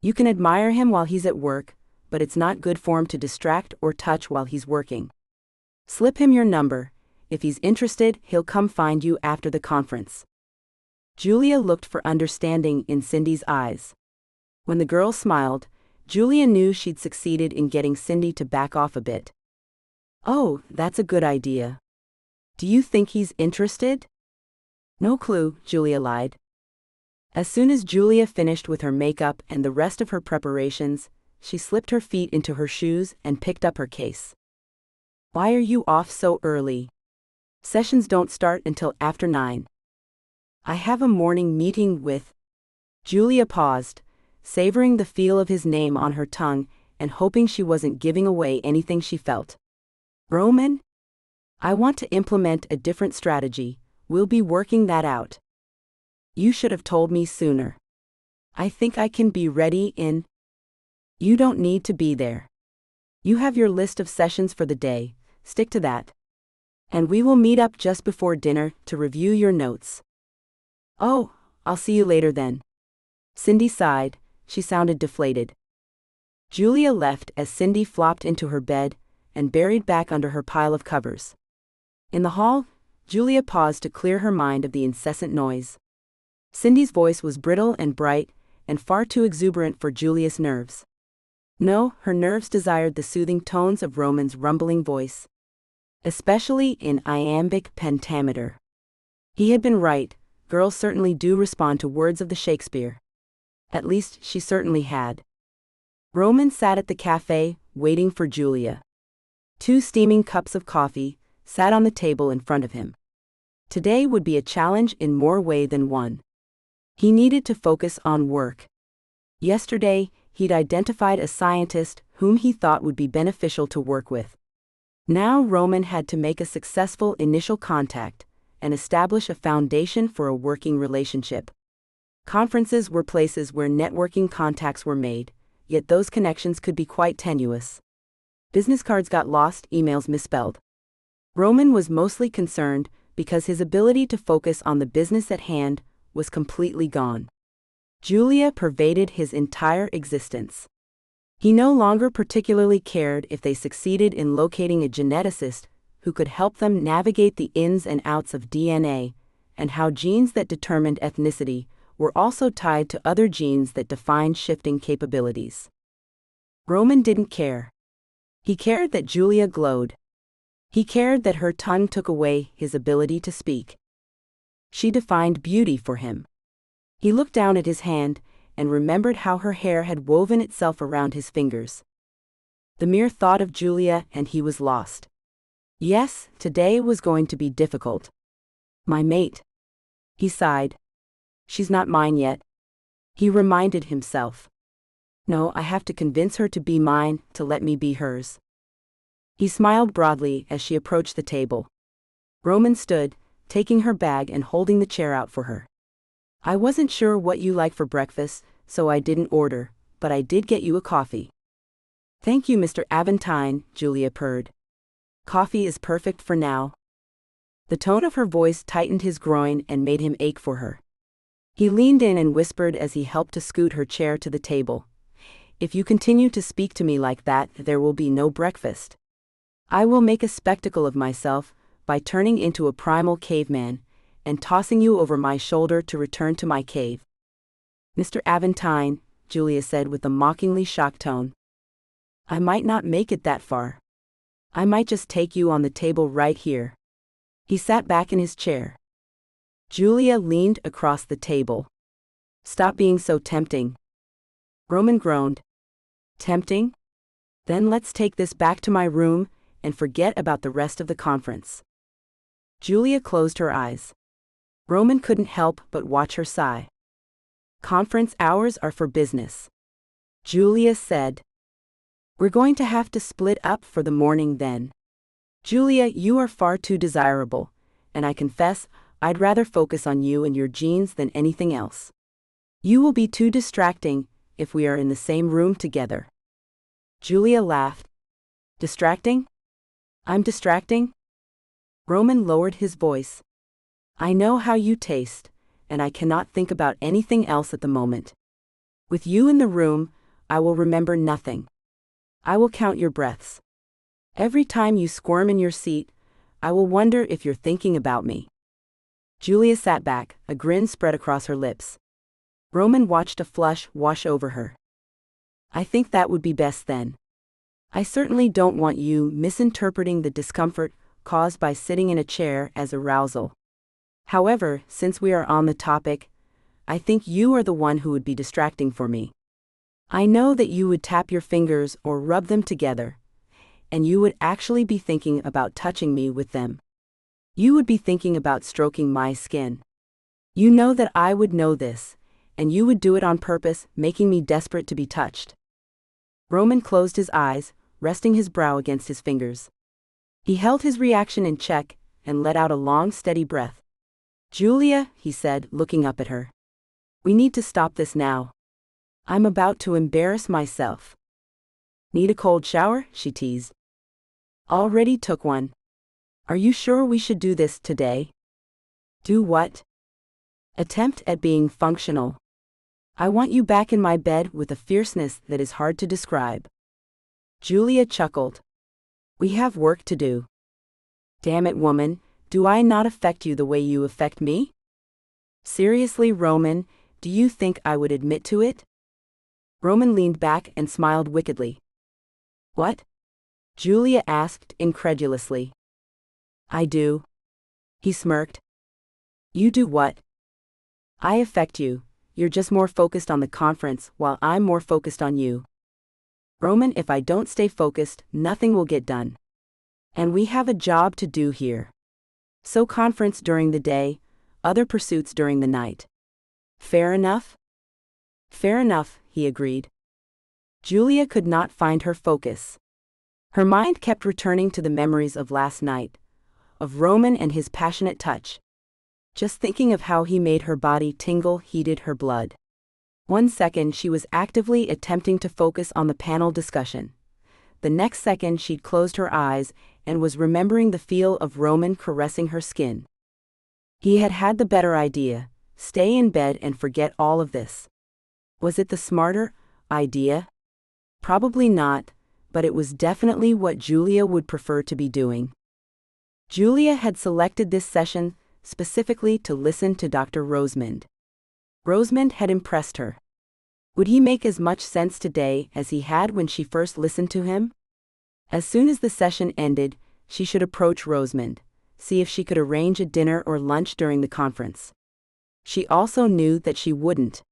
You can admire him while he's at work, but but it's not good form to distract or touch while he's working. Slip him your number. If he's interested, he'll come find you after the conference. Julia looked for understanding in Cindy's eyes. When the girl smiled, Julia knew she'd succeeded in getting Cindy to back off a bit. Oh, that's a good idea. Do you think he's interested? No clue, Julia lied. As soon as Julia finished with her makeup and the rest of her preparations, she slipped her feet into her shoes and picked up her case. Why are you off so early? Sessions don't start until after 9. I have a morning meeting with... Julia paused, savoring the feel of his name on her tongue and hoping she wasn't giving away anything she felt. Roman? I want to implement a different strategy. We'll be working that out. You should have told me sooner. I think I can be ready in... You don't need to be there. You have your list of sessions for the day, stick to that. And we will meet up just before dinner to review your notes. Oh, I'll see you later then. Cindy sighed, she sounded deflated. Julia left as Cindy flopped into her bed and buried back under her pile of covers. In the hall, Julia paused to clear her mind of the incessant noise. Cindy's voice was brittle and bright, and far too exuberant for Julia's nerves. No, her nerves desired the soothing tones of Roman's rumbling voice. Especially in iambic pentameter. He had been right, girls certainly do respond to words of the Shakespeare. At least she certainly had. Roman sat at the cafe, waiting for Julia. 2 steaming cups of coffee sat on the table in front of him. Today would be a challenge in more ways than one. He needed to focus on work. Yesterday, he'd identified a scientist whom he thought would be beneficial to work with. Now Roman had to make a successful initial contact and establish a foundation for a working relationship. Conferences were places where networking contacts were made, yet those connections could be quite tenuous. Business cards got lost, emails misspelled. Roman was mostly concerned because his ability to focus on the business at hand was completely gone. Julia pervaded his entire existence. He no longer particularly cared if they succeeded in locating a geneticist who could help them navigate the ins and outs of DNA, and how genes that determined ethnicity were also tied to other genes that defined shifting capabilities. Roman didn't care. He cared that Julia glowed. He cared that her tongue took away his ability to speak. She defined beauty for him. He looked down at his hand and remembered how her hair had woven itself around his fingers. The mere thought of Julia and he was lost. Yes, today was going to be difficult. My mate. He sighed. She's not mine yet. He reminded himself. No, I have to convince her to be mine, to let me be hers. He smiled broadly as she approached the table. Roman stood, taking her bag and holding the chair out for her. I wasn't sure what you like for breakfast, so I didn't order, but I did get you a coffee. Thank you, Mr. Aventine, Julia purred. Coffee is perfect for now. The tone of her voice tightened his groin and made him ache for her. He leaned in and whispered as he helped to scoot her chair to the table. If you continue to speak to me like that, there will be no breakfast. I will make a spectacle of myself by turning into a primal caveman and tossing you over my shoulder to return to my cave. Mr. Aventine, Julia said with a mockingly shocked tone. I might not make it that far. I might just take you on the table right here. He sat back in his chair. Julia leaned across the table. Stop being so tempting. Roman groaned. Tempting? Then let's take this back to my room and forget about the rest of the conference. Julia closed her eyes. Roman couldn't help but watch her sigh. Conference hours are for business. Julia said. We're going to have to split up for the morning then. Julia, you are far too desirable, and I confess, I'd rather focus on you and your genes than anything else. You will be too distracting if we are in the same room together. Julia laughed. Distracting? I'm distracting? Roman lowered his voice. I know how you taste, and I cannot think about anything else at the moment. With you in the room, I will remember nothing. I will count your breaths. Every time you squirm in your seat, I will wonder if you're thinking about me. Julia sat back, a grin spread across her lips. Roman watched a flush wash over her. I think that would be best then. I certainly don't want you misinterpreting the discomfort caused by sitting in a chair as arousal. However, since we are on the topic, I think you are the one who would be distracting for me. I know that you would tap your fingers or rub them together, and you would actually be thinking about touching me with them. You would be thinking about stroking my skin. You know that I would know this, and you would do it on purpose, making me desperate to be touched. Roman closed his eyes, resting his brow against his fingers. He held his reaction in check and let out a long, steady breath. Julia, he said, looking up at her. We need to stop this now. I'm about to embarrass myself. Need a cold shower? She teased. Already took one. Are you sure we should do this today? Do what? Attempt at being functional. I want you back in my bed with a fierceness that is hard to describe. Julia chuckled. We have work to do. Damn it, woman, do I not affect you the way you affect me? Seriously, Roman, do you think I would admit to it? Roman leaned back and smiled wickedly. What? Julia asked incredulously. I do. He smirked. You do what? I affect you. You're just more focused on the conference while I'm more focused on you. Roman, if I don't stay focused, nothing will get done. And we have a job to do here. So conference during the day, other pursuits during the night. Fair enough? Fair enough, he agreed. Julia could not find her focus. Her mind kept returning to the memories of last night, of Roman and his passionate touch. Just thinking of how he made her body tingle heated her blood. 1 second she was actively attempting to focus on the panel discussion. The next second she'd closed her eyes and was remembering the feel of Roman caressing her skin. He had had the better idea, stay in bed and forget all of this. Was it the smarter idea? Probably not, but it was definitely what Julia would prefer to be doing. Julia had selected this session specifically to listen to Dr. Rosemond. Rosemond had impressed her. Would he make as much sense today as he had when she first listened to him? As soon as the session ended, she should approach Rosemond, see if she could arrange a dinner or lunch during the conference. She also knew that she wouldn't.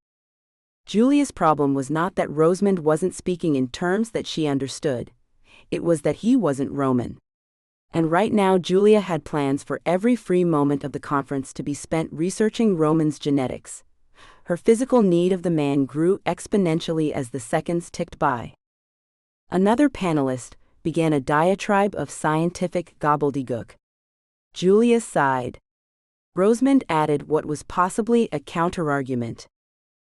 Julia's problem was not that Rosemond wasn't speaking in terms that she understood. It was that he wasn't Roman. And right now Julia had plans for every free moment of the conference to be spent researching Roman's genetics. Her physical need of the man grew exponentially as the seconds ticked by. Another panelist began a diatribe of scientific gobbledygook. Julia sighed. Rosemond added what was possibly a counterargument.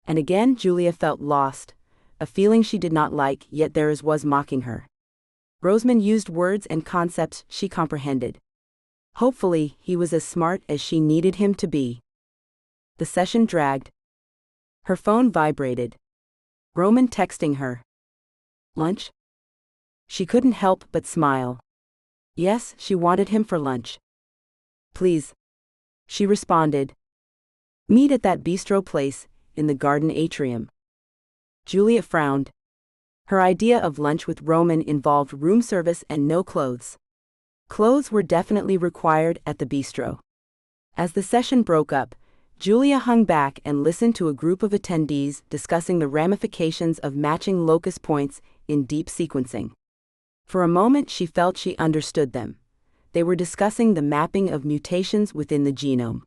And again Julia felt lost, a feeling she did not like, yet theirs was mocking her. Rosemond used words and concepts she comprehended. Hopefully, he was as smart as she needed him to be. The session dragged. Her phone vibrated. Roman texting her. Lunch? She couldn't help but smile. Yes, she wanted him for lunch. Please. She responded. Meet at that bistro place, in the garden atrium. Julia frowned. Her idea of lunch with Roman involved room service and no clothes. Clothes were definitely required at the bistro. As the session broke up, Julia hung back and listened to a group of attendees discussing the ramifications of matching locus points in deep sequencing. For a moment she felt she understood them. They were discussing the mapping of mutations within the genome.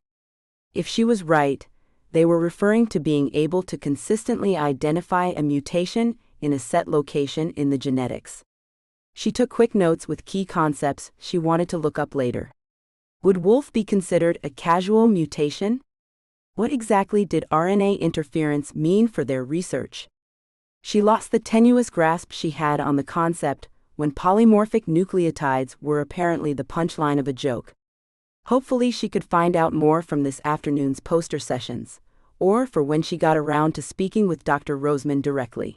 If she was right, they were referring to being able to consistently identify a mutation in a set location in the genetics. She took quick notes with key concepts she wanted to look up later. Would wolf be considered a casual mutation? What exactly did RNA interference mean for their research? She lost the tenuous grasp she had on the concept when polymorphic nucleotides were apparently the punchline of a joke. Hopefully she could find out more from this afternoon's poster sessions, or for when she got around to speaking with Dr. Rosemond directly.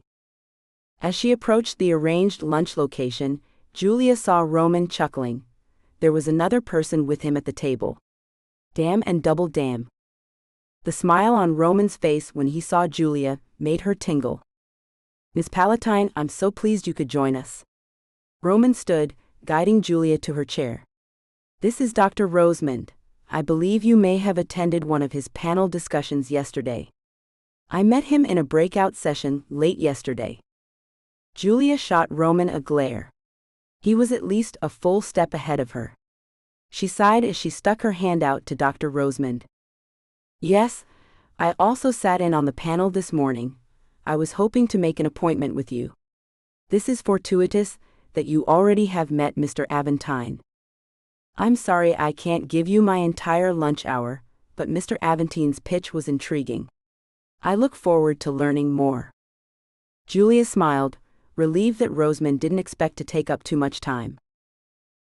As she approached the arranged lunch location, Julia saw Roman chuckling. There was another person with him at the table. Damn and double damn. The smile on Roman's face when he saw Julia made her tingle. Miss Palatine, I'm so pleased you could join us. Roman stood, guiding Julia to her chair. This is Dr. Rosemond. I believe you may have attended one of his panel discussions yesterday. I met him in a breakout session late yesterday. Julia shot Roman a glare. He was at least a full step ahead of her. She sighed as she stuck her hand out to Dr. Rosemond. Yes, I also sat in on the panel this morning. I was hoping to make an appointment with you. This is fortuitous that you already have met Mr. Aventine. I'm sorry I can't give you my entire lunch hour, but Mr. Aventine's pitch was intriguing. I look forward to learning more. Julia smiled, relieved that Rosemond didn't expect to take up too much time.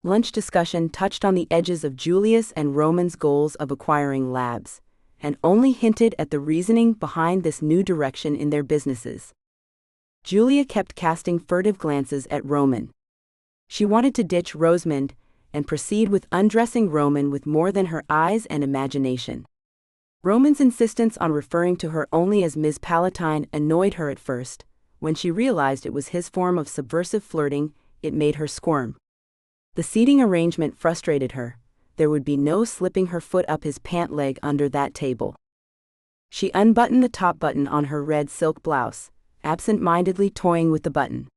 Lunch discussion touched on the edges of Julia's and Roman's goals of acquiring labs, and only hinted at the reasoning behind this new direction in their businesses. Julia kept casting furtive glances at Roman. She wanted to ditch Rosemond and proceed with undressing Roman with more than her eyes and imagination. Roman's insistence on referring to her only as Ms. Palatine annoyed her at first. When she realized it was his form of subversive flirting, it made her squirm. The seating arrangement frustrated her. There would be no slipping her foot up his pant leg under that table. She unbuttoned the top button on her red silk blouse, absent-mindedly toying with the button.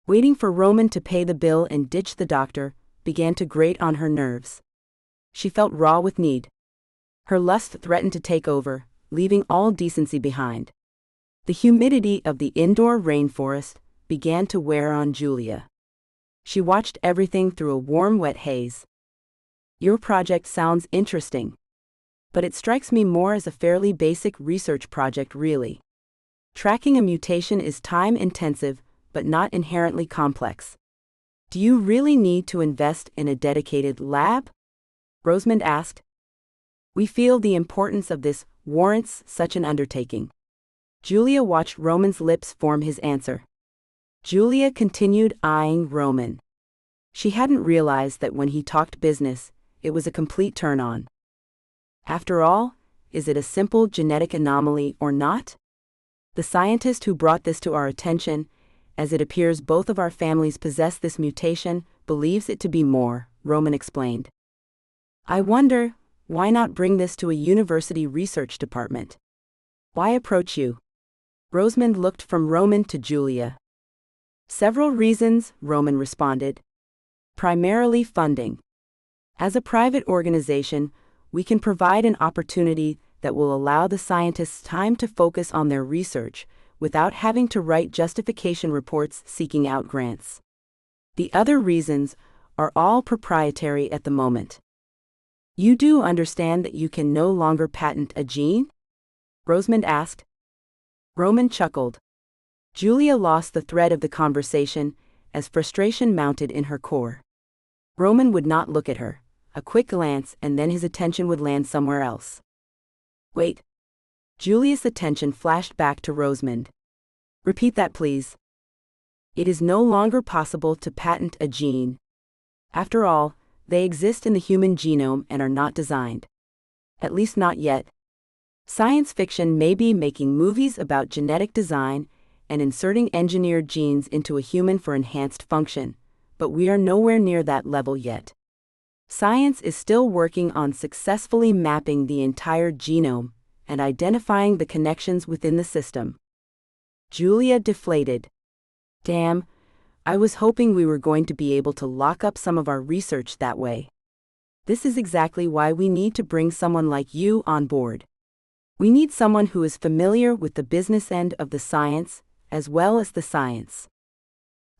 Waiting for Roman to pay the bill and ditch the doctor began to grate on her nerves. She felt raw with need. Her lust threatened to take over, leaving all decency behind. The humidity of the indoor rainforest began to wear on Julia. She watched everything through a warm, wet haze. Your project sounds interesting. But it strikes me more as a fairly basic research project, really. Tracking a mutation is time-intensive, but not inherently complex. Do you really need to invest in a dedicated lab? Rosemond asked. We feel the importance of this warrants such an undertaking. Julia watched Roman's lips form his answer. Julia continued eyeing Roman. She hadn't realized that when he talked business, it was a complete turn-on. After all, is it a simple genetic anomaly or not? The scientist who brought this to our attention, as it appears both of our families possess this mutation, believes it to be more, Roman explained. I wonder, why not bring this to a university research department? Why approach you? Rosemond looked from Roman to Julia. Several reasons, Roman responded. Primarily funding. As a private organization, we can provide an opportunity that will allow the scientists time to focus on their research without having to write justification reports seeking out grants. The other reasons are all proprietary at the moment. You do understand that you can no longer patent a gene? Rosemond asked. Roman chuckled. Julia lost the thread of the conversation as frustration mounted in her core. Roman would not look at her. A quick glance and then his attention would land somewhere else. Wait. Julia's attention flashed back to Rosemond. Repeat that, please. It is no longer possible to patent a gene. After all, they exist in the human genome and are not designed. At least not yet. Science fiction may be making movies about genetic design and inserting engineered genes into a human for enhanced function, but we are nowhere near that level yet. Science is still working on successfully mapping the entire genome and identifying the connections within the system. Julia deflated. Damn, I was hoping we were going to be able to lock up some of our research that way. This is exactly why we need to bring someone like you on board. We need someone who is familiar with the business end of the science, as well as the science.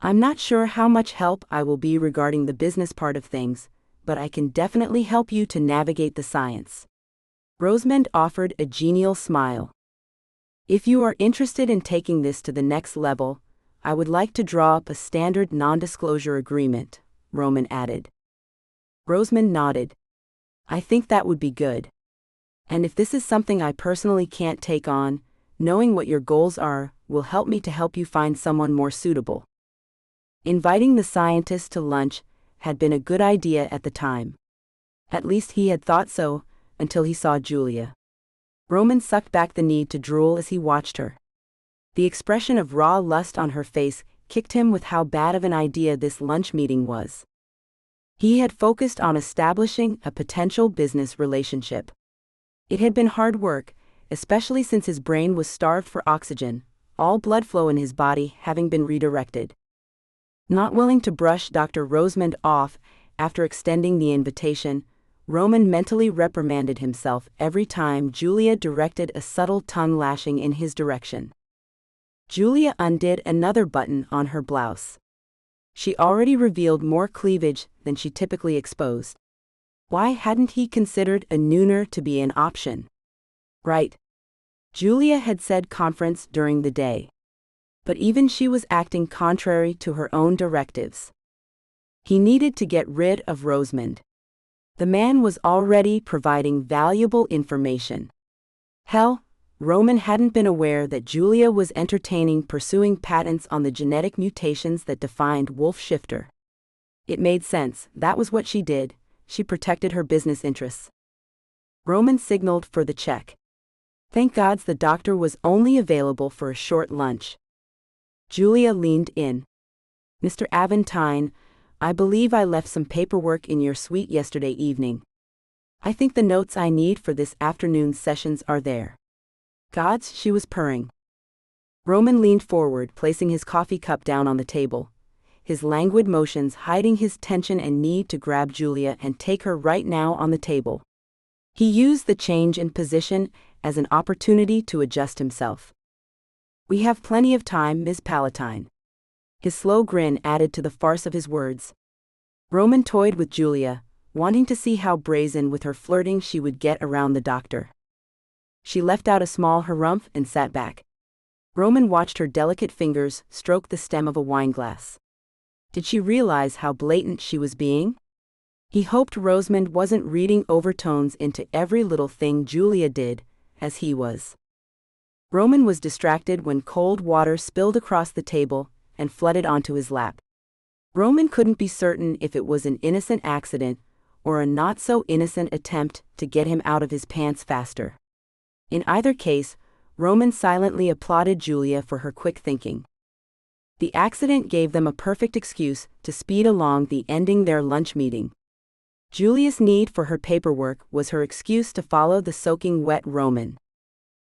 I'm not sure how much help I will be regarding the business part of things, but I can definitely help you to navigate the science. Rosemond offered a genial smile. If you are interested in taking this to the next level, I would like to draw up a standard non-disclosure agreement, Roman added. Rosemond nodded. I think that would be good. And if this is something I personally can't take on, Knowing what your goals are will help me to help you find someone more suitable. Inviting the scientist to lunch had been a good idea at the time. At least he had thought so, until he saw Julia. Roman sucked back the need to drool as he watched her. The expression of raw lust on her face kicked him with how bad of an idea this lunch meeting was. He had focused on establishing a potential business relationship. It had been hard work, especially since his brain was starved for oxygen, all blood flow in his body having been redirected. Not willing to brush Dr. Rosemond off after extending the invitation, Roman mentally reprimanded himself every time Julia directed a subtle tongue lashing in his direction. Julia undid another button on her blouse. She already revealed more cleavage than she typically exposed. Why hadn't he considered a nooner to be an option? Right. Julia had said conference during the day. But even she was acting contrary to her own directives. He needed to get rid of Rosemond. The man was already providing valuable information. Hell, Roman hadn't been aware that Julia was entertaining pursuing patents on the genetic mutations that defined wolf shifter. It made sense, that was what she did, she protected her business interests. Roman signaled for the check. Thank gods the doctor was only available for a short lunch. Julia leaned in. Mr. Aventine, I believe I left some paperwork in your suite yesterday evening. I think the notes I need for this afternoon's sessions are there. Gods, she was purring. Roman leaned forward, placing his coffee cup down on the table, his languid motions hiding his tension and need to grab Julia and take her right now on the table. He used the change in position as an opportunity to adjust himself. We have plenty of time, Ms. Palatine. His slow grin added to the farce of his words. Roman toyed with Julia, wanting to see how brazen with her flirting she would get around the doctor. She left out a small harumph and sat back. Roman watched her delicate fingers stroke the stem of a wineglass. Did she realize how blatant she was being? He hoped Rosemond wasn't reading overtones into every little thing Julia did, as he was. Roman was distracted when cold water spilled across the table and flooded onto his lap. Roman couldn't be certain if it was an innocent accident or a not-so-innocent attempt to get him out of his pants faster. In either case, Roman silently applauded Julia for her quick thinking. The accident gave them a perfect excuse to speed along the ending their lunch meeting. Julia's need for her paperwork was her excuse to follow the soaking wet Roman.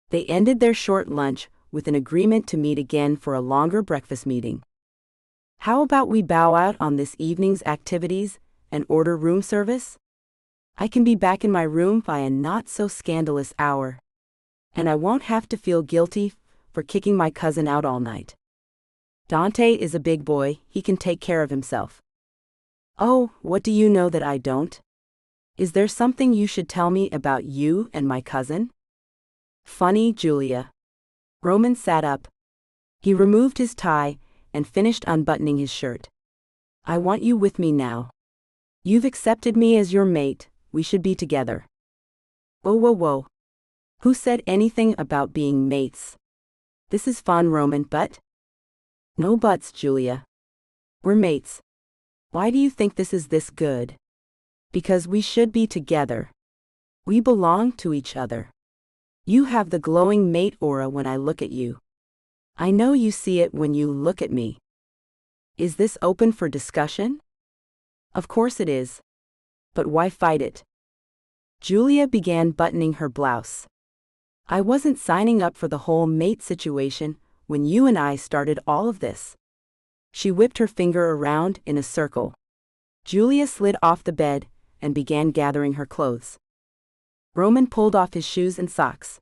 They ended their short lunch with an agreement to meet again for a longer breakfast meeting. How about we bow out on this evening's activities and order room service? I can be back in my room by a not-so-scandalous hour. And I won't have to feel guilty for kicking my cousin out all night. Dante is a big boy, he can take care of himself. Oh, what do you know that I don't? Is there something you should tell me about you and my cousin? Funny, Julia. Roman sat up. He removed his tie and finished unbuttoning his shirt. I want you with me now. You've accepted me as your mate, we should be together. Whoa, whoa, whoa. Who said anything about being mates? This is fun, Roman, but? No buts, Julia. We're mates. Why do you think this is this good? Because we should be together. We belong to each other. You have the glowing mate aura when I look at you. I know you see it when you look at me. Is this open for discussion? Of course it is. But why fight it? Julia began buttoning her blouse. I wasn't signing up for the whole mate situation when you and I started all of this. She whipped her finger around in a circle. Julia slid off the bed and began gathering her clothes. Roman pulled off his shoes and socks.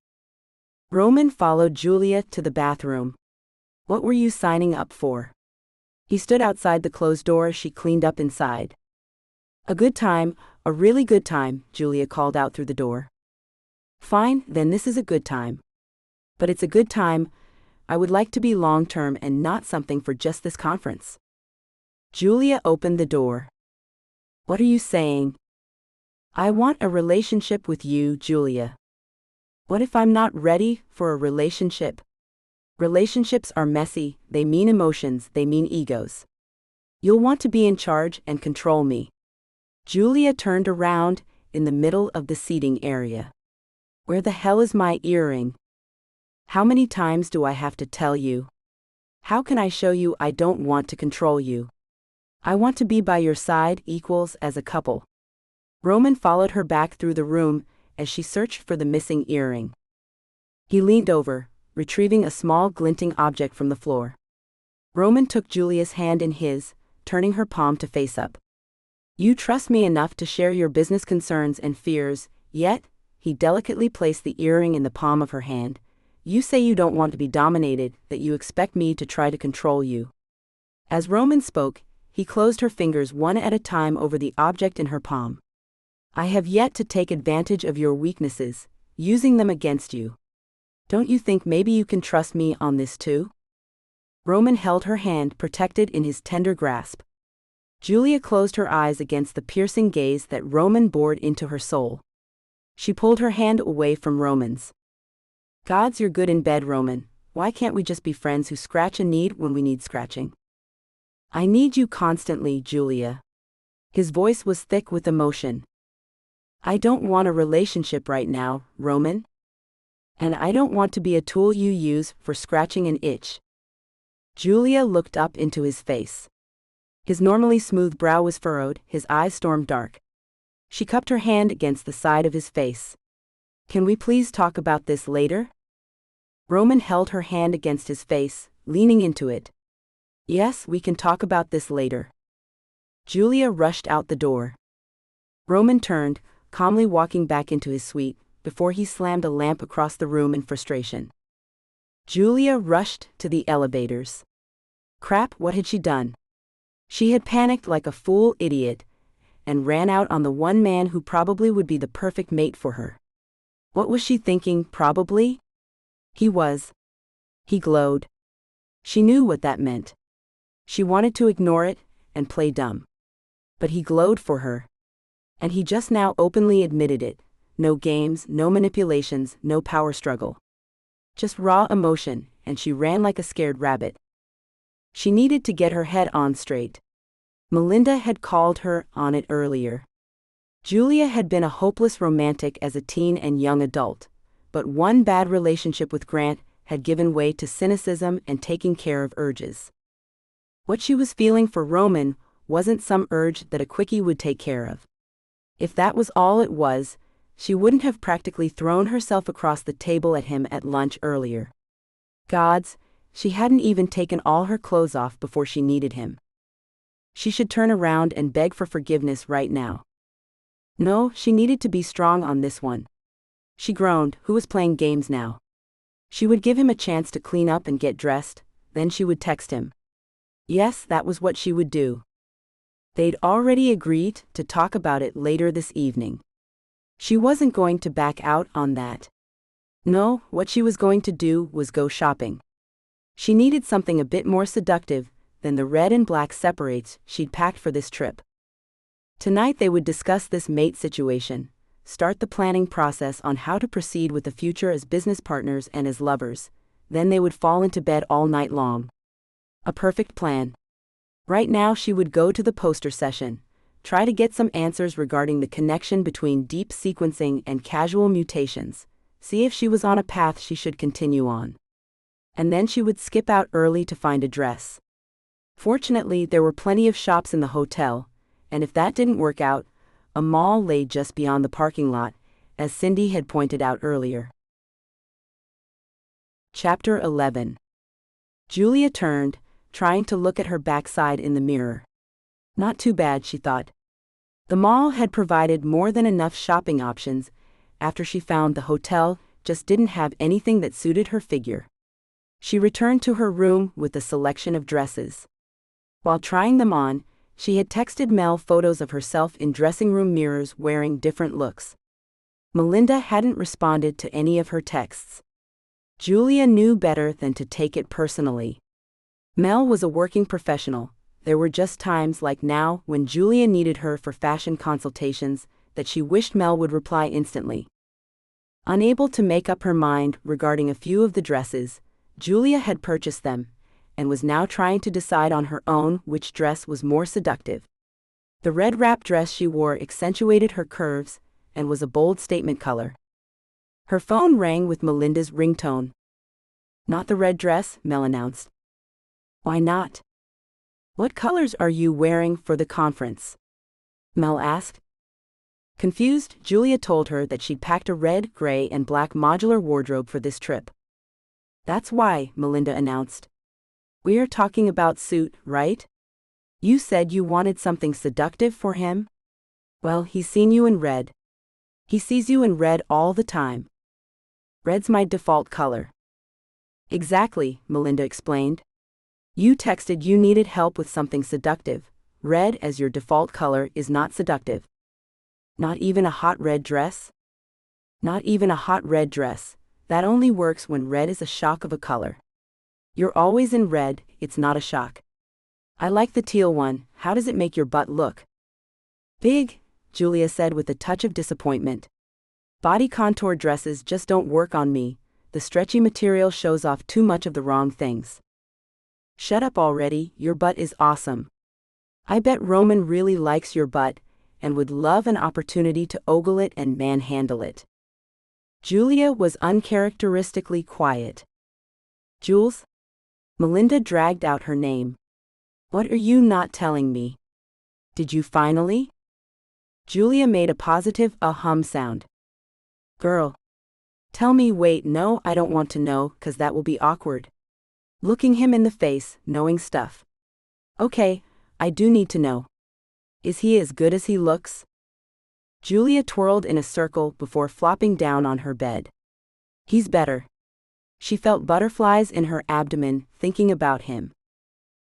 Roman followed Julia to the bathroom. What were you signing up for? He stood outside the closed door as she cleaned up inside. A good time, a really good time, Julia called out through the door. Fine, then this is a good time. But it's a good time. I would like to be long-term and not something for just this conference. Julia opened the door. What are you saying? I want a relationship with you, Julia. What if I'm not ready for a relationship? Relationships are messy, they mean emotions, they mean egos. You'll want to be in charge and control me. Julia turned around in the middle of the seating area. Where the hell is my earring? How many times do I have to tell you? How can I show you I don't want to control you? I want to be by your side, equals as a couple. Roman followed her back through the room as she searched for the missing earring. He leaned over, retrieving a small glinting object from the floor. Roman took Julia's hand in his, turning her palm to face up. You trust me enough to share your business concerns and fears, yet, he delicately placed the earring in the palm of her hand. You say you don't want to be dominated, that you expect me to try to control you. As Roman spoke, he closed her fingers one at a time over the object in her palm. I have yet to take advantage of your weaknesses, using them against you. Don't you think maybe you can trust me on this too? Roman held her hand protected in his tender grasp. Julia closed her eyes against the piercing gaze that Roman bored into her soul. She pulled her hand away from Roman's. Gods, you're good in bed, Roman. Why can't we just be friends who scratch a need when we need scratching? I need you constantly, Julia. His voice was thick with emotion. I don't want a relationship right now, Roman. And I don't want to be a tool you use for scratching an itch. Julia looked up into his face. His normally smooth brow was furrowed, his eyes stormed dark. She cupped her hand against the side of his face. Can we please talk about this later? Roman held her hand against his face, leaning into it. Yes, we can talk about this later. Julia rushed out the door. Roman turned, calmly walking back into his suite, before he slammed a lamp across the room in frustration. Julia rushed to the elevators. Crap, what had she done? She had panicked like a fool idiot, and ran out on the one man who probably would be the perfect mate for her. What was she thinking, probably? He was. He glowed. She knew what that meant. She wanted to ignore it and play dumb. But he glowed for her. And he just now openly admitted it. No games, no manipulations, no power struggle. Just raw emotion, and she ran like a scared rabbit. She needed to get her head on straight. Melinda had called her on it earlier. Julia had been a hopeless romantic as a teen and young adult, but one bad relationship with Grant had given way to cynicism and taking care of urges. What she was feeling for Roman wasn't some urge that a quickie would take care of. If that was all it was, she wouldn't have practically thrown herself across the table at him at lunch earlier. Gods, she hadn't even taken all her clothes off before she needed him. She should turn around and beg for forgiveness right now. No, she needed to be strong on this one. She groaned, who was playing games now? She would give him a chance to clean up and get dressed, then she would text him. Yes, that was what she would do. They'd already agreed to talk about it later this evening. She wasn't going to back out on that. No, what she was going to do was go shopping. She needed something a bit more seductive than the red and black separates she'd packed for this trip. Tonight they would discuss this mate situation, start the planning process on how to proceed with the future as business partners and as lovers, then they would fall into bed all night long. A perfect plan. Right now she would go to the poster session, try to get some answers regarding the connection between deep sequencing and casual mutations, see if she was on a path she should continue on. And then she would skip out early to find a dress. Fortunately, there were plenty of shops in the hotel, and if that didn't work out, a mall lay just beyond the parking lot, as Cindy had pointed out earlier. Chapter 11. Julia turned, trying to look at her backside in the mirror. Not too bad, she thought. The mall had provided more than enough shopping options after she found the hotel just didn't have anything that suited her figure. She returned to her room with a selection of dresses. While trying them on, she had texted Mel photos of herself in dressing room mirrors wearing different looks. Melinda hadn't responded to any of her texts. Julia knew better than to take it personally. Mel was a working professional. There were just times like now when Julia needed her for fashion consultations that she wished Mel would reply instantly. Unable to make up her mind regarding a few of the dresses, Julia had purchased them, and was now trying to decide on her own which dress was more seductive. The red wrap dress she wore accentuated her curves, and was a bold statement color. Her phone rang with Melinda's ringtone. "Not the red dress," Mel announced. "Why not? What colors are you wearing for the conference?" Mel asked. Confused, Julia told her that she'd packed a red, gray, and black modular wardrobe for this trip. "That's why," Melinda announced. "We're talking about suit, right? You said you wanted something seductive for him? Well, he's seen you in red. He sees you in red all the time. Red's my default color." "Exactly," Melinda explained. "You texted you needed help with something seductive. Red as your default color is not seductive." "Not even a hot red dress?" "Not even a hot red dress. That only works when red is a shock of a color. You're always in red, it's not a shock. I like the teal one. How does it make your butt look?" "Big," Julia said with a touch of disappointment. "Body contour dresses just don't work on me. The stretchy material shows off too much of the wrong things." "Shut up already, your butt is awesome. I bet Roman really likes your butt, and would love an opportunity to ogle it and manhandle it." Julia was uncharacteristically quiet. "Jules?" Melinda dragged out her name. "What are you not telling me? Did you finally?" Julia made a positive hum sound. "Girl. Tell me. Wait, no, I don't want to know, 'cause that will be awkward. Looking him in the face, knowing stuff. Okay, I do need to know. Is he as good as he looks?" Julia twirled in a circle before flopping down on her bed. "He's better." She felt butterflies in her abdomen thinking about him.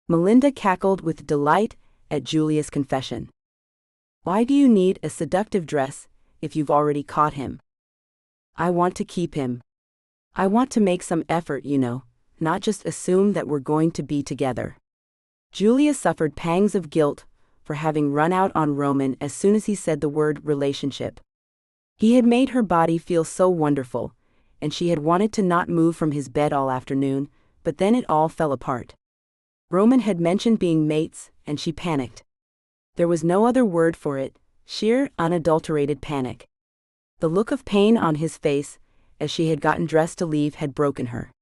Melinda cackled with delight at Julia's confession. "Why do you need a seductive dress if you've already caught him?" "I want to keep him. I want to make some effort, not just assume that we're going to be together." Julia suffered pangs of guilt for having run out on Roman as soon as he said the word relationship. He had made her body feel so wonderful, and she had wanted to not move from his bed all afternoon, but then it all fell apart. Roman had mentioned being mates, and she panicked. There was no other word for it, sheer, unadulterated panic. The look of pain on his face, as she had gotten dressed to leave, had broken her.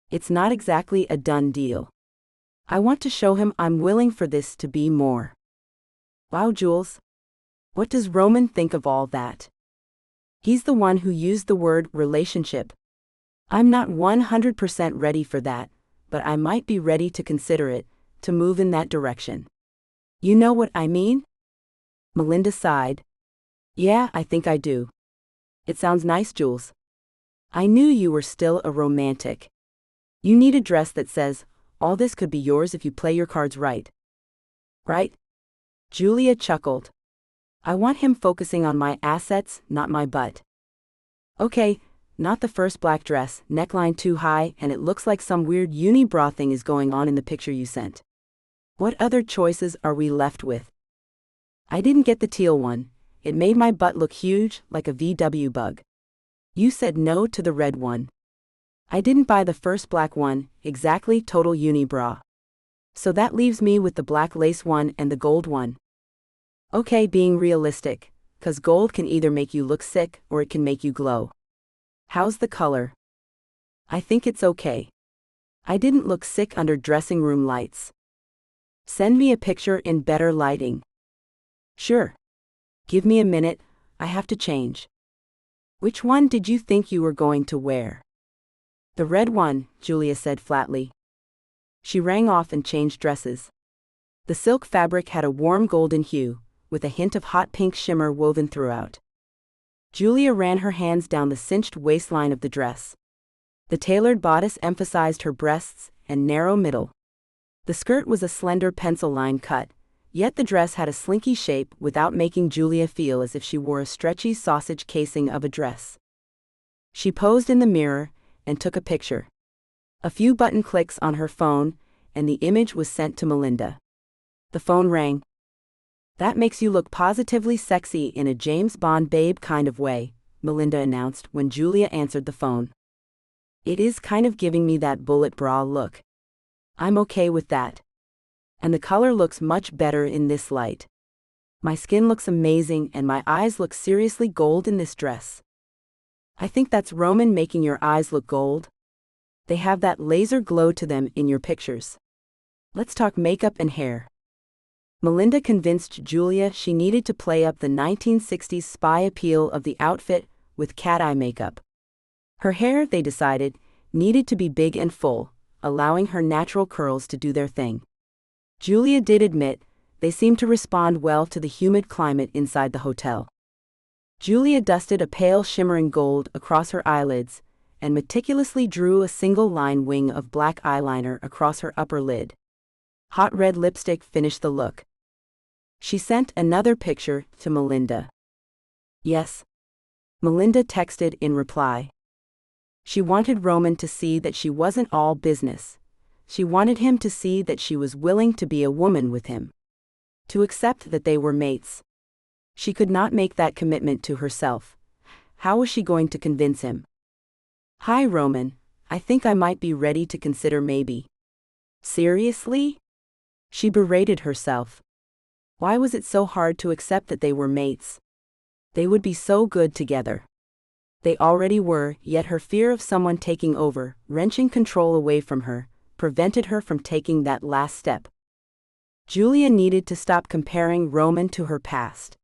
"It's not exactly a done deal. I want to show him I'm willing for this to be more." "Wow, Jules. What does Roman think of all that?" "He's the one who used the word relationship. I'm not 100% ready for that, but I might be ready to consider it, to move in that direction. You know what I mean?" Melinda sighed. "Yeah, I think I do. It sounds nice, Jules. I knew you were still a romantic. You need a dress that says, 'All this could be yours if you play your cards right.'" "Right?" Julia chuckled. "I want him focusing on my assets, not my butt." "Okay, not the first black dress, neckline too high, and it looks like some weird uni-bra thing is going on in the picture you sent. What other choices are we left with?" "I didn't get the teal one. It made my butt look huge, like a VW bug." "You said no to the red one." "I didn't buy the first black one, exactly, total uni-bra. So that leaves me with the black lace one and the gold one." "Okay, being realistic, 'cause gold can either make you look sick or it can make you glow. How's the color?" "I think it's okay. I didn't look sick under dressing room lights." "Send me a picture in better lighting." "Sure. Give me a minute, I have to change." "Which one did you think you were going to wear?" "The red one," Julia said flatly. She rang off and changed dresses. The silk fabric had a warm golden hue, with a hint of hot pink shimmer woven throughout. Julia ran her hands down the cinched waistline of the dress. The tailored bodice emphasized her breasts and narrow middle. The skirt was a slender pencil-line cut, yet the dress had a slinky shape without making Julia feel as if she wore a stretchy sausage casing of a dress. She posed in the mirror and took a picture. A few button clicks on her phone, and the image was sent to Melinda. The phone rang. "That makes you look positively sexy in a James Bond babe kind of way," Melinda announced when Julia answered the phone. "It is kind of giving me that bullet bra look. I'm okay with that. And the color looks much better in this light. My skin looks amazing and my eyes look seriously gold in this dress." "I think that's Roman making your eyes look gold. They have that laser glow to them in your pictures. Let's talk makeup and hair." Melinda convinced Julia she needed to play up the 1960s spy appeal of the outfit with cat-eye makeup. Her hair, they decided, needed to be big and full, allowing her natural curls to do their thing. Julia did admit they seemed to respond well to the humid climate inside the hotel. Julia dusted a pale shimmering gold across her eyelids and meticulously drew a single-line wing of black eyeliner across her upper lid. Hot red lipstick finished the look. She sent another picture to Melinda. "Yes," Melinda texted in reply. She wanted Roman to see that she wasn't all business. She wanted him to see that she was willing to be a woman with him. To accept that they were mates. She could not make that commitment to herself. How was she going to convince him? "Hi Roman, I think I might be ready to consider maybe." "Seriously?" She berated herself. Why was it so hard to accept that they were mates? They would be so good together. They already were, yet her fear of someone taking over, wrenching control away from her, prevented her from taking that last step. Julia needed to stop comparing Roman to her past.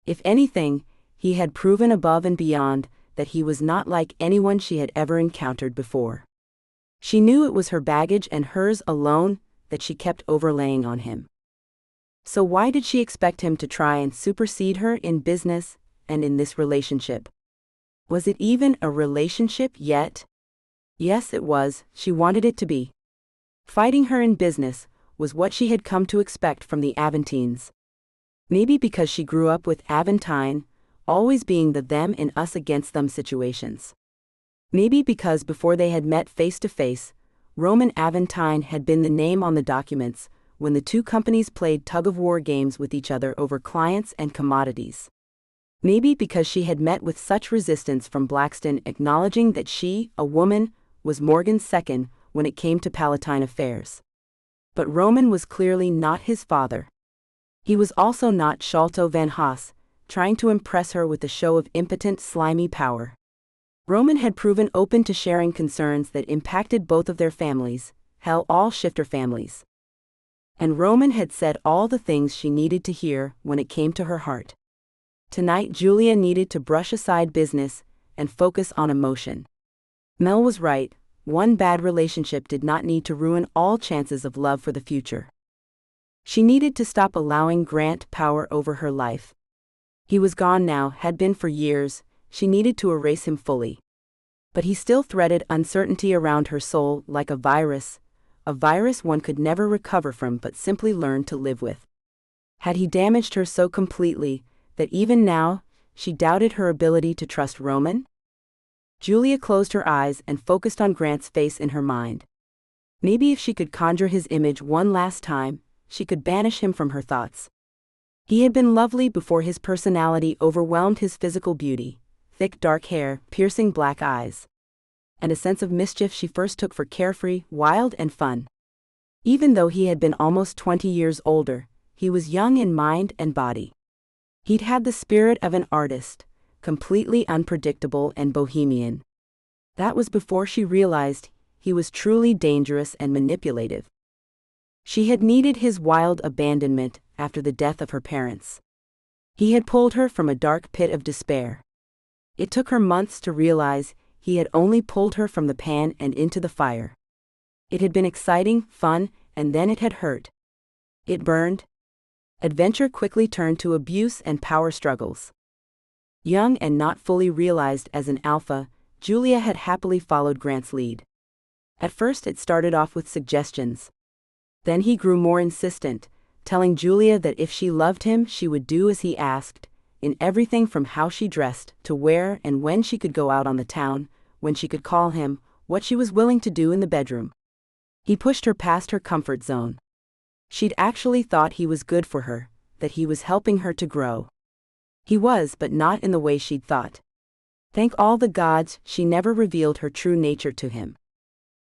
If anything, he had proven above and beyond that he was not like anyone she had ever encountered before. She knew it was her baggage and hers alone that she kept overlaying on him. So why did she expect him to try and supersede her in business and in this relationship? Was it even a relationship yet? Yes, it was. She wanted it to be. Fighting her in business was what she had come to expect from the Aventines. Maybe because she grew up with Aventine, always being the them and us against them situations. Maybe because before they had met face to face, Roman Aventine had been the name on the documents when the two companies played tug-of-war games with each other over clients and commodities. Maybe because she had met with such resistance from Blackstone acknowledging that she, a woman, was Morgan's second when it came to Palatine affairs. But Roman was clearly not his father. He was also not Sholto Van Haas, trying to impress her with a show of impotent, slimy power. Roman had proven open to sharing concerns that impacted both of their families, hell, all shifter families. And Roman had said all the things she needed to hear when it came to her heart. Tonight Julia needed to brush aside business and focus on emotion. Mel was right, one bad relationship did not need to ruin all chances of love for the future. She needed to stop allowing Grant power over her life. He was gone now, had been for years, she needed to erase him fully. But he still threaded uncertainty around her soul like a virus one could never recover from but simply learn to live with. Had he damaged her so completely that even now, she doubted her ability to trust Roman? Julia closed her eyes and focused on Grant's face in her mind. Maybe if she could conjure his image one last time, she could banish him from her thoughts. He had been lovely before his personality overwhelmed his physical beauty, thick dark hair, piercing black eyes, and a sense of mischief she first took for carefree, wild and fun. Even though he had been almost 20 years older, he was young in mind and body. He'd had the spirit of an artist, completely unpredictable and bohemian. That was before she realized he was truly dangerous and manipulative. She had needed his wild abandonment after the death of her parents. He had pulled her from a dark pit of despair. It took her months to realize he had only pulled her from the pan and into the fire. It had been exciting, fun, and then it had hurt. It burned. Adventure quickly turned to abuse and power struggles. Young and not fully realized as an alpha, Julia had happily followed Grant's lead. At first it started off with suggestions. Then he grew more insistent, telling Julia that if she loved him she would do as he asked, in everything from how she dressed to where and when she could go out on the town, when she could call him, what she was willing to do in the bedroom. He pushed her past her comfort zone. She'd actually thought he was good for her, that he was helping her to grow. He was, but not in the way she'd thought. Thank all the gods she never revealed her true nature to him.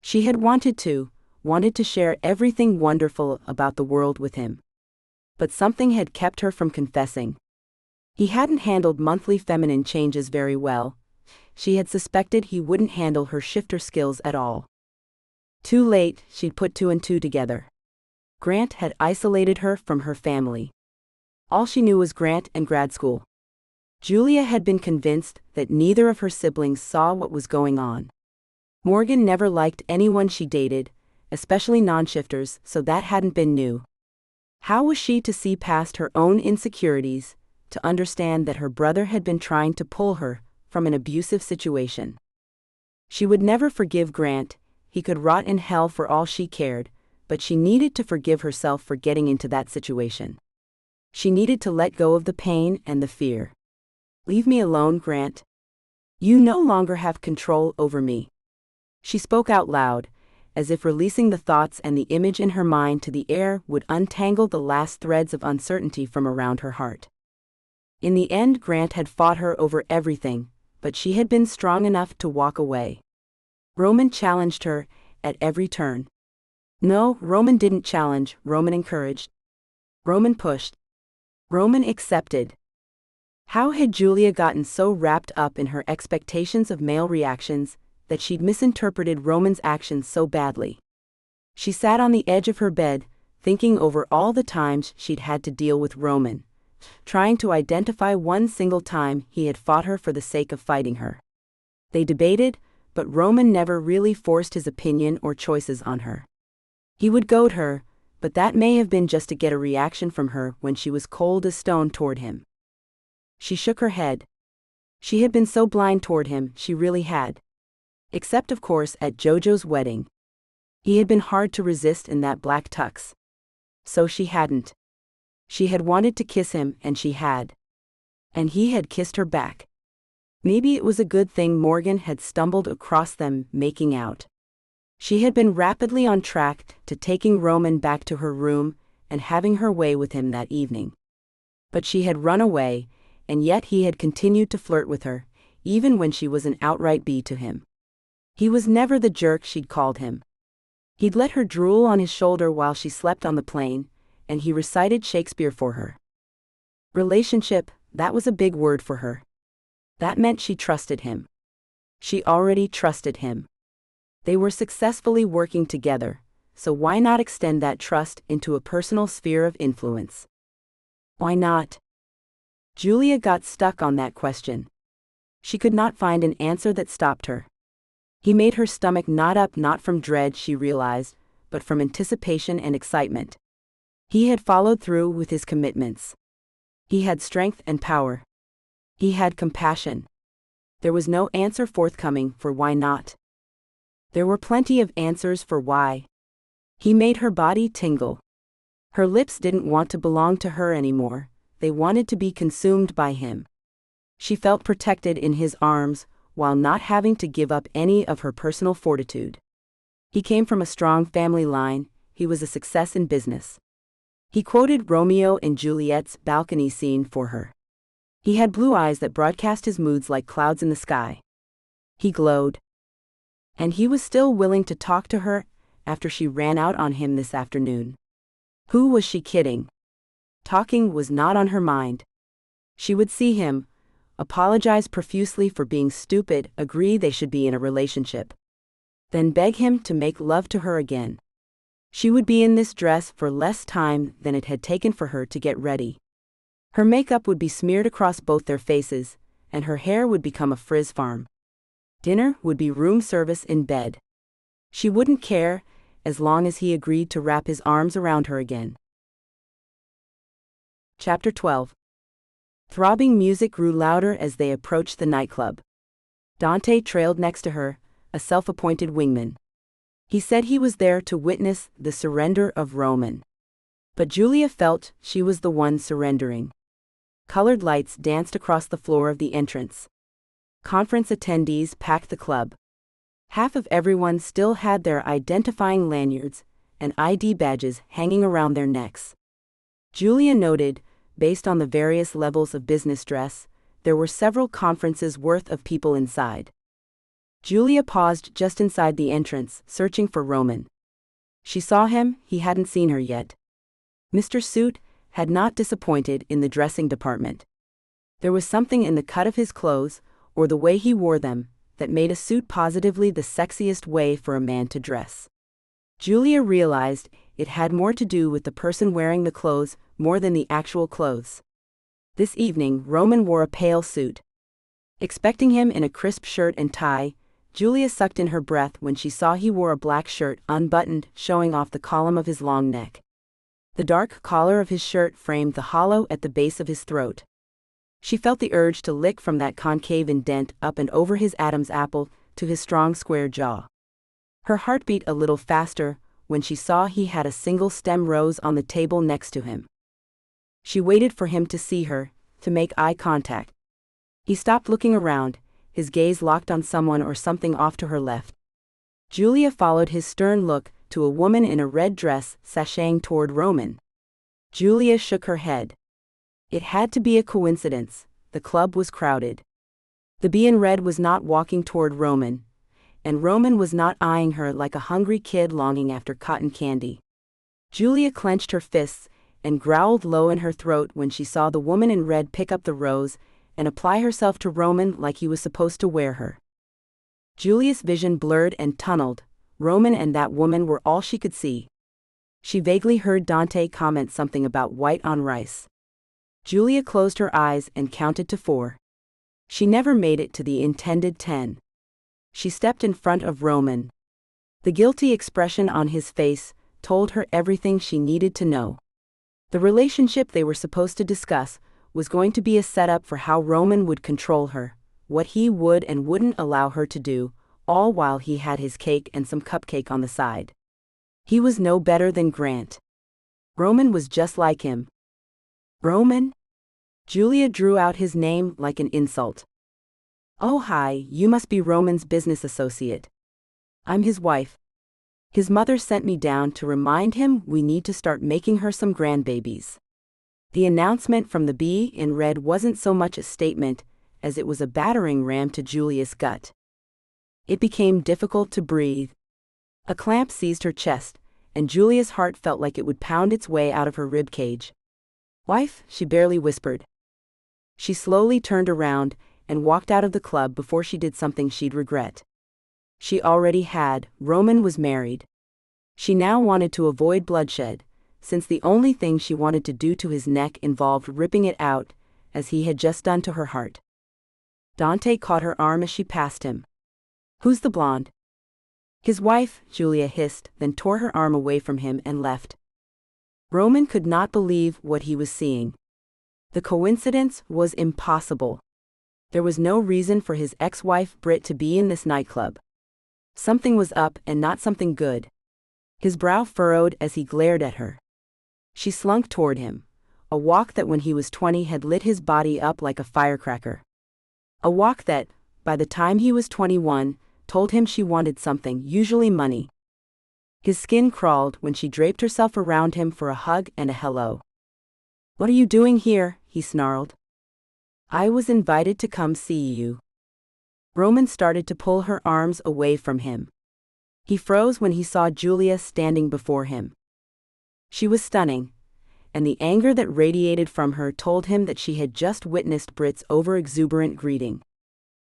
She had wanted to share everything wonderful about the world with him. But something had kept her from confessing. He hadn't handled monthly feminine changes very well. She had suspected he wouldn't handle her shifter skills at all. Too late, she'd put two and two together. Grant had isolated her from her family. All she knew was Grant and grad school. Julia had been convinced that neither of her siblings saw what was going on. Morgan never liked anyone she dated, especially non-shifters, so that hadn't been new. How was she to see past her own insecurities, to understand that her brother had been trying to pull her from an abusive situation? She would never forgive Grant. He could rot in hell for all she cared, but she needed to forgive herself for getting into that situation. She needed to let go of the pain and the fear. Leave me alone, Grant. You no longer have control over me. She spoke out loud, as if releasing the thoughts and the image in her mind to the air would untangle the last threads of uncertainty from around her heart. In the end, Grant had fought her over everything, but she had been strong enough to walk away. Roman challenged her at every turn. No, Roman didn't challenge, Roman encouraged. Roman pushed. Roman accepted. How had Julia gotten so wrapped up in her expectations of male reactions that she'd misinterpreted Roman's actions so badly? She sat on the edge of her bed, thinking over all the times she'd had to deal with Roman, trying to identify one single time he had fought her for the sake of fighting her. They debated, but Roman never really forced his opinion or choices on her. He would goad her, but that may have been just to get a reaction from her when she was cold as stone toward him. She shook her head. She had been so blind toward him, she really had. Except, of course, at Jojo's wedding. He had been hard to resist in that black tux. So she hadn't. She had wanted to kiss him, and she had. And he had kissed her back. Maybe it was a good thing Morgan had stumbled across them making out. She had been rapidly on track to taking Roman back to her room and having her way with him that evening. But she had run away, and yet he had continued to flirt with her, even when she was an outright bee to him. He was never the jerk she'd called him. He'd let her drool on his shoulder while she slept on the plane, and he recited Shakespeare for her. Relationship, that was a big word for her. That meant she trusted him. She already trusted him. They were successfully working together, so why not extend that trust into a personal sphere of influence? Why not? Julia got stuck on that question. She could not find an answer that stopped her. He made her stomach knot up, not from dread, she realized, but from anticipation and excitement. He had followed through with his commitments. He had strength and power. He had compassion. There was no answer forthcoming for why not. There were plenty of answers for why. He made her body tingle. Her lips didn't want to belong to her anymore, they wanted to be consumed by him. She felt protected in his arms, while not having to give up any of her personal fortitude. He came from a strong family line, he was a success in business. He quoted Romeo and Juliet's balcony scene for her. He had blue eyes that broadcast his moods like clouds in the sky. He glowed. And he was still willing to talk to her after she ran out on him this afternoon. Who was she kidding? Talking was not on her mind. She would see him, apologize profusely for being stupid, agree they should be in a relationship. Then beg him to make love to her again. She would be in this dress for less time than it had taken for her to get ready. Her makeup would be smeared across both their faces, and her hair would become a frizz farm. Dinner would be room service in bed. She wouldn't care, as long as he agreed to wrap his arms around her again. Chapter 12. Throbbing music grew louder as they approached the nightclub. Dante trailed next to her, a self-appointed wingman. He said he was there to witness the surrender of Roman. But Julia felt she was the one surrendering. Colored lights danced across the floor of the entrance. Conference attendees packed the club. Half of everyone still had their identifying lanyards and ID badges hanging around their necks. Julia noted, based on the various levels of business dress, there were several conferences worth of people inside. Julia paused just inside the entrance, searching for Roman. She saw him, he hadn't seen her yet. Mr. Suit had not disappointed in the dressing department. There was something in the cut of his clothes, or the way he wore them, that made a suit positively the sexiest way for a man to dress. Julia realized it had more to do with the person wearing the clothes more than the actual clothes. This evening, Roman wore a pale suit. Expecting him in a crisp shirt and tie, Julia sucked in her breath when she saw he wore a black shirt unbuttoned, showing off the column of his long neck. The dark collar of his shirt framed the hollow at the base of his throat. She felt the urge to lick from that concave indent up and over his Adam's apple to his strong square jaw. Her heart beat a little faster when she saw he had a single stem rose on the table next to him. She waited for him to see her, to make eye contact. He stopped looking around, his gaze locked on someone or something off to her left. Julia followed his stern look to a woman in a red dress sashaying toward Roman. Julia shook her head. It had to be a coincidence, the club was crowded. The bee in red was not walking toward Roman, and Roman was not eyeing her like a hungry kid longing after cotton candy. Julia clenched her fists and growled low in her throat when she saw the woman in red pick up the rose and apply herself to Roman like he was supposed to wear her. Julia's vision blurred and tunneled. Roman and that woman were all she could see. She vaguely heard Dante comment something about white on rice. Julia closed her eyes and counted to 4. She never made it to the intended 10. She stepped in front of Roman. The guilty expression on his face told her everything she needed to know. The relationship they were supposed to discuss was going to be a setup for how Roman would control her, what he would and wouldn't allow her to do, all while he had his cake and some cupcake on the side. He was no better than Grant. Roman was just like him. Roman? Julia drew out his name like an insult. Oh hi, you must be Roman's business associate. I'm his wife. His mother sent me down to remind him we need to start making her some grandbabies. The announcement from the bee in red wasn't so much a statement as it was a battering ram to Julia's gut. It became difficult to breathe. A clamp seized her chest, and Julia's heart felt like it would pound its way out of her ribcage. Wife, she barely whispered. She slowly turned around and walked out of the club before she did something she'd regret. She already had. Roman was married. She now wanted to avoid bloodshed, since the only thing she wanted to do to his neck involved ripping it out, as he had just done to her heart. Dante caught her arm as she passed him. Who's the blonde? His wife, Julia hissed, then tore her arm away from him and left. Roman could not believe what he was seeing. The coincidence was impossible. There was no reason for his ex-wife Britt to be in this nightclub. Something was up and not something good. His brow furrowed as he glared at her. She slunk toward him, a walk that when he was 20 had lit his body up like a firecracker. A walk that, by the time he was 21, told him she wanted something, usually money. His skin crawled when she draped herself around him for a hug and a hello. What are you doing here? He snarled. I was invited to come see you. Roman started to pull her arms away from him. He froze when he saw Julia standing before him. She was stunning, and the anger that radiated from her told him that she had just witnessed Britt's over-exuberant greeting.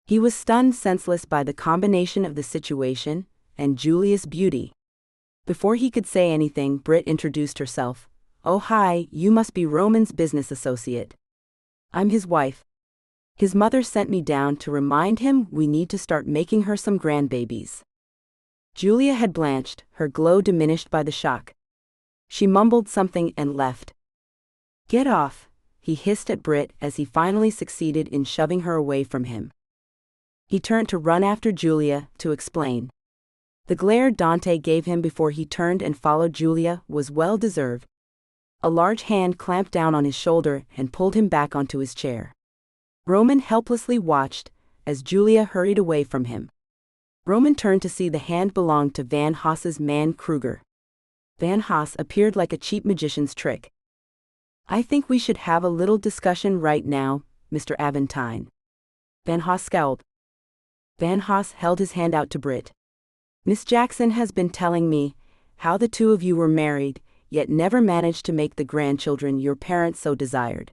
He was stunned senseless by the combination of the situation and Julia's beauty. Before he could say anything, Britt introduced herself. Oh hi, you must be Roman's business associate. I'm his wife. His mother sent me down to remind him we need to start making her some grandbabies. Julia had blanched, her glow diminished by the shock. She mumbled something and left. Get off, he hissed at Britt as he finally succeeded in shoving her away from him. He turned to run after Julia to explain. The glare Dante gave him before he turned and followed Julia was well-deserved. A large hand clamped down on his shoulder and pulled him back onto his chair. Roman helplessly watched as Julia hurried away from him. Roman turned to see the hand belonged to Van Haas's man Kruger. Van Haas appeared like a cheap magician's trick. I think we should have a little discussion right now, Mr. Aventine. Van Haas scowled. Van Haas held his hand out to Britt. Miss Jackson has been telling me how the two of you were married, yet never managed to make the grandchildren your parents so desired.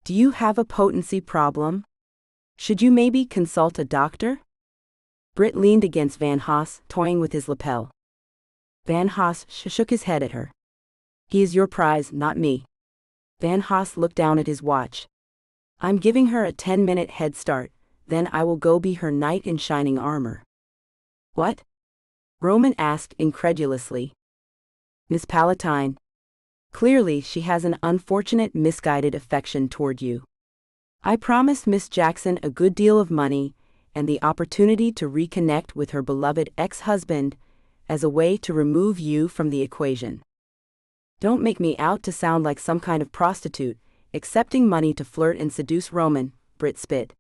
Do you have a potency problem? Should you maybe consult a doctor? Britt leaned against Van Haas, toying with his lapel. Van Haas shook his head at her. He is your prize, not me. Van Haas looked down at his watch. I'm giving her a 10-minute head start, then I will go be her knight in shining armor. What? Roman asked incredulously. Miss Palatine. Clearly she has an unfortunate misguided affection toward you. I promised Miss Jackson a good deal of money and the opportunity to reconnect with her beloved ex-husband as a way to remove you from the equation. Don't make me out to sound like some kind of prostitute, accepting money to flirt and seduce Roman, Britt spit.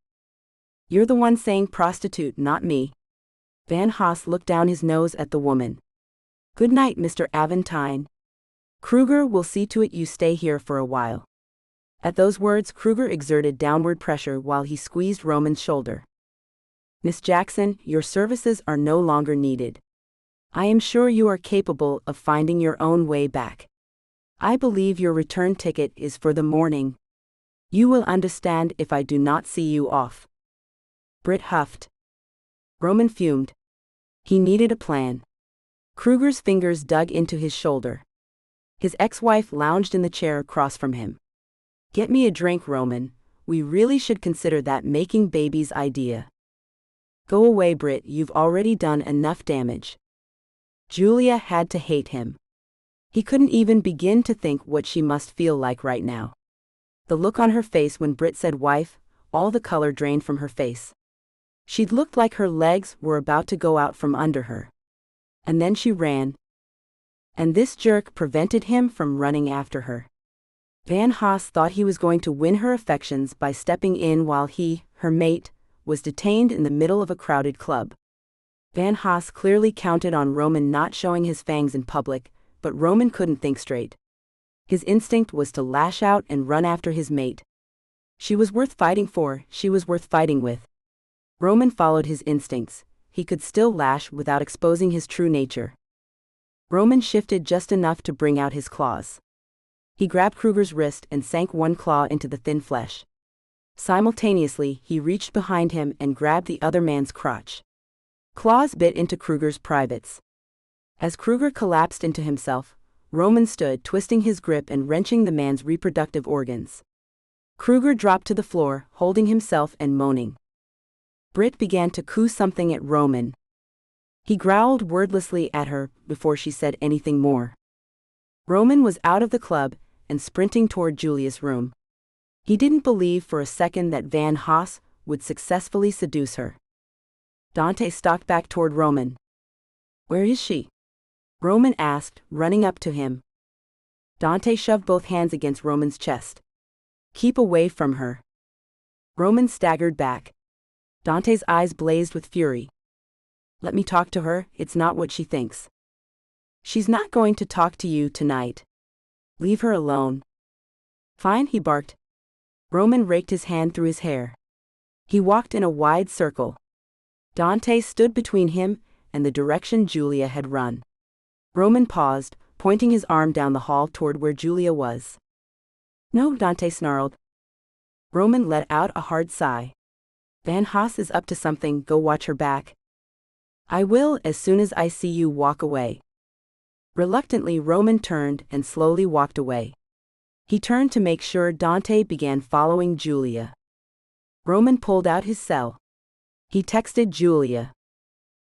You're the one saying prostitute, not me. Van Haas looked down his nose at the woman. Good night, Mr. Aventine. Kruger will see to it you stay here for a while. At those words, Kruger exerted downward pressure while he squeezed Roman's shoulder. Miss Jackson, your services are no longer needed. I am sure you are capable of finding your own way back. I believe your return ticket is for the morning. You will understand if I do not see you off. Britt huffed. Roman fumed. He needed a plan. Kruger's fingers dug into his shoulder. His ex-wife lounged in the chair across from him. Get me a drink, Roman. We really should consider that making babies idea. Go away, Britt, you've already done enough damage. Julia had to hate him. He couldn't even begin to think what she must feel like right now. The look on her face when Britt said wife, all the color drained from her face. She'd looked like her legs were about to go out from under her. And then she ran. And this jerk prevented him from running after her. Van Haas thought he was going to win her affections by stepping in while he, her mate, was detained in the middle of a crowded club. Van Haas clearly counted on Roman not showing his fangs in public, but Roman couldn't think straight. His instinct was to lash out and run after his mate. She was worth fighting for, she was worth fighting with. Roman followed his instincts. He could still lash without exposing his true nature. Roman shifted just enough to bring out his claws. He grabbed Kruger's wrist and sank one claw into the thin flesh. Simultaneously, he reached behind him and grabbed the other man's crotch. Claws bit into Kruger's privates. As Kruger collapsed into himself, Roman stood twisting his grip and wrenching the man's reproductive organs. Kruger dropped to the floor, holding himself and moaning. Britt began to coo something at Roman. He growled wordlessly at her before she said anything more. Roman was out of the club and sprinting toward Julia's room. He didn't believe for a second that Van Haas would successfully seduce her. Dante stalked back toward Roman. Where is she? Roman asked, running up to him. Dante shoved both hands against Roman's chest. Keep away from her. Roman staggered back. Dante's eyes blazed with fury. Let me talk to her, it's not what she thinks. She's not going to talk to you tonight. Leave her alone. Fine, he barked. Roman raked his hand through his hair. He walked in a wide circle. Dante stood between him and the direction Julia had run. Roman paused, pointing his arm down the hall toward where Julia was. No, Dante snarled. Roman let out a hard sigh. Van Haas is up to something, go watch her back. I will as soon as I see you walk away. Reluctantly, Roman turned and slowly walked away. He turned to make sure Dante began following Julia. Roman pulled out his cell. He texted Julia.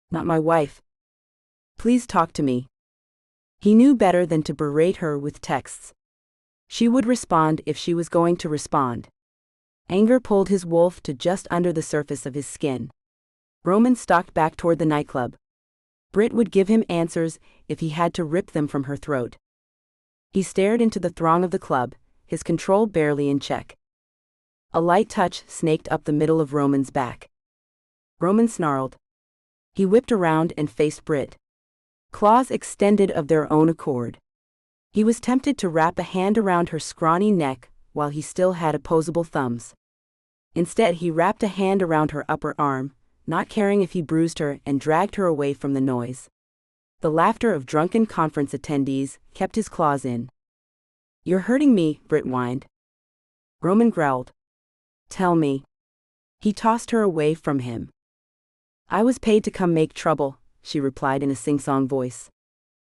Not my wife. Please talk to me. He knew better than to berate her with texts. She would respond if she was going to respond. Anger pulled his wolf to just under the surface of his skin. Roman stalked back toward the nightclub. Britt would give him answers if he had to rip them from her throat. He stared into the throng of the club, his control barely in check. A light touch snaked up the middle of Roman's back. Roman snarled. He whipped around and faced Britt. Claws extended of their own accord. He was tempted to wrap a hand around her scrawny neck while he still had opposable thumbs. Instead, he wrapped a hand around her upper arm, not caring if he bruised her, and dragged her away from the noise. The laughter of drunken conference attendees kept his claws in. "You're hurting me," Britt whined. Roman growled. "Tell me." He tossed her away from him. "I was paid to come make trouble," she replied in a sing-song voice.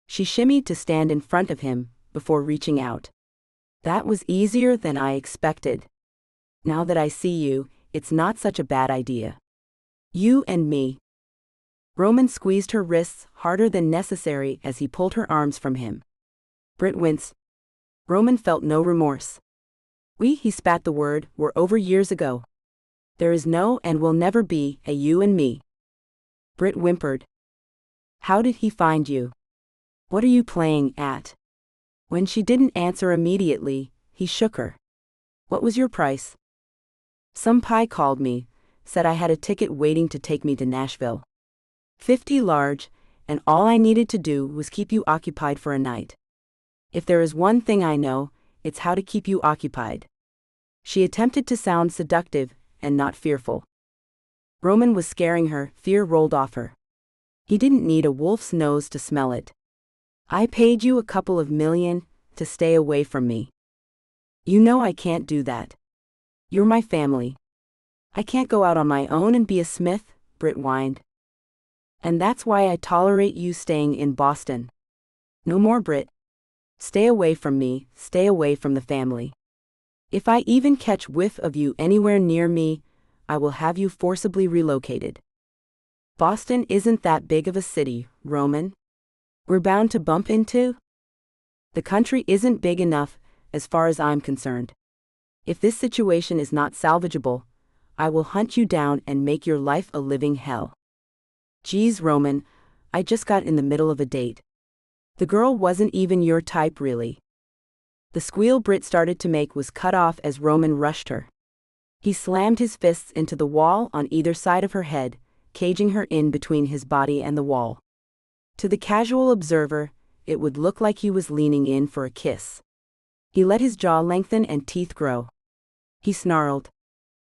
She shimmied to stand in front of him, before reaching out. "That was easier than I expected. Now that I see you, it's not such a bad idea. You and me." Roman squeezed her wrists harder than necessary as he pulled her arms from him. Britt winced. Roman felt no remorse. "We," he spat the word, "were over years ago. There is no and will never be a you and me." Britt whimpered. "How did he find you? What are you playing at?" When she didn't answer immediately, he shook her. "What was your price?" "Some pie called me, said I had a ticket waiting to take me to Nashville. 50 large, and all I needed to do was keep you occupied for a night. If there is one thing I know, it's how to keep you occupied." She attempted to sound seductive and not fearful. Roman was scaring her, fear rolled off her. He didn't need a wolf's nose to smell it. "I paid you a couple of million to stay away from me. You know I can't do that. You're my family. I can't go out on my own and be a Smith," Britt whined. "And that's why I tolerate you staying in Boston. No more, Britt. Stay away from me, stay away from the family. If I even catch whiff of you anywhere near me, I will have you forcibly relocated. Boston isn't that big of a city, Roman. We're bound to bump into. The country isn't big enough, as far as I'm concerned. If this situation is not salvageable, I will hunt you down and make your life a living hell." "Geez, Roman, I just got in the middle of a date. The girl wasn't even your type, really." The squeal Britt started to make was cut off as Roman rushed her. He slammed his fists into the wall on either side of her head, caging her in between his body and the wall. To the casual observer, it would look like he was leaning in for a kiss. He let his jaw lengthen and teeth grow. He snarled,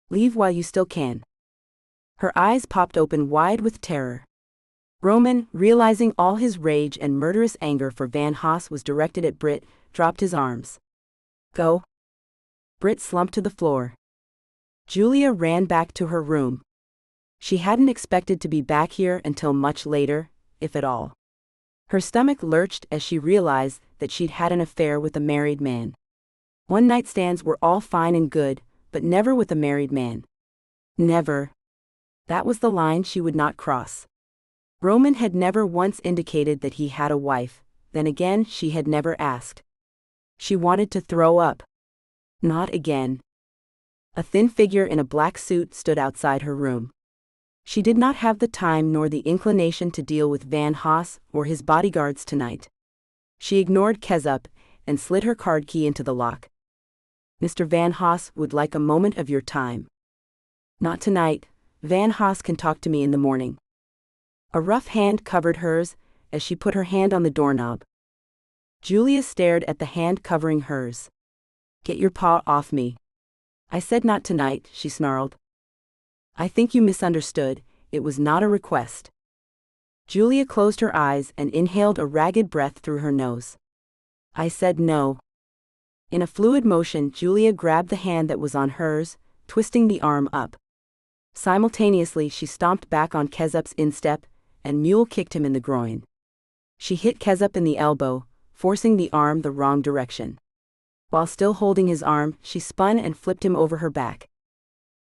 "Leave while you still can." Her eyes popped open wide with terror. Roman, realizing all his rage and murderous anger for Van Haas was directed at Britt, dropped his arms. "Go." Britt slumped to the floor. Julia ran back to her room. She hadn't expected to be back here until much later, if at all. Her stomach lurched as she realized that she'd had an affair with a married man. One-night stands were all fine and good, but never with a married man. Never. That was the line she would not cross. Roman had never once indicated that he had a wife, then again she had never asked. She wanted to throw up. Not again. A thin figure in a black suit stood outside her room. She did not have the time nor the inclination to deal with Van Haas or his bodyguards tonight. She ignored Kezzup and slid her card key into the lock. "Mr. Van Haas would like a moment of your time." "Not tonight. Van Haas can talk to me in the morning." A rough hand covered hers as she put her hand on the doorknob. Julia stared at the hand covering hers. "Get your paw off me." "I said not tonight," she snarled. "I think you misunderstood. It was not a request." Julia closed her eyes and inhaled a ragged breath through her nose. "I said no." In a fluid motion, Julia grabbed the hand that was on hers, twisting the arm up. Simultaneously, she stomped back on Kezzup's instep and mule kicked him in the groin. She hit Kezzup in the elbow, forcing the arm the wrong direction. While still holding his arm, she spun and flipped him over her back.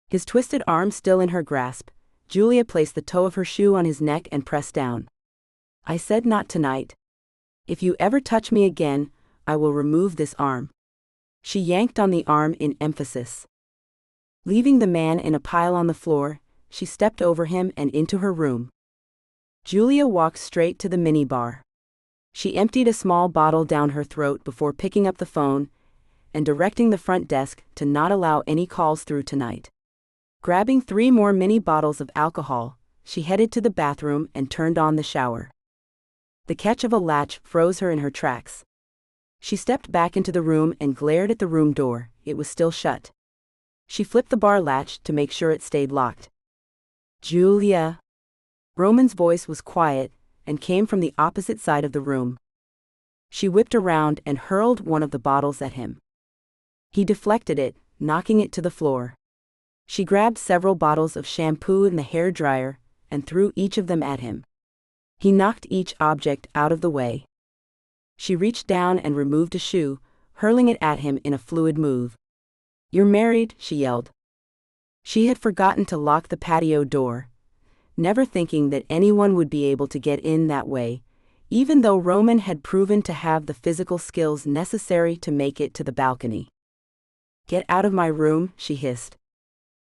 His twisted arm still in her grasp, Julia placed the toe of her shoe on his neck and pressed down. "I said not tonight. If you ever touch me again, I will remove this arm." She yanked on the arm in emphasis. Leaving the man in a pile on the floor, she stepped over him and into her room. Julia walked straight to the minibar. She emptied a small bottle down her throat before picking up the phone and directing the front desk to not allow any calls through tonight. Grabbing 3 more mini bottles of alcohol, she headed to the bathroom and turned on the shower. The catch of a latch froze her in her tracks. She stepped back into the room and glared at the room door. It was still shut. She flipped the bar latch to make sure it stayed locked. Julia. Roman's voice was quiet and came from the opposite side of the room. She whipped around and hurled one of the bottles at him. He deflected it, knocking it to the floor. She grabbed several bottles of shampoo and the hair dryer and threw each of them at him. He knocked each object out of the way. She reached down and removed a shoe, hurling it at him in a fluid move. "You're married," she yelled. She had forgotten to lock the patio door, never thinking that anyone would be able to get in that way, even though Roman had proven to have the physical skills necessary to make it to the balcony. "Get out of my room," she hissed.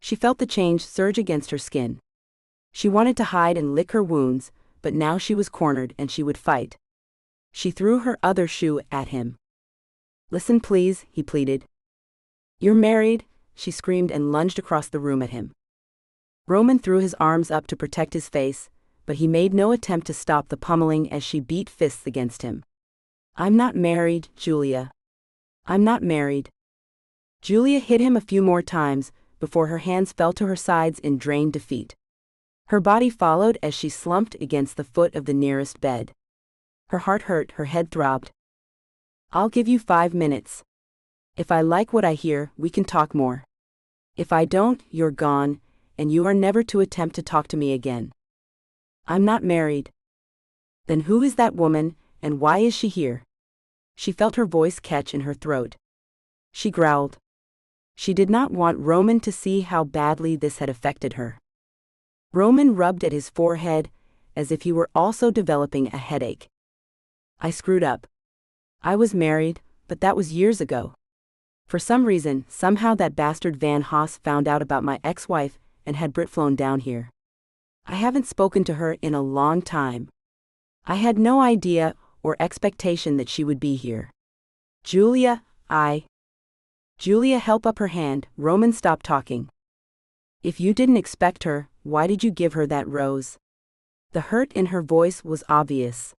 She felt the change surge against her skin. She wanted to hide and lick her wounds, but now she was cornered and she would fight. She threw her other shoe at him. "Listen, please," he pleaded. "You're married," she screamed and lunged across the room at him. Roman threw his arms up to protect his face, but he made no attempt to stop the pummeling as she beat fists against him. "I'm not married, Julia. I'm not married." Julia hit him a few more times before her hands fell to her sides in drained defeat. Her body followed as she slumped against the foot of the nearest bed. Her heart hurt, her head throbbed. "I'll give you 5 minutes. If I like what I hear, we can talk more. If I don't, you're gone, and you are never to attempt to talk to me again." "I'm not married." "Then who is that woman, and why is she here?" She felt her voice catch in her throat. She growled. She did not want Roman to see how badly this had affected her. Roman rubbed at his forehead, as if he were also developing a headache. "I screwed up. I was married, but that was years ago. For some reason, somehow that bastard Van Haas found out about my ex-wife and had Brit flown down here. I haven't spoken to her in a long time. I had no idea or expectation that she would be here. Julia, Julia held up her hand. Roman stopped talking. "If you didn't expect her, why did you give her that rose?" The hurt in her voice was obvious.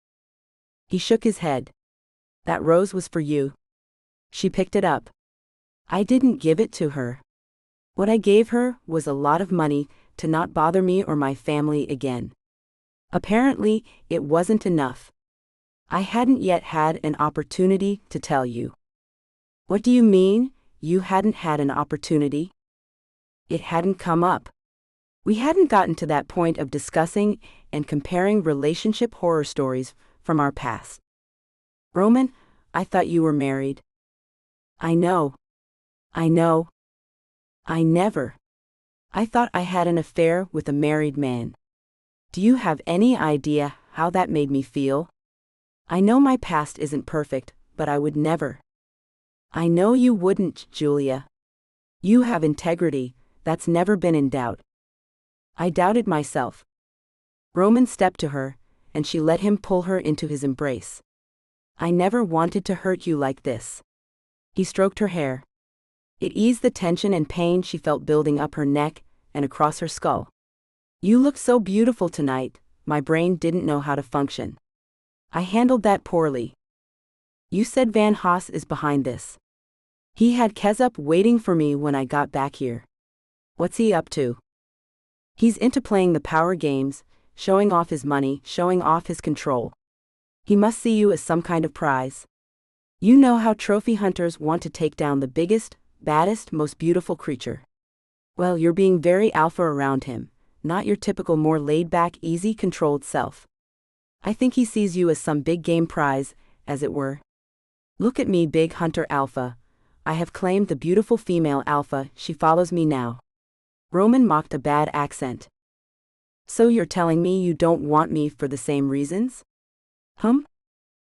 He shook his head. "That rose was for you." She picked it up. "I didn't give it to her. What I gave her was a lot of money to not bother me or my family again. Apparently, it wasn't enough. I hadn't yet had an opportunity to tell you." "What do you mean, you hadn't had an opportunity?" "It hadn't come up. We hadn't gotten to that point of discussing and comparing relationship horror stories from our past." "Roman, I thought you were married." I know. I never. I thought I had an affair with a married man. Do you have any idea how that made me feel? I know my past isn't perfect, but I would never." "I know you wouldn't, Julia. You have integrity, that's never been in doubt." "I doubted myself." Roman stepped to her, and she let him pull her into his embrace. "I never wanted to hurt you like this." He stroked her hair. It eased the tension and pain she felt building up her neck and across her skull. "You look so beautiful tonight, my brain didn't know how to function. I handled that poorly." "You said Van Haas is behind this." "He had Kezup waiting for me when I got back here." "What's he up to?" "He's into playing the power games, showing off his money, showing off his control. He must see you as some kind of prize. You know how trophy hunters want to take down the biggest, baddest, most beautiful creature. Well, you're being very alpha around him, not your typical more laid-back, easy, controlled self. I think he sees you as some big game prize, as it were. Look at me, big hunter alpha. I have claimed the beautiful female alpha, she follows me now." Roman mocked a bad accent. "So you're telling me you don't want me for the same reasons?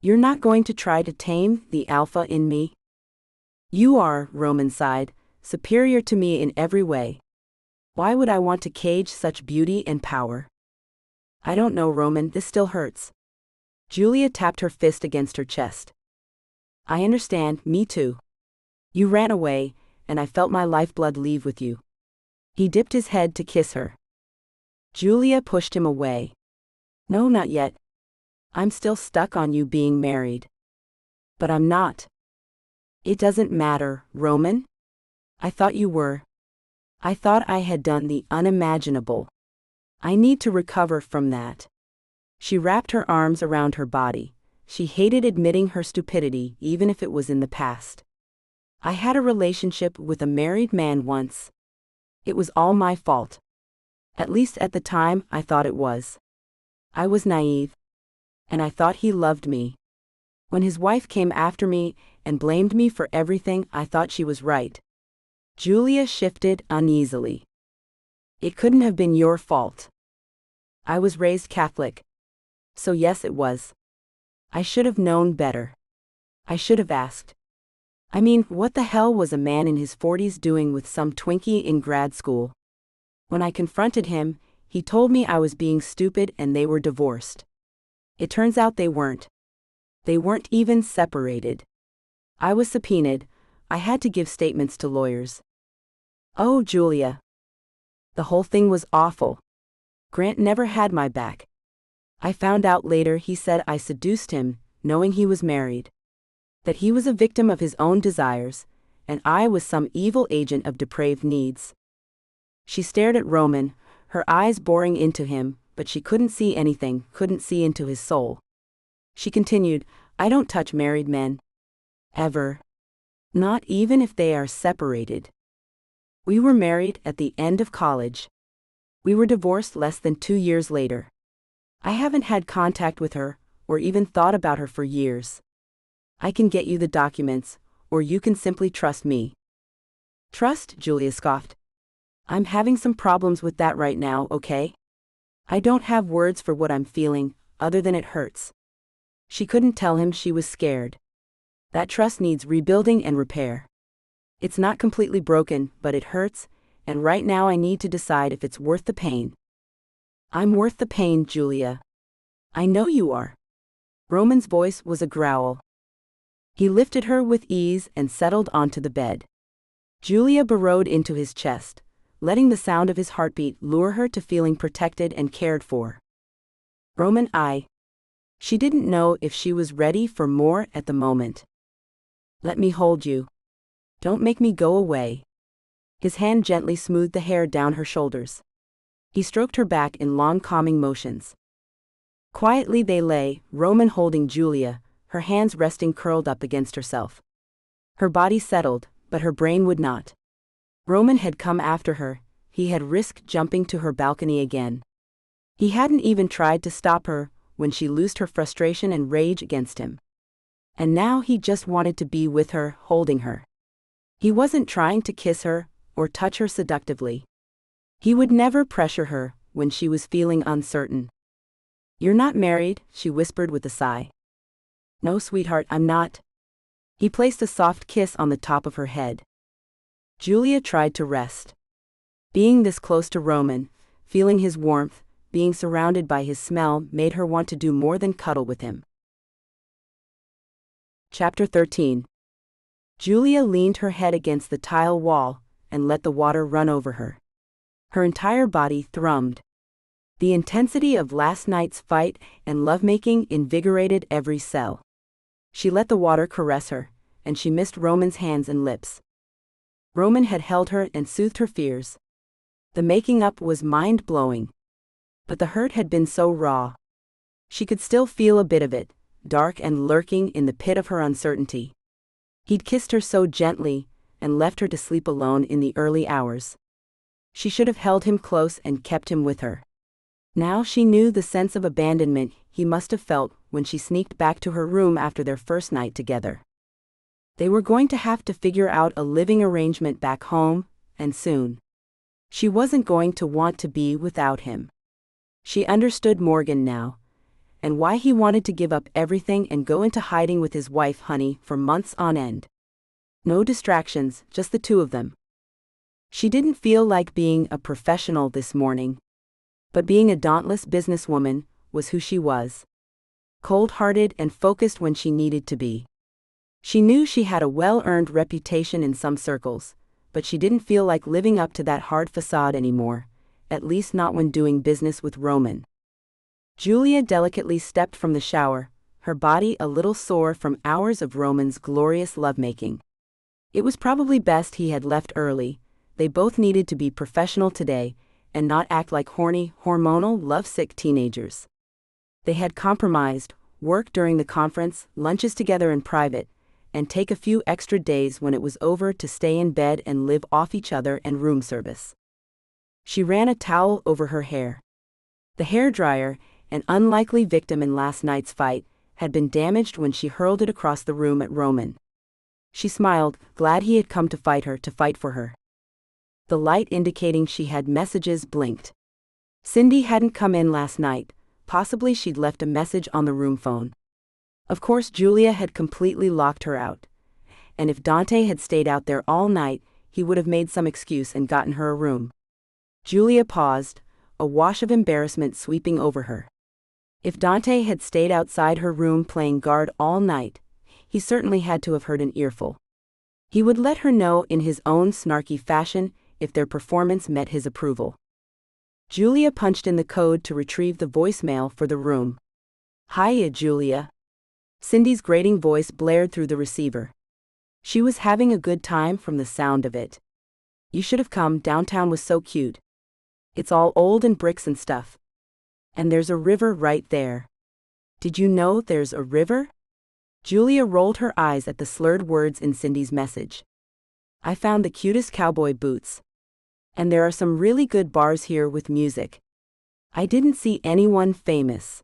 You're not going to try to tame the alpha in me?" "You are," Roman sighed, "superior to me in every way. Why would I want to cage such beauty and power?" "I don't know, Roman, this still hurts." Julia tapped her fist against her chest. "I understand, me too. You ran away, and I felt my lifeblood leave with you." He dipped his head to kiss her. Julia pushed him away. "No, not yet. I'm still stuck on you being married." "But I'm not." "It doesn't matter, Roman. I thought you were." I thought I had done the unimaginable. I need to recover from that. She wrapped her arms around her body. She hated admitting her stupidity, even if it was in the past. I had a relationship with a married man once. It was all my fault. At least at the time, I thought it was. I was naive. And I thought he loved me. When his wife came after me and blamed me for everything, I thought she was right. Julia shifted uneasily. It couldn't have been your fault. I was raised Catholic. So yes, it was. I should have known better. I should have asked. I mean, what the hell was a man in his 40s doing with some Twinkie in grad school? When I confronted him, he told me I was being stupid and they were divorced. It turns out they weren't. They weren't even separated. I was subpoenaed. I had to give statements to lawyers. Oh, Julia. The whole thing was awful. Grant never had my back. I found out later he said I seduced him, knowing he was married. That he was a victim of his own desires, and I was some evil agent of depraved needs. She stared at Roman, her eyes boring into him, but she couldn't see anything, couldn't see into his soul. She continued, I don't touch married men. Ever. Not even if they are separated. We were married at the end of college. We were divorced less than 2 years later. I haven't had contact with her, or even thought about her for years. I can get you the documents, or you can simply trust me. Trust, Julia scoffed. I'm having some problems with that right now, okay? I don't have words for what I'm feeling, other than it hurts. She couldn't tell him she was scared. That trust needs rebuilding and repair. It's not completely broken, but it hurts, and right now I need to decide if it's worth the pain. I'm worth the pain, Julia. I know you are. Roman's voice was a growl. He lifted her with ease and settled onto the bed. Julia burrowed into his chest, letting the sound of his heartbeat lure her to feeling protected and cared for. Roman, She didn't know if she was ready for more at the moment. Let me hold you. Don't make me go away. His hand gently smoothed the hair down her shoulders. He stroked her back in long calming motions. Quietly they lay, Roman holding Julia, her hands resting curled up against herself. Her body settled, but her brain would not. Roman had come after her, he had risked jumping to her balcony again. He hadn't even tried to stop her when she loosed her frustration and rage against him. And now he just wanted to be with her, holding her. He wasn't trying to kiss her or touch her seductively. He would never pressure her when she was feeling uncertain. You're not married, she whispered with a sigh. No, sweetheart, I'm not. He placed a soft kiss on the top of her head. Julia tried to rest. Being this close to Roman, feeling his warmth, being surrounded by his smell made her want to do more than cuddle with him. Chapter 13. Julia leaned her head against the tile wall and let the water run over her. Her entire body thrummed. The intensity of last night's fight and lovemaking invigorated every cell. She let the water caress her, and she missed Roman's hands and lips. Roman had held her and soothed her fears. The making up was mind-blowing. But the hurt had been so raw. She could still feel a bit of it, dark and lurking in the pit of her uncertainty. He'd kissed her so gently, and left her to sleep alone in the early hours. She should have held him close and kept him with her. Now she knew the sense of abandonment he must have felt when she sneaked back to her room after their first night together. They were going to have to figure out a living arrangement back home, and soon. She wasn't going to want to be without him. She understood Morgan now, and why he wanted to give up everything and go into hiding with his wife, Honey, for months on end. No distractions, just the two of them. She didn't feel like being a professional this morning. But being a dauntless businesswoman was who she was. Cold-hearted and focused when she needed to be. She knew she had a well-earned reputation in some circles, but she didn't feel like living up to that hard facade anymore, at least not when doing business with Roman. Julia delicately stepped from the shower, her body a little sore from hours of Roman's glorious lovemaking. It was probably best he had left early, They both needed to be professional today and not act like horny, hormonal, lovesick teenagers. They had compromised, work during the conference, lunches together in private, and take a few extra days when it was over to stay in bed and live off each other and room service. She ran a towel over her hair. The hairdryer, an unlikely victim in last night's fight, had been damaged when she hurled it across the room at Roman. She smiled, glad he had come to fight for her. The light indicating she had messages blinked. Cindy hadn't come in last night, possibly she'd left a message on the room phone. Of course Julia had completely locked her out. And if Dante had stayed out there all night, he would have made some excuse and gotten her a room. Julia paused, a wash of embarrassment sweeping over her. If Dante had stayed outside her room playing guard all night, he certainly had to have heard an earful. He would let her know in his own snarky fashion if their performance met his approval. Julia punched in the code to retrieve the voicemail for the room. "Hiya, Julia." Cindy's grating voice blared through the receiver. She was having a good time from the sound of it. "You should have come, downtown was so cute. It's all old and bricks and stuff. And there's a river right there. Did you know there's a river?" Julia rolled her eyes at the slurred words in Cindy's message. "I found the cutest cowboy boots. And there are some really good bars here with music. I didn't see anyone famous.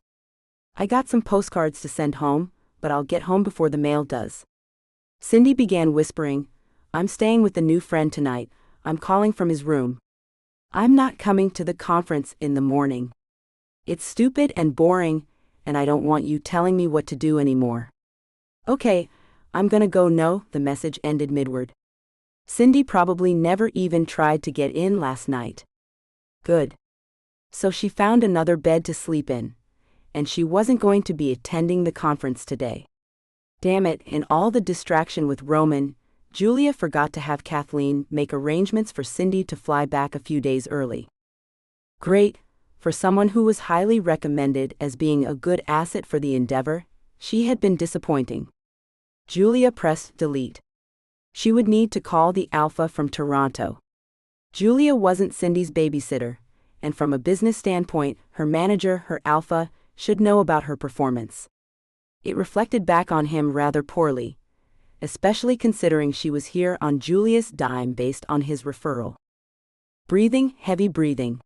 I got some postcards to send home, but I'll get home before the mail does." Cindy began whispering, "I'm staying with the new friend tonight. I'm calling from his room. I'm not coming to the conference in the morning. It's stupid and boring, and I don't want you telling me what to do anymore." "Okay, I'm gonna go." No, the message ended midword. Cindy probably never even tried to get in last night. Good. So she found another bed to sleep in, and she wasn't going to be attending the conference today. Damn it, in all the distraction with Roman, Julia forgot to have Kathleen make arrangements for Cindy to fly back a few days early. Great, for someone who was highly recommended as being a good asset for the endeavor, she had been disappointing. Julia pressed delete. She would need to call the alpha from Toronto. Julia wasn't Cindy's babysitter, and from a business standpoint, her manager, her alpha, should know about her performance. It reflected back on him rather poorly, especially considering she was here on Julia's dime based on his referral. Breathing, heavy breathing.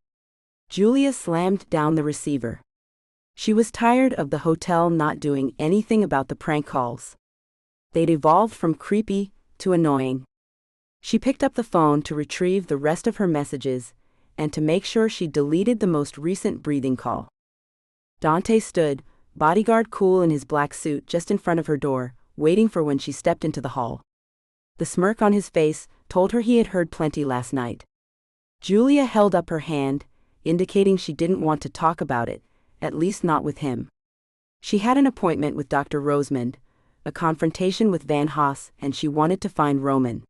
Julia slammed down the receiver. She was tired of the hotel not doing anything about the prank calls. They'd evolved from creepy to annoying. She picked up the phone to retrieve the rest of her messages and to make sure she deleted the most recent breathing call. Dante stood, bodyguard cool in his black suit just in front of her door, waiting for when she stepped into the hall. The smirk on his face told her he had heard plenty last night. Julia held up her hand, indicating she didn't want to talk about it, at least not with him. She had an appointment with Dr. Rosemond, a confrontation with Van Haas, and she wanted to find Roman.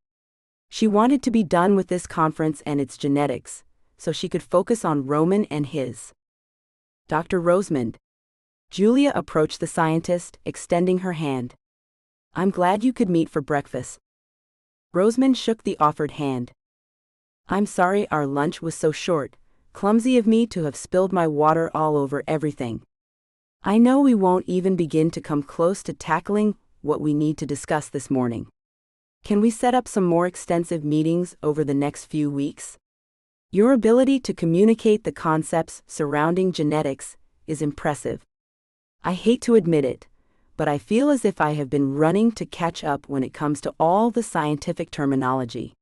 She wanted to be done with this conference and its genetics, so she could focus on Roman and his. "Dr. Rosemond." Julia approached the scientist, extending her hand. "I'm glad you could meet for breakfast." Rosemond shook the offered hand. "I'm sorry our lunch was so short. Clumsy of me to have spilled my water all over everything. I know we won't even begin to come close to tackling what we need to discuss this morning. Can we set up some more extensive meetings over the next few weeks? Your ability to communicate the concepts surrounding genetics is impressive. I hate to admit it, but I feel as if I have been running to catch up when it comes to all the scientific terminology.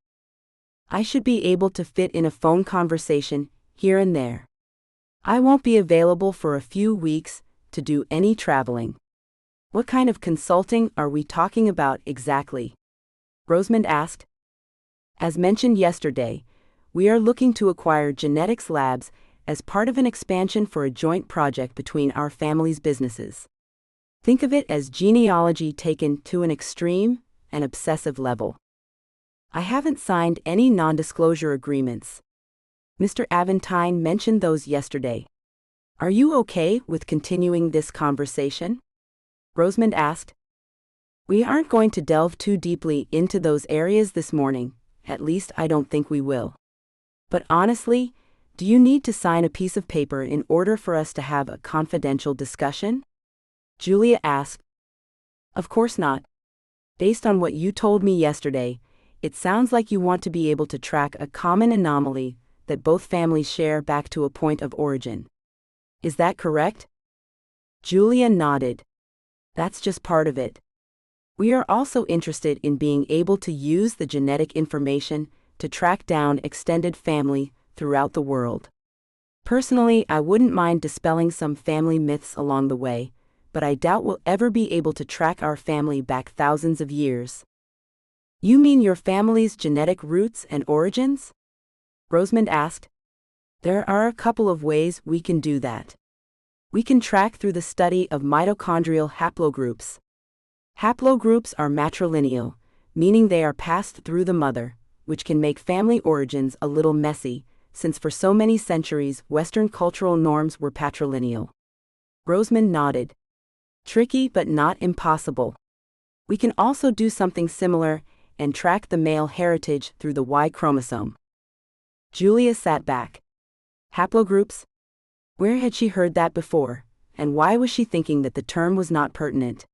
I should be able to fit in a phone conversation here and there. I won't be available for a few weeks to do any traveling. What kind of consulting are we talking about exactly?" Rosemond asked. "As mentioned yesterday, we are looking to acquire genetics labs as part of an expansion for a joint project between our family's businesses. Think of it as genealogy taken to an extreme and obsessive level. I haven't signed any non-disclosure agreements. Mr. Aventine mentioned those yesterday. Are you okay with continuing this conversation?" Rosemond asked. "We aren't going to delve too deeply into those areas this morning, At least I don't think we will. But honestly, do you need to sign a piece of paper in order for us to have a confidential discussion? Julia asked. Of course not. Based on what you told me yesterday, it sounds like you want to be able to track a common anomaly that both families share back to a point of origin. Is that correct? Julia nodded. That's just part of it. We are also interested in being able to use the genetic information to track down extended family throughout the world. Personally, I wouldn't mind dispelling some family myths along the way, but I doubt we'll ever be able to track our family back thousands of years. You mean your family's genetic roots and origins? Rosamond asked. There are a couple of ways we can do that. We can track through the study of mitochondrial haplogroups. Haplogroups are matrilineal, meaning they are passed through the mother, which can make family origins a little messy, since for so many centuries Western cultural norms were patrilineal. Rosamond nodded. Tricky but not impossible. We can also do something similar and track the male heritage through the Y chromosome. Julia sat back. Haplogroups? Where had she heard that before, and why was she thinking that the term was not pertinent?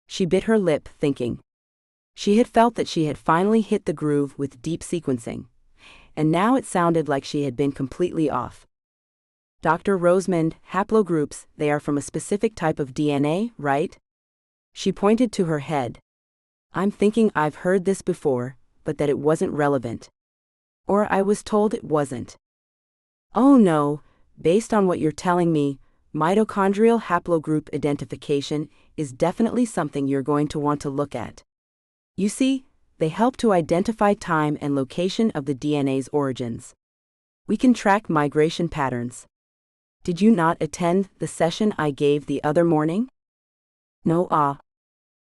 She bit her lip, thinking. She had felt that she had finally hit the groove with deep sequencing, and now it sounded like she had been completely off. Dr. Rosamond, haplogroups, they are from a specific type of DNA, right? She pointed to her head. I'm thinking I've heard this before, but that it wasn't relevant. Or I was told it wasn't. Oh no, based on what you're telling me, mitochondrial haplogroup identification is definitely something you're going to want to look at. You see, they help to identify time and location of the DNA's origins. We can track migration patterns. Did you not attend the session I gave the other morning? No.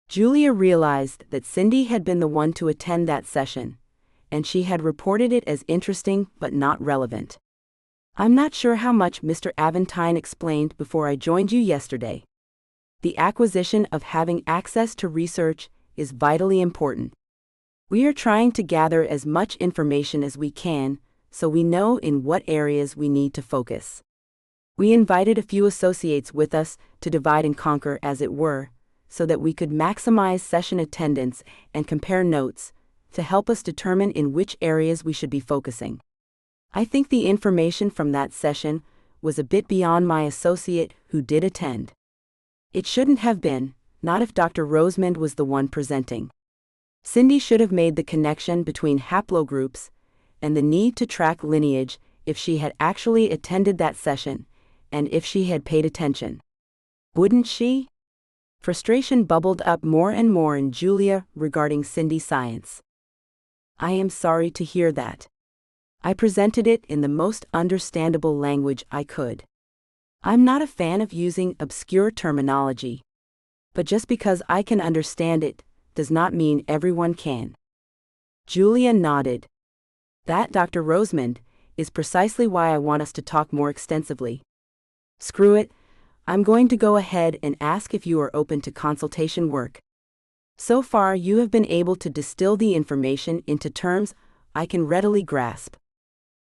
Julia realized that Cindy had been the one to attend that session, and she had reported it as interesting but not relevant. I'm not sure how much Mr. Aventine explained before I joined you yesterday. The acquisition of having access to research is vitally important. We are trying to gather as much information as we can so we know in what areas we need to focus. We invited a few associates with us to divide and conquer, as it were, so that we could maximize session attendance and compare notes to help us determine in which areas we should be focusing. I think the information from that session was a bit beyond my associate who did attend. It shouldn't have been, not if Dr. Rosamond was the one presenting. Cindy should have made the connection between haplogroups and the need to track lineage if she had actually attended that session, and if she had paid attention. Wouldn't she? Frustration bubbled up more and more in Julia regarding Cindy's science. I am sorry to hear that. I presented it in the most understandable language I could. I'm not a fan of using obscure terminology. But just because I can understand it, does not mean everyone can. Julia nodded. That, Dr. Rosamond, is precisely why I want us to talk more extensively. Screw it, I'm going to go ahead and ask if you are open to consultation work. So far you have been able to distill the information into terms I can readily grasp.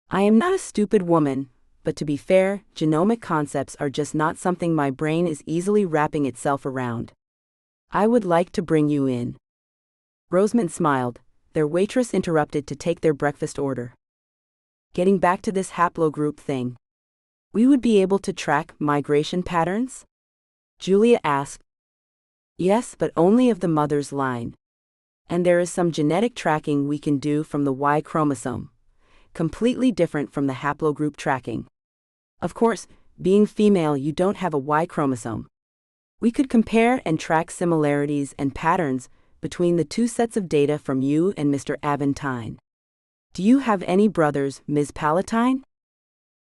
I am not a stupid woman, but to be fair, genomic concepts are just not something my brain is easily wrapping itself around. I would like to bring you in. Rosamond smiled. Their waitress interrupted to take their breakfast order. Getting back to this haplogroup thing. We would be able to track migration patterns? Julia asked. Yes, but only of the mother's line. And there is some genetic tracking we can do from the Y chromosome, completely different from the haplogroup tracking. Of course, being female, you don't have a Y chromosome. We could compare and track similarities and patterns between the two sets of data from you and Mr. Aventine. Do you have any brothers, Ms. Palatine?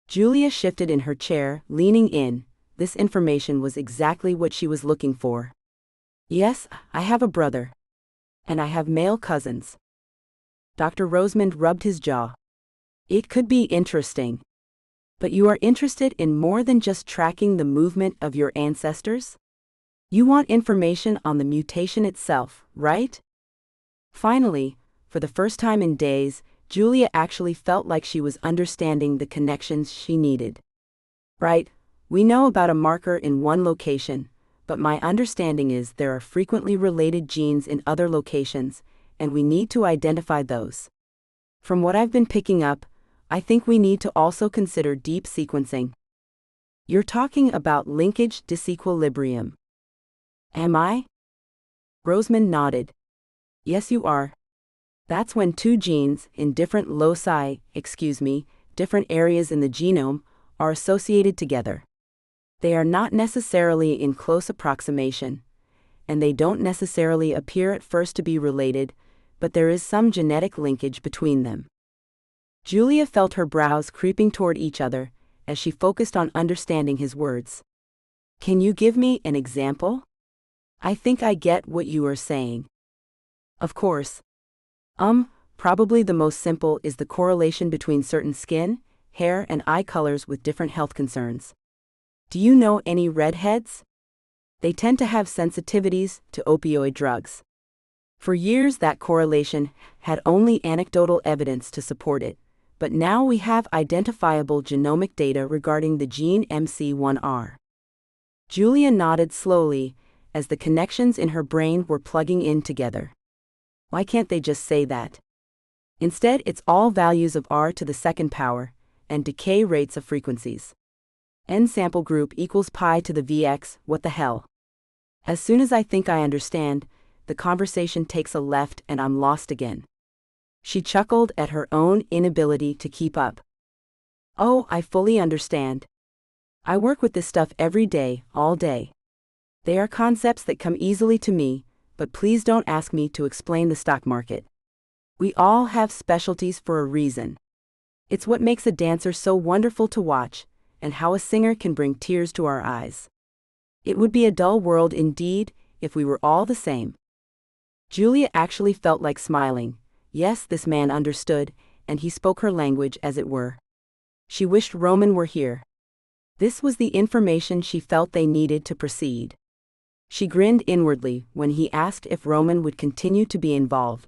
Julia shifted in her chair, leaning in. This information was exactly what she was looking for. Yes, I have a brother. And I have male cousins. Dr. Rosamond rubbed his jaw. It could be interesting. But you are interested in more than just tracking the movement of your ancestors? You want information on the mutation itself, right? Finally, For the first time in days, Julia actually felt like she was understanding the connections she needed. Right, we know about a marker in one location, but my understanding is there are frequently related genes in other locations, and we need to identify those. From what I've been picking up, I think we need to also consider deep sequencing. You're talking about linkage disequilibrium. Am I? Rosamund nodded. Yes, you are. That's when two genes in different different areas in the genome, are associated together. They are not necessarily in close approximation, and they don't necessarily appear at first to be related, but there is some genetic linkage between them. Julia felt her brows creeping toward each other as she focused on understanding his words. Can you give me an example? I think I get what you are saying. Of course. Probably the most simple is the correlation between certain skin, hair, and eye colors with different health concerns. Do you know any redheads? They tend to have sensitivities to opioid drugs. For years, that correlation had only anecdotal evidence to support it, but now we have identifiable genomic data regarding the gene MC1R. Julia nodded slowly as the connections in her brain were plugging in together. Why can't they just say that? Instead, it's all values of R to the second power, and decay rates of frequencies. N sample group equals pi to the Vx, what the hell? As soon as I think I understand, the conversation takes a left and I'm lost again. She chuckled at her own inability to keep up. Oh, I fully understand. I work with this stuff every day, all day. They are concepts that come easily to me, but please don't ask me to explain the stock market. We all have specialties for a reason. It's what makes a dancer so wonderful to watch, and how a singer can bring tears to our eyes. It would be a dull world indeed if we were all the same. Julia actually felt like smiling. Yes, this man understood, and he spoke her language as it were. She wished Roman were here. This was the information she felt they needed to proceed. She grinned inwardly when he asked if Roman would continue to be involved.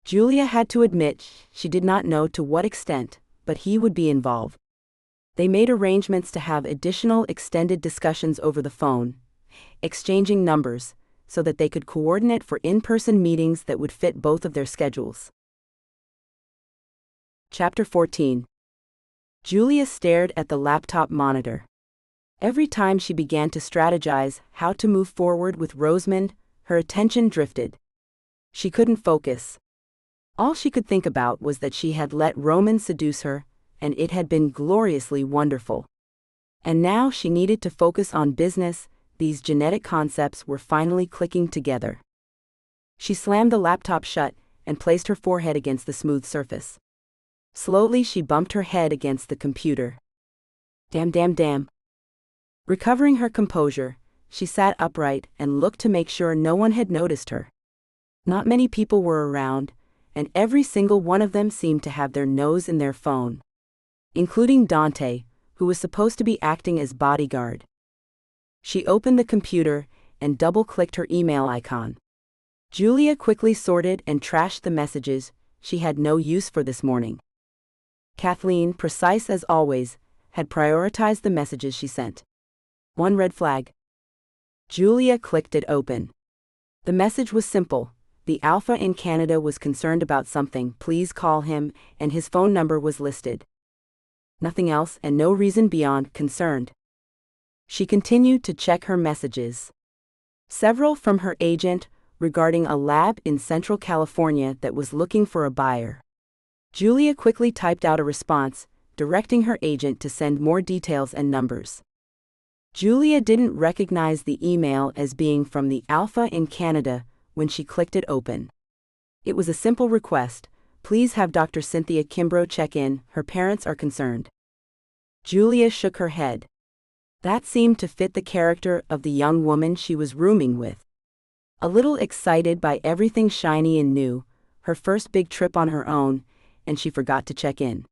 Julia had to admit she did not know to what extent, but he would be involved. They made arrangements to have additional extended discussions over the phone, exchanging numbers, so that they could coordinate for in-person meetings that would fit both of their schedules. Chapter 14. Julia stared at the laptop monitor. Every time she began to strategize how to move forward with Rosamund, her attention drifted. She couldn't focus. All she could think about was that she had let Roman seduce her, and it had been gloriously wonderful. And now she needed to focus on business. These genetic concepts were finally clicking together. She slammed the laptop shut and placed her forehead against the smooth surface. Slowly she bumped her head against the computer. Damn. Recovering her composure, she sat upright and looked to make sure no one had noticed her. Not many people were around, and every single one of them seemed to have their nose in their phone, including Dante, who was supposed to be acting as bodyguard. She opened the computer and double-clicked her email icon. Julia quickly sorted and trashed the messages she had no use for this morning. Kathleen, precise as always, had prioritized the messages she sent. One red flag. Julia clicked it open. The message was simple. The Alpha in Canada was concerned about something, please call him, and his phone number was listed. Nothing else and no reason beyond concerned. She continued to check her messages. Several from her agent regarding a lab in Central California that was looking for a buyer. Julia quickly typed out a response, directing her agent to send more details and numbers. Julia didn't recognize the email as being from the Alpha in Canada when she clicked it open. It was a simple request, please have Dr. Cynthia Kimbrough check in, her parents are concerned. Julia shook her head. That seemed to fit the character of the young woman she was rooming with. A little excited by everything shiny and new, her first big trip on her own, and she forgot to check in.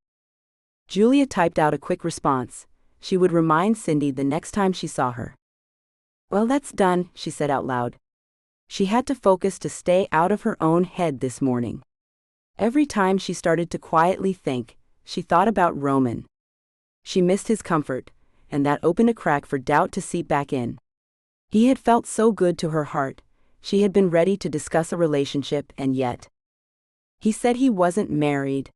Julia typed out a quick response. She would remind Cindy the next time she saw her. Well, that's done, she said out loud. She had to focus to stay out of her own head this morning. Every time she started to quietly think, she thought about Roman. She missed his comfort, and that opened a crack for doubt to seep back in. He had felt so good to her heart, she had been ready to discuss a relationship, and yet. He said he wasn't married.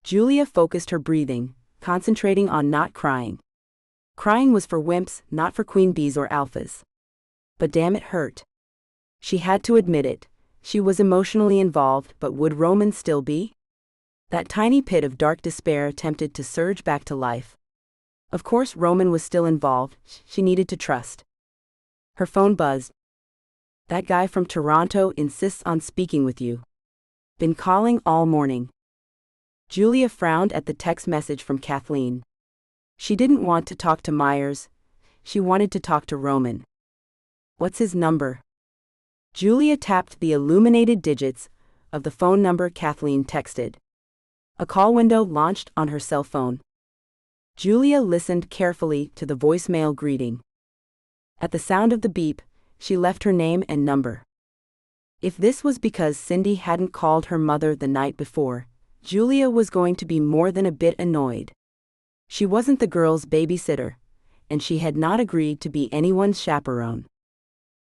Julia focused her breathing, concentrating on not crying. Crying was for wimps, not for queen bees or alphas. But damn, it hurt. She had to admit it. She was emotionally involved, but would Roman still be? That tiny pit of dark despair attempted to surge back to life. Of course Roman was still involved, she needed to trust. Her phone buzzed. That guy from Toronto insists on speaking with you. Been calling all morning. Julia frowned at the text message from Kathleen. She didn't want to talk to Myers. She wanted to talk to Roman. What's his number? Julia tapped the illuminated digits of the phone number Kathleen texted. A call window launched on her cell phone. Julia listened carefully to the voicemail greeting. At the sound of the beep, she left her name and number. If this was because Cindy hadn't called her mother the night before, Julia was going to be more than a bit annoyed. She wasn't the girl's babysitter, and she had not agreed to be anyone's chaperone.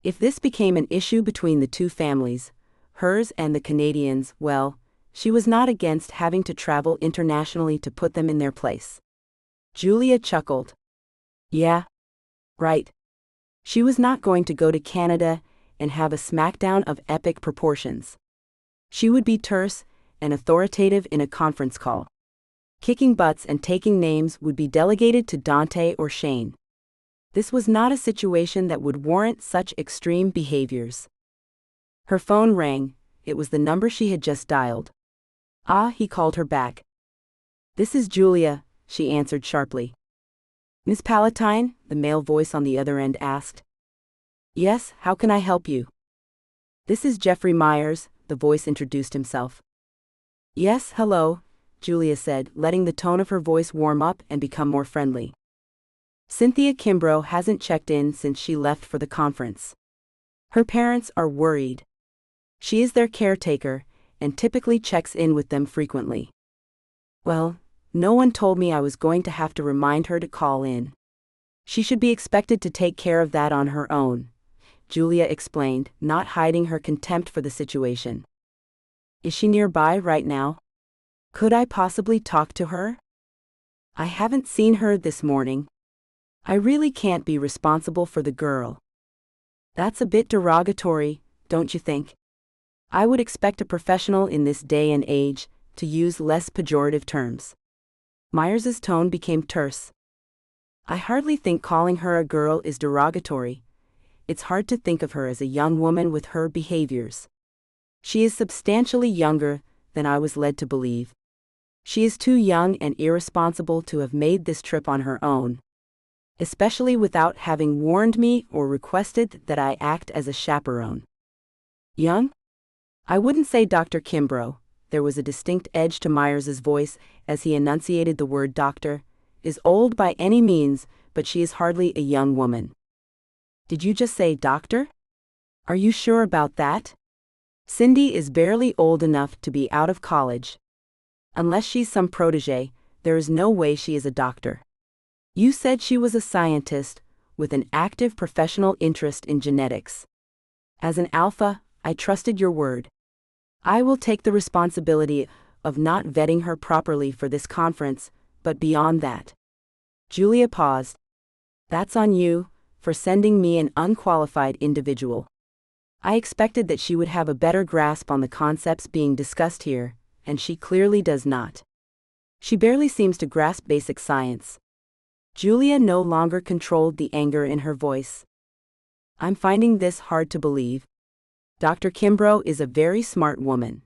If this became an issue between the two families, hers and the Canadians', well, she was not against having to travel internationally to put them in their place. Julia chuckled. Yeah. Right. She was not going to go to Canada and have a smackdown of epic proportions. She would be terse and authoritative in a conference call. Kicking butts and taking names would be delegated to Dante or Shane. This was not a situation that would warrant such extreme behaviors. Her phone rang. It was the number she had just dialed. Ah, he called her back. This is Julia, she answered sharply. Miss Palatine, the male voice on the other end asked. Yes, how can I help you? This is Jeffrey Myers, the voice introduced himself. Yes, hello, Julia said, letting the tone of her voice warm up and become more friendly. Cynthia Kimbrough hasn't checked in since she left for the conference. Her parents are worried. She is their caretaker, and typically checks in with them frequently. Well, no one told me I was going to have to remind her to call in. She should be expected to take care of that on her own, Julia explained, not hiding her contempt for the situation. Is she nearby right now? Could I possibly talk to her? I haven't seen her this morning. I really can't be responsible for the girl. That's a bit derogatory, don't you think? I would expect a professional in this day and age to use less pejorative terms. Myers's tone became terse. I hardly think calling her a girl is derogatory. It's hard to think of her as a young woman with her behaviors. She is substantially younger than I was led to believe. She is too young and irresponsible to have made this trip on her own, especially without having warned me or requested that I act as a chaperone. Young? I wouldn't say Dr. Kimbrough. There was a distinct edge to Myers's voice as he enunciated the word doctor, is old by any means, but she is hardly a young woman. Did you just say doctor? Are you sure about that? Cindy is barely old enough to be out of college. Unless she's some protege, there is no way she is a doctor. You said she was a scientist with an active professional interest in genetics. As an alpha, I trusted your word. I will take the responsibility of not vetting her properly for this conference, but beyond that. Julia paused. That's on you, for sending me an unqualified individual. I expected that she would have a better grasp on the concepts being discussed here, and she clearly does not. She barely seems to grasp basic science. Julia no longer controlled the anger in her voice. I'm finding this hard to believe. Dr. Kimbrough is a very smart woman.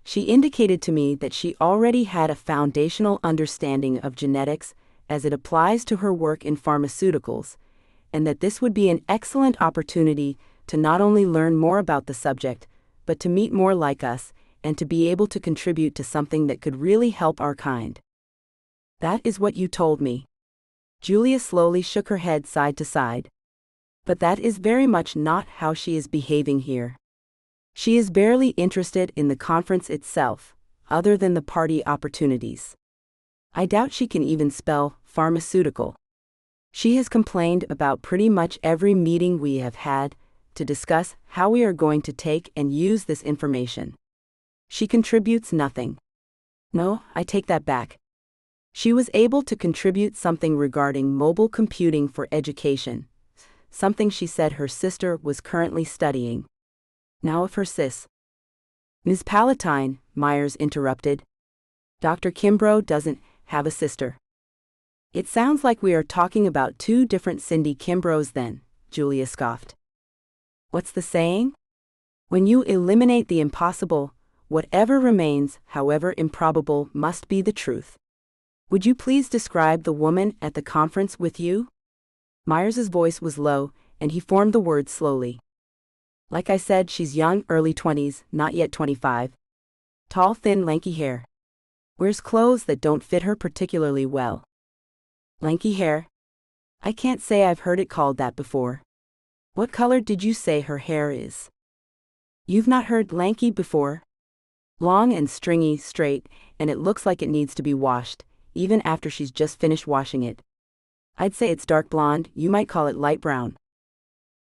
She indicated to me that she already had a foundational understanding of genetics as it applies to her work in pharmaceuticals, and that this would be an excellent opportunity to not only learn more about the subject, but to meet more like us and to be able to contribute to something that could really help our kind. That is what you told me. Julia slowly shook her head side to side. But that is very much not how she is behaving here. She is barely interested in the conference itself, other than the party opportunities. I doubt she can even spell pharmaceutical. She has complained about pretty much every meeting we have had to discuss how we are going to take and use this information. She contributes nothing. No, I take that back. She was able to contribute something regarding mobile computing for education, something she said her sister was currently studying. Now if her sis. Ms. Palatine, Myers interrupted. Dr. Kimbrough doesn't have a sister. It sounds like we are talking about two different Cindy Kimbroughs then, Julia scoffed. What's the saying? When you eliminate the impossible, whatever remains, however improbable, must be the truth. Would you please describe the woman at the conference with you? Myers's voice was low, and he formed the words slowly. Like I said, she's young, early 20s, not yet 25. Tall, thin, lanky hair. Wears clothes that don't fit her particularly well. Lanky hair? I can't say I've heard it called that before. What color did you say her hair is? You've not heard lanky before? Long and stringy, straight, and it looks like it needs to be washed, even after she's just finished washing it. I'd say it's dark blonde, you might call it light brown.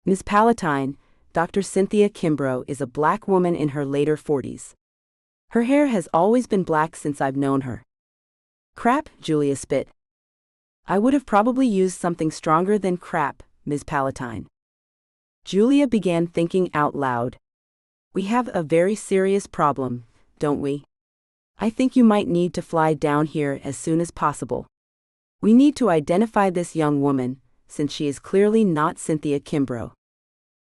Miss Palatine, Dr. Cynthia Kimbrough, is a black woman in her later 40s. Her hair has always been black since I've known her. Crap, Julia spit. I would have probably used something stronger than crap, Ms. Palatine. Julia began thinking out loud. We have a very serious problem, don't we? I think you might need to fly down here as soon as possible. We need to identify this young woman, since she is clearly not Cynthia Kimbrough.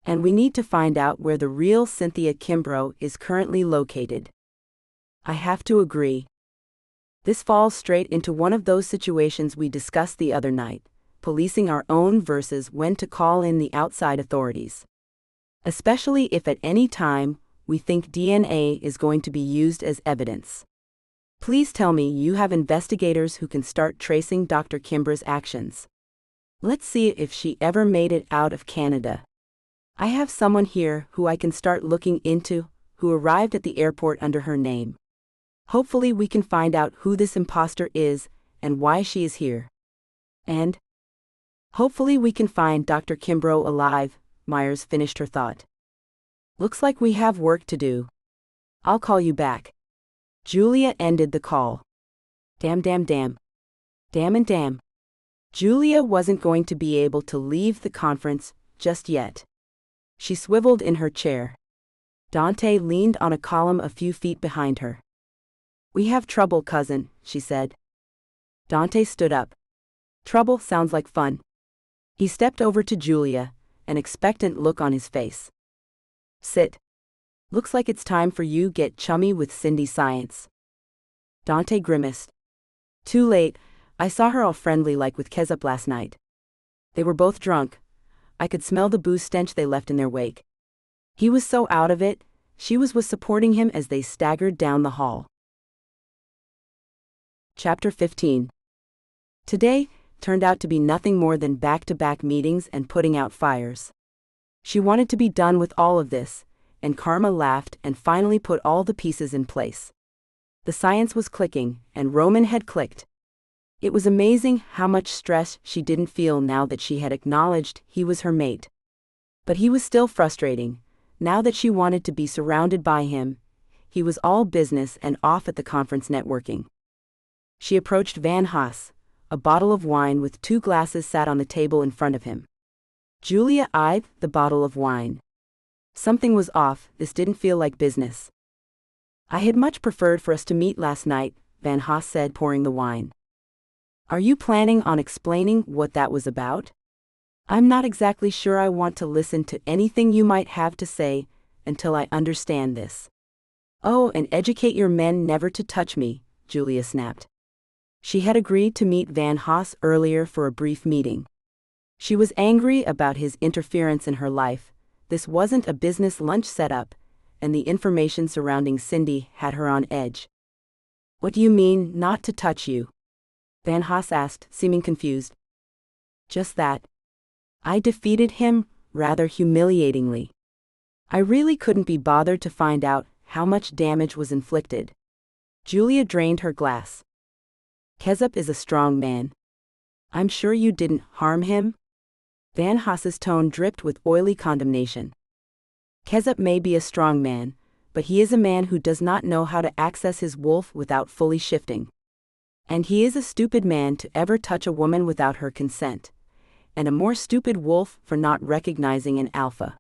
And we need to find out where the real Cynthia Kimbrough is currently located. I have to agree. This falls straight into one of those situations we discussed the other night, policing our own versus when to call in the outside authorities. Especially if at any time we think DNA is going to be used as evidence. Please tell me you have investigators who can start tracing Dr. Kimbrough's actions. Let's see if she ever made it out of Canada. I have someone here who I can start looking into, who arrived at the airport under her name. Hopefully we can find out who this imposter is and why she is here. And hopefully we can find Dr. Kimbrough alive, Myers finished her thought. Looks like we have work to do. I'll call you back. Julia ended the call. Damn, damn, damn. Damn and damn. Julia wasn't going to be able to leave the conference just yet. She swiveled in her chair. Dante leaned on a column a few feet behind her. We have trouble, cousin, she said. Dante stood up. Trouble sounds like fun. He stepped over to Julia, an expectant look on his face. Sit. Looks like it's time for you get chummy with Cindy Science. Dante grimaced. Too late, I saw her all friendly like with Kessup last night. They were both drunk. I could smell the booze stench they left in their wake. He was so out of it, she was supporting him as they staggered down the hall. Chapter 15. Today turned out to be nothing more than back-to-back meetings and putting out fires. She wanted to be done with all of this, and Karma laughed and finally put all the pieces in place. The science was clicking, and Roman had clicked. It was amazing how much stress she didn't feel now that she had acknowledged he was her mate. But he was still frustrating. Now that she wanted to be surrounded by him, he was all business and off at the conference networking. She approached Van Haas. A bottle of wine with 2 glasses sat on the table in front of him. Julia eyed the bottle of wine. Something was off, this didn't feel like business. I had much preferred for us to meet last night, Van Haas said, pouring the wine. Are you planning on explaining what that was about? I'm not exactly sure I want to listen to anything you might have to say until I understand this. Oh, and educate your men never to touch me, Julia snapped. She had agreed to meet Van Haas earlier for a brief meeting. She was angry about his interference in her life. This wasn't a business lunch setup, and the information surrounding Cindy had her on edge. What do you mean, not to touch you? Van Haas asked, seeming confused. Just that. I defeated him, rather humiliatingly. I really couldn't be bothered to find out how much damage was inflicted. Julia drained her glass. Kezup is a strong man. I'm sure you didn't harm him? Van Haas's tone dripped with oily condemnation. Kezup may be a strong man, but he is a man who does not know how to access his wolf without fully shifting. And he is a stupid man to ever touch a woman without her consent, and a more stupid wolf for not recognizing an alpha.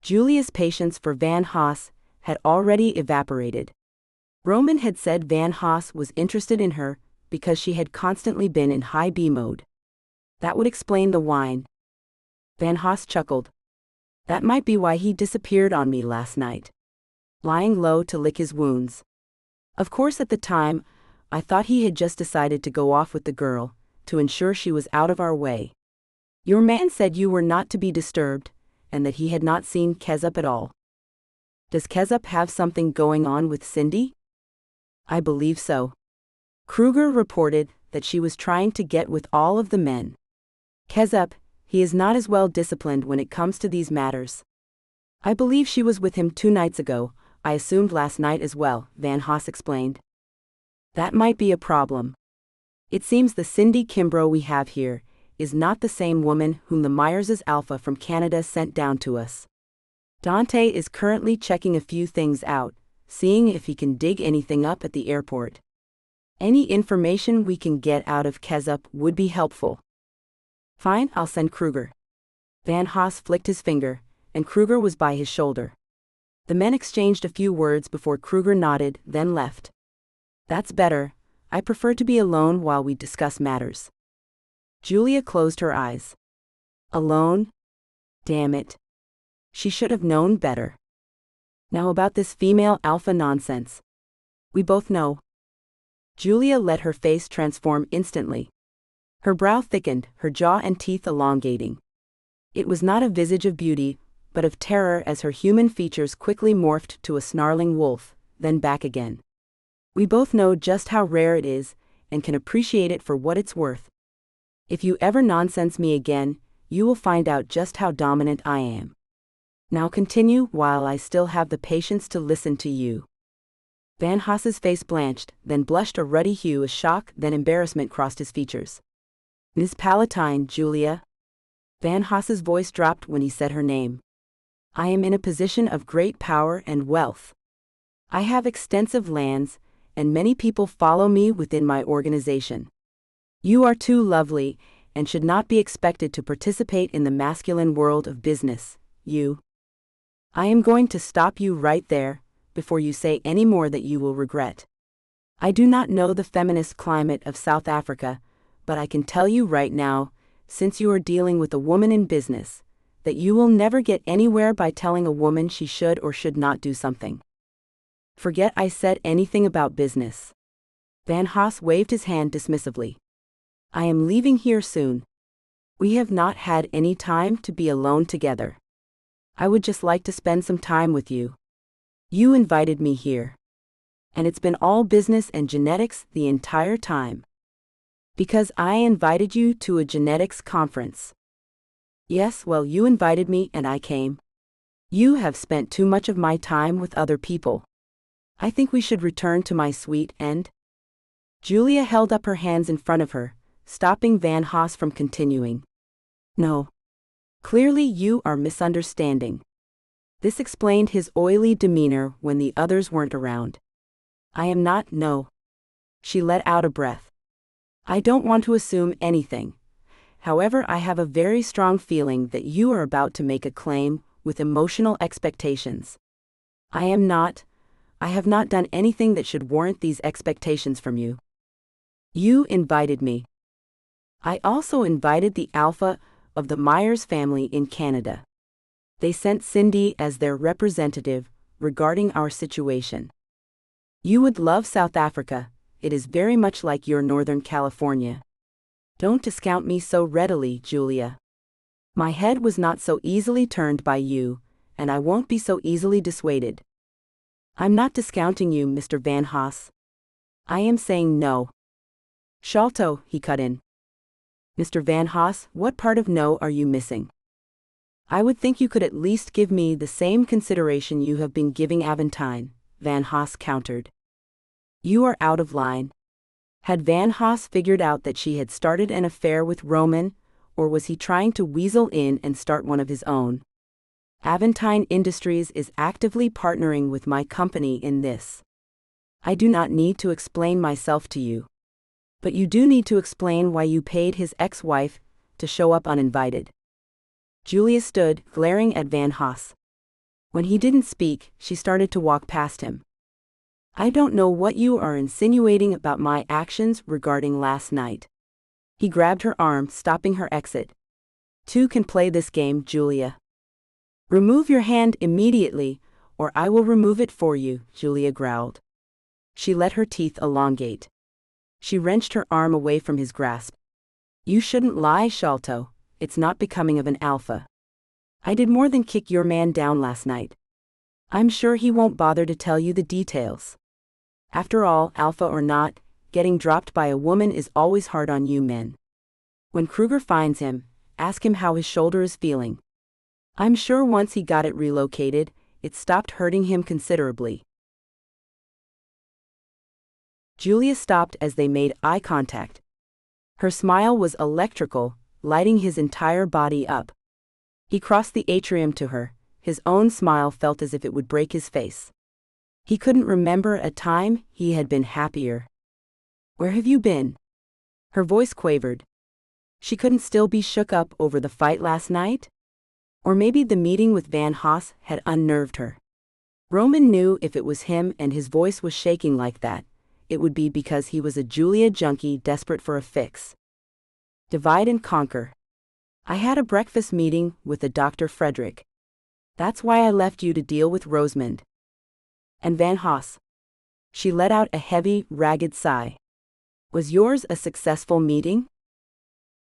Julia's patience for Van Haas had already evaporated. Roman had said Van Haas was interested in her because she had constantly been in high B mode. That would explain the whine. Van Haas chuckled. That might be why he disappeared on me last night. Lying low to lick his wounds. Of course at the time, I thought he had just decided to go off with the girl, to ensure she was out of our way. Your man said you were not to be disturbed, and that he had not seen Kezub at all. Does Kezub have something going on with Cindy? I believe so. Kruger reported that she was trying to get with all of the men. Kezub, he is not as well disciplined when it comes to these matters. I believe she was with him 2 nights ago. I assumed last night as well, Van Haas explained. That might be a problem. It seems the Cindy Kimbrough we have here is not the same woman whom the Myers' Alpha from Canada sent down to us. Dante is currently checking a few things out, seeing if he can dig anything up at the airport. Any information we can get out of Kezub would be helpful. Fine, I'll send Kruger. Van Haas flicked his finger, and Kruger was by his shoulder. The men exchanged a few words before Kruger nodded, then left. That's better. I prefer to be alone while we discuss matters. Julia closed her eyes. Alone? Damn it. She should have known better. Now about this female alpha nonsense. We both know. Julia let her face transform instantly. Her brow thickened, her jaw and teeth elongating. It was not a visage of beauty, but of terror as her human features quickly morphed to a snarling wolf, then back again. We both know just how rare it is, and can appreciate it for what it's worth. If you ever nonsense me again, you will find out just how dominant I am. Now continue while I still have the patience to listen to you. Van Haas's face blanched, then blushed a ruddy hue as shock, then embarrassment crossed his features. Ms. Palatine, Julia. Van Haas's voice dropped when he said her name. I am in a position of great power and wealth. I have extensive lands, and many people follow me within my organization. You are too lovely, and should not be expected to participate in the masculine world of business, you. I am going to stop you right there, before you say any more that you will regret. I do not know the feminist climate of South Africa, but I can tell you right now, since you are dealing with a woman in business, that you will never get anywhere by telling a woman she should or should not do something. Forget I said anything about business. Van Haas waved his hand dismissively. I am leaving here soon. We have not had any time to be alone together. I would just like to spend some time with you. You invited me here. And it's been all business and genetics the entire time. Because I invited you to a genetics conference. Yes, well, you invited me and I came. You have spent too much of my time with other people. I think we should return to my suite and... Julia held up her hands in front of her, stopping Van Haas from continuing. No. Clearly you are misunderstanding. This explained his oily demeanor when the others weren't around. I am not, no. She let out a breath. I don't want to assume anything. However, I have a very strong feeling that you are about to make a claim with emotional expectations. I have not done anything that should warrant these expectations from you. You invited me. I also invited the alpha of the Myers family in Canada. They sent Cindy as their representative regarding our situation. You would love South Africa. It is very much like your Northern California. Don't discount me so readily, Julia. My head was not so easily turned by you, and I won't be so easily dissuaded. I'm not discounting you, Mr. Van Haas. I am saying no. Sholto, he cut in. Mr. Van Haas, what part of no are you missing? I would think you could at least give me the same consideration you have been giving Aventine, Van Haas countered. You are out of line. Had Van Haas figured out that she had started an affair with Roman, or was he trying to weasel in and start one of his own? Aventine Industries is actively partnering with my company in this. I do not need to explain myself to you. But you do need to explain why you paid his ex-wife to show up uninvited. Julia stood, glaring at Van Haas. When he didn't speak, she started to walk past him. I don't know what you are insinuating about my actions regarding last night. He grabbed her arm, stopping her exit. Two can play this game, Julia. Remove your hand immediately, or I will remove it for you, Julia growled. She let her teeth elongate. She wrenched her arm away from his grasp. You shouldn't lie, Sholto. It's not becoming of an alpha. I did more than kick your man down last night. I'm sure he won't bother to tell you the details. After all, alpha or not, getting dropped by a woman is always hard on you men. When Kruger finds him, ask him how his shoulder is feeling. I'm sure once he got it relocated, it stopped hurting him considerably. Julia stopped as they made eye contact. Her smile was electrical, lighting his entire body up. He crossed the atrium to her. His own smile felt as if it would break his face. He couldn't remember a time he had been happier. Where have you been? Her voice quavered. She couldn't still be shook up over the fight last night? Or maybe the meeting with Van Haas had unnerved her. Roman knew if it was him and his voice was shaking like that, it would be because he was a Julia junkie desperate for a fix. Divide and conquer. I had a breakfast meeting with a Dr. Frederick. That's why I left you to deal with Rosamund. And Van Haas. She let out a heavy, ragged sigh. Was yours a successful meeting?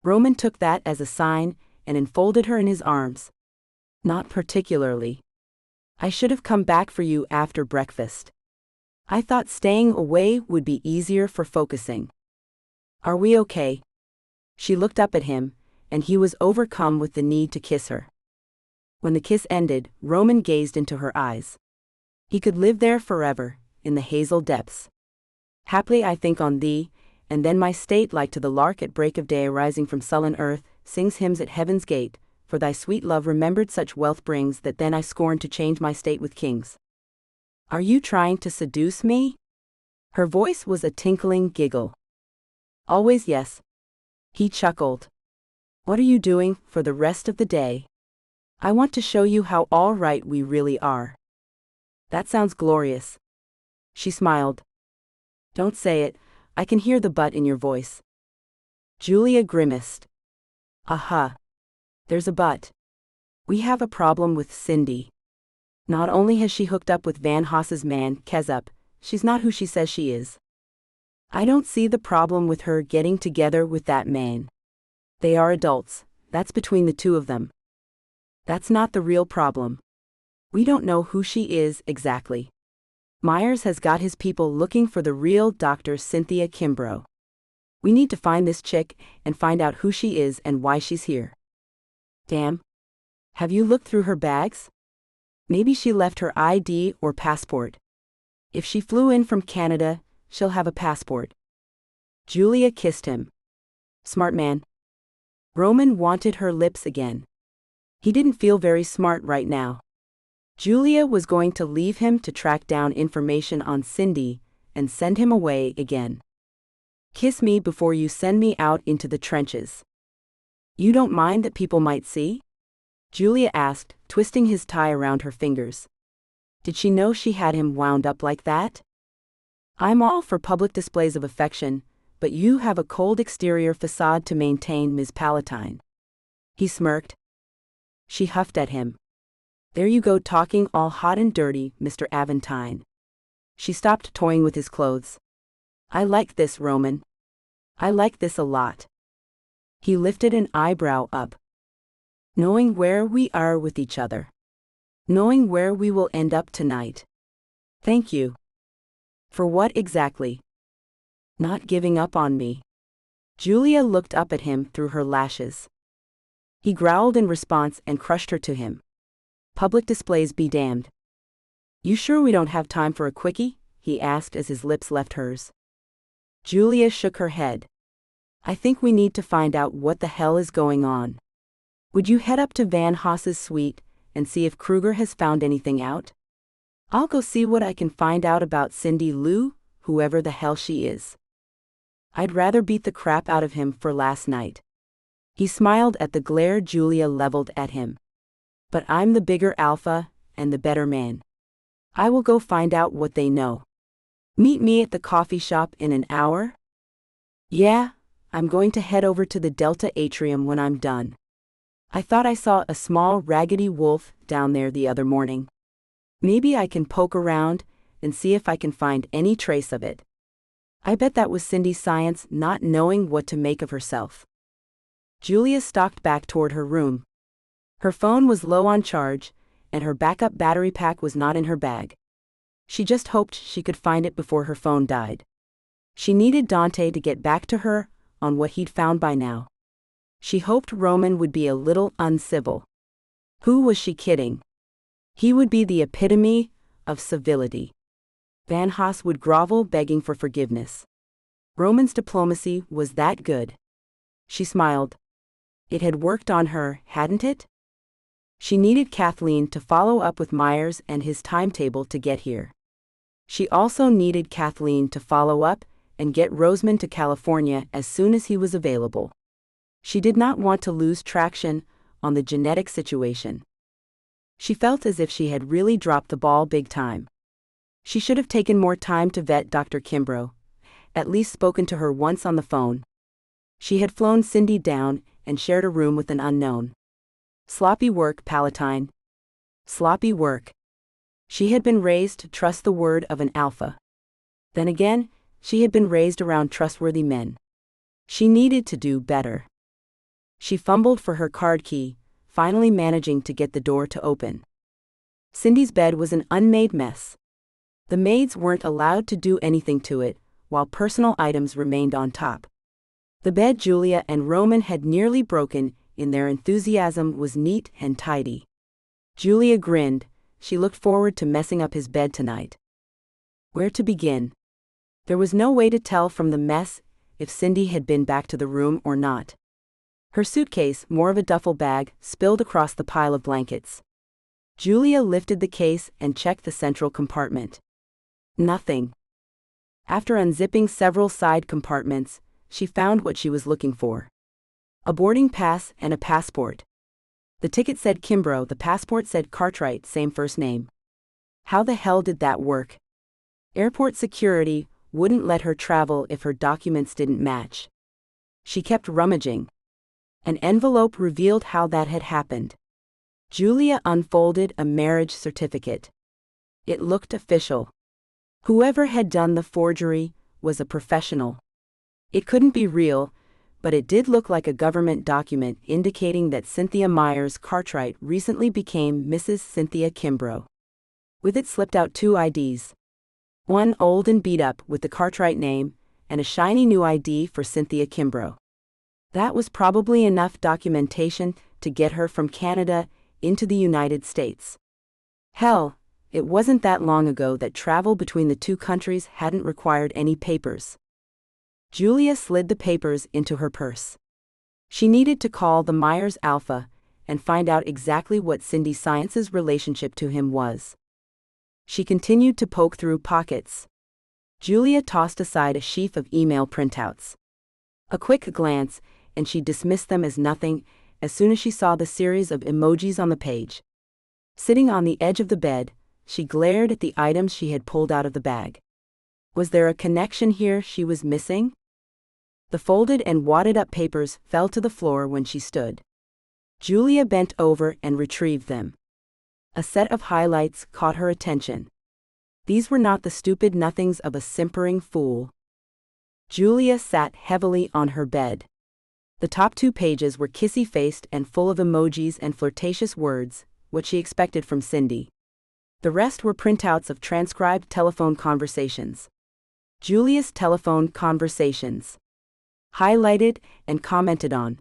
Roman took that as a sign and enfolded her in his arms. Not particularly. I should have come back for you after breakfast. I thought staying away would be easier for focusing. Are we okay? She looked up at him, and he was overcome with the need to kiss her. When the kiss ended, Roman gazed into her eyes. He could live there forever, in the hazel depths. Haply I think on thee, and then my state like to the lark at break of day arising from sullen earth, sings hymns at heaven's gate, for thy sweet love remembered such wealth brings that then I scorn to change my state with kings. Are you trying to seduce me? Her voice was a tinkling giggle. Always yes. He chuckled. What are you doing for the rest of the day? I want to show you how all right we really are. That sounds glorious. She smiled. Don't say it, I can hear the but in your voice. Julia grimaced. Aha. There's a but. We have a problem with Cindy. Not only has she hooked up with Van Haas's man, Kezup, she's not who she says she is. I don't see the problem with her getting together with that man. They are adults, that's between the two of them. That's not the real problem. We don't know who she is exactly. Myers has got his people looking for the real Dr. Cynthia Kimbrough. We need to find this chick and find out who she is and why she's here. Damn. Have you looked through her bags? Maybe she left her ID or passport. If she flew in from Canada, she'll have a passport. Julia kissed him. Smart man. Roman wanted her lips again. He didn't feel very smart right now. Julia was going to leave him to track down information on Cindy and send him away again. Kiss me before you send me out into the trenches. You don't mind that people might see? Julia asked, twisting his tie around her fingers. Did she know she had him wound up like that? I'm all for public displays of affection, but you have a cold exterior facade to maintain, Ms. Palatine. He smirked. She huffed at him. There you go talking all hot and dirty, Mr. Aventine. She stopped toying with his clothes. I like this, Roman. I like this a lot. He lifted an eyebrow up. Knowing where we are with each other. Knowing where we will end up tonight. Thank you. For what exactly? Not giving up on me. Julia looked up at him through her lashes. He growled in response and crushed her to him. Public displays be damned. You sure we don't have time for a quickie? he asked as his lips left hers. Julia shook her head. I think we need to find out what the hell is going on. Would you head up to Van Haas's suite and see if Kruger has found anything out? I'll go see what I can find out about Cindy Lou, whoever the hell she is. I'd rather beat the crap out of him for last night. He smiled at the glare Julia leveled at him. But I'm the bigger alpha and the better man. I will go find out what they know. Meet me at the coffee shop in an hour? Yeah, I'm going to head over to the Delta Atrium when I'm done. I thought I saw a small raggedy wolf down there the other morning. Maybe I can poke around and see if I can find any trace of it. I bet that was Cindy Science not knowing what to make of herself. Julia stalked back toward her room. Her phone was low on charge, and her backup battery pack was not in her bag. She just hoped she could find it before her phone died. She needed Dante to get back to her on what he'd found by now. She hoped Roman would be a little uncivil. Who was she kidding? He would be the epitome of civility. Van Haas would grovel begging for forgiveness. Roman's diplomacy was that good. She smiled. It had worked on her, hadn't it? She needed Kathleen to follow up with Myers and his timetable to get here. She also needed Kathleen to follow up and get Roseman to California as soon as he was available. She did not want to lose traction on the genetic situation. She felt as if she had really dropped the ball big time. She should have taken more time to vet Dr. Kimbrough, at least spoken to her once on the phone. She had flown Cindy down and shared a room with an unknown. Sloppy work, Palatine. Sloppy work. She had been raised to trust the word of an alpha. Then again, she had been raised around trustworthy men. She needed to do better. She fumbled for her card key, finally managing to get the door to open. Cindy's bed was an unmade mess. The maids weren't allowed to do anything to it, while personal items remained on top. The bed Julia and Roman had nearly broken in their enthusiasm was neat and tidy. Julia grinned. She looked forward to messing up his bed tonight. Where to begin? There was no way to tell from the mess if Cindy had been back to the room or not. Her suitcase, more of a duffel bag, spilled across the pile of blankets. Julia lifted the case and checked the central compartment. Nothing. After unzipping several side compartments, she found what she was looking for. A boarding pass and a passport. The ticket said Kimbrough, the passport said Cartwright, same first name. How the hell did that work? Airport security wouldn't let her travel if her documents didn't match. She kept rummaging. An envelope revealed how that had happened. Julia unfolded a marriage certificate. It looked official. Whoever had done the forgery was a professional. It couldn't be real, but it did look like a government document indicating that Cynthia Myers Cartwright recently became Mrs. Cynthia Kimbrough. With it slipped out 2 IDs. One old and beat up with the Cartwright name, and a shiny new ID for Cynthia Kimbrough. That was probably enough documentation to get her from Canada into the United States. Hell, it wasn't that long ago that travel between the 2 countries hadn't required any papers. Julia slid the papers into her purse. She needed to call the Myers Alpha and find out exactly what Cindy Science's relationship to him was. She continued to poke through pockets. Julia tossed aside a sheaf of email printouts. A quick glance, and she dismissed them as nothing as soon as she saw the series of emojis on the page. Sitting on the edge of the bed, she glared at the items she had pulled out of the bag. Was there a connection here she was missing? The folded and wadded-up papers fell to the floor when she stood. Julia bent over and retrieved them. A set of highlights caught her attention. These were not the stupid nothings of a simpering fool. Julia sat heavily on her bed. The top 2 pages were kissy-faced and full of emojis and flirtatious words, what she expected from Cindy. The rest were printouts of transcribed telephone conversations. Julia's telephone conversations. Highlighted and commented on.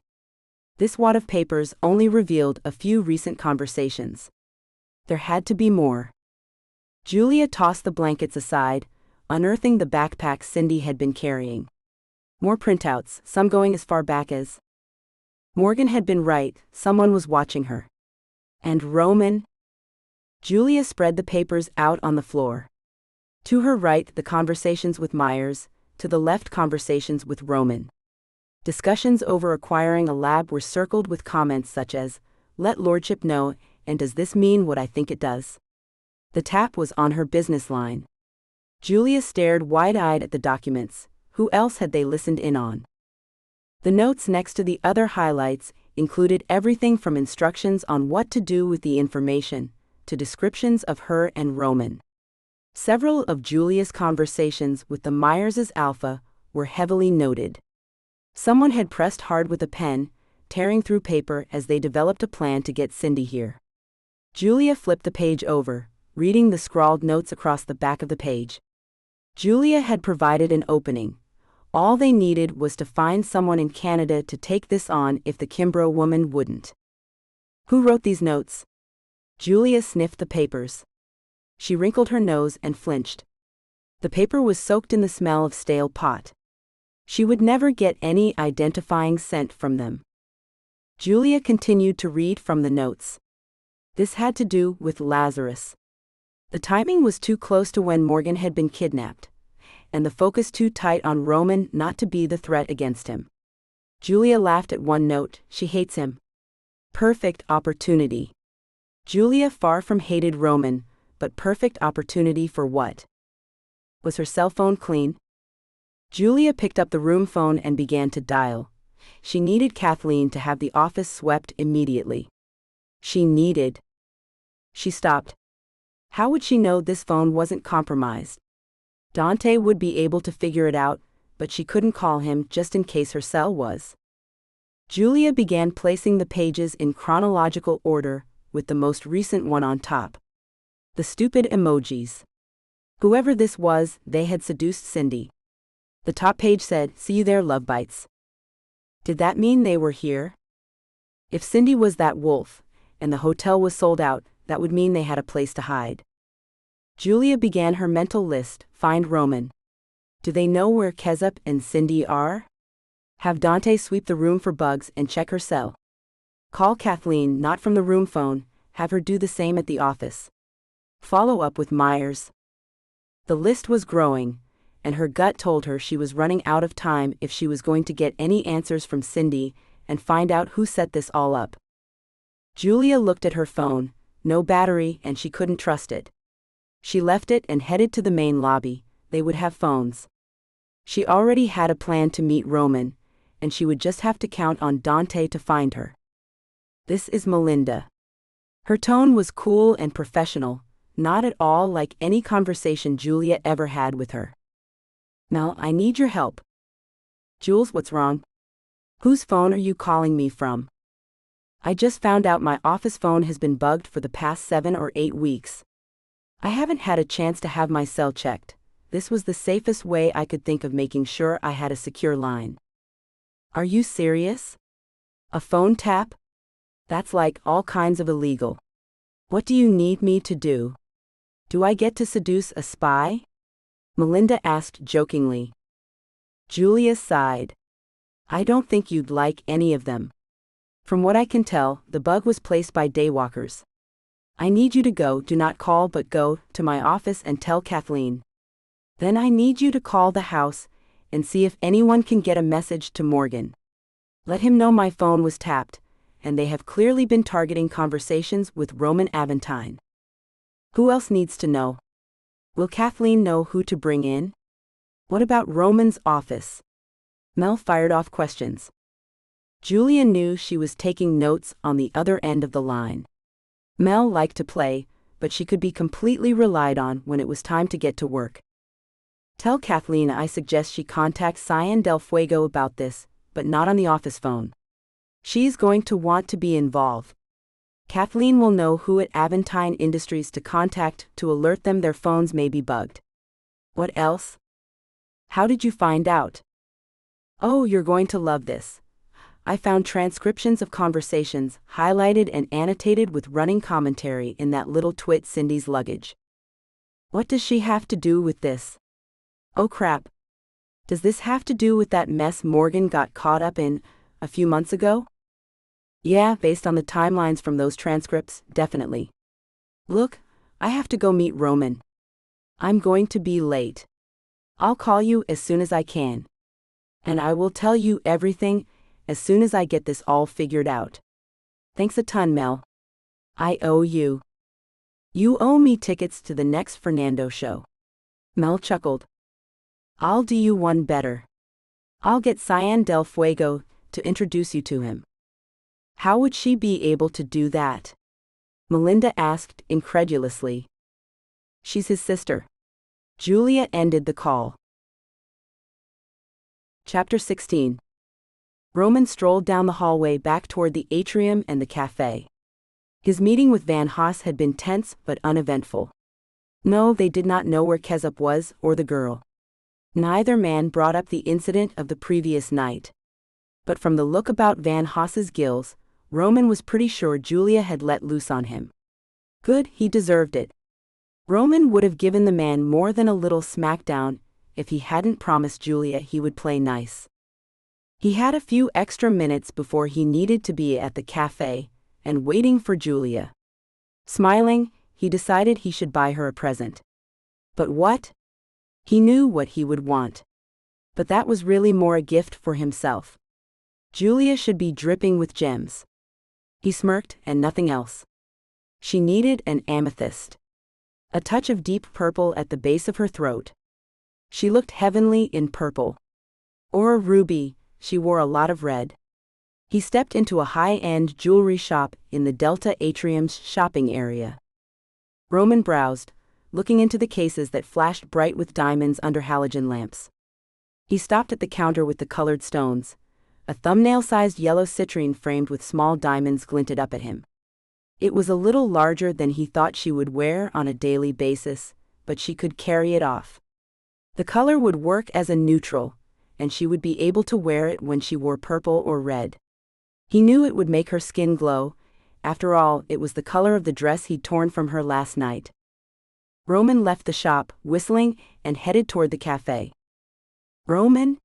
This wad of papers only revealed a few recent conversations. There had to be more. Julia tossed the blankets aside, unearthing the backpack Cindy had been carrying. More printouts, some going as far back as. Morgan had been right, someone was watching her. And Roman? Julia spread the papers out on the floor. To her right, the conversations with Myers, to the left, conversations with Roman. Discussions over acquiring a lab were circled with comments such as, "Let Lordship know, and does this mean what I think it does?" The tap was on her business line. Julia stared wide-eyed at the documents. Who else had they listened in on? The notes next to the other highlights included everything from instructions on what to do with the information, to descriptions of her and Roman. Several of Julia's conversations with the Myerses alpha were heavily noted. Someone had pressed hard with a pen, tearing through paper as they developed a plan to get Cindy here. Julia flipped the page over, reading the scrawled notes across the back of the page. Julia had provided an opening. All they needed was to find someone in Canada to take this on if the Kimbrough woman wouldn't. Who wrote these notes? Julia sniffed the papers. She wrinkled her nose and flinched. The paper was soaked in the smell of stale pot. She would never get any identifying scent from them. Julia continued to read from the notes. This had to do with Lazarus. The timing was too close to when Morgan had been kidnapped, and the focus too tight on Roman not to be the threat against him. Julia laughed at one note. She hates him. Perfect opportunity. Julia far from hated Roman, but perfect opportunity for what? Was her cell phone clean? Julia picked up the room phone and began to dial. She needed Kathleen to have the office swept immediately. She stopped. How would she know this phone wasn't compromised? Dante would be able to figure it out, but she couldn't call him just in case her cell was. Julia began placing the pages in chronological order, with the most recent one on top. The stupid emojis. Whoever this was, they had seduced Cindy. The top page said, "See you there, love bites." Did that mean they were here? If Cindy was that wolf, and the hotel was sold out, that would mean they had a place to hide. Julia began her mental list. Find Roman. Do they know where Kezzup and Cindy are? Have Dante sweep the room for bugs and check her cell. Call Kathleen, not from the room phone, have her do the same at the office. Follow up with Myers. The list was growing, and her gut told her she was running out of time if she was going to get any answers from Cindy and find out who set this all up. Julia looked at her phone, no battery, and she couldn't trust it. She left it and headed to the main lobby. They would have phones. She already had a plan to meet Roman, and she would just have to count on Dante to find her. This is Melinda. Her tone was cool and professional, not at all like any conversation Julia ever had with her. Mel, I need your help. Jules, what's wrong? Whose phone are you calling me from? I just found out my office phone has been bugged for the past 7 or 8 weeks. I haven't had a chance to have my cell checked. This was the safest way I could think of making sure I had a secure line. Are you serious? A phone tap? That's like all kinds of illegal. What do you need me to do? Do I get to seduce a spy? Melinda asked jokingly. Julia sighed. I don't think you'd like any of them. From what I can tell, the bug was placed by daywalkers. I need you to go, do not call but go, to my office and tell Kathleen. Then I need you to call the house and see if anyone can get a message to Morgan. Let him know my phone was tapped, and they have clearly been targeting conversations with Roman Aventine. Who else needs to know? Will Kathleen know who to bring in? What about Roman's office? Mel fired off questions. Julia knew she was taking notes on the other end of the line. Mel liked to play, but she could be completely relied on when it was time to get to work. Tell Kathleen I suggest she contact Cyan Del Fuego about this, but not on the office phone. She's going to want to be involved. Kathleen will know who at Aventine Industries to contact to alert them their phones may be bugged. What else? How did you find out? Oh, you're going to love this. I found transcriptions of conversations, highlighted and annotated with running commentary in that little twit Cindy's luggage. What does she have to do with this? Oh crap. Does this have to do with that mess Morgan got caught up in a few months ago? Yeah, based on the timelines from those transcripts, definitely. Look, I have to go meet Roman. I'm going to be late. I'll call you as soon as I can. And I will tell you everything as soon as I get this all figured out. Thanks a ton, Mel. I owe you. You owe me tickets to the next Fernando show. Mel chuckled. I'll do you one better. I'll get Cyan del Fuego to introduce you to him. How would she be able to do that? Melinda asked incredulously. She's his sister. Julia ended the call. Chapter 16. Roman strolled down the hallway back toward the atrium and the cafe. His meeting with Van Haas had been tense but uneventful. No, they did not know where Kezzup was or the girl. Neither man brought up the incident of the previous night. But from the look about Van Haas's gills, Roman was pretty sure Julia had let loose on him. Good, he deserved it. Roman would have given the man more than a little smackdown if he hadn't promised Julia he would play nice. He had a few extra minutes before he needed to be at the cafe, and waiting for Julia. Smiling, he decided he should buy her a present. But what? He knew what he would want. But that was really more a gift for himself. Julia should be dripping with gems. He smirked and nothing else. She needed an amethyst. A touch of deep purple at the base of her throat. She looked heavenly in purple. Or a ruby, she wore a lot of red. He stepped into a high-end jewelry shop in the Delta Atrium's shopping area. Roman browsed, looking into the cases that flashed bright with diamonds under halogen lamps. He stopped at the counter with the colored stones. A thumbnail-sized yellow citrine framed with small diamonds glinted up at him. It was a little larger than he thought she would wear on a daily basis, but she could carry it off. The color would work as a neutral, and she would be able to wear it when she wore purple or red. He knew it would make her skin glow. After all, it was the color of the dress he'd torn from her last night. Roman left the shop, whistling, and headed toward the cafe. Roman?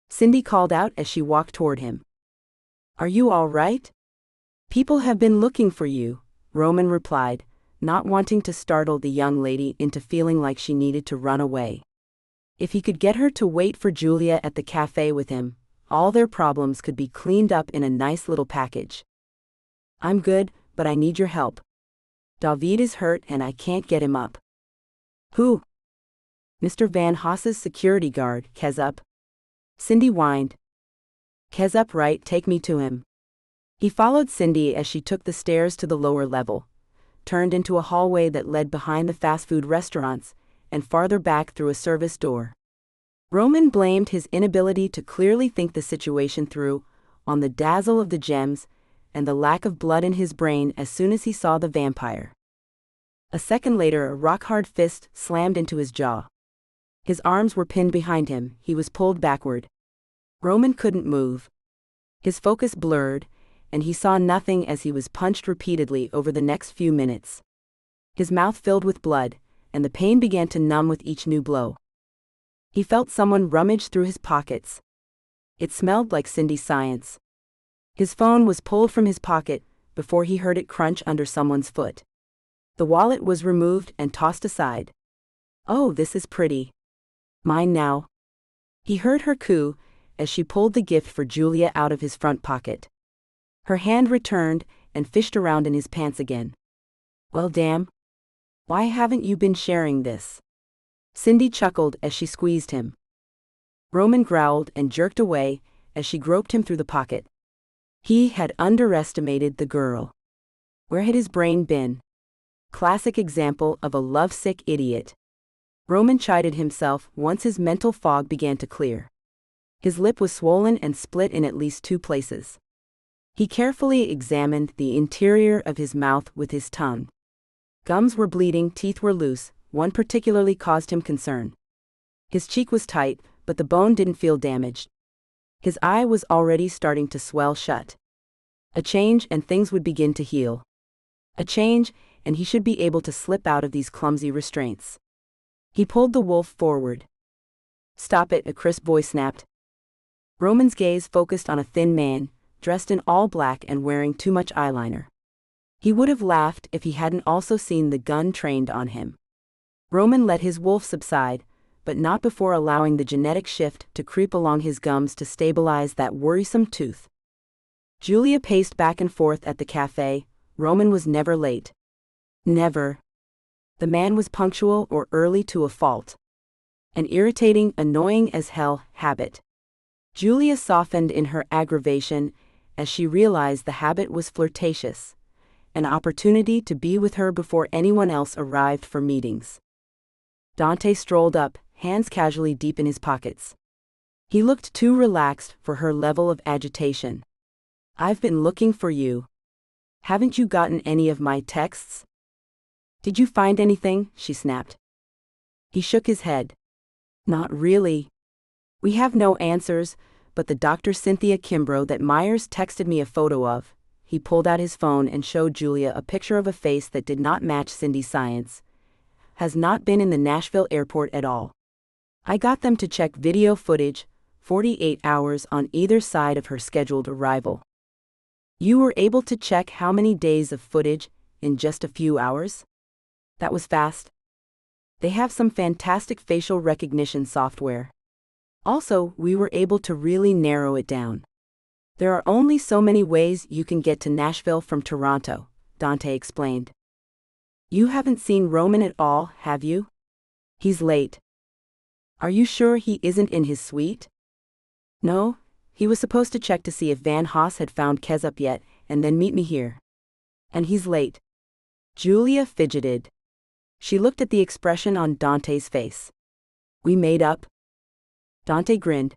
Cindy called out as she walked toward him. Are you all right? People have been looking for you, Roman replied, not wanting to startle the young lady into feeling like she needed to run away. If he could get her to wait for Julia at the cafe with him, all their problems could be cleaned up in a nice little package. I'm good, but I need your help. David is hurt and I can't get him up. Who? Mr. Van Haas's security guard, Kezzup. Cindy whined. Kezzup, right, take me to him. He followed Cindy as she took the stairs to the lower level, turned into a hallway that led behind the fast food restaurants, and farther back through a service door. Roman blamed his inability to clearly think the situation through on the dazzle of the gems and the lack of blood in his brain as soon as he saw the vampire. A second later, a rock-hard fist slammed into his jaw. His arms were pinned behind him, he was pulled backward. Roman couldn't move. His focus blurred, and he saw nothing as he was punched repeatedly over the next few minutes. His mouth filled with blood, and the pain began to numb with each new blow. He felt someone rummage through his pockets. It smelled like Cindy's science. His phone was pulled from his pocket before he heard it crunch under someone's foot. The wallet was removed and tossed aside. Oh, this is pretty. Mine now. He heard her coo as she pulled the gift for Julia out of his front pocket. Her hand returned and fished around in his pants again. Well, damn. Why haven't you been sharing this? Cindy chuckled as she squeezed him. Roman growled and jerked away as she groped him through the pocket. He had underestimated the girl. Where had his brain been? Classic example of a lovesick idiot. Roman chided himself once his mental fog began to clear. His lip was swollen and split in at least 2 places. He carefully examined the interior of his mouth with his tongue. Gums were bleeding, teeth were loose, one particularly caused him concern. His cheek was tight, but the bone didn't feel damaged. His eye was already starting to swell shut. A change and things would begin to heal. A change, and he should be able to slip out of these clumsy restraints. He pulled the wolf forward. Stop it, a crisp voice snapped. Roman's gaze focused on a thin man, dressed in all black and wearing too much eyeliner. He would have laughed if he hadn't also seen the gun trained on him. Roman let his wolf subside, but not before allowing the genetic shift to creep along his gums to stabilize that worrisome tooth. Julia paced back and forth at the cafe. Roman was never late. Never. The man was punctual or early to a fault. An irritating, annoying as hell habit. Julia softened in her aggravation as she realized the habit was flirtatious, an opportunity to be with her before anyone else arrived for meetings. Dante strolled up, hands casually deep in his pockets. He looked too relaxed for her level of agitation. "I've been looking for you. Haven't you gotten any of my texts?" "Did you find anything?" she snapped. He shook his head. "Not really. We have no answers, but the Dr. Cynthia Kimbrough that Myers texted me a photo of." He pulled out his phone and showed Julia a picture of a face that did not match Cindy's science. "Has not been in the Nashville airport at all. I got them to check video footage, 48 hours on either side of her scheduled arrival." "You were able to check how many days of footage in just a few hours?" "That was fast. They have some fantastic facial recognition software. Also, we were able to really narrow it down. There are only so many ways you can get to Nashville from Toronto," Dante explained. "You haven't seen Roman at all, have you? He's late." "Are you sure he isn't in his suite?" "No, he was supposed to check to see if Van Haas had found Kezup yet, and then meet me here. And he's late." Julia fidgeted. She looked at the expression on Dante's face. "We made up?" Dante grinned.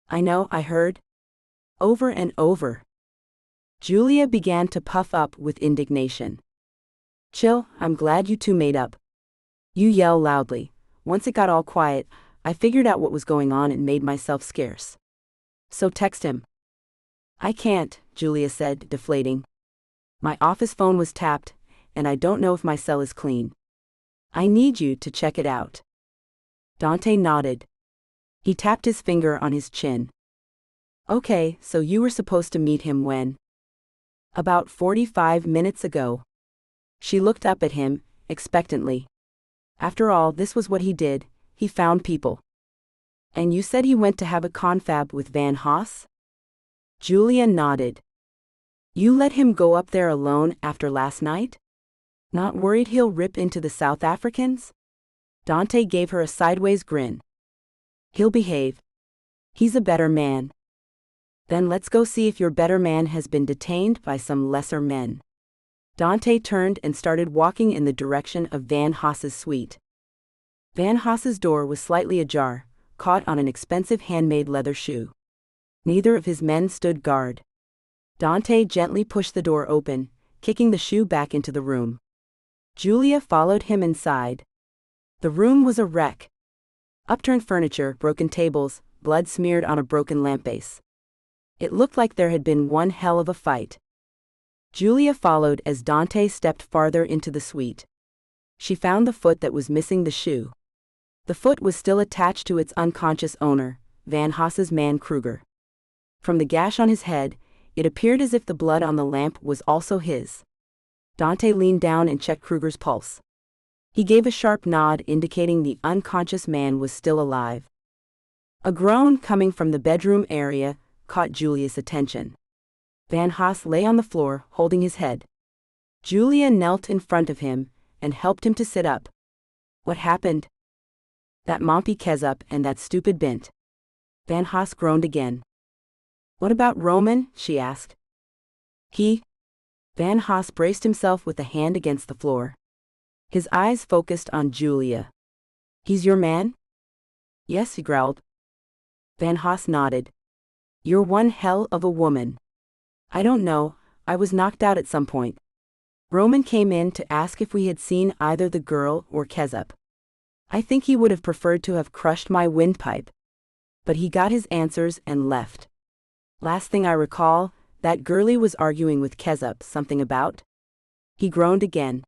"I know, I heard. Over and over." Julia began to puff up with indignation. "Chill, I'm glad you two made up. You yell loudly. Once it got all quiet, I figured out what was going on and made myself scarce. So text him." "I can't," Julia said, deflating. "My office phone was tapped, and I don't know if my cell is clean. I need you to check it out." Dante nodded. He tapped his finger on his chin. "Okay, so you were supposed to meet him when?" "About 45 minutes ago." She looked up at him, expectantly. After all, this was what he did. He found people. "And you said he went to have a confab with Van Haas?" Julia nodded. "You let him go up there alone after last night? Not worried he'll rip into the South Africans?" Dante gave her a sideways grin. "He'll behave. He's a better man." "Then let's go see if your better man has been detained by some lesser men." Dante turned and started walking in the direction of Van Haas's suite. Van Haas's door was slightly ajar, caught on an expensive handmade leather shoe. Neither of his men stood guard. Dante gently pushed the door open, kicking the shoe back into the room. Julia followed him inside. The room was a wreck. Upturned furniture, broken tables, blood smeared on a broken lamp base. It looked like there had been one hell of a fight. Julia followed as Dante stepped farther into the suite. She found the foot that was missing the shoe. The foot was still attached to its unconscious owner, Van Haas's man Kruger. From the gash on his head, it appeared as if the blood on the lamp was also his. Dante leaned down and checked Kruger's pulse. He gave a sharp nod indicating the unconscious man was still alive. A groan coming from the bedroom area caught Julia's attention. Van Haas lay on the floor, holding his head. Julia knelt in front of him and helped him to sit up. "What happened?" "That Mompy Kezup and that stupid Bint." Van Haas groaned again. "What about Roman?" she asked. Van Haas braced himself with a hand against the floor. His eyes focused on Julia. "He's your man?" "Yes," he growled. Van Haas nodded. "You're one hell of a woman." "I don't know, I was knocked out at some point. Roman came in to ask if we had seen either the girl or Kezup. I think he would have preferred to have crushed my windpipe. But he got his answers and left. Last thing I recall, that girlie was arguing with Kezup something about." He groaned again.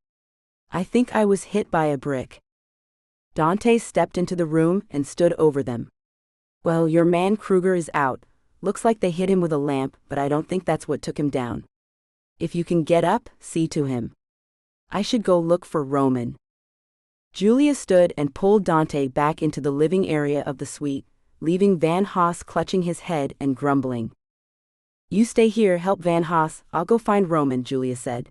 "I think I was hit by a brick." Dante stepped into the room and stood over them. Well, your man Kruger is out. Looks like they hit him with a lamp, but I don't think that's what took him down. If you can get up, see to him. I should go look for Roman. Julia stood and pulled Dante back into the living area of the suite, leaving Van Haas clutching his head and grumbling. You stay here, help Van Haas, I'll go find Roman, Julia said.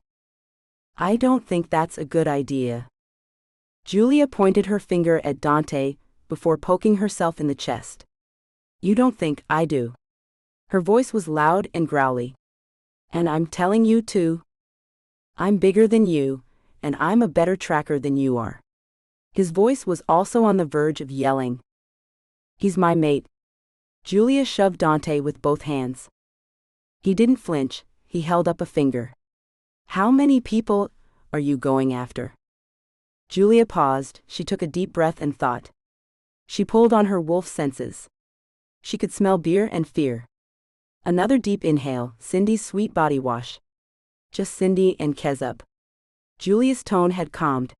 I don't think that's a good idea. Julia pointed her finger at Dante before poking herself in the chest. You don't think I do. Her voice was loud and growly. And I'm telling you to. I'm bigger than you, and I'm a better tracker than you are. His voice was also on the verge of yelling. He's my mate. Julia shoved Dante with both hands. He didn't flinch, he held up a finger. How many people are you going after? Julia paused, she took a deep breath and thought. She pulled on her wolf senses. She could smell beer and fear. Another deep inhale, Cindy's sweet body wash. Just Cindy and Kezub. Julia's tone had calmed.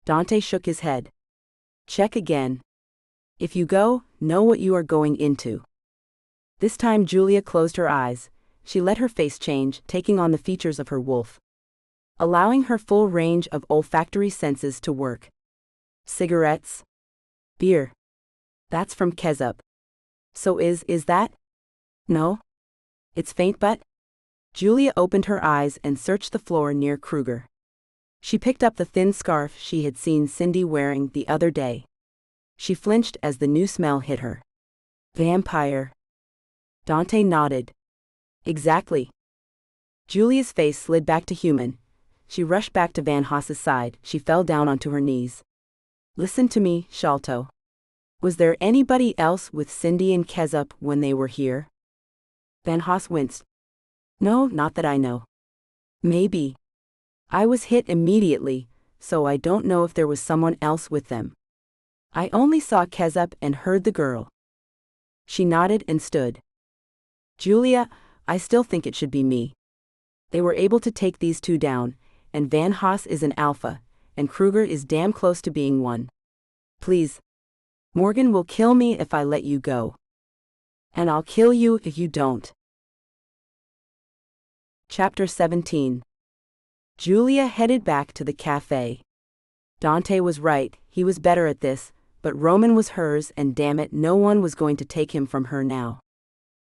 Dante shook his head. Check again. If you go, know what you are going into. This time Julia closed her eyes. She let her face change, taking on the features of her wolf. Allowing her full range of olfactory senses to work. Cigarettes. Beer. That's from Kezub. So is that? No? It's faint but? Julia opened her eyes and searched the floor near Kruger. She picked up the thin scarf she had seen Cindy wearing the other day. She flinched as the new smell hit her. Vampire. Dante nodded. Exactly. Julia's face slid back to human. She rushed back to Van Haas's side. She fell down onto her knees. Listen to me, Sholto. Was there anybody else with Cindy and Kezub when they were here? Van Haas winced. No, not that I know. Maybe. I was hit immediately, so I don't know if there was someone else with them. I only saw Kezub and heard the girl. She nodded and stood. Julia, I still think it should be me. They were able to take these two down, and Van Haas is an alpha, and Kruger is damn close to being one. Please. Morgan will kill me if I let you go. And I'll kill you if you don't. Chapter 17. Julia headed back to the cafe. Dante was right, he was better at this, but Roman was hers and damn it, no one was going to take him from her now.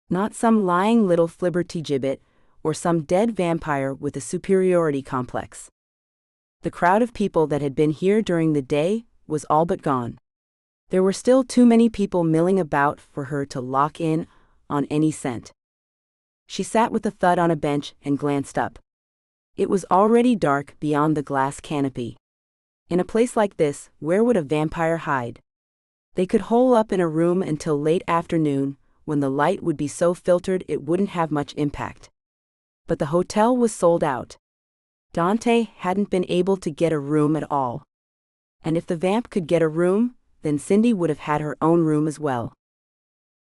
Not some lying little flibbertigibbet, or some dead vampire with a superiority complex. The crowd of people that had been here during the day was all but gone. There were still too many people milling about for her to lock in on any scent. She sat with a thud on a bench and glanced up. It was already dark beyond the glass canopy. In a place like this, where would a vampire hide? They could hole up in a room until late afternoon, when the light would be so filtered it wouldn't have much impact. But the hotel was sold out. Dante hadn't been able to get a room at all. And if the vamp could get a room, then Cindy would have had her own room as well.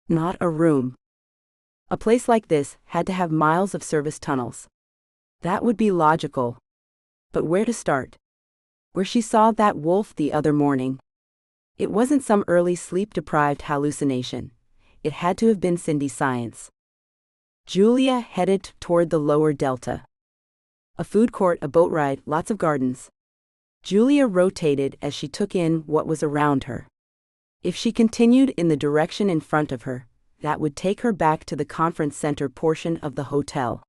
Not a room. A place like this had to have miles of service tunnels. That would be logical. But where to start? Where she saw that wolf the other morning. It wasn't some early sleep-deprived hallucination. It had to have been Cindy's science. Julia headed toward the lower delta. A food court, a boat ride, lots of gardens. Julia rotated as she took in what was around her. If she continued in the direction in front of her, that would take her back to the conference center portion of the hotel.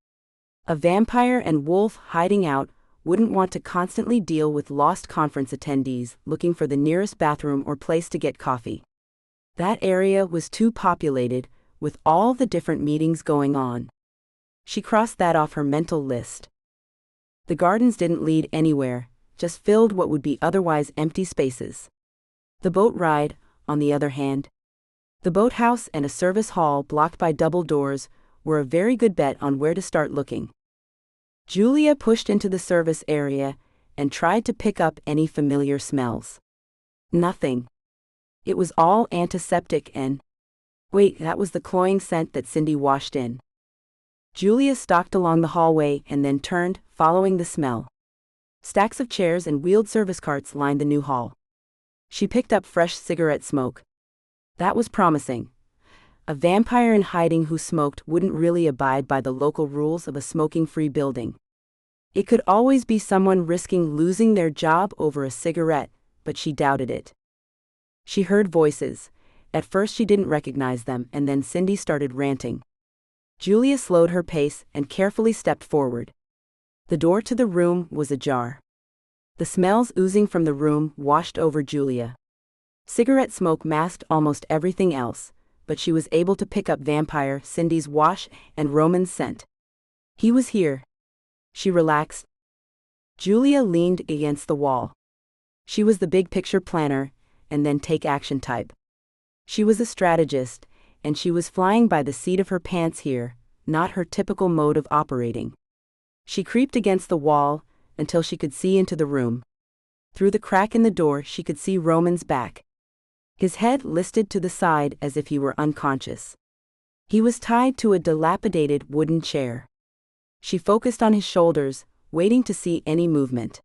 A vampire and wolf hiding out wouldn't want to constantly deal with lost conference attendees looking for the nearest bathroom or place to get coffee. That area was too populated, with all the different meetings going on. She crossed that off her mental list. The gardens didn't lead anywhere, just filled what would be otherwise empty spaces. The boat ride, on the other hand. The boathouse and a service hall blocked by double doors were a very good bet on where to start looking. Julia pushed into the service area and tried to pick up any familiar smells. Nothing. It was all antiseptic and... Wait, that was the cloying scent that Cindy washed in. Julia stalked along the hallway and then turned, following the smell. Stacks of chairs and wheeled service carts lined the new hall. She picked up fresh cigarette smoke. That was promising. A vampire in hiding who smoked wouldn't really abide by the local rules of a smoking-free building. It could always be someone risking losing their job over a cigarette, but she doubted it. She heard voices. At first she didn't recognize them, and then Cindy started ranting. Julia slowed her pace and carefully stepped forward. The door to the room was ajar. The smells oozing from the room washed over Julia. Cigarette smoke masked almost everything else, but she was able to pick up vampire Cindy's wash and Roman's scent. He was here. She relaxed. Julia leaned against the wall. She was the big picture planner, and then take action type. She was a strategist, and she was flying by the seat of her pants here, not her typical mode of operating. She creeped against the wall until she could see into the room. Through the crack in the door she could see Roman's back. His head listed to the side as if he were unconscious. He was tied to a dilapidated wooden chair. She focused on his shoulders, waiting to see any movement.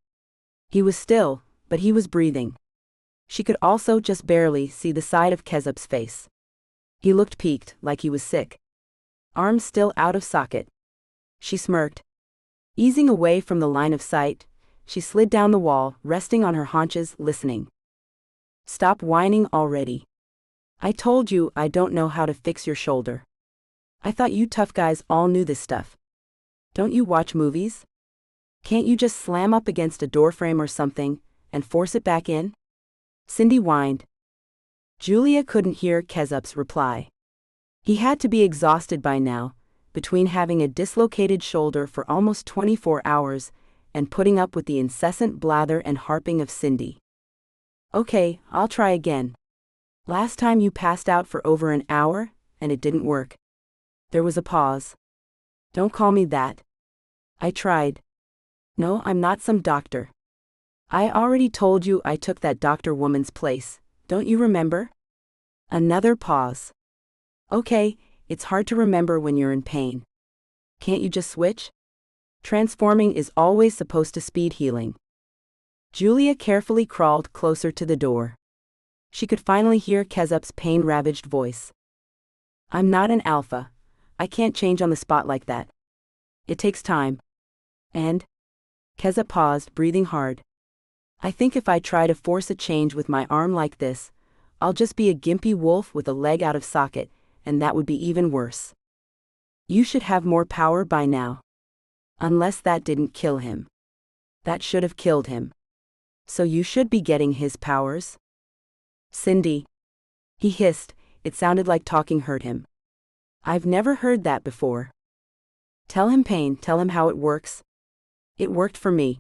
He was still, but he was breathing. She could also just barely see the side of Kezub's face. He looked peaked, like he was sick. Arms still out of socket. She smirked. Easing away from the line of sight, she slid down the wall, resting on her haunches, listening. Stop whining already. I told you I don't know how to fix your shoulder. I thought you tough guys all knew this stuff. Don't you watch movies? Can't you just slam up against a doorframe or something, and force it back in? Cindy whined. Julia couldn't hear Kezub's reply. He had to be exhausted by now, between having a dislocated shoulder for almost 24 hours, and putting up with the incessant blather and harping of Cindy. Okay, I'll try again. Last time you passed out for over an hour, and it didn't work. There was a pause. Don't call me that. I tried. No, I'm not some doctor. I already told you I took that doctor woman's place, don't you remember? Another pause. Okay, it's hard to remember when you're in pain. Can't you just switch? Transforming is always supposed to speed healing. Julia carefully crawled closer to the door. She could finally hear Kezub's pain-ravaged voice. I'm not an alpha. I can't change on the spot like that. It takes time. And? Kezub paused, breathing hard. I think if I try to force a change with my arm like this, I'll just be a gimpy wolf with a leg out of socket, and that would be even worse. You should have more power by now. Unless that didn't kill him. That should have killed him. So you should be getting his powers? Cindy. He hissed, it sounded like talking hurt him. I've never heard that before. Tell him pain, tell him how it works. It worked for me.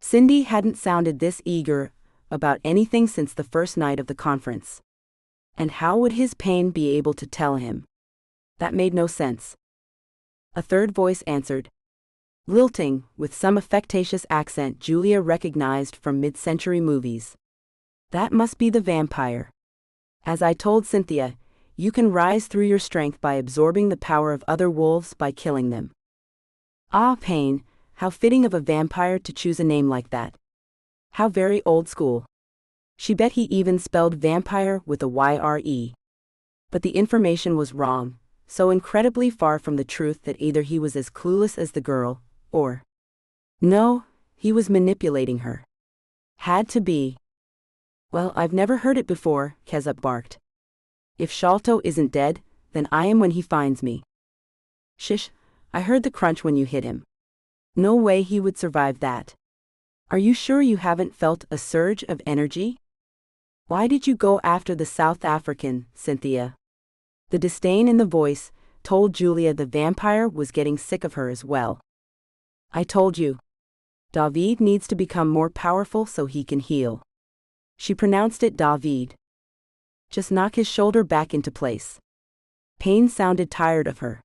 Cindy hadn't sounded this eager about anything since the first night of the conference. And how would his pain be able to tell him? That made no sense. A third voice answered. Lilting, with some affectatious accent Julia recognized from mid-century movies. That must be the vampire. As I told Cynthia, you can rise through your strength by absorbing the power of other wolves by killing them. Ah, pain, how fitting of a vampire to choose a name like that. How very old school. She bet he even spelled vampire with a Y-R-E. But the information was wrong, so incredibly far from the truth that either he was as clueless as the girl, or... No, he was manipulating her. Had to be. Well, I've never heard it before, Kezub barked. If Sholto isn't dead, then I am when he finds me. Shish, I heard the crunch when you hit him. No way he would survive that. Are you sure you haven't felt a surge of energy? Why did you go after the South African, Cynthia? The disdain in the voice told Julia the vampire was getting sick of her as well. I told you. David needs to become more powerful so he can heal. She pronounced it David. Just knock his shoulder back into place. Pain sounded tired of her.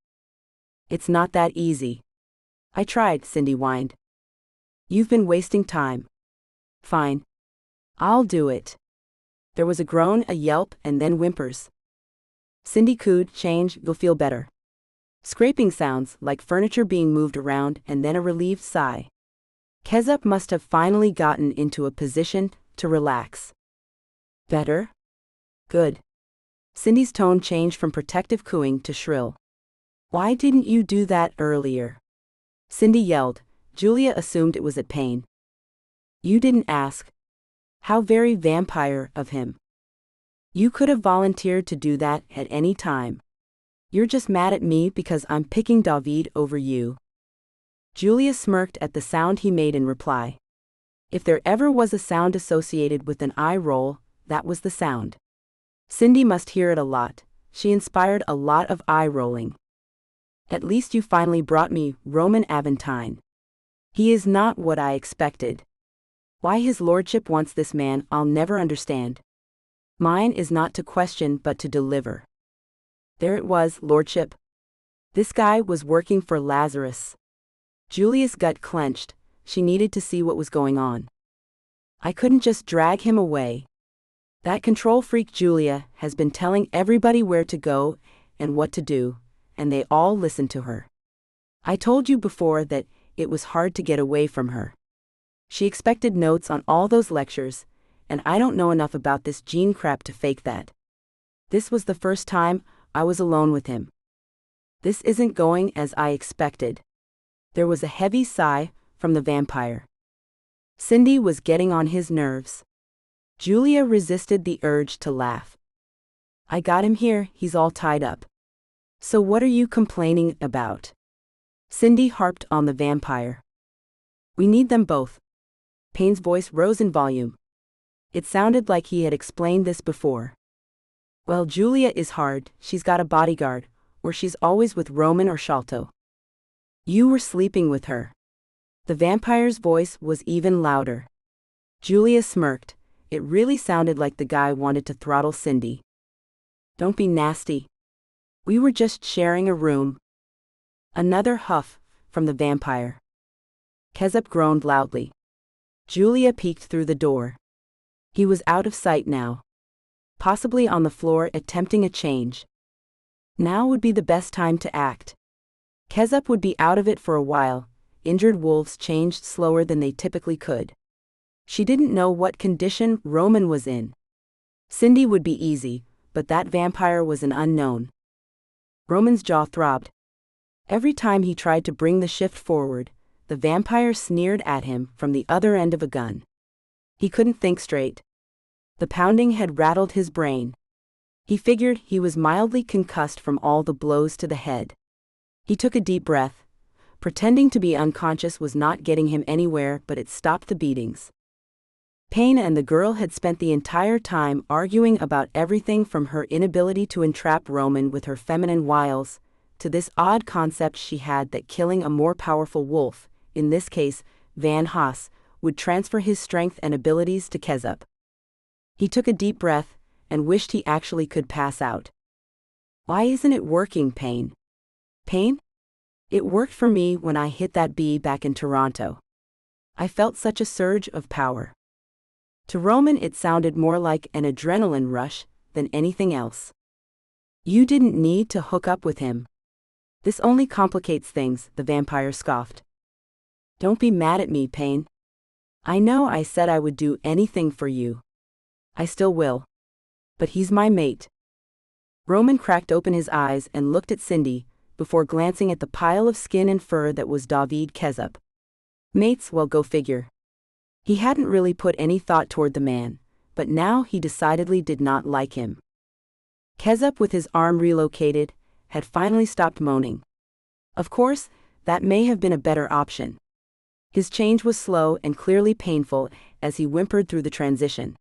It's not that easy. I tried, Cindy whined. You've been wasting time. Fine. I'll do it. There was a groan, a yelp, and then whimpers. Cindy cooed, change, you'll feel better. Scraping sounds, like furniture being moved around, and then a relieved sigh. Kezub must have finally gotten into a position to relax. Better? Good. Cindy's tone changed from protective cooing to shrill. Why didn't you do that earlier? Cindy yelled. Julia assumed it was at Payne. You didn't ask. How very vampire of him. You could have volunteered to do that at any time. You're just mad at me because I'm picking David over you. Julia smirked at the sound he made in reply. If there ever was a sound associated with an eye roll, that was the sound. Cindy must hear it a lot. She inspired a lot of eye rolling. At least you finally brought me Roman Aventine. He is not what I expected. Why his lordship wants this man, I'll never understand. Mine is not to question but to deliver. There it was, lordship. This guy was working for Lazarus. Julia's gut clenched. She needed to see what was going on. I couldn't just drag him away. That control freak Julia has been telling everybody where to go and what to do, and they all listened to her. I told you before that it was hard to get away from her. She expected notes on all those lectures, and I don't know enough about this gene crap to fake that. This was the first time I was alone with him. This isn't going as I expected. There was a heavy sigh from the vampire. Cindy was getting on his nerves. Julia resisted the urge to laugh. I got him here, he's all tied up. So what are you complaining about? Cindy harped on the vampire. We need them both. Payne's voice rose in volume. It sounded like he had explained this before. Well, Julia is hard, she's got a bodyguard, or she's always with Roman or Sholto. You were sleeping with her. The vampire's voice was even louder. Julia smirked. It really sounded like the guy wanted to throttle Cindy. Don't be nasty. We were just sharing a room. Another huff from the vampire. Kezub groaned loudly. Julia peeked through the door. He was out of sight now. Possibly on the floor attempting a change. Now would be the best time to act. Kezub would be out of it for a while. Injured wolves changed slower than they typically could. She didn't know what condition Roman was in. Cindy would be easy, but that vampire was an unknown. Roman's jaw throbbed. Every time he tried to bring the shift forward, the vampire sneered at him from the other end of a gun. He couldn't think straight. The pounding had rattled his brain. He figured he was mildly concussed from all the blows to the head. He took a deep breath. Pretending to be unconscious was not getting him anywhere, but it stopped the beatings. Payne and the girl had spent the entire time arguing about everything from her inability to entrap Roman with her feminine wiles, to this odd concept she had that killing a more powerful wolf, in this case, Van Haas, would transfer his strength and abilities to Kezub. He took a deep breath, and wished he actually could pass out. Why isn't it working, Payne? Payne? It worked for me when I hit that bee back in Toronto. I felt such a surge of power. To Roman it sounded more like an adrenaline rush than anything else. You didn't need to hook up with him. This only complicates things, the vampire scoffed. Don't be mad at me, Payne. I know I said I would do anything for you. I still will. But he's my mate. Roman cracked open his eyes and looked at Cindy, before glancing at the pile of skin and fur that was David Kezub. Mates, well, go figure. He hadn't really put any thought toward the man, but now he decidedly did not like him. Kezub, with his arm relocated, had finally stopped moaning. Of course, that may have been a better option. His change was slow and clearly painful as he whimpered through the transition.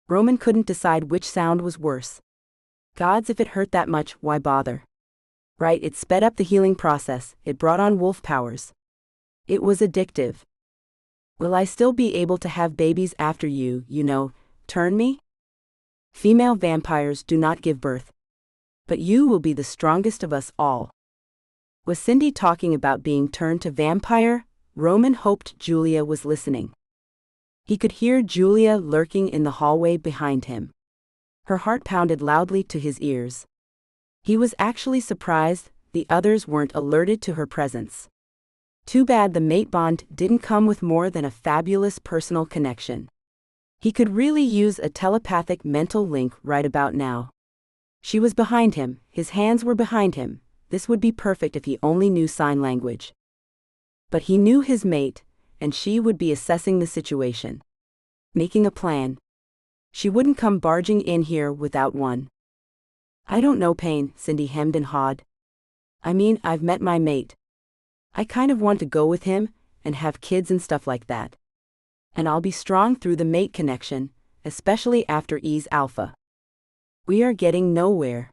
Roman couldn't decide which sound was worse. Gods, if it hurt that much, why bother? Right, it sped up the healing process, it brought on wolf powers. It was addictive. Will I still be able to have babies after you, turn me? Female vampires do not give birth. But you will be the strongest of us all. Was Cindy talking about being turned to vampire? Roman hoped Julia was listening. He could hear Julia lurking in the hallway behind him. Her heart pounded loudly to his ears. He was actually surprised the others weren't alerted to her presence. Too bad the mate bond didn't come with more than a fabulous personal connection. He could really use a telepathic mental link right about now. She was behind him, his hands were behind him. This would be perfect if he only knew sign language. But he knew his mate, and she would be assessing the situation. Making a plan. She wouldn't come barging in here without one. I don't know, Payne, Cindy hemmed and hawed. I mean, I've met my mate. I kind of want to go with him, and have kids and stuff like that. And I'll be strong through the mate connection, especially after E's alpha. We are getting nowhere.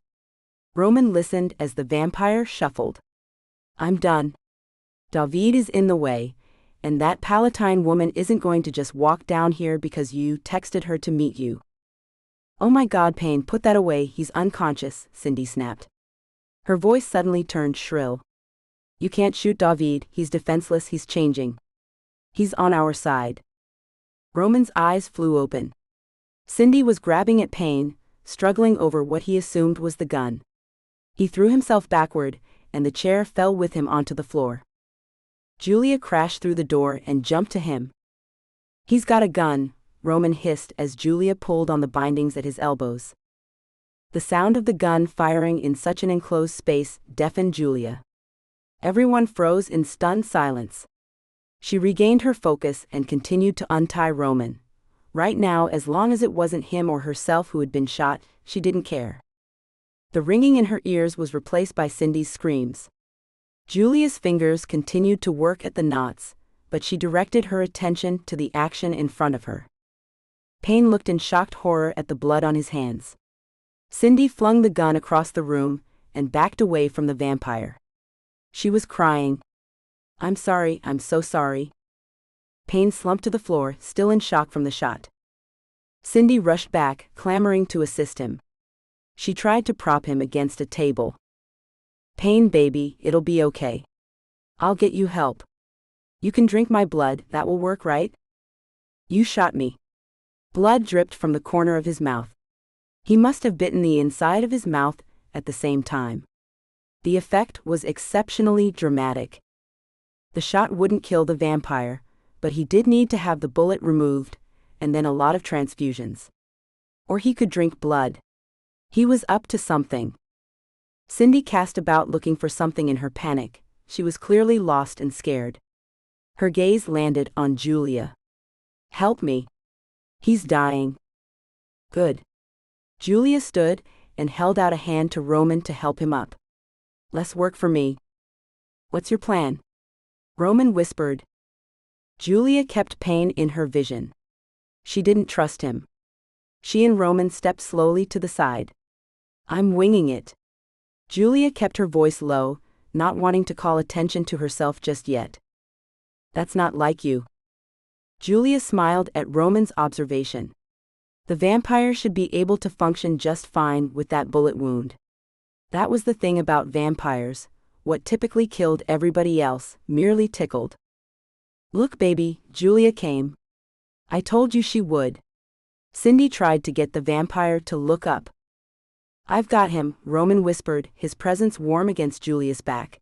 Roman listened as the vampire shuffled. I'm done. David is in the way, and that Palatine woman isn't going to just walk down here because you texted her to meet you. Oh my God, Payne, put that away, he's unconscious, Cindy snapped. Her voice suddenly turned shrill. You can't shoot David, he's defenseless, he's changing. He's on our side. Roman's eyes flew open. Cindy was grabbing at Payne, struggling over what he assumed was the gun. He threw himself backward, and the chair fell with him onto the floor. Julia crashed through the door and jumped to him. He's got a gun, Roman hissed as Julia pulled on the bindings at his elbows. The sound of the gun firing in such an enclosed space deafened Julia. Everyone froze in stunned silence. She regained her focus and continued to untie Roman. Right now, as long as it wasn't him or herself who had been shot, she didn't care. The ringing in her ears was replaced by Cindy's screams. Julia's fingers continued to work at the knots, but she directed her attention to the action in front of her. Payne looked in shocked horror at the blood on his hands. Cindy flung the gun across the room and backed away from the vampire. She was crying. I'm sorry, I'm so sorry. Payne slumped to the floor, still in shock from the shot. Cindy rushed back, clamoring to assist him. She tried to prop him against a table. Payne, baby, it'll be okay. I'll get you help. You can drink my blood, that will work, right? You shot me. Blood dripped from the corner of his mouth. He must have bitten the inside of his mouth at the same time. The effect was exceptionally dramatic. The shot wouldn't kill the vampire, but he did need to have the bullet removed, and then a lot of transfusions. Or he could drink blood. He was up to something. Cindy cast about looking for something in her panic. She was clearly lost and scared. Her gaze landed on Julia. Help me. He's dying. Good. Julia stood and held out a hand to Roman to help him up. Less work for me. What's your plan? Roman whispered. Julia kept Payne in her vision. She didn't trust him. She and Roman stepped slowly to the side. I'm winging it. Julia kept her voice low, not wanting to call attention to herself just yet. That's not like you. Julia smiled at Roman's observation. The vampire should be able to function just fine with that bullet wound. That was the thing about vampires, what typically killed everybody else, merely tickled. Look, baby, Julia came. I told you she would. Cindy tried to get the vampire to look up. I've got him, Roman whispered, his presence warm against Julia's back.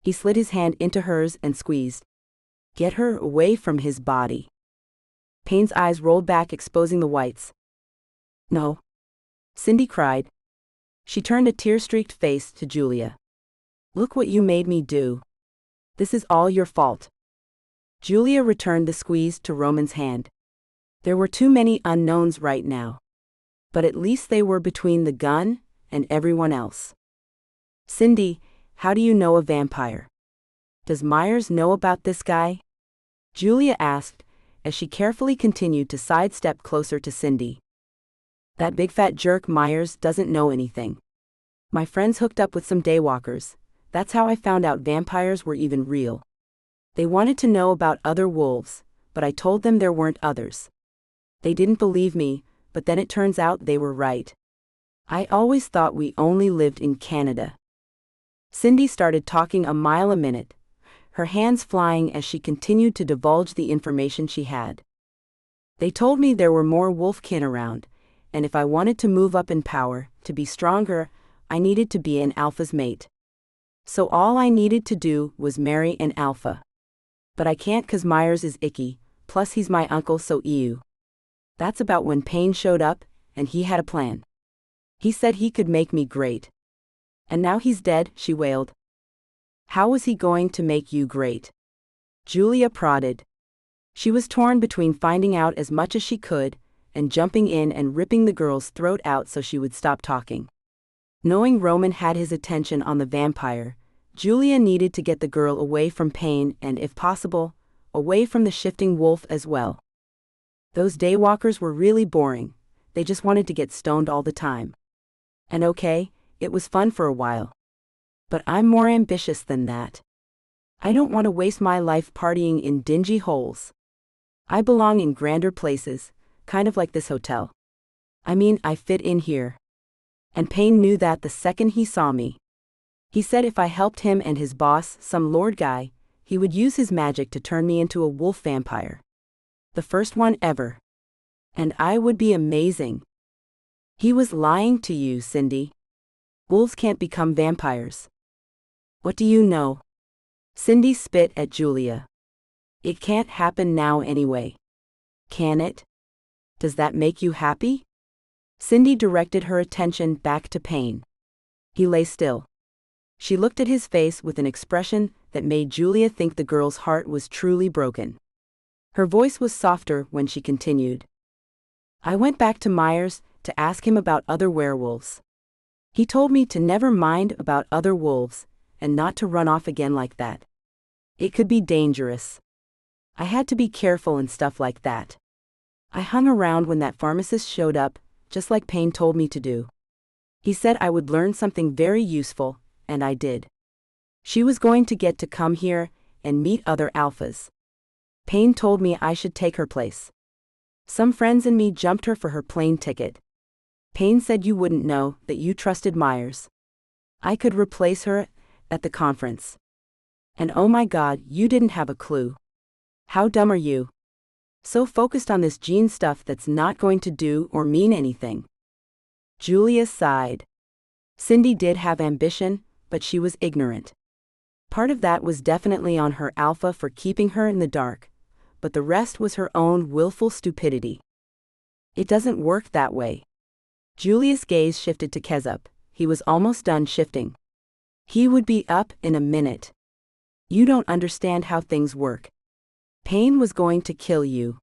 He slid his hand into hers and squeezed. Get her away from his body. Payne's eyes rolled back, exposing the whites. No. Cindy cried. She turned a tear-streaked face to Julia. Look what you made me do. This is all your fault. Julia returned the squeeze to Roman's hand. There were too many unknowns right now. But at least they were between the gun and everyone else. Cindy, how do you know a vampire? Does Myers know about this guy? Julia asked, as she carefully continued to sidestep closer to Cindy. That big fat jerk Myers doesn't know anything. My friends hooked up with some daywalkers. That's how I found out vampires were even real. They wanted to know about other wolves, but I told them there weren't others. They didn't believe me, but then it turns out they were right. I always thought we only lived in Canada. Cindy started talking a mile a minute, her hands flying as she continued to divulge the information she had. They told me there were more wolfkin around, and if I wanted to move up in power, to be stronger, I needed to be an alpha's mate. So all I needed to do was marry an alpha. But I can't 'cause Myers is icky, plus he's my uncle, so ew. That's about when Payne showed up, and he had a plan. He said he could make me great. And now he's dead, she wailed. How was he going to make you great? Julia prodded. She was torn between finding out as much as she could, and jumping in and ripping the girl's throat out so she would stop talking. Knowing Roman had his attention on the vampire, Julia needed to get the girl away from Payne and, if possible, away from the shifting wolf as well. Those daywalkers were really boring, they just wanted to get stoned all the time. And okay, it was fun for a while. But I'm more ambitious than that. I don't want to waste my life partying in dingy holes. I belong in grander places, kind of like this hotel. I mean, I fit in here. And Payne knew that the second he saw me. He said if I helped him and his boss, some lord guy, he would use his magic to turn me into a wolf vampire. The first one ever. And I would be amazing. He was lying to you, Cindy. Wolves can't become vampires. What do you know? Cindy spit at Julia. It can't happen now anyway. Can it? Does that make you happy? Cindy directed her attention back to Payne. He lay still. She looked at his face with an expression that made Julia think the girl's heart was truly broken. Her voice was softer when she continued. I went back to Myers to ask him about other werewolves. He told me to never mind about other wolves, and not to run off again like that. It could be dangerous. I had to be careful and stuff like that. I hung around when that pharmacist showed up, just like Payne told me to do. He said I would learn something very useful, and I did. She was going to get to come here and meet other alphas. Payne told me I should take her place. Some friends and me jumped her for her plane ticket. Payne said you wouldn't know that you trusted Myers. I could replace her at the conference. And oh my God, you didn't have a clue. How dumb are you? So focused on this gene stuff that's not going to do or mean anything. Julia sighed. Cindy did have ambition, but she was ignorant. Part of that was definitely on her alpha for keeping her in the dark, but the rest was her own willful stupidity. It doesn't work that way. Julia's gaze shifted to Kezub. He was almost done shifting. He would be up in a minute. You don't understand how things work. Payne was going to kill you.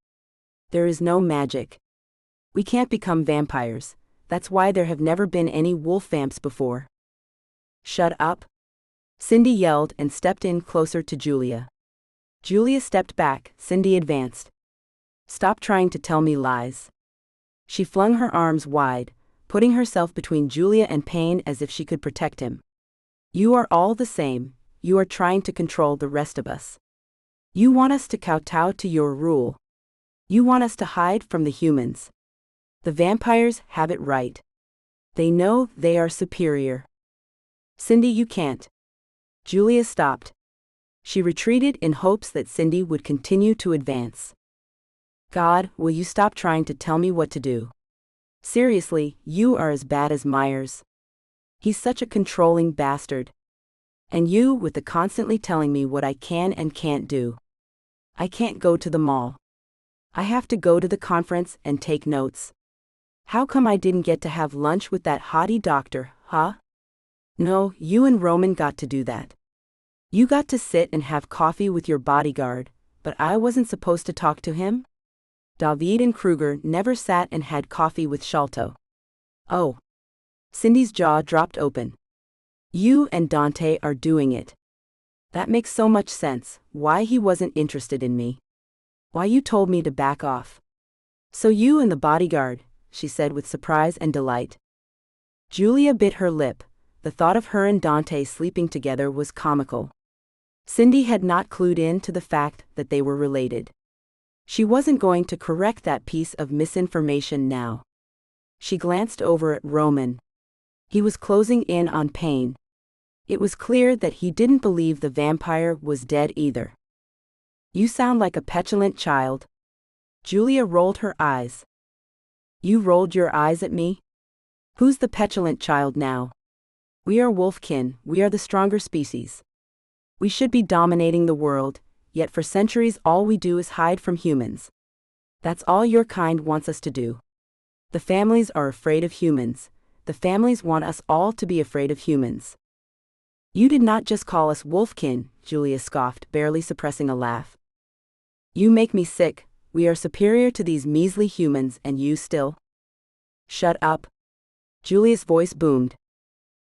There is no magic. We can't become vampires. That's why there have never been any wolf vamps before. Shut up. Cindy yelled and stepped in closer to Julia. Julia stepped back, Cindy advanced. Stop trying to tell me lies. She flung her arms wide, putting herself between Julia and Payne as if she could protect him. You are all the same, you are trying to control the rest of us. You want us to kowtow to your rule. You want us to hide from the humans. The vampires have it right. They know they are superior. Cindy, you can't. Julia stopped. She retreated in hopes that Cindy would continue to advance. God, will you stop trying to tell me what to do? Seriously, you are as bad as Myers. He's such a controlling bastard. And you with the constantly telling me what I can and can't do. I can't go to the mall. I have to go to the conference and take notes. How come I didn't get to have lunch with that haughty doctor, huh? No, you and Roman got to do that. You got to sit and have coffee with your bodyguard, but I wasn't supposed to talk to him? David and Kruger never sat and had coffee with Sholto. Oh. Cindy's jaw dropped open. You and Dante are doing it. That makes so much sense, why he wasn't interested in me. Why you told me to back off. So you and the bodyguard, she said with surprise and delight. Julia bit her lip. The thought of her and Dante sleeping together was comical. Cindy had not clued in to the fact that they were related. She wasn't going to correct that piece of misinformation now. She glanced over at Roman. He was closing in on Payne. It was clear that he didn't believe the vampire was dead either. You sound like a petulant child. Julia rolled her eyes. You rolled your eyes at me? Who's the petulant child now? We are wolfkin, we are the stronger species. We should be dominating the world, yet for centuries all we do is hide from humans. That's all your kind wants us to do. The families are afraid of humans. The families want us all to be afraid of humans. You did not just call us wolfkin, Julia scoffed, barely suppressing a laugh. You make me sick. We are superior to these measly humans and you still. Shut up. Julia's voice boomed.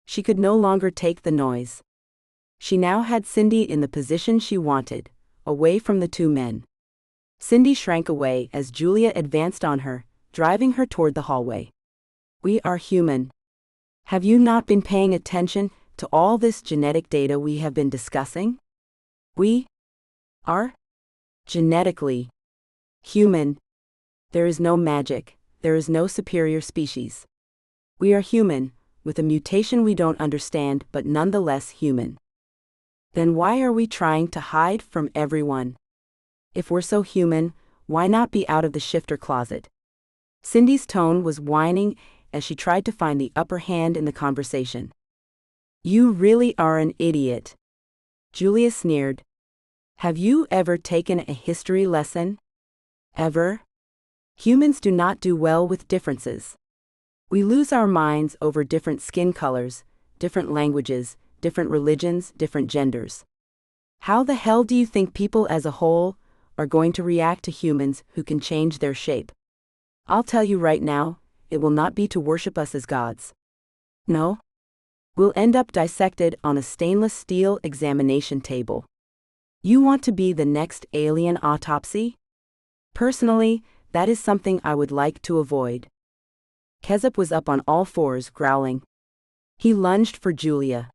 She could no longer take the noise. She now had Cindy in the position she wanted, away from the two men. Cindy shrank away as Julia advanced on her, driving her toward the hallway. We are human. Have you not been paying attention to all this genetic data we have been discussing? We are genetically human. There is no magic, there is no superior species. We are human, with a mutation we don't understand but nonetheless human. Then why are we trying to hide from everyone? If we're so human, why not be out of the shifter closet? Cindy's tone was whining as she tried to find the upper hand in the conversation. You really are an idiot. Julia sneered. Have you ever taken a history lesson? Ever? Humans do not do well with differences. We lose our minds over different skin colors, different languages, different religions, different genders. How the hell do you think people as a whole are going to react to humans who can change their shape? I'll tell you right now, it will not be to worship us as gods. No? We'll end up dissected on a stainless steel examination table. You want to be the next alien autopsy? Personally, that is something I would like to avoid. Kezub was up on all fours, growling. He lunged for Julia.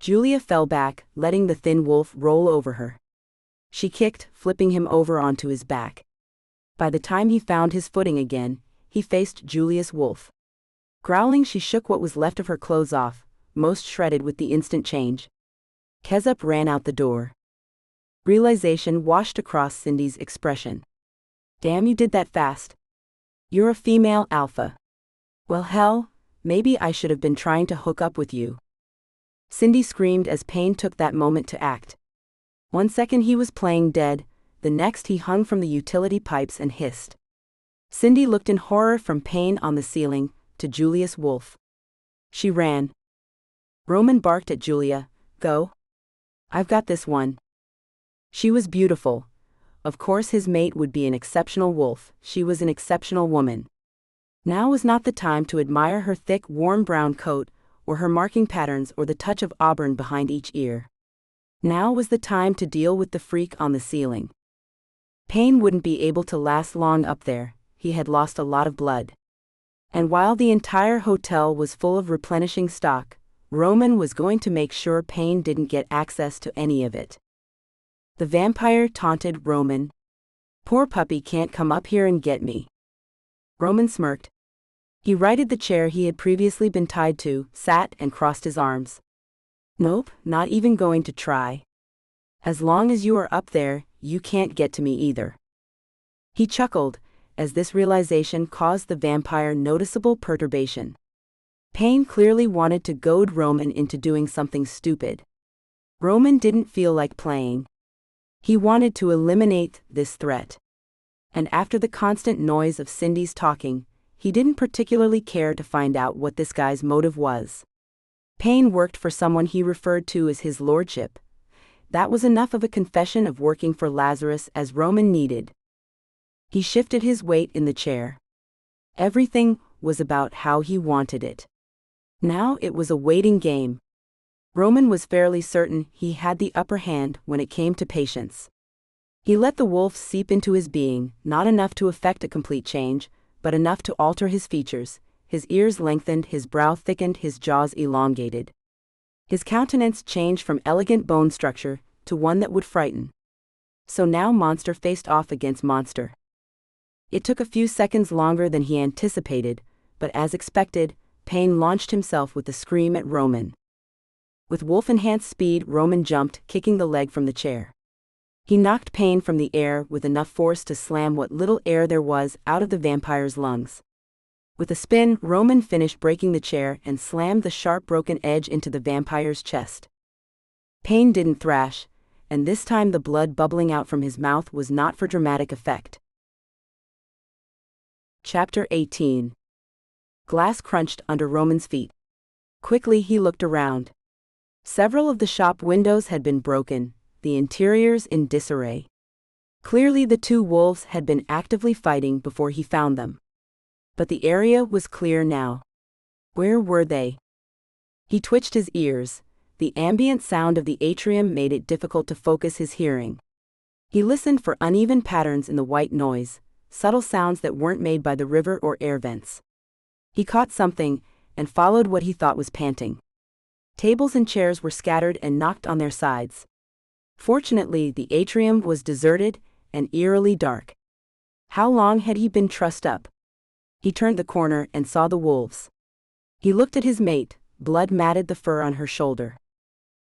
Julia fell back, letting the thin wolf roll over her. She kicked, flipping him over onto his back. By the time he found his footing again, he faced Julia's wolf. Growling, she shook what was left of her clothes off, most shredded with the instant change. Kezub ran out the door. Realization washed across Cindy's expression. Damn, you did that fast. You're a female alpha. Well, hell, maybe I should have been trying to hook up with you. Cindy screamed as Pain took that moment to act. 1 second he was playing dead, the next he hung from the utility pipes and hissed. Cindy looked in horror from Pain on the ceiling to Julia's wolf. She ran. Roman barked at Julia, Go. I've got this one. She was beautiful. Of course his mate would be an exceptional wolf, she was an exceptional woman. Now was not the time to admire her thick, warm brown coat, or her marking patterns or the touch of auburn behind each ear. Now was the time to deal with the freak on the ceiling. Pain wouldn't be able to last long up there, he had lost a lot of blood. And while the entire hotel was full of replenishing stock, Roman was going to make sure Pain didn't get access to any of it. The vampire taunted Roman. Poor puppy can't come up here and get me. Roman smirked. He righted the chair he had previously been tied to, sat and crossed his arms. Nope, not even going to try. As long as you are up there, you can't get to me either. He chuckled, as this realization caused the vampire noticeable perturbation. Pain clearly wanted to goad Roman into doing something stupid. Roman didn't feel like playing. He wanted to eliminate this threat. And after the constant noise of Cindy's talking, he didn't particularly care to find out what this guy's motive was. Pain worked for someone he referred to as his lordship. That was enough of a confession of working for Lazarus as Roman needed. He shifted his weight in the chair. Everything was about how he wanted it. Now it was a waiting game. Roman was fairly certain he had the upper hand when it came to patience. He let the wolf seep into his being, not enough to effect a complete change, but enough to alter his features. His ears lengthened, his brow thickened, his jaws elongated. His countenance changed from elegant bone structure to one that would frighten. So now monster faced off against monster. It took a few seconds longer than he anticipated, but as expected, Pain launched himself with a scream at Roman. With wolf-enhanced speed, Roman jumped, kicking the leg from the chair. He knocked Pain from the air with enough force to slam what little air there was out of the vampire's lungs. With a spin, Roman finished breaking the chair and slammed the sharp broken edge into the vampire's chest. Pain didn't thrash, and this time the blood bubbling out from his mouth was not for dramatic effect. Chapter 18. Glass crunched under Roman's feet. Quickly he looked around. Several of the shop windows had been broken, the interiors in disarray. Clearly the two wolves had been actively fighting before he found them. But the area was clear now. Where were they? He twitched his ears. The ambient sound of the atrium made it difficult to focus his hearing. He listened for uneven patterns in the white noise, subtle sounds that weren't made by the river or air vents. He caught something, and followed what he thought was panting. Tables and chairs were scattered and knocked on their sides. Fortunately, the atrium was deserted and eerily dark. How long had he been trussed up? He turned the corner and saw the wolves. He looked at his mate, blood matted the fur on her shoulder.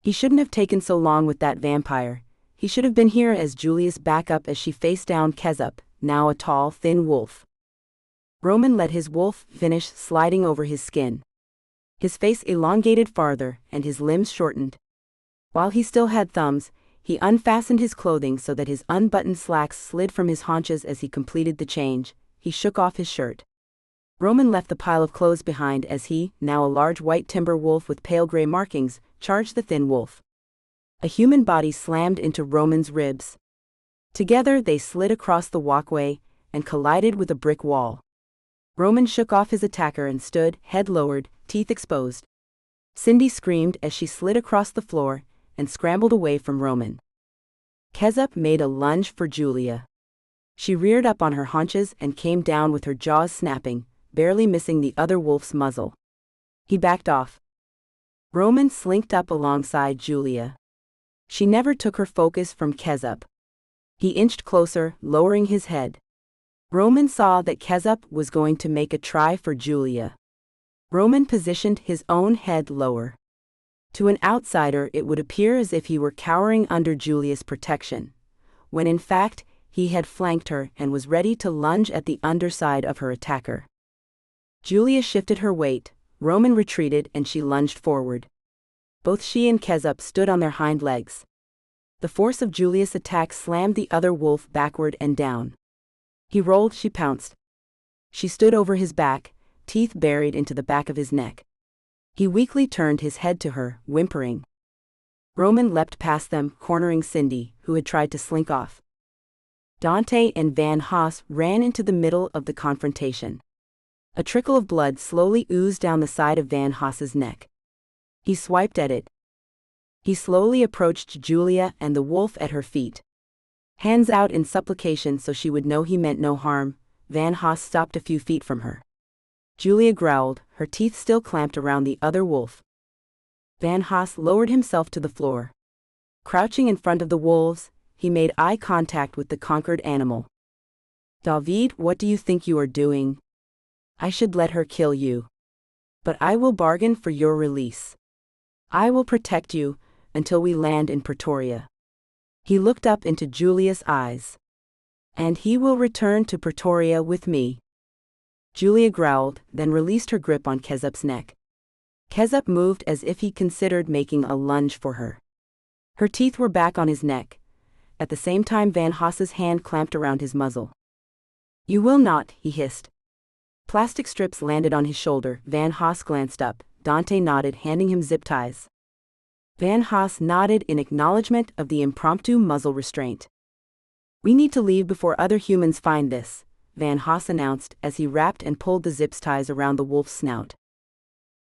He shouldn't have taken so long with that vampire. He should have been here as Julius back up as she faced down Kezub, now a tall, thin wolf. Roman let his wolf finish sliding over his skin. His face elongated farther, and his limbs shortened. While he still had thumbs, he unfastened his clothing so that his unbuttoned slacks slid from his haunches as he completed the change. He shook off his shirt. Roman left the pile of clothes behind as he, now a large white timber wolf with pale gray markings, charged the thin wolf. A human body slammed into Roman's ribs. Together they slid across the walkway and collided with a brick wall. Roman shook off his attacker and stood, head lowered, teeth exposed. Cindy screamed as she slid across the floor and scrambled away from Roman. Kezub made a lunge for Julia. She reared up on her haunches and came down with her jaws snapping, barely missing the other wolf's muzzle. He backed off. Roman slinked up alongside Julia. She never took her focus from Kezub. He inched closer, lowering his head. Roman saw that Kezub was going to make a try for Julia. Roman positioned his own head lower. To an outsider it would appear as if he were cowering under Julia's protection, when in fact he had flanked her and was ready to lunge at the underside of her attacker. Julia shifted her weight, Roman retreated and she lunged forward. Both she and Kezub stood on their hind legs. The force of Julia's attack slammed the other wolf backward and down. He rolled, she pounced. She stood over his back, teeth buried into the back of his neck. He weakly turned his head to her, whimpering. Roman leapt past them, cornering Cindy, who had tried to slink off. Dante and Van Haas ran into the middle of the confrontation. A trickle of blood slowly oozed down the side of Van Haas's neck. He swiped at it. He slowly approached Julia and the wolf at her feet. Hands out in supplication so she would know he meant no harm, Van Haas stopped a few feet from her. Julia growled, her teeth still clamped around the other wolf. Van Haas lowered himself to the floor. Crouching in front of the wolves, he made eye contact with the conquered animal. "David, what do you think you are doing? I should let her kill you. But I will bargain for your release. I will protect you until we land in Pretoria." He looked up into Julia's eyes. "And he will return to Pretoria with me." Julia growled, then released her grip on Kezub's neck. Kezub moved as if he considered making a lunge for her. Her teeth were back on his neck. At the same time Van Haas's hand clamped around his muzzle. "You will not," he hissed. Plastic strips landed on his shoulder. Van Haas glanced up. Dante nodded, handing him zip ties. Van Haas nodded in acknowledgement of the impromptu muzzle restraint. "We need to leave before other humans find this," Van Haas announced as he wrapped and pulled the zip ties around the wolf's snout.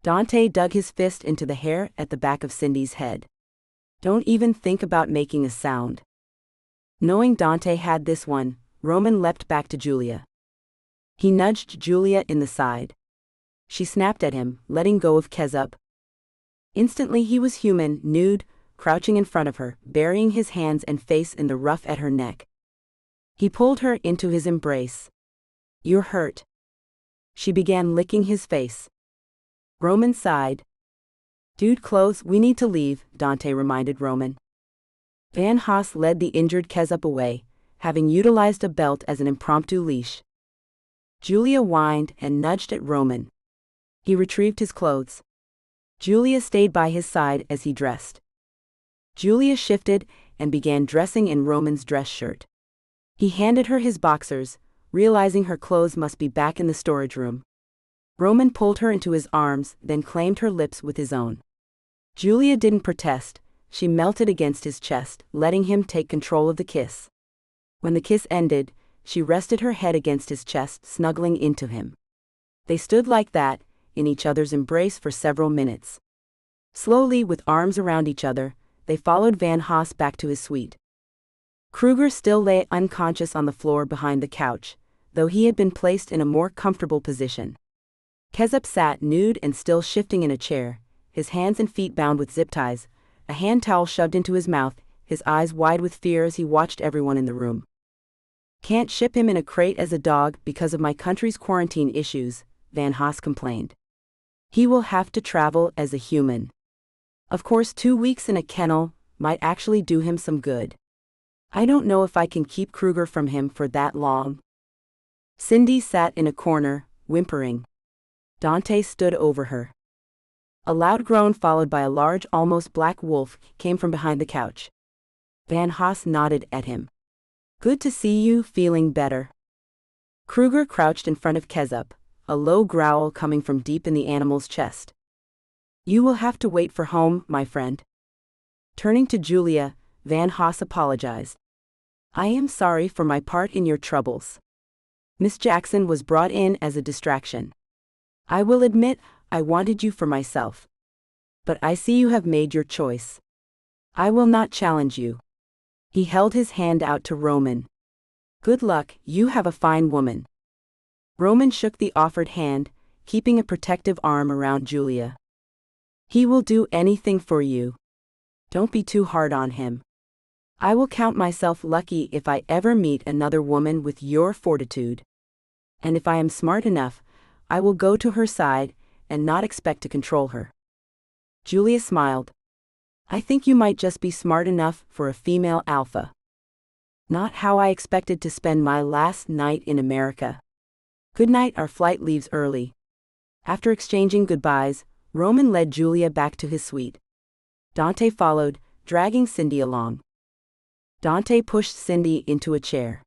Dante dug his fist into the hair at the back of Cindy's head. "Don't even think about making a sound." Knowing Dante had this one, Roman leapt back to Julia. He nudged Julia in the side. She snapped at him, letting go of Kezub. Instantly he was human, nude, crouching in front of her, burying his hands and face in the rough at her neck. He pulled her into his embrace. "You're hurt." She began licking his face. Roman sighed. "Dude, clothes, we need to leave," Dante reminded Roman. Van Haas led the injured Kezub away, having utilized a belt as an impromptu leash. Julia whined and nudged at Roman. He retrieved his clothes. Julia stayed by his side as he dressed. Julia shifted and began dressing in Roman's dress shirt. He handed her his boxers, realizing her clothes must be back in the storage room. Roman pulled her into his arms, then claimed her lips with his own. Julia didn't protest, she melted against his chest, letting him take control of the kiss. When the kiss ended, she rested her head against his chest, snuggling into him. They stood like that, in each other's embrace for several minutes. Slowly, with arms around each other, they followed Van Haas back to his suite. Kruger still lay unconscious on the floor behind the couch, though he had been placed in a more comfortable position. Kezub sat nude and still shifting in a chair, his hands and feet bound with zip ties, a hand towel shoved into his mouth, his eyes wide with fear as he watched everyone in the room. "Can't ship him in a crate as a dog because of my country's quarantine issues," Van Haas complained. "He will have to travel as a human. Of course 2 weeks in a kennel might actually do him some good. I don't know if I can keep Kruger from him for that long." Cindy sat in a corner, whimpering. Dante stood over her. A loud groan followed by a large, almost black wolf came from behind the couch. Van Haas nodded at him. "Good to see you feeling better." Kruger crouched in front of Kezub, a low growl coming from deep in the animal's chest. "You will have to wait for home, my friend." Turning to Julia, Van Haas apologized. "I am sorry for my part in your troubles. Miss Jackson was brought in as a distraction. I will admit, I wanted you for myself. But I see you have made your choice. I will not challenge you." He held his hand out to Roman. "Good luck, you have a fine woman." Roman shook the offered hand, keeping a protective arm around Julia. "He will do anything for you. Don't be too hard on him. I will count myself lucky if I ever meet another woman with your fortitude. And if I am smart enough, I will go to her side and not expect to control her." Julia smiled. "I think you might just be smart enough for a female alpha. Not how I expected to spend my last night in America. Good night, our flight leaves early." After exchanging goodbyes, Roman led Julia back to his suite. Dante followed, dragging Cindy along. Dante pushed Cindy into a chair.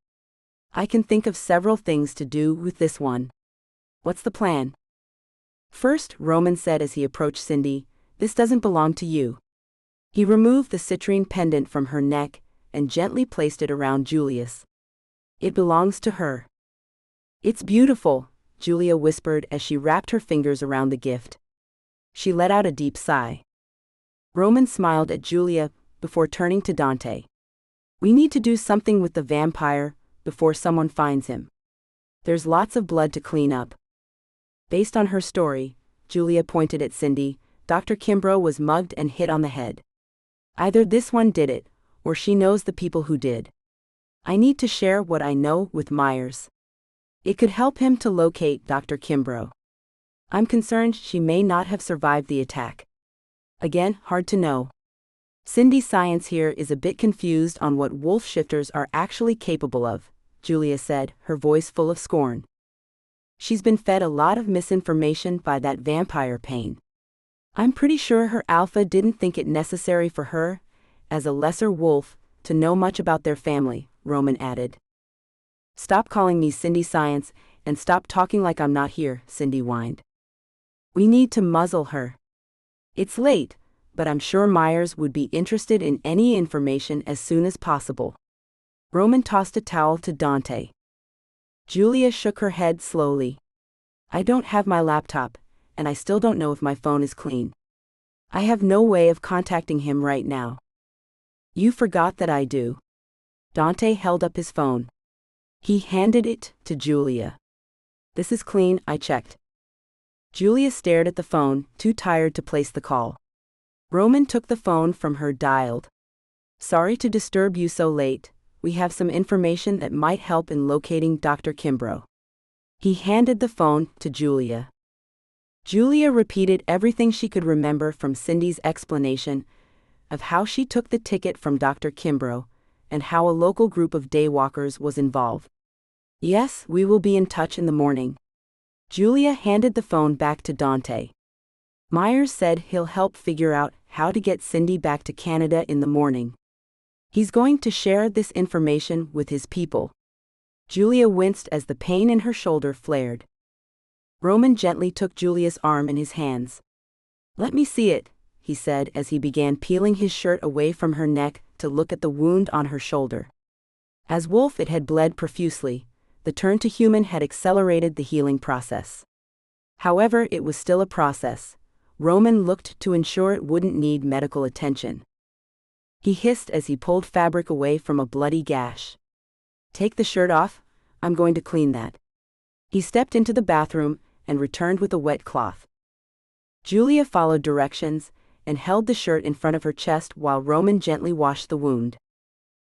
"I can think of several things to do with this one. What's the plan?" "First," Roman said as he approached Cindy, "this doesn't belong to you." He removed the citrine pendant from her neck and gently placed it around Julia's. "It belongs to her." "It's beautiful," Julia whispered as she wrapped her fingers around the gift. She let out a deep sigh. Roman smiled at Julia before turning to Dante. "We need to do something with the vampire before someone finds him. There's lots of blood to clean up." Based on her story, Julia pointed at Cindy, Dr. Kimbrough was mugged and hit on the head. Either this one did it, or she knows the people who did. I need to share what I know with Myers. It could help him to locate Dr. Kimbrough. I'm concerned she may not have survived the attack. Again, hard to know. Cindy's science here is a bit confused on what wolf shifters are actually capable of, Julia said, her voice full of scorn. She's been fed a lot of misinformation by that vampire pain. I'm pretty sure her alpha didn't think it necessary for her, as a lesser wolf, to know much about their family, Roman added. Stop calling me Cindy Science, and stop talking like I'm not here, Cindy whined. We need to muzzle her. It's late, but I'm sure Myers would be interested in any information as soon as possible. Roman tossed a towel to Dante. Julia shook her head slowly. I don't have my laptop, and I still don't know if my phone is clean. I have no way of contacting him right now. You forgot that I do. Dante held up his phone. He handed it to Julia. This is clean, I checked. Julia stared at the phone, too tired to place the call. Roman took the phone from her, dialed. Sorry to disturb you so late. We have some information that might help in locating Dr. Kimbrough. He handed the phone to Julia. Julia repeated everything she could remember from Cindy's explanation of how she took the ticket from Dr. Kimbrough and how a local group of daywalkers was involved. Yes, we will be in touch in the morning. Julia handed the phone back to Dante. Myers said he'll help figure out how to get Cindy back to Canada in the morning. He's going to share this information with his people. Julia winced as the pain in her shoulder flared. Roman gently took Julia's arm in his hands. "Let me see it," he said as he began peeling his shirt away from her neck to look at the wound on her shoulder. As wolf, it had bled profusely. The turn to human had accelerated the healing process. However, it was still a process. Roman looked to ensure it wouldn't need medical attention. He hissed as he pulled fabric away from a bloody gash. "Take the shirt off, I'm going to clean that." He stepped into the bathroom and returned with a wet cloth. Julia followed directions and held the shirt in front of her chest while Roman gently washed the wound.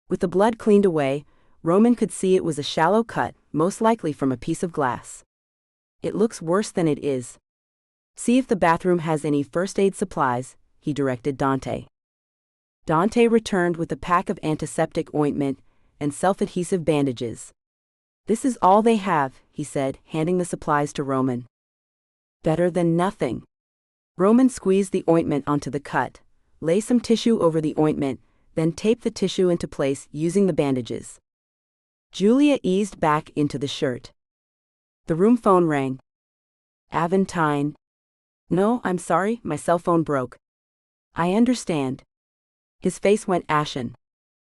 With the blood cleaned away, Roman could see it was a shallow cut, most likely from a piece of glass. "It looks worse than it is. See if the bathroom has any first aid supplies," he directed Dante. Dante returned with a pack of antiseptic ointment and self-adhesive bandages. "This is all they have," he said, handing the supplies to Roman. "Better than nothing." Roman squeezed the ointment onto the cut, lay some tissue over the ointment, then taped the tissue into place using the bandages. Julia eased back into the shirt. The room phone rang. "Aventine." "No, I'm sorry, my cell phone broke." "I understand." His face went ashen.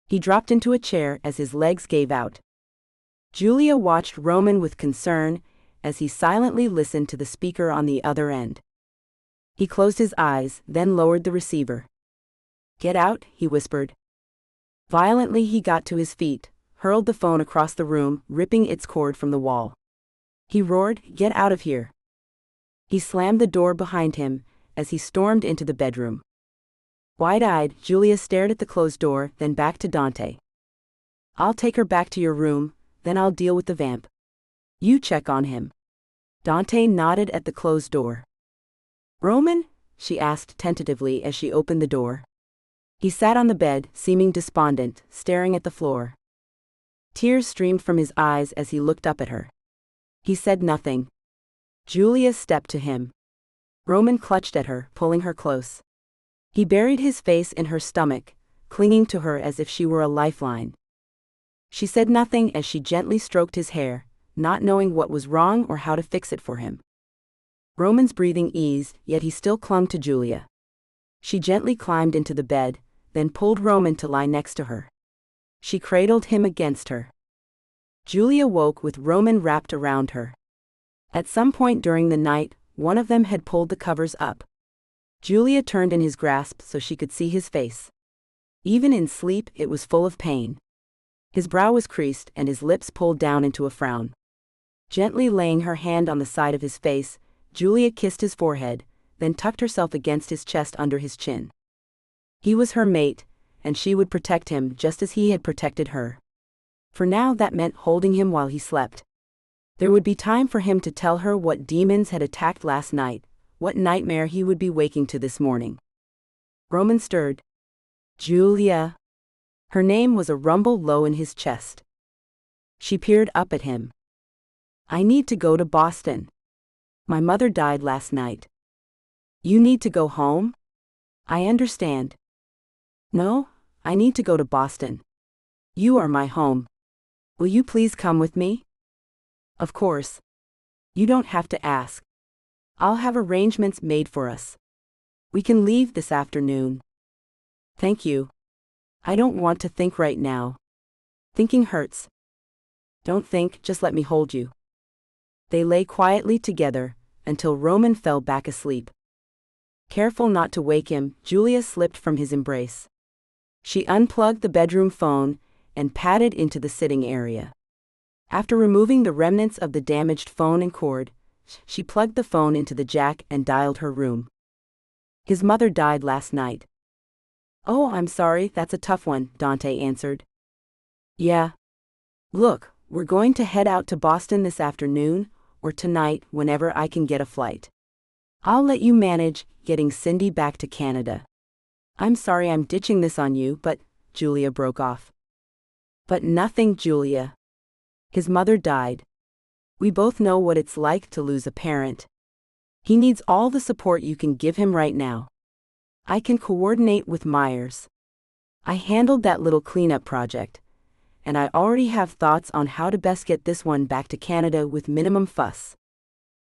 He dropped into a chair as his legs gave out. Julia watched Roman with concern as he silently listened to the speaker on the other end. He closed his eyes, then lowered the receiver. "Get out," he whispered. Violently he got to his feet, hurled the phone across the room, ripping its cord from the wall. He roared, "Get out of here." He slammed the door behind him as he stormed into the bedroom. Wide-eyed, Julia stared at the closed door, then back to Dante. "I'll take her back to your room, then I'll deal with the vamp. You check on him." Dante nodded at the closed door. "Roman?" she asked tentatively as she opened the door. He sat on the bed, seeming despondent, staring at the floor. Tears streamed from his eyes as he looked up at her. He said nothing. Julia stepped to him. Roman clutched at her, pulling her close. He buried his face in her stomach, clinging to her as if she were a lifeline. She said nothing as she gently stroked his hair, not knowing what was wrong or how to fix it for him. Roman's breathing eased, yet he still clung to Julia. She gently climbed into the bed, then pulled Roman to lie next to her. She cradled him against her. Julia woke with Roman wrapped around her. At some point during the night, one of them had pulled the covers up. Julia turned in his grasp so she could see his face. Even in sleep, it was full of pain. His brow was creased and his lips pulled down into a frown. Gently laying her hand on the side of his face, Julia kissed his forehead, then tucked herself against his chest under his chin. He was her mate, and she would protect him just as he had protected her. For now that meant holding him while he slept. There would be time for him to tell her what demons had attacked last night, what nightmare he would be waking to this morning. Roman stirred. "Julia." Her name was a rumble low in his chest. She peered up at him. "I need to go to Boston. My mother died last night." "You need to go home?" "I understand." "No, I need to go to Boston. You are my home. Will you please come with me?" "Of course. You don't have to ask. I'll have arrangements made for us. We can leave this afternoon." "Thank you. I don't want to think right now. Thinking hurts." "Don't think, just let me hold you." They lay quietly together until Roman fell back asleep. Careful not to wake him, Julia slipped from his embrace. She unplugged the bedroom phone and padded into the sitting area. After removing the remnants of the damaged phone and cord, she plugged the phone into the jack and dialed her room. "His mother died last night." "Oh, I'm sorry, that's a tough one," Dante answered. "Yeah. Look, we're going to head out to Boston this afternoon, or tonight, whenever I can get a flight. I'll let you manage getting Cindy back to Canada. I'm sorry I'm ditching this on you, but," Julia broke off. "But nothing, Julia. His mother died. We both know what it's like to lose a parent. He needs all the support you can give him right now. I can coordinate with Myers. I handled that little cleanup project, and I already have thoughts on how to best get this one back to Canada with minimum fuss.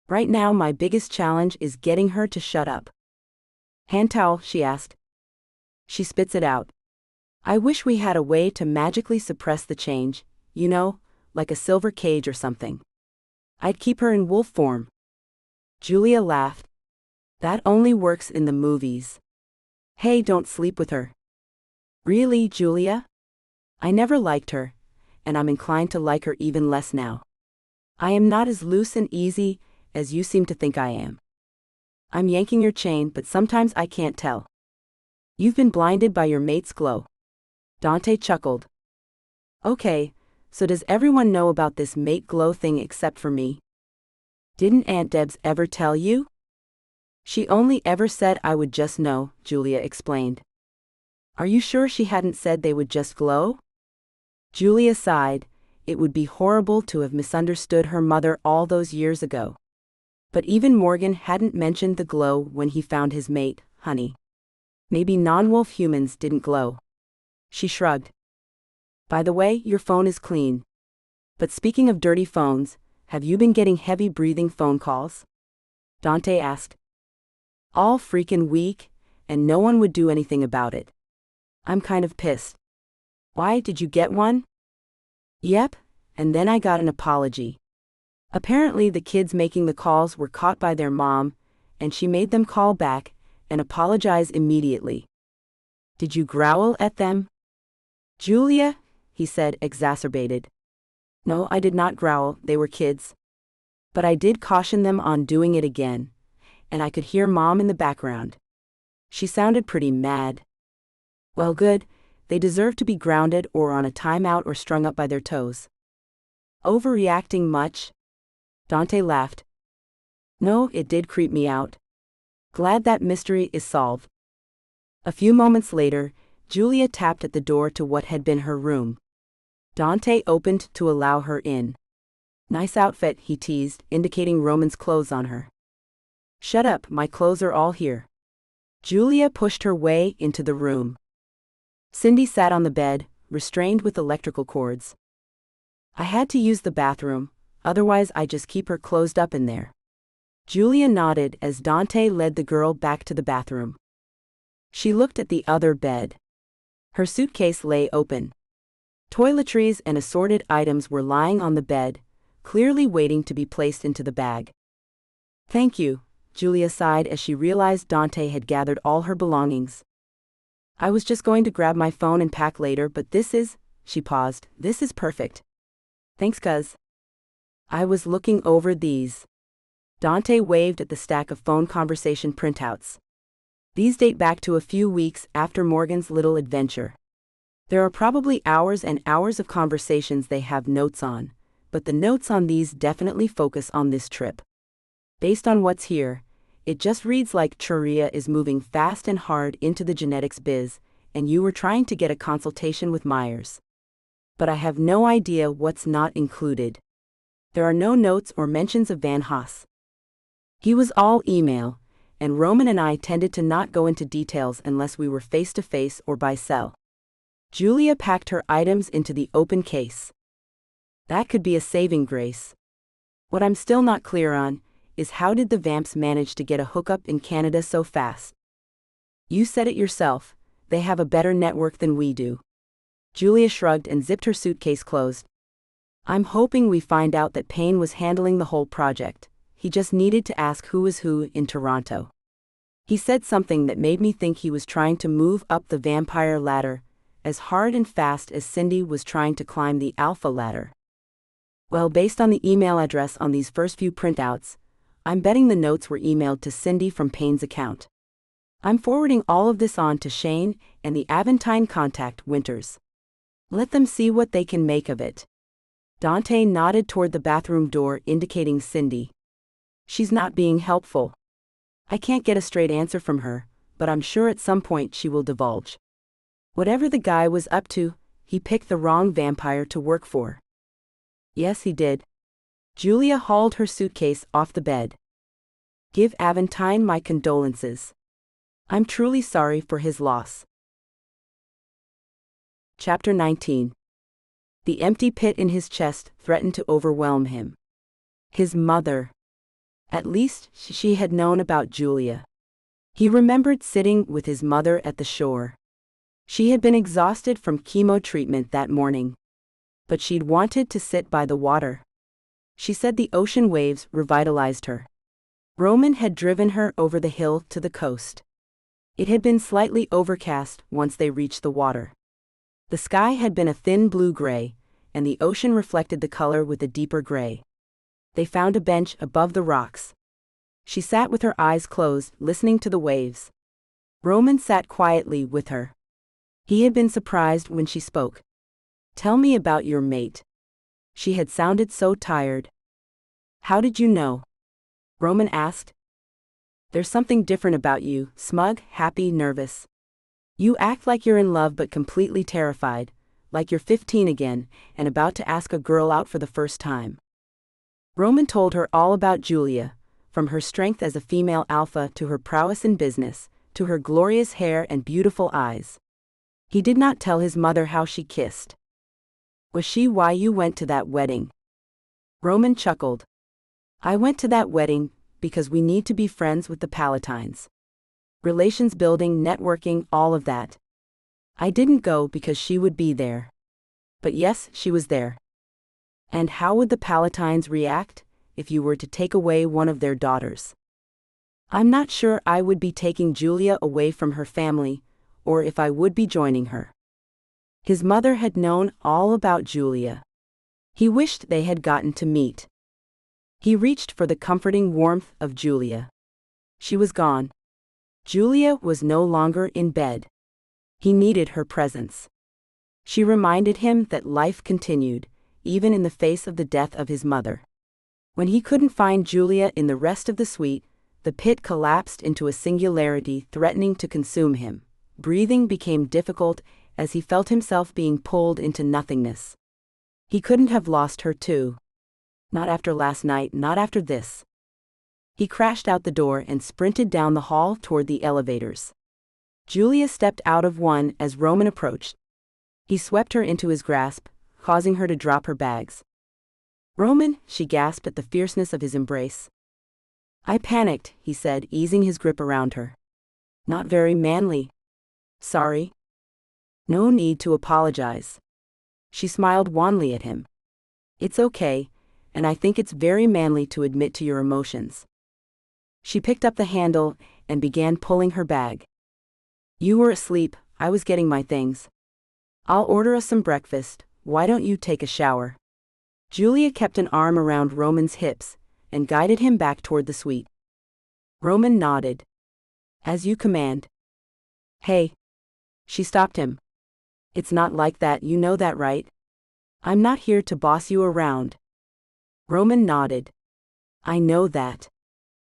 Right now my biggest challenge is getting her to shut up. Hand towel, she asked. She spits it out. I wish we had a way to magically suppress the change, you know, like a silver cage or something. I'd keep her in wolf form. Julia laughed. That only works in the movies. Hey, don't sleep with her. Really, Julia? I never liked her, and I'm inclined to like her even less now. I am not as loose and easy as you seem to think I am. I'm yanking your chain, but sometimes I can't tell. You've been blinded by your mate's glow. Dante chuckled. Okay, so does everyone know about this mate glow thing except for me? Didn't Aunt Debs ever tell you? She only ever said I would just know, Julia explained. Are you sure she hadn't said they would just glow? Julia sighed. It would be horrible to have misunderstood her mother all those years ago. But even Morgan hadn't mentioned the glow when he found his mate, honey. Maybe non-wolf humans didn't glow. She shrugged. By the way, your phone is clean. But speaking of dirty phones, have you been getting heavy-breathing phone calls? Dante asked. All freaking week, and no one would do anything about it. I'm kind of pissed. Why, did you get one? Yep, and then I got an apology. Apparently the kids making the calls were caught by their mom, and she made them call back and apologize immediately. Did you growl at them? Julia, he said, exacerbated. No, I did not growl, they were kids. But I did caution them on doing it again, and I could hear Mom in the background. She sounded pretty mad. Well, good, they deserve to be grounded or on a timeout or strung up by their toes. Overreacting much? Dante laughed. No, it did creep me out. Glad that mystery is solved. A few moments later, Julia tapped at the door to what had been her room. Dante opened to allow her in. Nice outfit, he teased, indicating Roman's clothes on her. Shut up, my clothes are all here. Julia pushed her way into the room. Cindy sat on the bed, restrained with electrical cords. I had to use the bathroom, otherwise I just keep her closed up in there. Julia nodded as Dante led the girl back to the bathroom. She looked at the other bed. Her suitcase lay open. Toiletries and assorted items were lying on the bed, clearly waiting to be placed into the bag. Thank you, Julia sighed as she realized Dante had gathered all her belongings. I was just going to grab my phone and pack later, but she paused, this is perfect. Thanks, cuz. I was looking over these. Dante waved at the stack of phone conversation printouts. These date back to a few weeks after Morgan's little adventure. There are probably hours and hours of conversations they have notes on, but the notes on these definitely focus on this trip. Based on what's here, it just reads like Churia is moving fast and hard into the genetics biz, and you were trying to get a consultation with Myers. But I have no idea what's not included. There are no notes or mentions of Van Haas. He was all email, and Roman and I tended to not go into details unless we were face-to-face or by cell. Julia packed her items into the open case. That could be a saving grace. What I'm still not clear on is how did the Vamps manage to get a hookup in Canada so fast? You said it yourself, they have a better network than we do. Julia shrugged and zipped her suitcase closed. I'm hoping we find out that Payne was handling the whole project. He just needed to ask who is who in Toronto. He said something that made me think he was trying to move up the vampire ladder, as hard and fast as Cindy was trying to climb the alpha ladder. Well, based on the email address on these first few printouts, I'm betting the notes were emailed to Cindy from Payne's account. I'm forwarding all of this on to Shane and the Aventine contact, Winters. Let them see what they can make of it. Dante nodded toward the bathroom door, indicating Cindy. She's not being helpful. I can't get a straight answer from her, but I'm sure at some point she will divulge. Whatever the guy was up to, he picked the wrong vampire to work for. Yes, he did. Julia hauled her suitcase off the bed. Give Aventine my condolences. I'm truly sorry for his loss. Chapter 19. The empty pit in his chest threatened to overwhelm him. His mother. At least, she had known about Julia. He remembered sitting with his mother at the shore. She had been exhausted from chemo treatment that morning. But she'd wanted to sit by the water. She said the ocean waves revitalized her. Roman had driven her over the hill to the coast. It had been slightly overcast once they reached the water. The sky had been a thin blue-gray, and the ocean reflected the color with a deeper gray. They found a bench above the rocks. She sat with her eyes closed, listening to the waves. Roman sat quietly with her. He had been surprised when she spoke. "Tell me about your mate." She had sounded so tired. "How did you know?" Roman asked. "There's something different about you, smug, happy, nervous. You act like you're in love but completely terrified, like you're 15 again, and about to ask a girl out for the first time." Roman told her all about Julia, from her strength as a female alpha to her prowess in business, to her glorious hair and beautiful eyes. He did not tell his mother how she kissed. "Was she why you went to that wedding?" Roman chuckled. "I went to that wedding because we need to be friends with the Palatines. Relations building, networking, all of that. I didn't go because she would be there. But yes, she was there." "And how would the Palatines react if you were to take away one of their daughters?" "I'm not sure I would be taking Julia away from her family, or if I would be joining her." His mother had known all about Julia. He wished they had gotten to meet. He reached for the comforting warmth of Julia. She was gone. Julia was no longer in bed. He needed her presence. She reminded him that life continued, even in the face of the death of his mother. When he couldn't find Julia in the rest of the suite, the pit collapsed into a singularity threatening to consume him. Breathing became difficult as he felt himself being pulled into nothingness. He couldn't have lost her too. Not after last night, not after this. He crashed out the door and sprinted down the hall toward the elevators. Julia stepped out of one as Roman approached. He swept her into his grasp, causing her to drop her bags. "Roman," she gasped at the fierceness of his embrace. "I panicked," he said, easing his grip around her. "Not very manly." "Sorry." "No need to apologize." She smiled wanly at him. "It's okay, and I think it's very manly to admit to your emotions." She picked up the handle and began pulling her bag. "You were asleep, I was getting my things. I'll order us some breakfast, why don't you take a shower?" Julia kept an arm around Roman's hips and guided him back toward the suite. Roman nodded. "As you command." "Hey." She stopped him. "It's not like that, you know that, right? I'm not here to boss you around." Roman nodded. "I know that.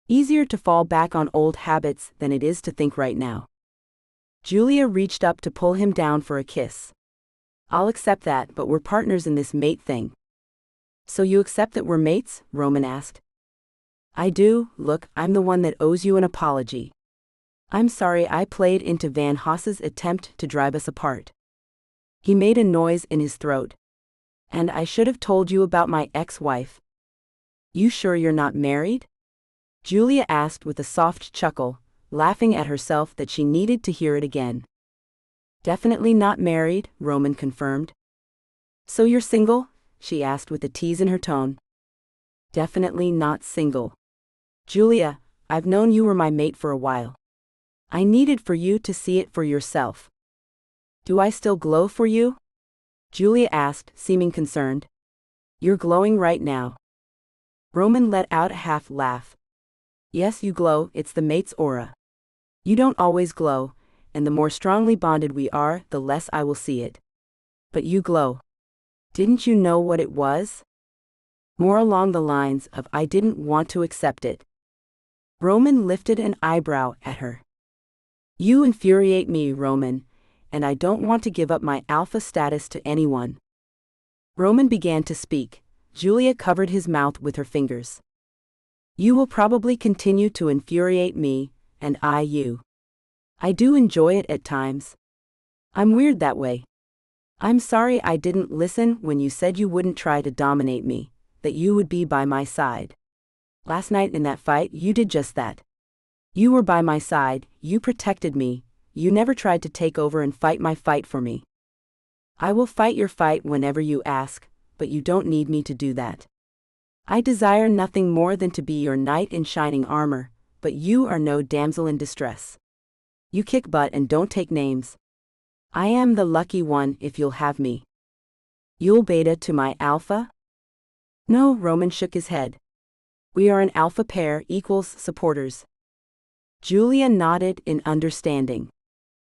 Easier to fall back on old habits than it is to think right now." Julia reached up to pull him down for a kiss. "I'll accept that, but we're partners in this mate thing." "So you accept that we're mates?" Roman asked. "I do. Look, I'm the one that owes you an apology. I'm sorry I played into Van Haas's attempt to drive us apart." He made a noise in his throat. "And I should have told you about my ex-wife." "You sure you're not married?" Julia asked with a soft chuckle, laughing at herself that she needed to hear it again. "Definitely not married," Roman confirmed. "So you're single?" she asked with a tease in her tone. "Definitely not single. Julia, I've known you were my mate for a while. I needed for you to see it for yourself." "Do I still glow for you?" Julia asked, seeming concerned. "You're glowing right now." Roman let out a half laugh. "Yes, you glow, it's the mate's aura. You don't always glow, and the more strongly bonded we are, the less I will see it. But you glow. Didn't you know what it was?" More along the lines of "I didn't want to accept it." Roman lifted an eyebrow at her. "You infuriate me, Roman, and I don't want to give up my alpha status to anyone." Roman began to speak. Julia covered his mouth with her fingers. "You will probably continue to infuriate me, and I you. I do enjoy it at times. I'm weird that way. I'm sorry I didn't listen when you said you wouldn't try to dominate me, that you would be by my side. Last night in that fight, you did just that. You were by my side, you protected me, you never tried to take over and fight my fight for me. I will fight your fight whenever you ask, but you don't need me to do that. I desire nothing more than to be your knight in shining armor, but you are no damsel in distress. You kick butt and don't take names. I am the lucky one if you'll have me. You'll beta to my alpha? No, Roman shook his head. We are an alpha pair equals supporters. Julia nodded in understanding.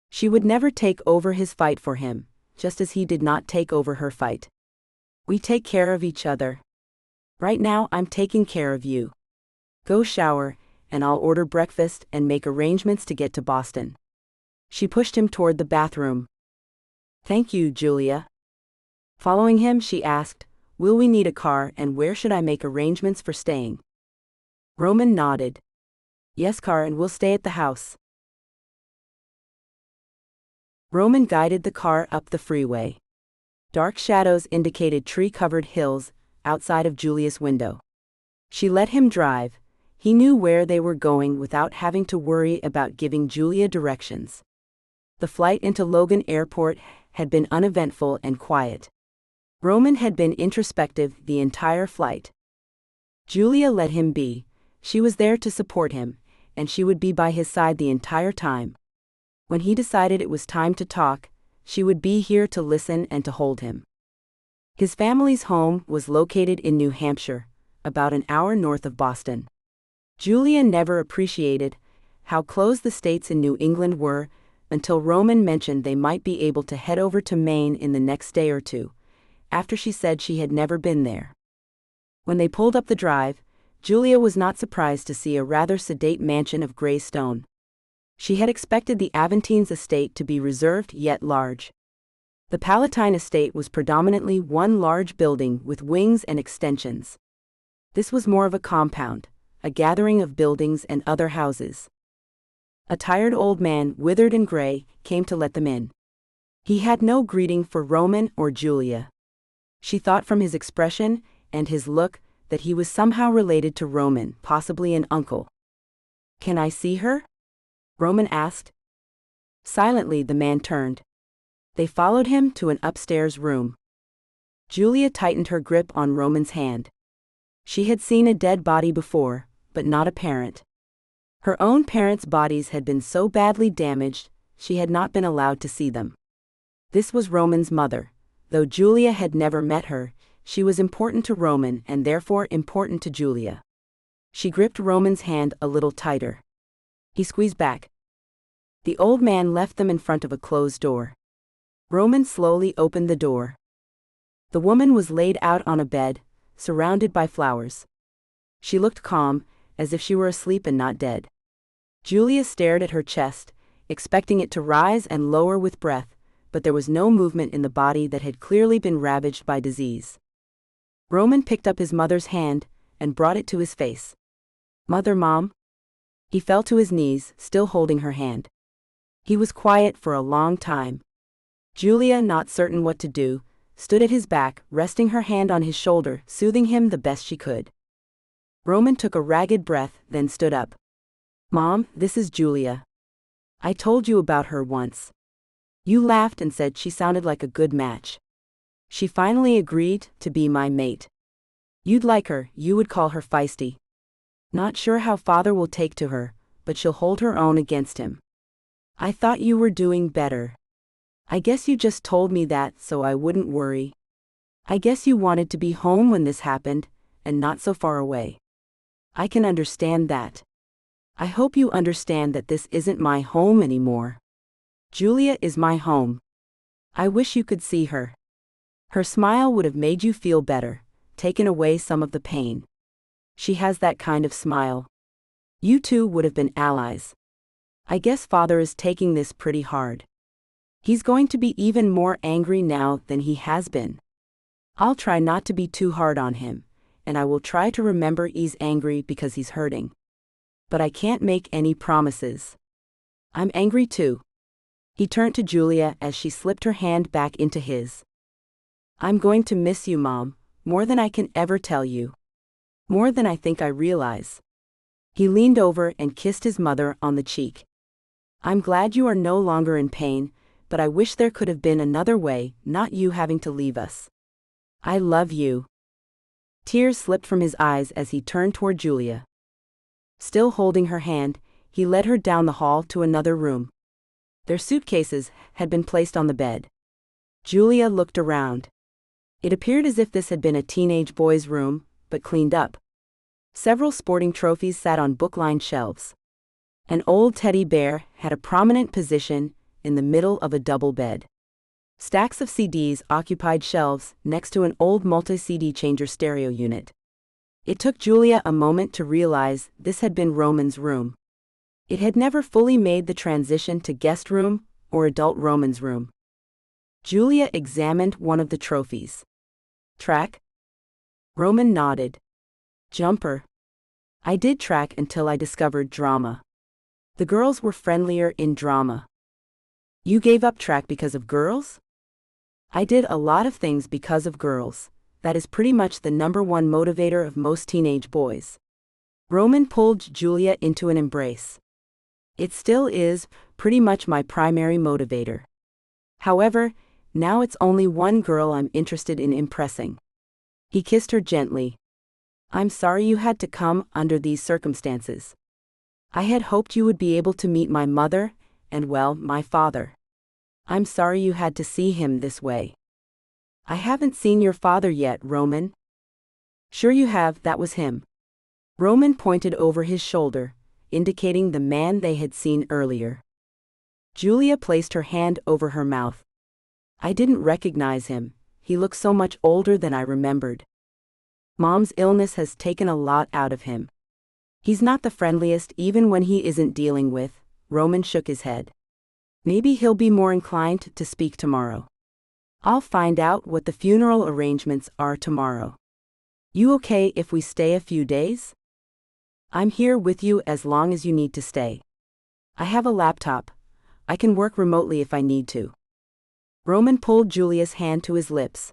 She would never take over his fight for him, just as he did not take over her fight. We take care of each other. Right now I'm taking care of you. Go shower, and I'll order breakfast and make arrangements to get to Boston. She pushed him toward the bathroom. Thank you, Julia. Following him, she asked, will we need a car and where should I make arrangements for staying? Roman nodded. Yes, car, and we'll stay at the house. Roman guided the car up the freeway. Dark shadows indicated tree-covered hills outside of Julia's window. She let him drive. He knew where they were going without having to worry about giving Julia directions. The flight into Logan Airport had been uneventful and quiet. Roman had been introspective the entire flight. Julia let him be. She was there to support him, and she would be by his side the entire time. When he decided it was time to talk, she would be here to listen and to hold him. His family's home was located in New Hampshire, about an hour north of Boston. Julia never appreciated how close the states in New England were until Roman mentioned they might be able to head over to Maine in the next day or two, after she said she had never been there. When they pulled up the drive, Julia was not surprised to see a rather sedate mansion of gray stone. She had expected the Aventine's estate to be reserved yet large. The Palatine estate was predominantly one large building with wings and extensions. This was more of a compound, a gathering of buildings and other houses. A tired old man, withered and gray, came to let them in. He had no greeting for Roman or Julia. She thought from his expression and his look that he was somehow related to Roman, possibly an uncle. Can I see her? Roman asked. Silently the man turned. They followed him to an upstairs room. Julia tightened her grip on Roman's hand. She had seen a dead body before, but not a parent. Her own parents' bodies had been so badly damaged, she had not been allowed to see them. This was Roman's mother. Though Julia had never met her, she was important to Roman and therefore important to Julia. She gripped Roman's hand a little tighter. He squeezed back. The old man left them in front of a closed door. Roman slowly opened the door. The woman was laid out on a bed, surrounded by flowers. She looked calm, as if she were asleep and not dead. Julia stared at her chest, expecting it to rise and lower with breath, but there was no movement in the body that had clearly been ravaged by disease. Roman picked up his mother's hand and brought it to his face. Mother, Mom? He fell to his knees, still holding her hand. He was quiet for a long time. Julia, not certain what to do, stood at his back, resting her hand on his shoulder, soothing him the best she could. Roman took a ragged breath, then stood up. Mom, this is Julia. I told you about her once. You laughed and said she sounded like a good match. She finally agreed to be my mate. You'd like her, you would call her feisty. Not sure how Father will take to her, but she'll hold her own against him. I thought you were doing better. I guess you just told me that so I wouldn't worry. I guess you wanted to be home when this happened, and not so far away. I can understand that. I hope you understand that this isn't my home anymore. Julia is my home. I wish you could see her. Her smile would have made you feel better, taken away some of the pain. She has that kind of smile. You two would have been allies. I guess Father is taking this pretty hard. He's going to be even more angry now than he has been. I'll try not to be too hard on him, and I will try to remember he's angry because he's hurting. But I can't make any promises. I'm angry too. He turned to Julia as she slipped her hand back into his. I'm going to miss you, Mom, more than I can ever tell you. More than I think I realize. He leaned over and kissed his mother on the cheek. I'm glad you are no longer in pain, but I wish there could have been another way, not you having to leave us. I love you. Tears slipped from his eyes as he turned toward Julia. Still holding her hand, he led her down the hall to another room. Their suitcases had been placed on the bed. Julia looked around. It appeared as if this had been a teenage boy's room, but cleaned up. Several sporting trophies sat on book-lined shelves. An old teddy bear had a prominent position in the middle of a double bed. Stacks of CDs occupied shelves next to an old multi-CD changer stereo unit. It took Julia a moment to realize this had been Roman's room. It had never fully made the transition to guest room or adult Roman's room. Julia examined one of the trophies. Track? Roman nodded. Jumper. I did track until I discovered drama. The girls were friendlier in drama. You gave up track because of girls? I did a lot of things because of girls. That is pretty much the number one motivator of most teenage boys. Roman pulled Julia into an embrace. It still is, pretty much my primary motivator. However, now it's only one girl I'm interested in impressing. He kissed her gently. I'm sorry you had to come under these circumstances. I had hoped you would be able to meet my mother, and well, my father. I'm sorry you had to see him this way. I haven't seen your father yet, Roman. Sure you have, that was him. Roman pointed over his shoulder, indicating the man they had seen earlier. Julia placed her hand over her mouth. I didn't recognize him, he looked so much older than I remembered. Mom's illness has taken a lot out of him. He's not the friendliest even when he isn't dealing with. Roman shook his head. Maybe he'll be more inclined to speak tomorrow. I'll find out what the funeral arrangements are tomorrow. You okay if we stay a few days? I'm here with you as long as you need to stay. I have a laptop. I can work remotely if I need to. Roman pulled Julia's hand to his lips.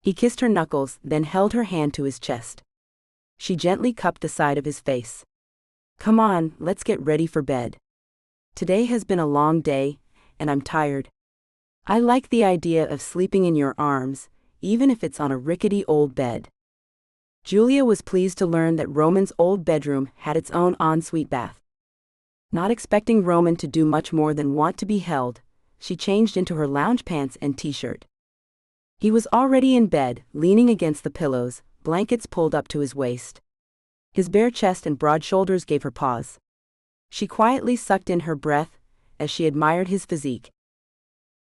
He kissed her knuckles, then held her hand to his chest. She gently cupped the side of his face. Come on, let's get ready for bed. Today has been a long day, and I'm tired. I like the idea of sleeping in your arms, even if it's on a rickety old bed. Julia was pleased to learn that Roman's old bedroom had its own ensuite bath. Not expecting Roman to do much more than want to be held, she changed into her lounge pants and t-shirt. He was already in bed, leaning against the pillows, blankets pulled up to his waist. His bare chest and broad shoulders gave her pause. She quietly sucked in her breath as she admired his physique.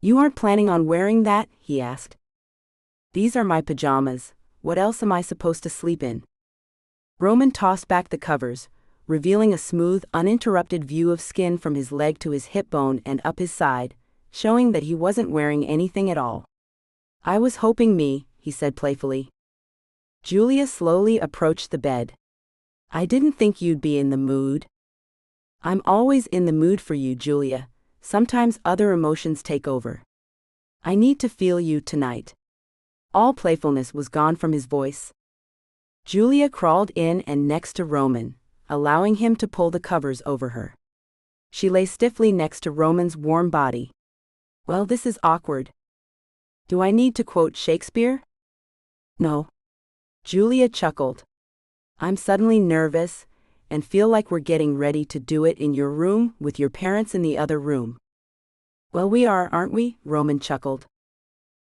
You aren't planning on wearing that? He asked. These are my pajamas. What else am I supposed to sleep in? Roman tossed back the covers, revealing a smooth, uninterrupted view of skin from his leg to his hip bone and up his side, showing that he wasn't wearing anything at all. I was hoping he said playfully. Julia slowly approached the bed. I didn't think you'd be in the mood. I'm always in the mood for you, Julia. Sometimes other emotions take over. I need to feel you tonight. All playfulness was gone from his voice. Julia crawled in and next to Roman, allowing him to pull the covers over her. She lay stiffly next to Roman's warm body. Well, this is awkward. Do I need to quote Shakespeare? No. Julia chuckled. I'm suddenly nervous, and feel like we're getting ready to do it in your room with your parents in the other room. Well, we are, aren't we? Roman chuckled.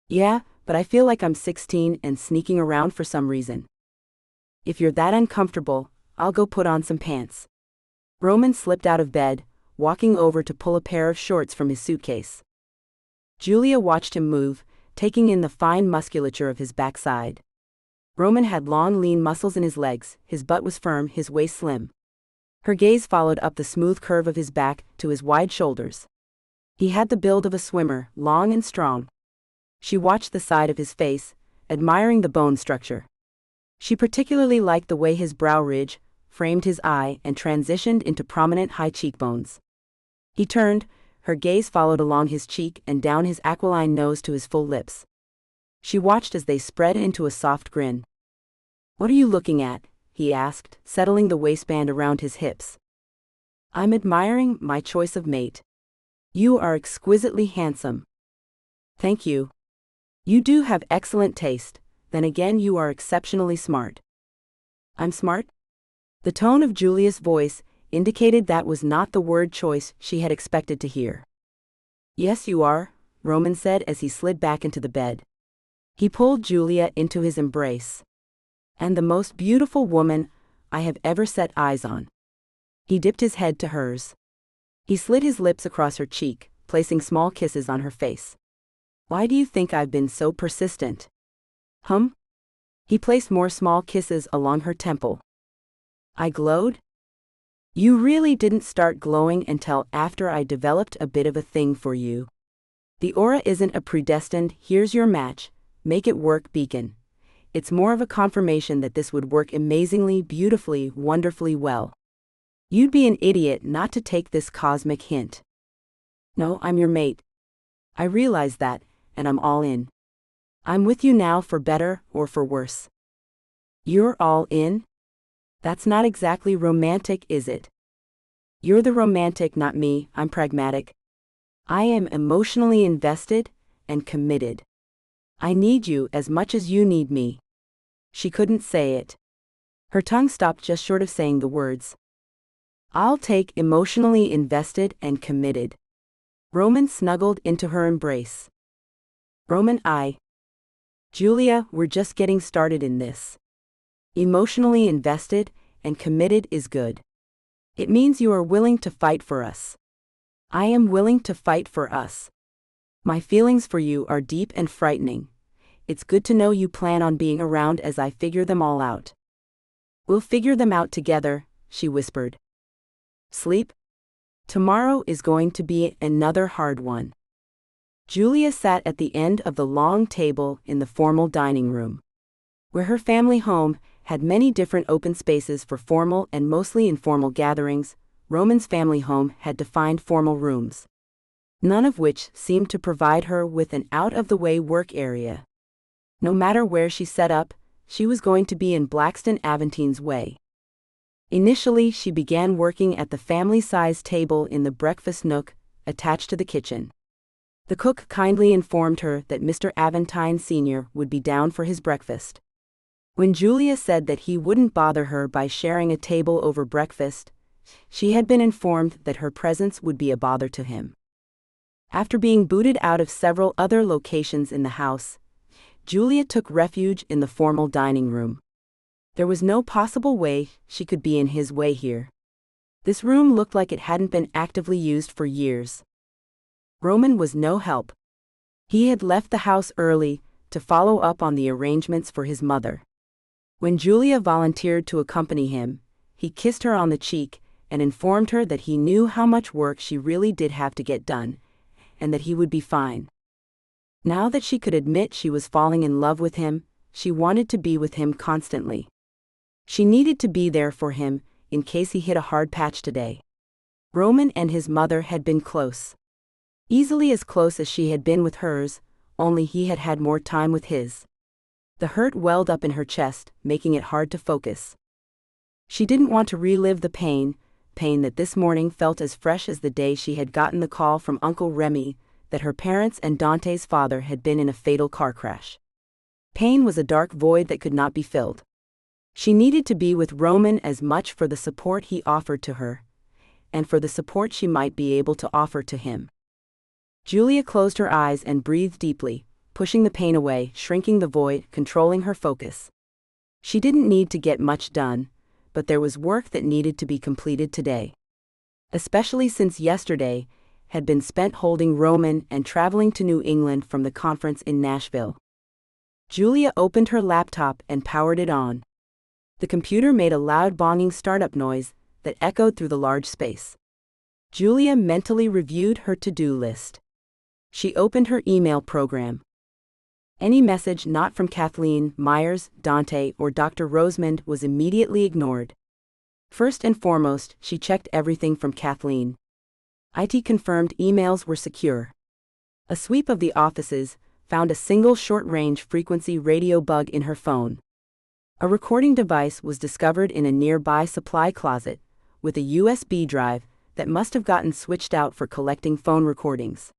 Yeah, but I feel like I'm 16 and sneaking around for some reason. If you're that uncomfortable, I'll go put on some pants. Roman slipped out of bed, walking over to pull a pair of shorts from his suitcase. Julia watched him move, taking in the fine musculature of his backside. Roman had long, lean muscles in his legs, his butt was firm, his waist slim. Her gaze followed up the smooth curve of his back to his wide shoulders. He had the build of a swimmer, long and strong. She watched the side of his face, admiring the bone structure. She particularly liked the way his brow ridge framed his eye and transitioned into prominent high cheekbones. He turned, Her gaze followed along his cheek and down his aquiline nose to his full lips. She watched as they spread into a soft grin. "What are you looking at?" he asked, settling the waistband around his hips. "I'm admiring my choice of mate. You are exquisitely handsome." "Thank you. You do have excellent taste, then again you are exceptionally smart." "I'm smart?" The tone of Julia's voice indicated that was not the word choice she had expected to hear. "Yes, you are," Roman said as he slid back into the bed. He pulled Julia into his embrace. "And the most beautiful woman I have ever set eyes on." He dipped his head to hers. He slid his lips across her cheek, placing small kisses on her face. "Why do you think I've been so persistent?" He placed more small kisses along her temple. "I glowed?" "You really didn't start glowing until after I developed a bit of a thing for you. The aura isn't a predestined, here's your match, make it work beacon. It's more of a confirmation that this would work amazingly, beautifully, wonderfully well. You'd be an idiot not to take this cosmic hint." "No, I'm your mate. I realize that, and I'm all in. I'm with you now for better or for worse." "You're all in? That's not exactly romantic, is it?" "You're the romantic, not me, I'm pragmatic. I am emotionally invested and committed. I need you as much as you need me." She couldn't say it. Her tongue stopped just short of saying the words. "I'll take emotionally invested and committed." Roman snuggled into her embrace. "Roman, Julia, we're just getting started in this. Emotionally invested and committed is good. It means you are willing to fight for us. I am willing to fight for us. My feelings for you are deep and frightening. It's good to know you plan on being around as I figure them all out." "We'll figure them out together," she whispered. "Sleep? Tomorrow is going to be another hard one." Julia sat at the end of the long table in the formal dining room. Where her family home had many different open spaces for formal and mostly informal gatherings, Roman's family home had defined formal rooms, none of which seemed to provide her with an out-of-the-way work area. No matter where she set up, she was going to be in Blackstone Aventine's way. Initially, she began working at the family-sized table in the breakfast nook, attached to the kitchen. The cook kindly informed her that Mr. Aventine Sr. would be down for his breakfast. When Julia said that he wouldn't bother her by sharing a table over breakfast, she had been informed that her presence would be a bother to him. After being booted out of several other locations in the house, Julia took refuge in the formal dining room. There was no possible way she could be in his way here. This room looked like it hadn't been actively used for years. Roman was no help. He had left the house early to follow up on the arrangements for his mother. When Julia volunteered to accompany him, he kissed her on the cheek and informed her that he knew how much work she really did have to get done, and that he would be fine. Now that she could admit she was falling in love with him, she wanted to be with him constantly. She needed to be there for him in case he hit a hard patch today. Roman and his mother had been close. Easily as close as she had been with hers, only he had had more time with his. The hurt welled up in her chest, making it hard to focus. She didn't want to relive the pain that this morning felt as fresh as the day she had gotten the call from Uncle Remy that her parents and Dante's father had been in a fatal car crash. Pain was a dark void that could not be filled. She needed to be with Roman as much for the support he offered to her, and for the support she might be able to offer to him. Julia closed her eyes and breathed deeply, pushing the pain away, shrinking the void, controlling her focus. She didn't need to get much done, but there was work that needed to be completed today. Especially since yesterday had been spent holding Roman and traveling to New England from the conference in Nashville. Julia opened her laptop and powered it on. The computer made a loud bonging startup noise that echoed through the large space. Julia mentally reviewed her to-do list. She opened her email program. Any message not from Kathleen, Myers, Dante, or Dr. Rosemond was immediately ignored. First and foremost, she checked everything from Kathleen. IT confirmed emails were secure. A sweep of the offices found a single short-range frequency radio bug in her phone. A recording device was discovered in a nearby supply closet, with a USB drive that must have gotten switched out for collecting phone recordings.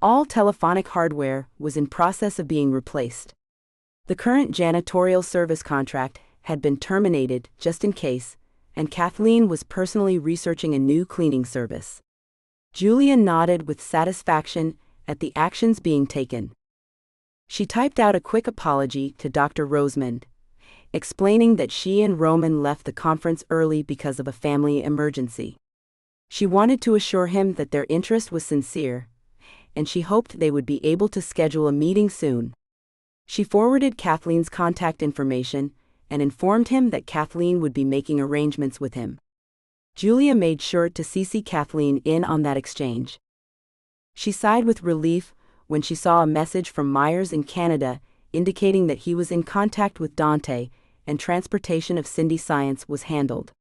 All telephonic hardware was in process of being replaced. The current janitorial service contract had been terminated just in case, and Kathleen was personally researching a new cleaning service. Julia nodded with satisfaction at the actions being taken. She typed out a quick apology to Dr. Rosemond, explaining that she and Roman left the conference early because of a family emergency. She wanted to assure him that their interest was sincere, and she hoped they would be able to schedule a meeting soon. She forwarded Kathleen's contact information and informed him that Kathleen would be making arrangements with him. Julia made sure to CC Kathleen in on that exchange. She sighed with relief when she saw a message from Myers in Canada indicating that he was in contact with Dante and transportation of Cindy Science was handled.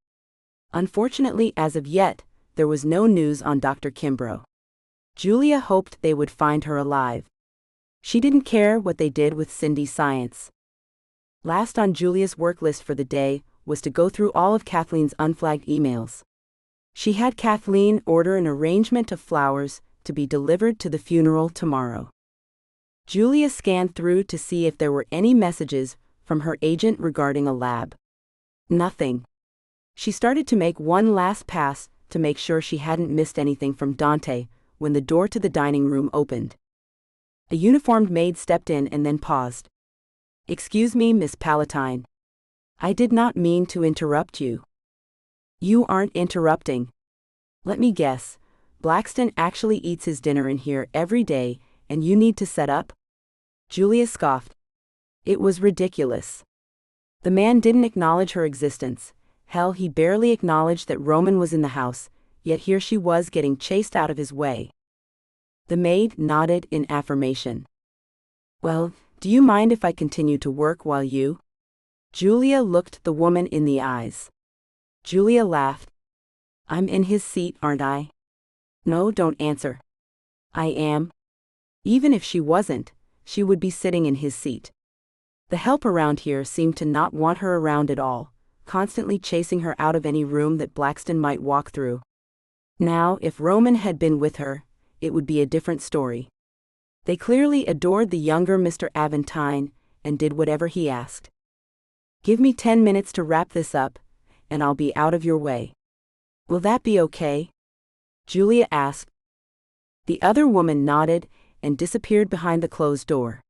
Unfortunately, as of yet, there was no news on Dr. Kimbrough. Julia hoped they would find her alive. She didn't care what they did with Cindy Science. Last on Julia's work list for the day was to go through all of Kathleen's unflagged emails. She had Kathleen order an arrangement of flowers to be delivered to the funeral tomorrow. Julia scanned through to see if there were any messages from her agent regarding a lab. Nothing. She started to make one last pass to make sure she hadn't missed anything from Dante when the door to the dining room opened. A uniformed maid stepped in and then paused. "Excuse me, Miss Palatine. I did not mean to interrupt you." "You aren't interrupting. Let me guess. Blackston actually eats his dinner in here every day, and you need to set up?" Julia scoffed. It was ridiculous. The man didn't acknowledge her existence. Hell, he barely acknowledged that Roman was in the house, yet here she was getting chased out of his way. The maid nodded in affirmation. "Well, do you mind if I continue to work while you?" Julia looked the woman in the eyes. Julia laughed. "I'm in his seat, aren't I?" "No, don't answer." "I am." Even if she wasn't, she would be sitting in his seat. The help around here seemed to not want her around at all, constantly chasing her out of any room that Blackston might walk through. Now, if Roman had been with her, it would be a different story. They clearly adored the younger Mr. Aventine and did whatever he asked. "Give me 10 minutes to wrap this up, and I'll be out of your way." "Will that be okay?" Julia asked. The other woman nodded and disappeared behind the closed door.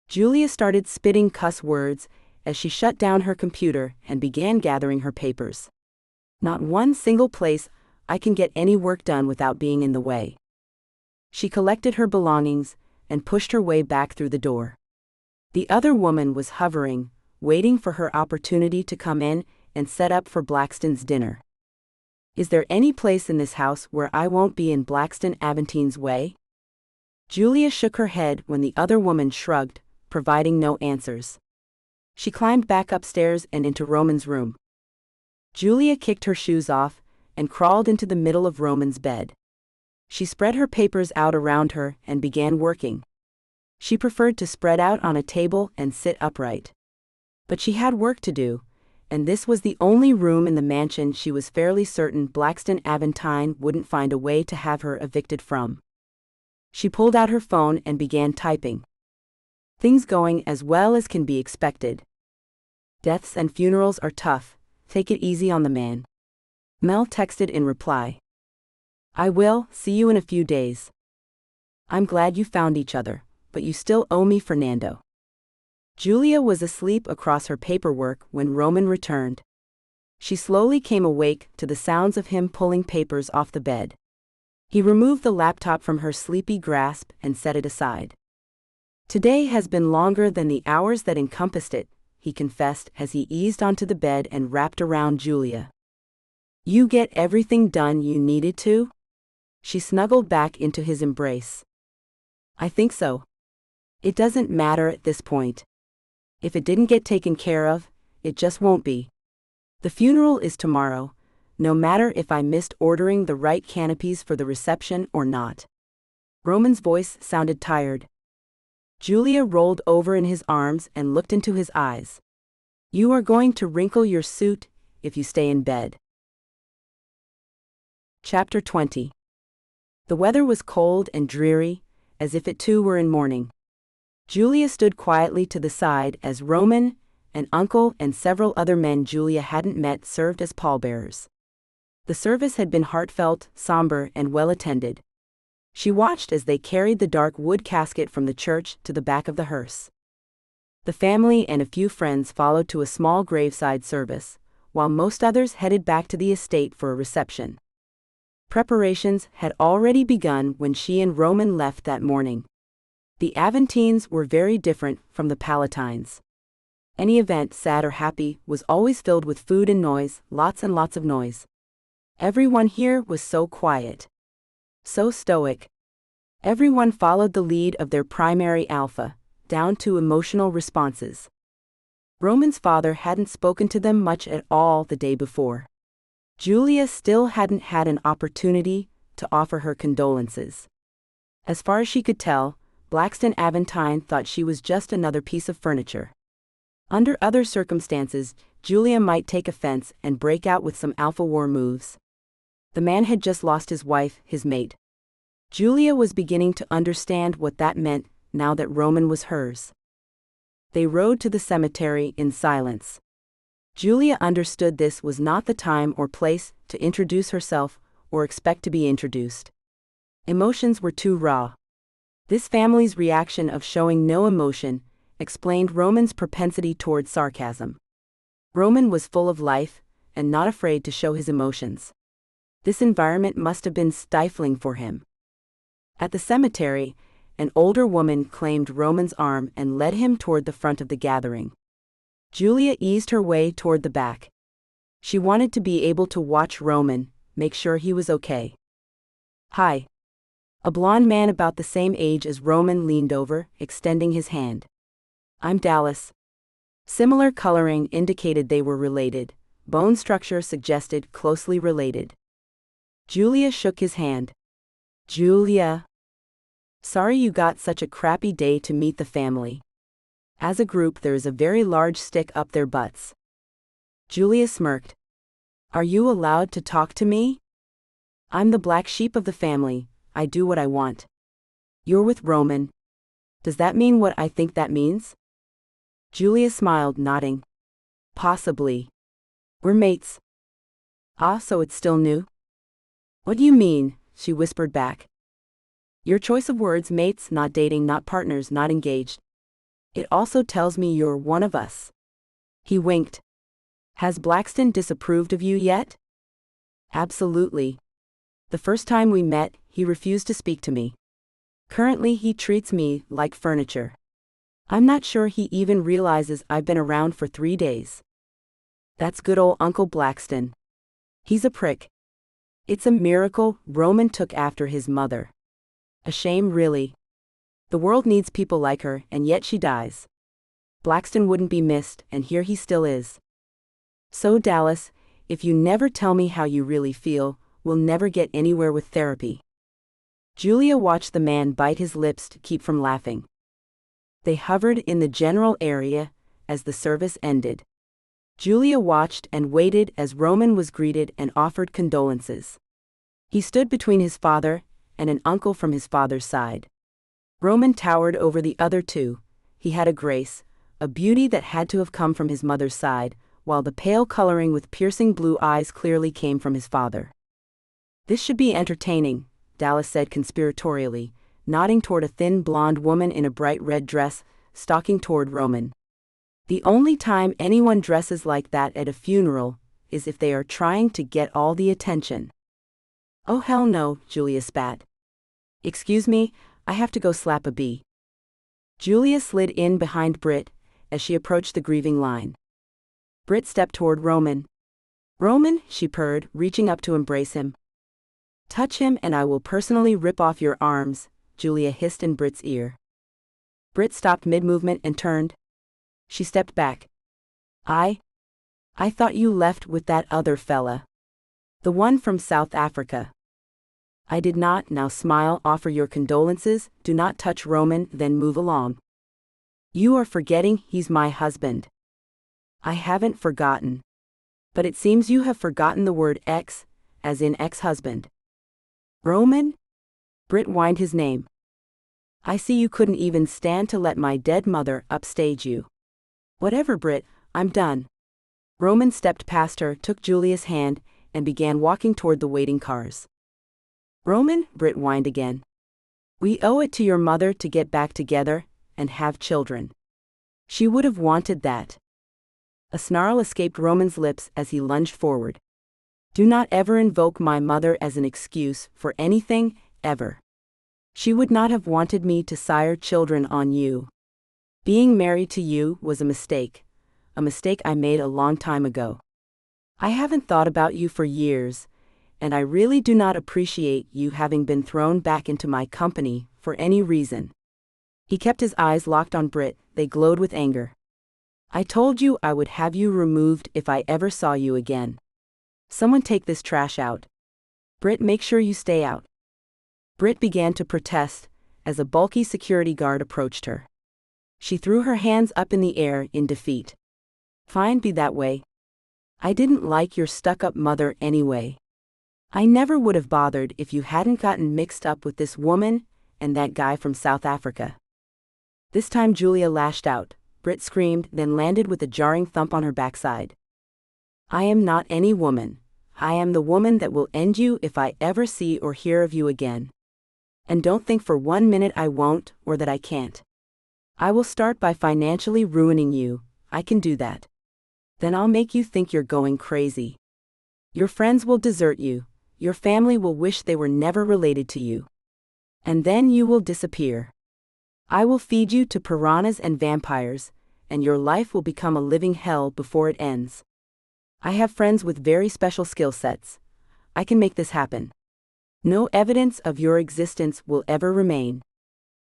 Julia started spitting cuss words as she shut down her computer and began gathering her papers. "Not one single place I can get any work done without being in the way." She collected her belongings and pushed her way back through the door. The other woman was hovering, waiting for her opportunity to come in and set up for Blackston's dinner. "Is there any place in this house where I won't be in Blackston Aventine's way?" Julia shook her head when the other woman shrugged, providing no answers. She climbed back upstairs and into Roman's room. Julia kicked her shoes off and crawled into the middle of Roman's bed. She spread her papers out around her and began working. She preferred to spread out on a table and sit upright. But she had work to do, and this was the only room in the mansion she was fairly certain Blackston Aventine wouldn't find a way to have her evicted from. She pulled out her phone and began typing. "Things going as well as can be expected. Deaths and funerals are tough, take it easy on the man." Mel texted in reply. "I will, see you in a few days. I'm glad you found each other, but you still owe me Fernando." Julia was asleep across her paperwork when Roman returned. She slowly came awake to the sounds of him pulling papers off the bed. He removed the laptop from her sleepy grasp and set it aside. "Today has been longer than the hours that encompassed it," he confessed as he eased onto the bed and wrapped around Julia. "You get everything done you needed to?" She snuggled back into his embrace. "I think so. It doesn't matter at this point. If it didn't get taken care of, it just won't be. The funeral is tomorrow. no matter if I missed ordering the right canopies for the reception or not. Roman's voice sounded tired. Julia rolled over in his arms and looked into his eyes. You are going to wrinkle your suit if you stay in bed. Chapter 20. The weather was cold and dreary, as if it too were in mourning. Julia stood quietly to the side as Roman, an uncle, and several other men Julia hadn't met served as pallbearers. The service had been heartfelt, somber, and well-attended. She watched as they carried the dark wood casket from the church to the back of the hearse. The family and a few friends followed to a small graveside service, while most others headed back to the estate for a reception. Preparations had already begun when she and Roman left that morning. The Aventines were very different from the Palatines. Any event, sad or happy, was always filled with food and noise, lots and lots of noise. Everyone here was so quiet. So stoic. Everyone followed the lead of their primary alpha, down to emotional responses. Roman's father hadn't spoken to them much at all the day before. Julia still hadn't had an opportunity to offer her condolences. As far as she could tell, Blackston Aventine thought she was just another piece of furniture. Under other circumstances, Julia might take offense and break out with some alpha war moves. The man had just lost his wife, his mate. Julia was beginning to understand what that meant now that Roman was hers. They rode to the cemetery in silence. Julia understood this was not the time or place to introduce herself or expect to be introduced. Emotions were too raw. This family's reaction of showing no emotion explained Roman's propensity toward sarcasm. Roman was full of life and not afraid to show his emotions. This environment must have been stifling for him. At the cemetery, an older woman claimed Roman's arm and led him toward the front of the gathering. Julia eased her way toward the back. She wanted to be able to watch Roman, make sure he was okay. Hi. A blond man about the same age as Roman leaned over, extending his hand. I'm Dallas. Similar coloring indicated they were related. Bone structure suggested closely related. Julia shook his hand. Julia. Sorry you got such a crappy day to meet the family. As a group, there is a very large stick up their butts. Julia smirked. Are you allowed to talk to me? I'm the black sheep of the family. I do what I want. You're with Roman. Does that mean what I think that means? Julia smiled, nodding. Possibly. We're mates. Ah, so it's still new? What do you mean? She whispered back. Your choice of words, mates, not dating, not partners, not engaged. It also tells me you're one of us. He winked. Has Blackston disapproved of you yet? Absolutely. The first time we met, he refused to speak to me. Currently, he treats me like furniture. I'm not sure he even realizes I've been around for 3 days. That's good old Uncle Blackston. He's a prick. It's a miracle Roman took after his mother. A shame, really. The world needs people like her, and yet she dies. Blackston wouldn't be missed, and here he still is. So, Dallas, if you never tell me how you really feel, we'll never get anywhere with therapy. Julia watched the man bite his lips to keep from laughing. They hovered in the general area as the service ended. Julia watched and waited as Roman was greeted and offered condolences. He stood between his father and an uncle from his father's side. Roman towered over the other two. He had a grace, a beauty that had to have come from his mother's side, while the pale coloring with piercing blue eyes clearly came from his father. This should be entertaining, Dallas said conspiratorially, nodding toward a thin blonde woman in a bright red dress, stalking toward Roman. The only time anyone dresses like that at a funeral is if they are trying to get all the attention. Oh hell no, Julia spat. Excuse me, I have to go slap a bee. Julia slid in behind Britt as she approached the grieving line. Britt stepped toward Roman. Roman, she purred, reaching up to embrace him. Touch him and I will personally rip off your arms, Julia hissed in Britt's ear. Britt stopped mid-movement and turned. She stepped back. I thought you left with that other fella. The one from South Africa. I did not. Now smile, offer your condolences, do not touch Roman, then move along. You are forgetting he's my husband. I haven't forgotten. But it seems you have forgotten the word ex, as in ex-husband. Roman? Britt whined his name. I see you couldn't even stand to let my dead mother upstage you. Whatever, Britt, I'm done. Roman stepped past her, took Julia's hand, and began walking toward the waiting cars. Roman, Britt whined again. We owe it to your mother to get back together and have children. She would have wanted that. A snarl escaped Roman's lips as he lunged forward. Do not ever invoke my mother as an excuse for anything, ever. She would not have wanted me to sire children on you. Being married to you was a mistake I made a long time ago. I haven't thought about you for years, and I really do not appreciate you having been thrown back into my company for any reason. He kept his eyes locked on Britt, they glowed with anger. I told you I would have you removed if I ever saw you again. Someone take this trash out. Britt, make sure you stay out. Britt began to protest as a bulky security guard approached her. She threw her hands up in the air in defeat. Fine, be that way. I didn't like your stuck-up mother anyway. I never would have bothered if you hadn't gotten mixed up with this woman and that guy from South Africa. This time Julia lashed out. Britt screamed, then landed with a jarring thump on her backside. I am not any woman. I am the woman that will end you if I ever see or hear of you again. And don't think for 1 minute I won't or that I can't. I will start by financially ruining you. I can do that. Then I'll make you think you're going crazy. Your friends will desert you. Your family will wish they were never related to you. And then you will disappear. I will feed you to piranhas and vampires, and your life will become a living hell before it ends. I have friends with very special skill sets. I can make this happen. No evidence of your existence will ever remain.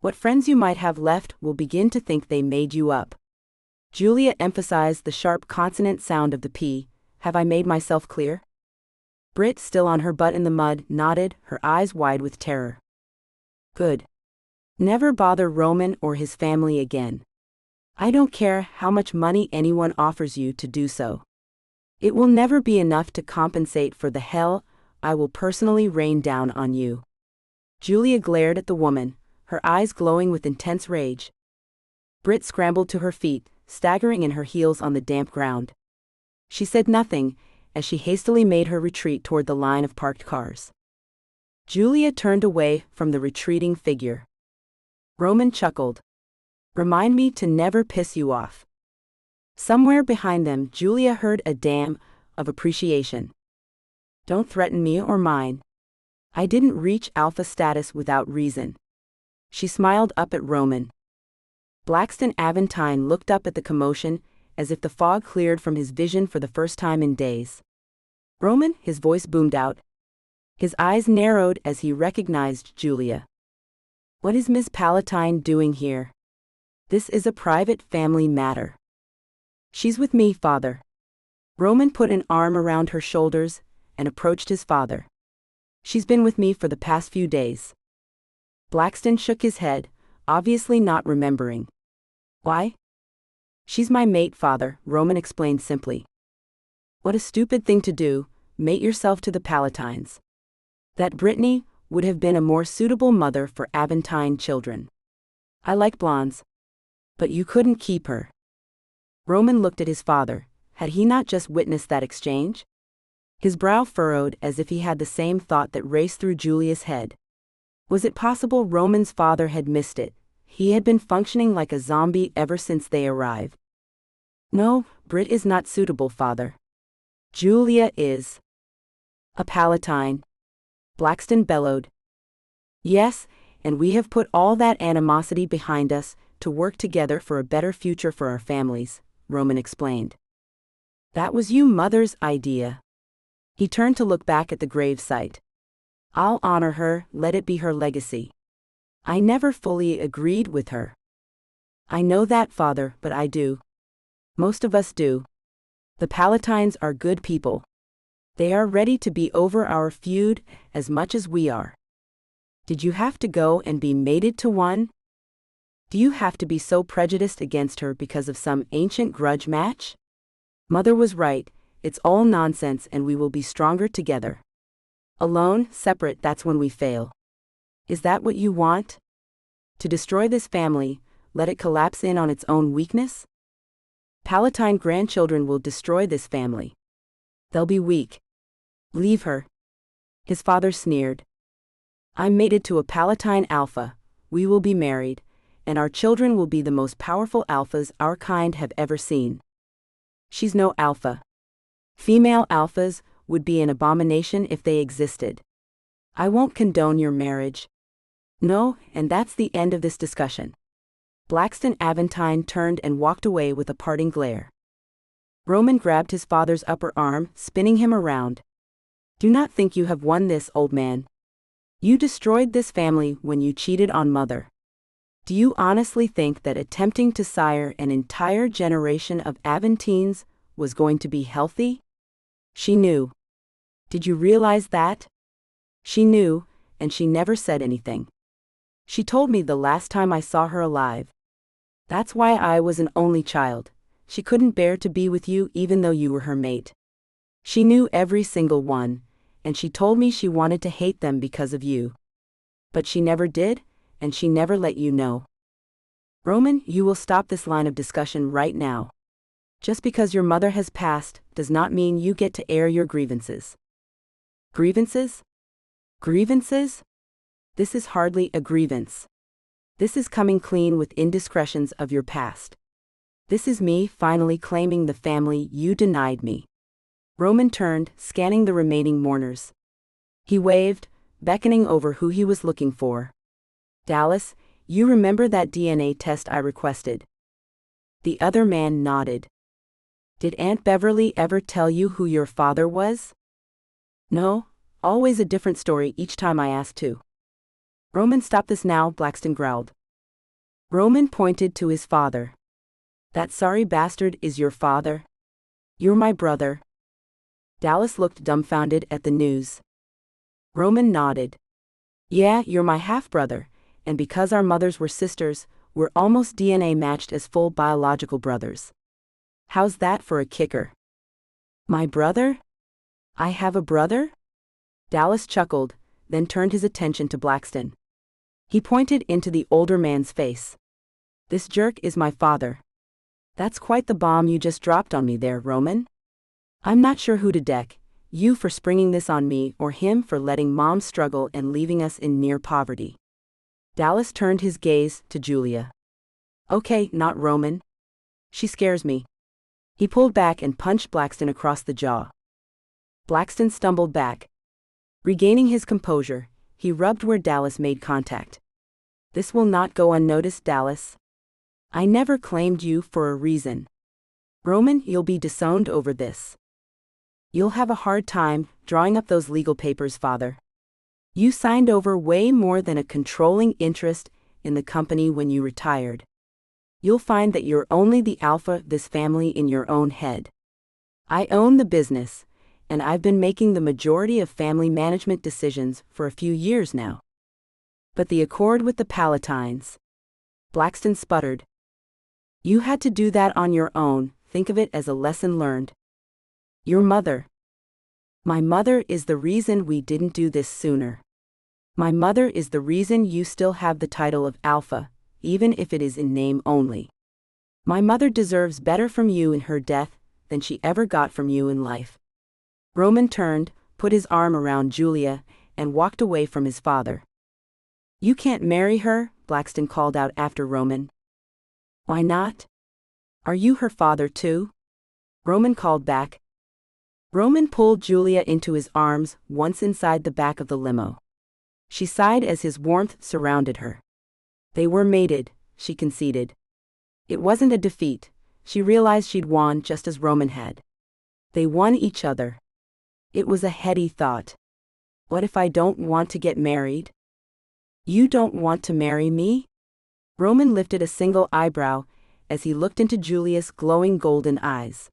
What friends you might have left will begin to think they made you up. Julia emphasized the sharp consonant sound of the P. Have I made myself clear? Britt, still on her butt in the mud, nodded, her eyes wide with terror. Good. Never bother Roman or his family again. I don't care how much money anyone offers you to do so. It will never be enough to compensate for the hell I will personally rain down on you. Julia glared at the woman, her eyes glowing with intense rage. Britt scrambled to her feet, staggering in her heels on the damp ground. She said nothing, as she hastily made her retreat toward the line of parked cars. Julia turned away from the retreating figure. Roman chuckled. Remind me to never piss you off. Somewhere behind them, Julia heard a dam of appreciation. Don't threaten me or mine. I didn't reach alpha status without reason. She smiled up at Roman. Roman Aventine looked up at the commotion, as if the fog cleared from his vision for the first time in days. Roman, his voice boomed out. His eyes narrowed as he recognized Julia. What is Miss Palatine doing here? This is a private family matter. She's with me, father. Roman put an arm around her shoulders and approached his father. She's been with me for the past few days. Blackston shook his head, obviously not remembering. Why? She's my mate, father, Roman explained simply. What a stupid thing to do, mate yourself to the Palatines. That Brittany would have been a more suitable mother for Aventine children. I like blondes. But you couldn't keep her. Roman looked at his father. Had he not just witnessed that exchange? His brow furrowed as if he had the same thought that raced through Julia's head. Was it possible Roman's father had missed it? He had been functioning like a zombie ever since they arrived. No, Britt is not suitable, father. Julia is. A Palatine. Blackston bellowed. Yes, and we have put all that animosity behind us to work together for a better future for our families, Roman explained. That was you mother's idea. He turned to look back at the grave site. I'll honor her, let it be her legacy. I never fully agreed with her. I know that, father, but I do. Most of us do. The Palatines are good people. They are ready to be over our feud as much as we are. Did you have to go and be mated to one? Do you have to be so prejudiced against her because of some ancient grudge match? Mother was right, it's all nonsense and we will be stronger together. Alone, separate, that's when we fail. Is that what you want? To destroy this family, let it collapse in on its own weakness? Palatine grandchildren will destroy this family. They'll be weak. Leave her. His father sneered. I'm mated to a Palatine alpha, we will be married, and our children will be the most powerful alphas our kind have ever seen. She's no alpha. Female alphas would be an abomination if they existed. I won't condone your marriage. No, and that's the end of this discussion. Roman Aventine turned and walked away with a parting glare. Roman grabbed his father's upper arm, spinning him around. Do not think you have won this, old man. You destroyed this family when you cheated on mother. Do you honestly think that attempting to sire an entire generation of Aventines was going to be healthy? She knew. Did you realize that? She knew, and she never said anything. She told me the last time I saw her alive. That's why I was an only child. She couldn't bear to be with you even though you were her mate. She knew every single one, and she told me she wanted to hate them because of you. But she never did, and she never let you know. Roman, you will stop this line of discussion right now. Just because your mother has passed does not mean you get to air your grievances. Grievances? Grievances? This is hardly a grievance. This is coming clean with indiscretions of your past. This is me finally claiming the family you denied me. Roman turned, scanning the remaining mourners. He waved, beckoning over who he was looking for. Dallas, you remember that DNA test I requested? The other man nodded. Did Aunt Beverly ever tell you who your father was? No, always a different story each time I asked to. Roman, stop this now, Blackston growled. Roman pointed to his father. That sorry bastard is your father? You're my brother. Dallas looked dumbfounded at the news. Roman nodded. Yeah, you're my half-brother, and because our mothers were sisters, we're almost DNA matched as full biological brothers. How's that for a kicker? My brother? I have a brother? Dallas chuckled, then turned his attention to Blackston. He pointed into the older man's face. This jerk is my father. That's quite the bomb you just dropped on me there, Roman. I'm not sure who to deck, you for springing this on me or him for letting Mom struggle and leaving us in near poverty. Dallas turned his gaze to Julia. Okay, not Roman. She scares me. He pulled back and punched Blackston across the jaw. Blackston stumbled back. Regaining his composure, he rubbed where Dallas made contact. This will not go unnoticed, Dallas. I never claimed you for a reason. Roman, you'll be disowned over this. You'll have a hard time drawing up those legal papers, father. You signed over way more than a controlling interest in the company when you retired. You'll find that you're only the alpha this family in your own head. I own the business, and I've been making the majority of family management decisions for a few years now. But the accord with the Palatines. Blackston sputtered. You had to do that on your own, think of it as a lesson learned. Your mother. My mother is the reason we didn't do this sooner. My mother is the reason you still have the title of Alpha, even if it is in name only. My mother deserves better from you in her death than she ever got from you in life. Roman turned, put his arm around Julia, and walked away from his father. You can't marry her, Blackston called out after Roman. Why not? Are you her father too? Roman called back. Roman pulled Julia into his arms once inside the back of the limo. She sighed as his warmth surrounded her. They were mated, she conceded. It wasn't a defeat, she realized she'd won just as Roman had. They won each other. It was a heady thought. What if I don't want to get married? You don't want to marry me? Roman lifted a single eyebrow as he looked into Julia's glowing golden eyes.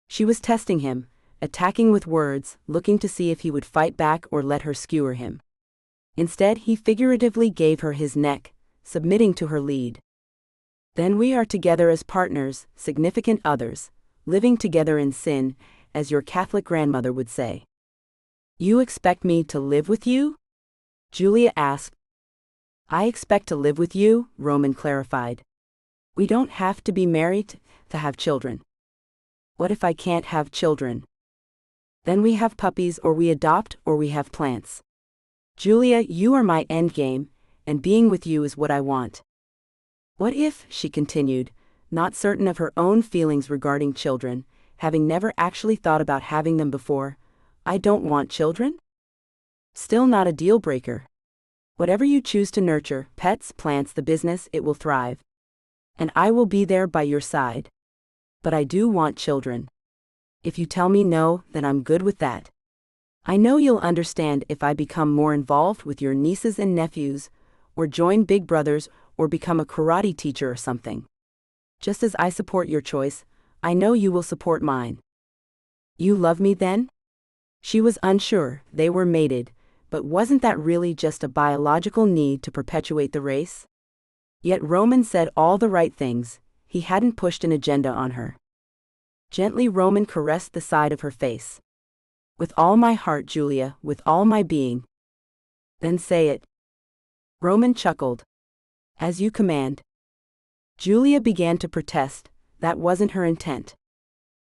She was testing him, attacking with words, looking to see if he would fight back or let her skewer him. Instead, he figuratively gave her his neck, submitting to her lead. Then we are together as partners, significant others, living together in sin, as your Catholic grandmother would say. You expect me to live with you? Julia asked. I expect to live with you, Roman clarified. We don't have to be married to have children. What if I can't have children? Then we have puppies, or we adopt, or we have plants. Julia, you are my endgame, and being with you is what I want. What if, she continued, not certain of her own feelings regarding children, having never actually thought about having them before, I don't want children? Still not a deal breaker. Whatever you choose to nurture, pets, plants, the business, it will thrive. And I will be there by your side. But I do want children. If you tell me no, then I'm good with that. I know you'll understand if I become more involved with your nieces and nephews, or join Big Brothers, or become a karate teacher or something. Just as I support your choice, I know you will support mine. You love me then? She was unsure. They were mated, but wasn't that really just a biological need to perpetuate the race? Yet Roman said all the right things. He hadn't pushed an agenda on her. Gently Roman caressed the side of her face. With all my heart, Julia, with all my being. Then say it. Roman chuckled. As you command. Julia began to protest. That wasn't her intent.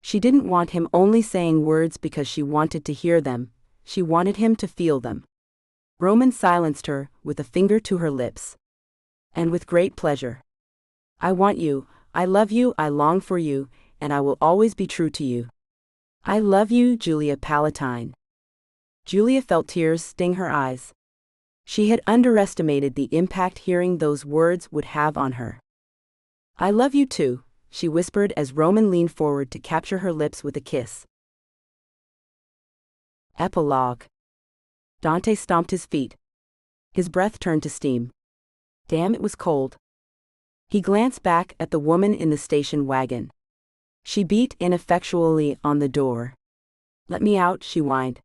She didn't want him only saying words because she wanted to hear them. She wanted him to feel them. Roman silenced her, with a finger to her lips. And with great pleasure. I want you, I love you, I long for you, and I will always be true to you. I love you, Julia Palatine. Julia felt tears sting her eyes. She had underestimated the impact hearing those words would have on her. I love you too, she whispered as Roman leaned forward to capture her lips with a kiss. Epilogue. Dante stomped his feet. His breath turned to steam. Damn, it was cold. He glanced back at the woman in the station wagon. She beat ineffectually on the door. Let me out, she whined.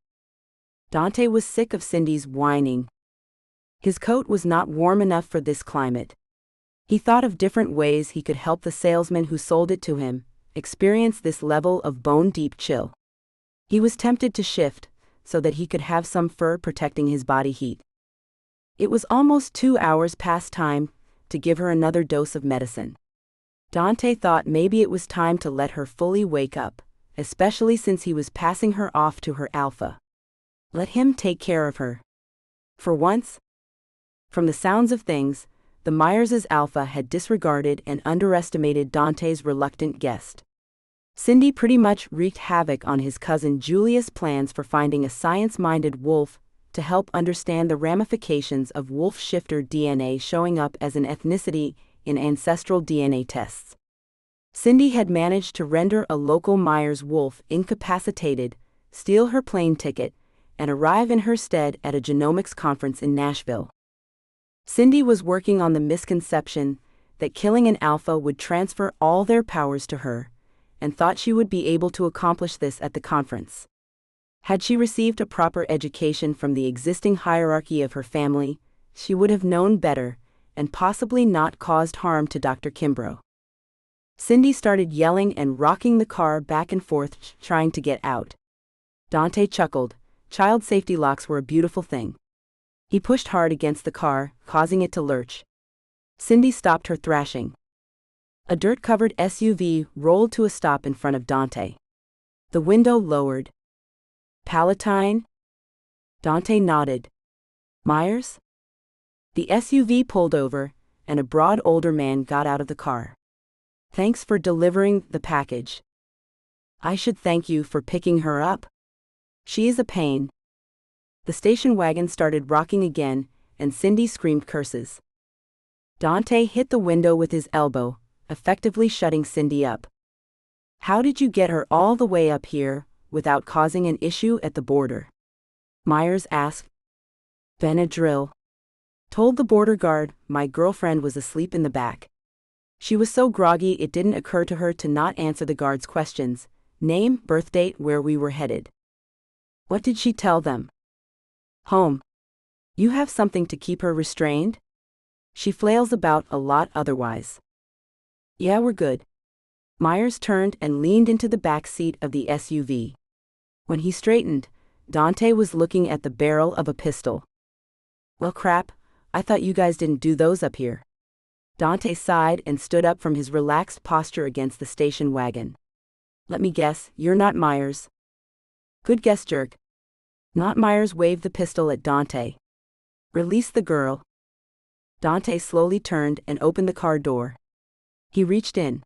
Dante was sick of Cindy's whining. His coat was not warm enough for this climate. He thought of different ways he could help the salesman who sold it to him experience this level of bone-deep chill. He was tempted to shift, so that he could have some fur protecting his body heat. It was almost 2 hours past time to give her another dose of medicine. Dante thought maybe it was time to let her fully wake up, especially since he was passing her off to her alpha. Let him take care of her. For once. From the sounds of things, the Myerses' alpha had disregarded and underestimated Dante's reluctant guest. Cindy pretty much wreaked havoc on his cousin Julia's plans for finding a science-minded wolf to help understand the ramifications of wolf shifter DNA showing up as an ethnicity in ancestral DNA tests. Cindy had managed to render a local Myers wolf incapacitated, steal her plane ticket, and arrive in her stead at a genomics conference in Nashville. Cindy was working on the misconception that killing an alpha would transfer all their powers to her, and thought she would be able to accomplish this at the conference. Had she received a proper education from the existing hierarchy of her family, she would have known better, and possibly not caused harm to Dr. Kimbrough. Cindy started yelling and rocking the car back and forth, trying to get out. Dante chuckled. Child safety locks were a beautiful thing. He pushed hard against the car, causing it to lurch. Cindy stopped her thrashing. A dirt-covered SUV rolled to a stop in front of Dante. The window lowered. Palatine? Dante nodded. Myers? The SUV pulled over, and a broad older man got out of the car. Thanks for delivering the package. I should thank you for picking her up. She is a pain. The station wagon started rocking again, and Cindy screamed curses. Dante hit the window with his elbow, effectively shutting Cindy up. How did you get her all the way up here, without causing an issue at the border? Myers asked. Benadryl. Told the border guard my girlfriend was asleep in the back. She was so groggy it didn't occur to her to not answer the guard's questions, Name, birth date, where we were headed. What did she tell them? Home. You have something to keep her restrained? She flails about a lot otherwise. Yeah, we're good. Myers turned and leaned into the back seat of the SUV. When he straightened, Dante was looking at the barrel of a pistol. Well, crap, I thought you guys didn't do those up here. Dante sighed and stood up from his relaxed posture against the station wagon. Let me guess, you're not Myers. Good guess, jerk. Not Myers waved the pistol at Dante. Release the girl. Dante slowly turned and opened the car door. He reached in.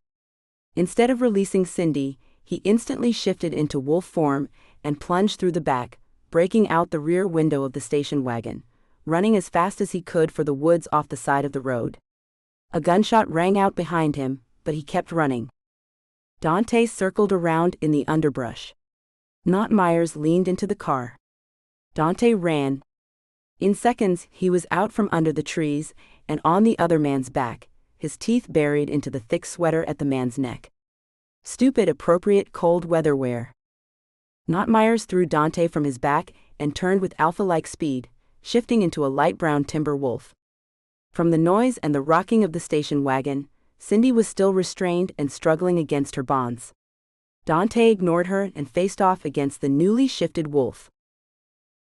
Instead of releasing Cindy, he instantly shifted into wolf form and plunged through the back, breaking out the rear window of the station wagon, running as fast as he could for the woods off the side of the road. A gunshot rang out behind him, but he kept running. Dante circled around in the underbrush. Not Myers leaned into the car. Dante ran. In seconds, he was out from under the trees and on the other man's back, his teeth buried into the thick sweater at the man's neck. Stupid appropriate cold weather wear. Not Myers threw Dante from his back and turned with alpha-like speed, shifting into a light brown timber wolf. From the noise and the rocking of the station wagon, Cindy was still restrained and struggling against her bonds. Dante ignored her and faced off against the newly shifted wolf.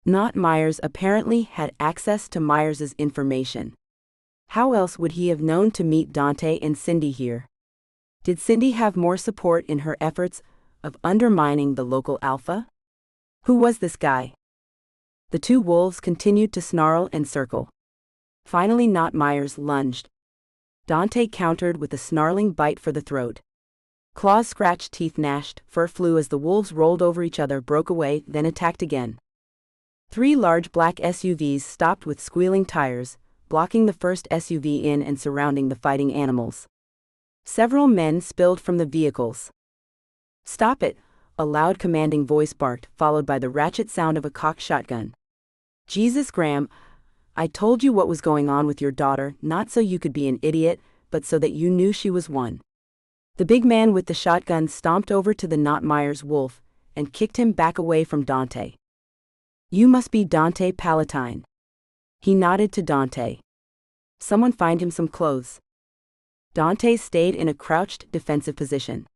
Not Myers apparently had access to Myers's information. How else would he have known to meet Dante and Cindy here? Did Cindy have more support in her efforts of undermining the local alpha? Who was this guy? The two wolves continued to snarl and circle. Finally, Not Myers lunged. Dante countered with a snarling bite for the throat. Claws scratched, teeth gnashed, fur flew as the wolves rolled over each other, broke away, then attacked again. 3 large black SUVs stopped with squealing tires, blocking the first SUV in and surrounding the fighting animals. Several men spilled from the vehicles. Stop it, a loud commanding voice barked, followed by the ratchet sound of a cocked shotgun. Jesus, Graham, I told you what was going on with your daughter, not so you could be an idiot, but so that you knew she was one. The big man with the shotgun stomped over to the Not Myers wolf and kicked him back away from Dante. You must be Dante Palatine. He nodded to Dante. Someone find him some clothes. Dante stayed in a crouched, defensive position.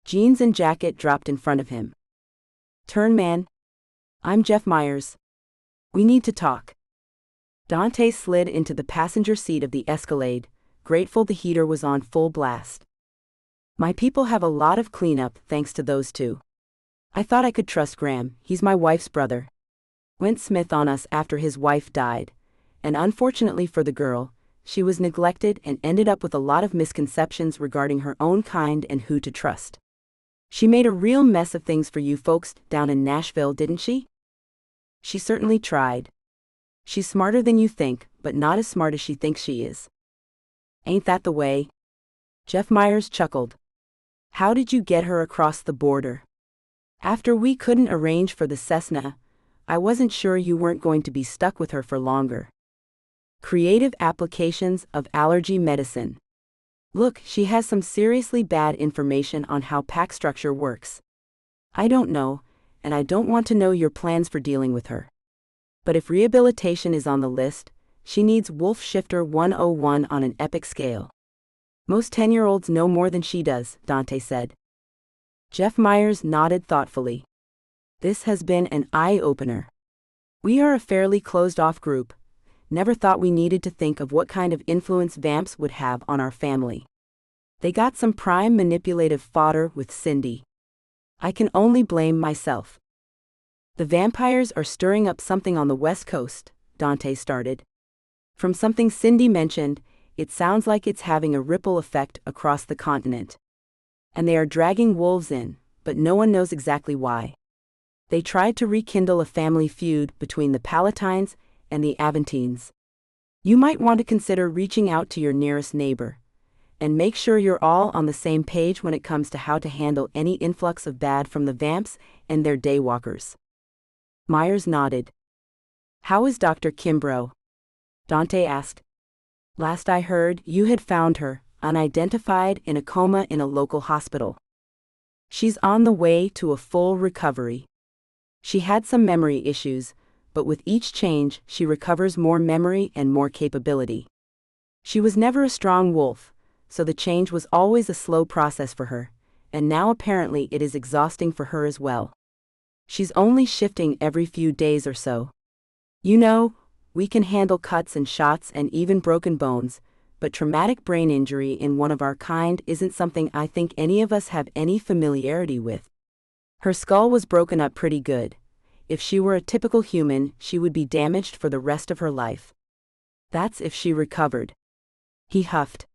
Jeans and jacket dropped in front of him. Turn, man. I'm Jeff Myers. We need to talk. Dante slid into the passenger seat of the Escalade, grateful the heater was on full blast. My people have a lot of cleanup thanks to those two. I thought I could trust Graham, he's my wife's brother. Went Smith on us after his wife died, and unfortunately for the girl, she was neglected and ended up with a lot of misconceptions regarding her own kind and who to trust. She made a real mess of things for you folks down in Nashville, didn't she? She certainly tried. She's smarter than you think, but not as smart as she thinks she is. Ain't that the way? Jeff Myers chuckled. How did you get her across the border? After we couldn't arrange for the Cessna, I wasn't sure you weren't going to be stuck with her for longer. Creative applications of allergy medicine. Look, she has some seriously bad information on how pack structure works. I don't know, and I don't want to know your plans for dealing with her. But if rehabilitation is on the list, she needs Wolf Shifter 101 on an epic scale. Most 10-year-olds know more than she does, Dante said. Jeff Myers nodded thoughtfully. This has been an eye-opener. We are a fairly closed-off group. Never thought we needed to think of what kind of influence vamps would have on our family. They got some prime manipulative fodder with Cindy. I can only blame myself. The vampires are stirring up something on the West Coast, Dante started. From something Cindy mentioned, it sounds like it's having a ripple effect across the continent. And they are dragging wolves in, but no one knows exactly why. They tried to rekindle a family feud between the Palatines and the Aventines. You might want to consider reaching out to your nearest neighbor, and make sure you're all on the same page when it comes to how to handle any influx of bad from the vamps and their daywalkers. Myers nodded. How is Dr. Kimbrough? Dante asked. Last I heard, you had found her, unidentified, in a coma in a local hospital. She's on the way to a full recovery. She had some memory issues, but with each change, she recovers more memory and more capability. She was never a strong wolf, so the change was always a slow process for her, and now apparently it is exhausting for her as well. She's only shifting every few days or so. You know, we can handle cuts and shots and even broken bones, but traumatic brain injury in one of our kind isn't something I think any of us have any familiarity with. Her skull was broken up pretty good. If she were a typical human, she would be damaged for the rest of her life. That's if she recovered. He huffed.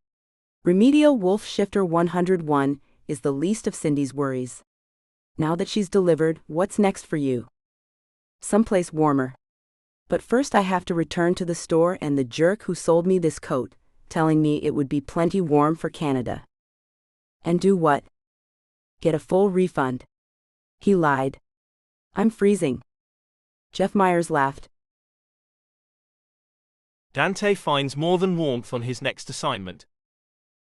Remedial Wolf Shifter 101 is the least of Cindy's worries. Now that she's delivered, what's next for you? Someplace warmer. But first I have to return to the store and the jerk who sold me this coat, telling me it would be plenty warm for Canada. And do what? Get a full refund. He lied. I'm freezing. Jeff Myers laughed. Dante finds more than warmth on his next assignment.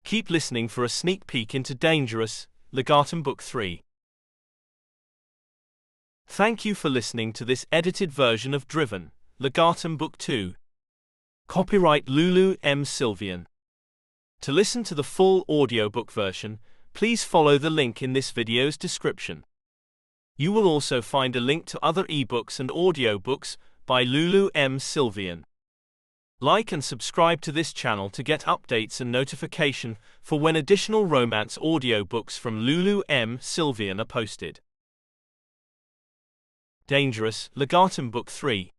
Keep listening for a sneak peek into Dangerous, Legatum Book 3. Thank you for listening to this edited version of Driven, Legatum Book 2. Copyright Lulu M. Sylvian. To listen to the full audiobook version, please follow the link in this video's description. You will also find a link to other ebooks and audiobooks by Lulu M. Sylvian. Like and subscribe to this channel to get updates and notification for when additional romance audiobooks from Lulu M. Sylvian are posted. Dangerous, Legatum Book 3.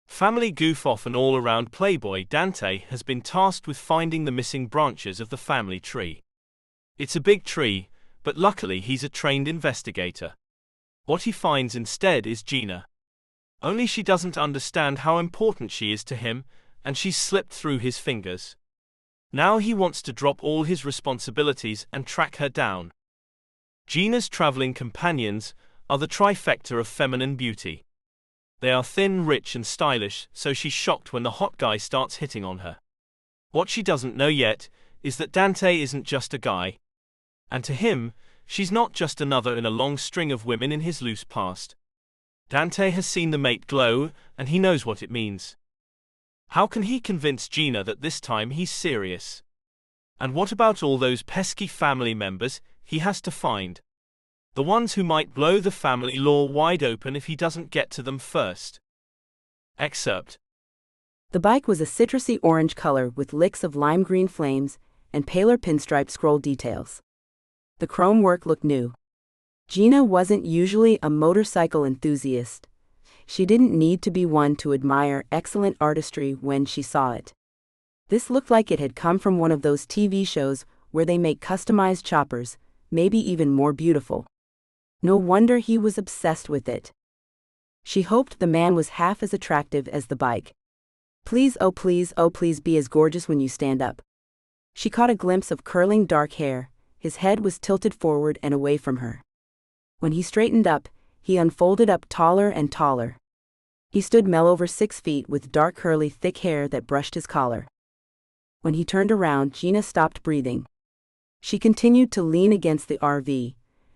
Family goof-off and all-around playboy Dante has been tasked with finding the missing branches of the family tree. It's a big tree, but luckily he's a trained investigator. What he finds instead is Gina. Only she doesn't understand how important she is to him, and she's slipped through his fingers. Now he wants to drop all his responsibilities and track her down. Gina's traveling companions are the trifecta of feminine beauty. They are thin, rich, and stylish, so she's shocked when the hot guy starts hitting on her. What she doesn't know yet is that Dante isn't just a guy. And to him, she's not just another in a long string of women in his loose past. Dante has seen the mate glow, and he knows what it means. How can he convince Gina that this time he's serious? And what about all those pesky family members he has to find? The ones who might blow the family law wide open if he doesn't get to them first. Excerpt. The bike was a citrusy orange color with licks of lime green flames and paler pinstripe scroll details. The chrome work looked new. Gina wasn't usually a motorcycle enthusiast. She didn't need to be one to admire excellent artistry when she saw it. This looked like it had come from one of those TV shows where they make customized choppers, maybe even more beautiful. No wonder he was obsessed with it. She hoped the man was half as attractive as the bike. Please, oh please be as gorgeous when you stand up. She caught a glimpse of curling dark hair. His head was tilted forward and away from her. When he straightened up, he unfolded up taller and taller. He stood well over 6 feet with dark curly thick hair that brushed his collar. When he turned around, Gina stopped breathing. She continued to lean against the RV,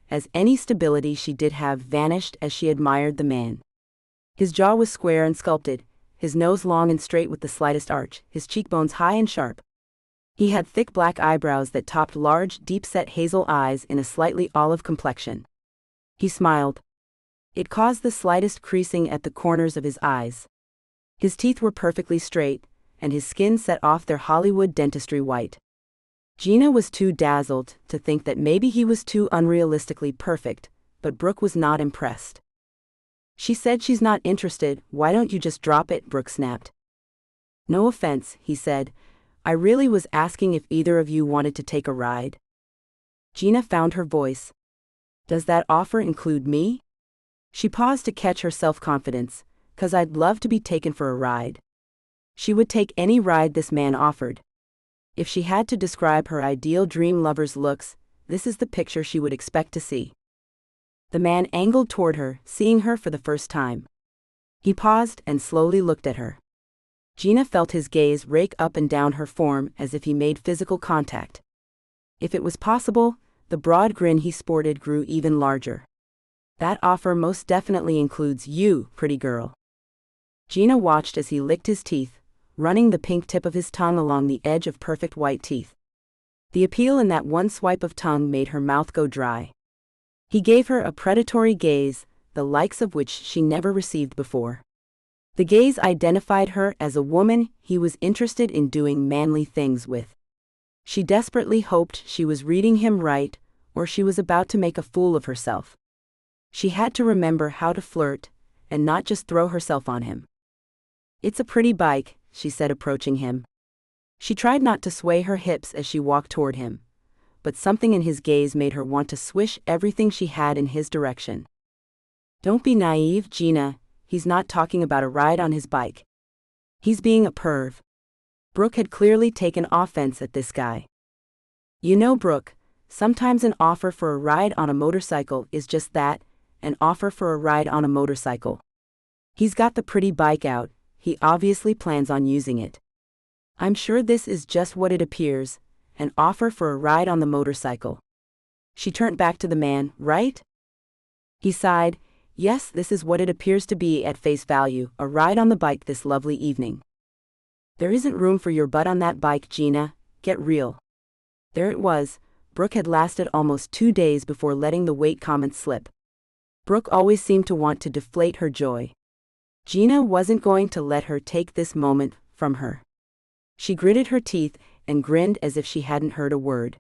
as any stability she did have vanished as she admired the man. His jaw was square and sculpted, his nose long and straight with the slightest arch, his cheekbones high and sharp. He had thick black eyebrows that topped large, deep-set hazel eyes in a slightly olive complexion. He smiled. It caused the slightest creasing at the corners of his eyes. His teeth were perfectly straight, and his skin set off their Hollywood dentistry white. Gina was too dazzled to think that maybe he was too unrealistically perfect, but Brooke was not impressed. She said she's not interested, why don't you just drop it, Brooke snapped. No offense, he said, I really was asking if either of you wanted to take a ride. Gina found her voice. Does that offer include me? She paused to catch her self-confidence, 'cause I'd love to be taken for a ride. She would take any ride this man offered. If she had to describe her ideal dream lover's looks, this is the picture she would expect to see. The man angled toward her, seeing her for the first time. He paused and slowly looked at her. Gina felt his gaze rake up and down her form as if he made physical contact. If it was possible, The broad grin he sported grew even larger. "That offer most definitely includes you, pretty girl." Gina watched as he licked his teeth, running the pink tip of his tongue along the edge of perfect white teeth. The appeal in that one swipe of tongue made her mouth go dry. He gave her a predatory gaze, the likes of which she never received before. The gaze identified her as a woman he was interested in doing manly things with. She desperately hoped she was reading him right, or she was about to make a fool of herself. She had to remember how to flirt, and not just throw herself on him. "It's a pretty bike," she said, approaching him. She tried not to sway her hips as she walked toward him, but something in his gaze made her want to swish everything she had in his direction. "Don't be naive, Gina, he's not talking about a ride on his bike. He's being a perv." Brooke had clearly taken offense at this guy. "You know, Brooke, sometimes an offer for a ride on a motorcycle is just that, an offer for a ride on a motorcycle. He's got the pretty bike out, he obviously plans on using it. I'm sure this is just what it appears, an offer for a ride on the motorcycle." She turned back to the man. "Right?" He sighed. "Yes, this is what it appears to be at face value, a ride on the bike this lovely evening." "There isn't room for your butt on that bike, Gina, get real." There it was. Brooke had lasted almost 2 days before letting the weight comment slip. Brooke always seemed to want to deflate her joy. Gina wasn't going to let her take this moment from her. She gritted her teeth and grinned as if she hadn't heard a word.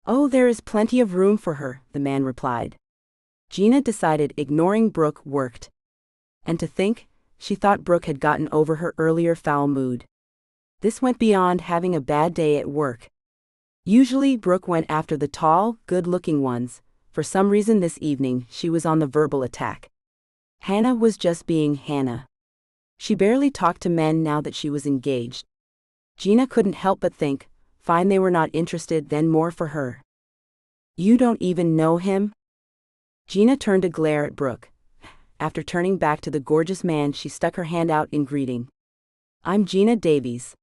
"Oh, there is plenty of room for her," the man replied. Gina decided ignoring Brooke worked. And to think, she thought Brooke had gotten over her earlier foul mood. This went beyond having a bad day at work. Usually Brooke went after the tall, good-looking ones. For some reason this evening she was on the verbal attack. Hannah was just being Hannah. She barely talked to men now that she was engaged. Gina couldn't help but think, fine they were not interested, then more for her. "You don't even know him?" Gina turned to glare at Brooke. After turning back to the gorgeous man, she stuck her hand out in greeting. "I'm Gina Davies."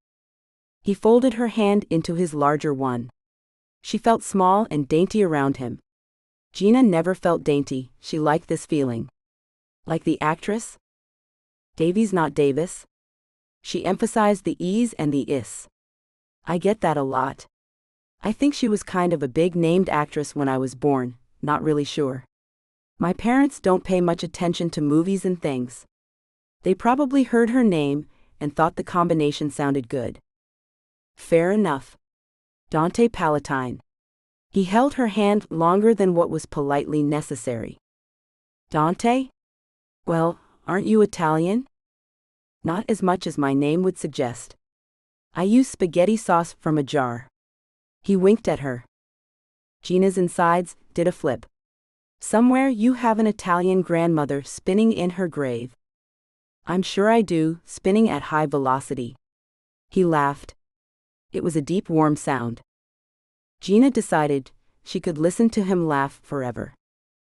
He folded her hand into his larger one. She felt small and dainty around him. Gina never felt dainty, she liked this feeling. Like the actress? Davies, not Davis. She emphasized the E's and the is. "I get that a lot. I think she was kind of a big-named actress when I was born, not really sure. My parents don't pay much attention to movies and things. They probably heard her name and thought the combination sounded good." "Fair enough. Dante Palatine." He held her hand longer than what was politely necessary. "Dante? Well, aren't you Italian?" "Not as much as my name would suggest. I use spaghetti sauce from a jar." He winked at her. Gina's insides did a flip. "Somewhere you have an Italian grandmother spinning in her grave." "I'm sure I do, spinning at high velocity." He laughed. It was a deep, warm sound. Gina decided she could listen to him laugh forever.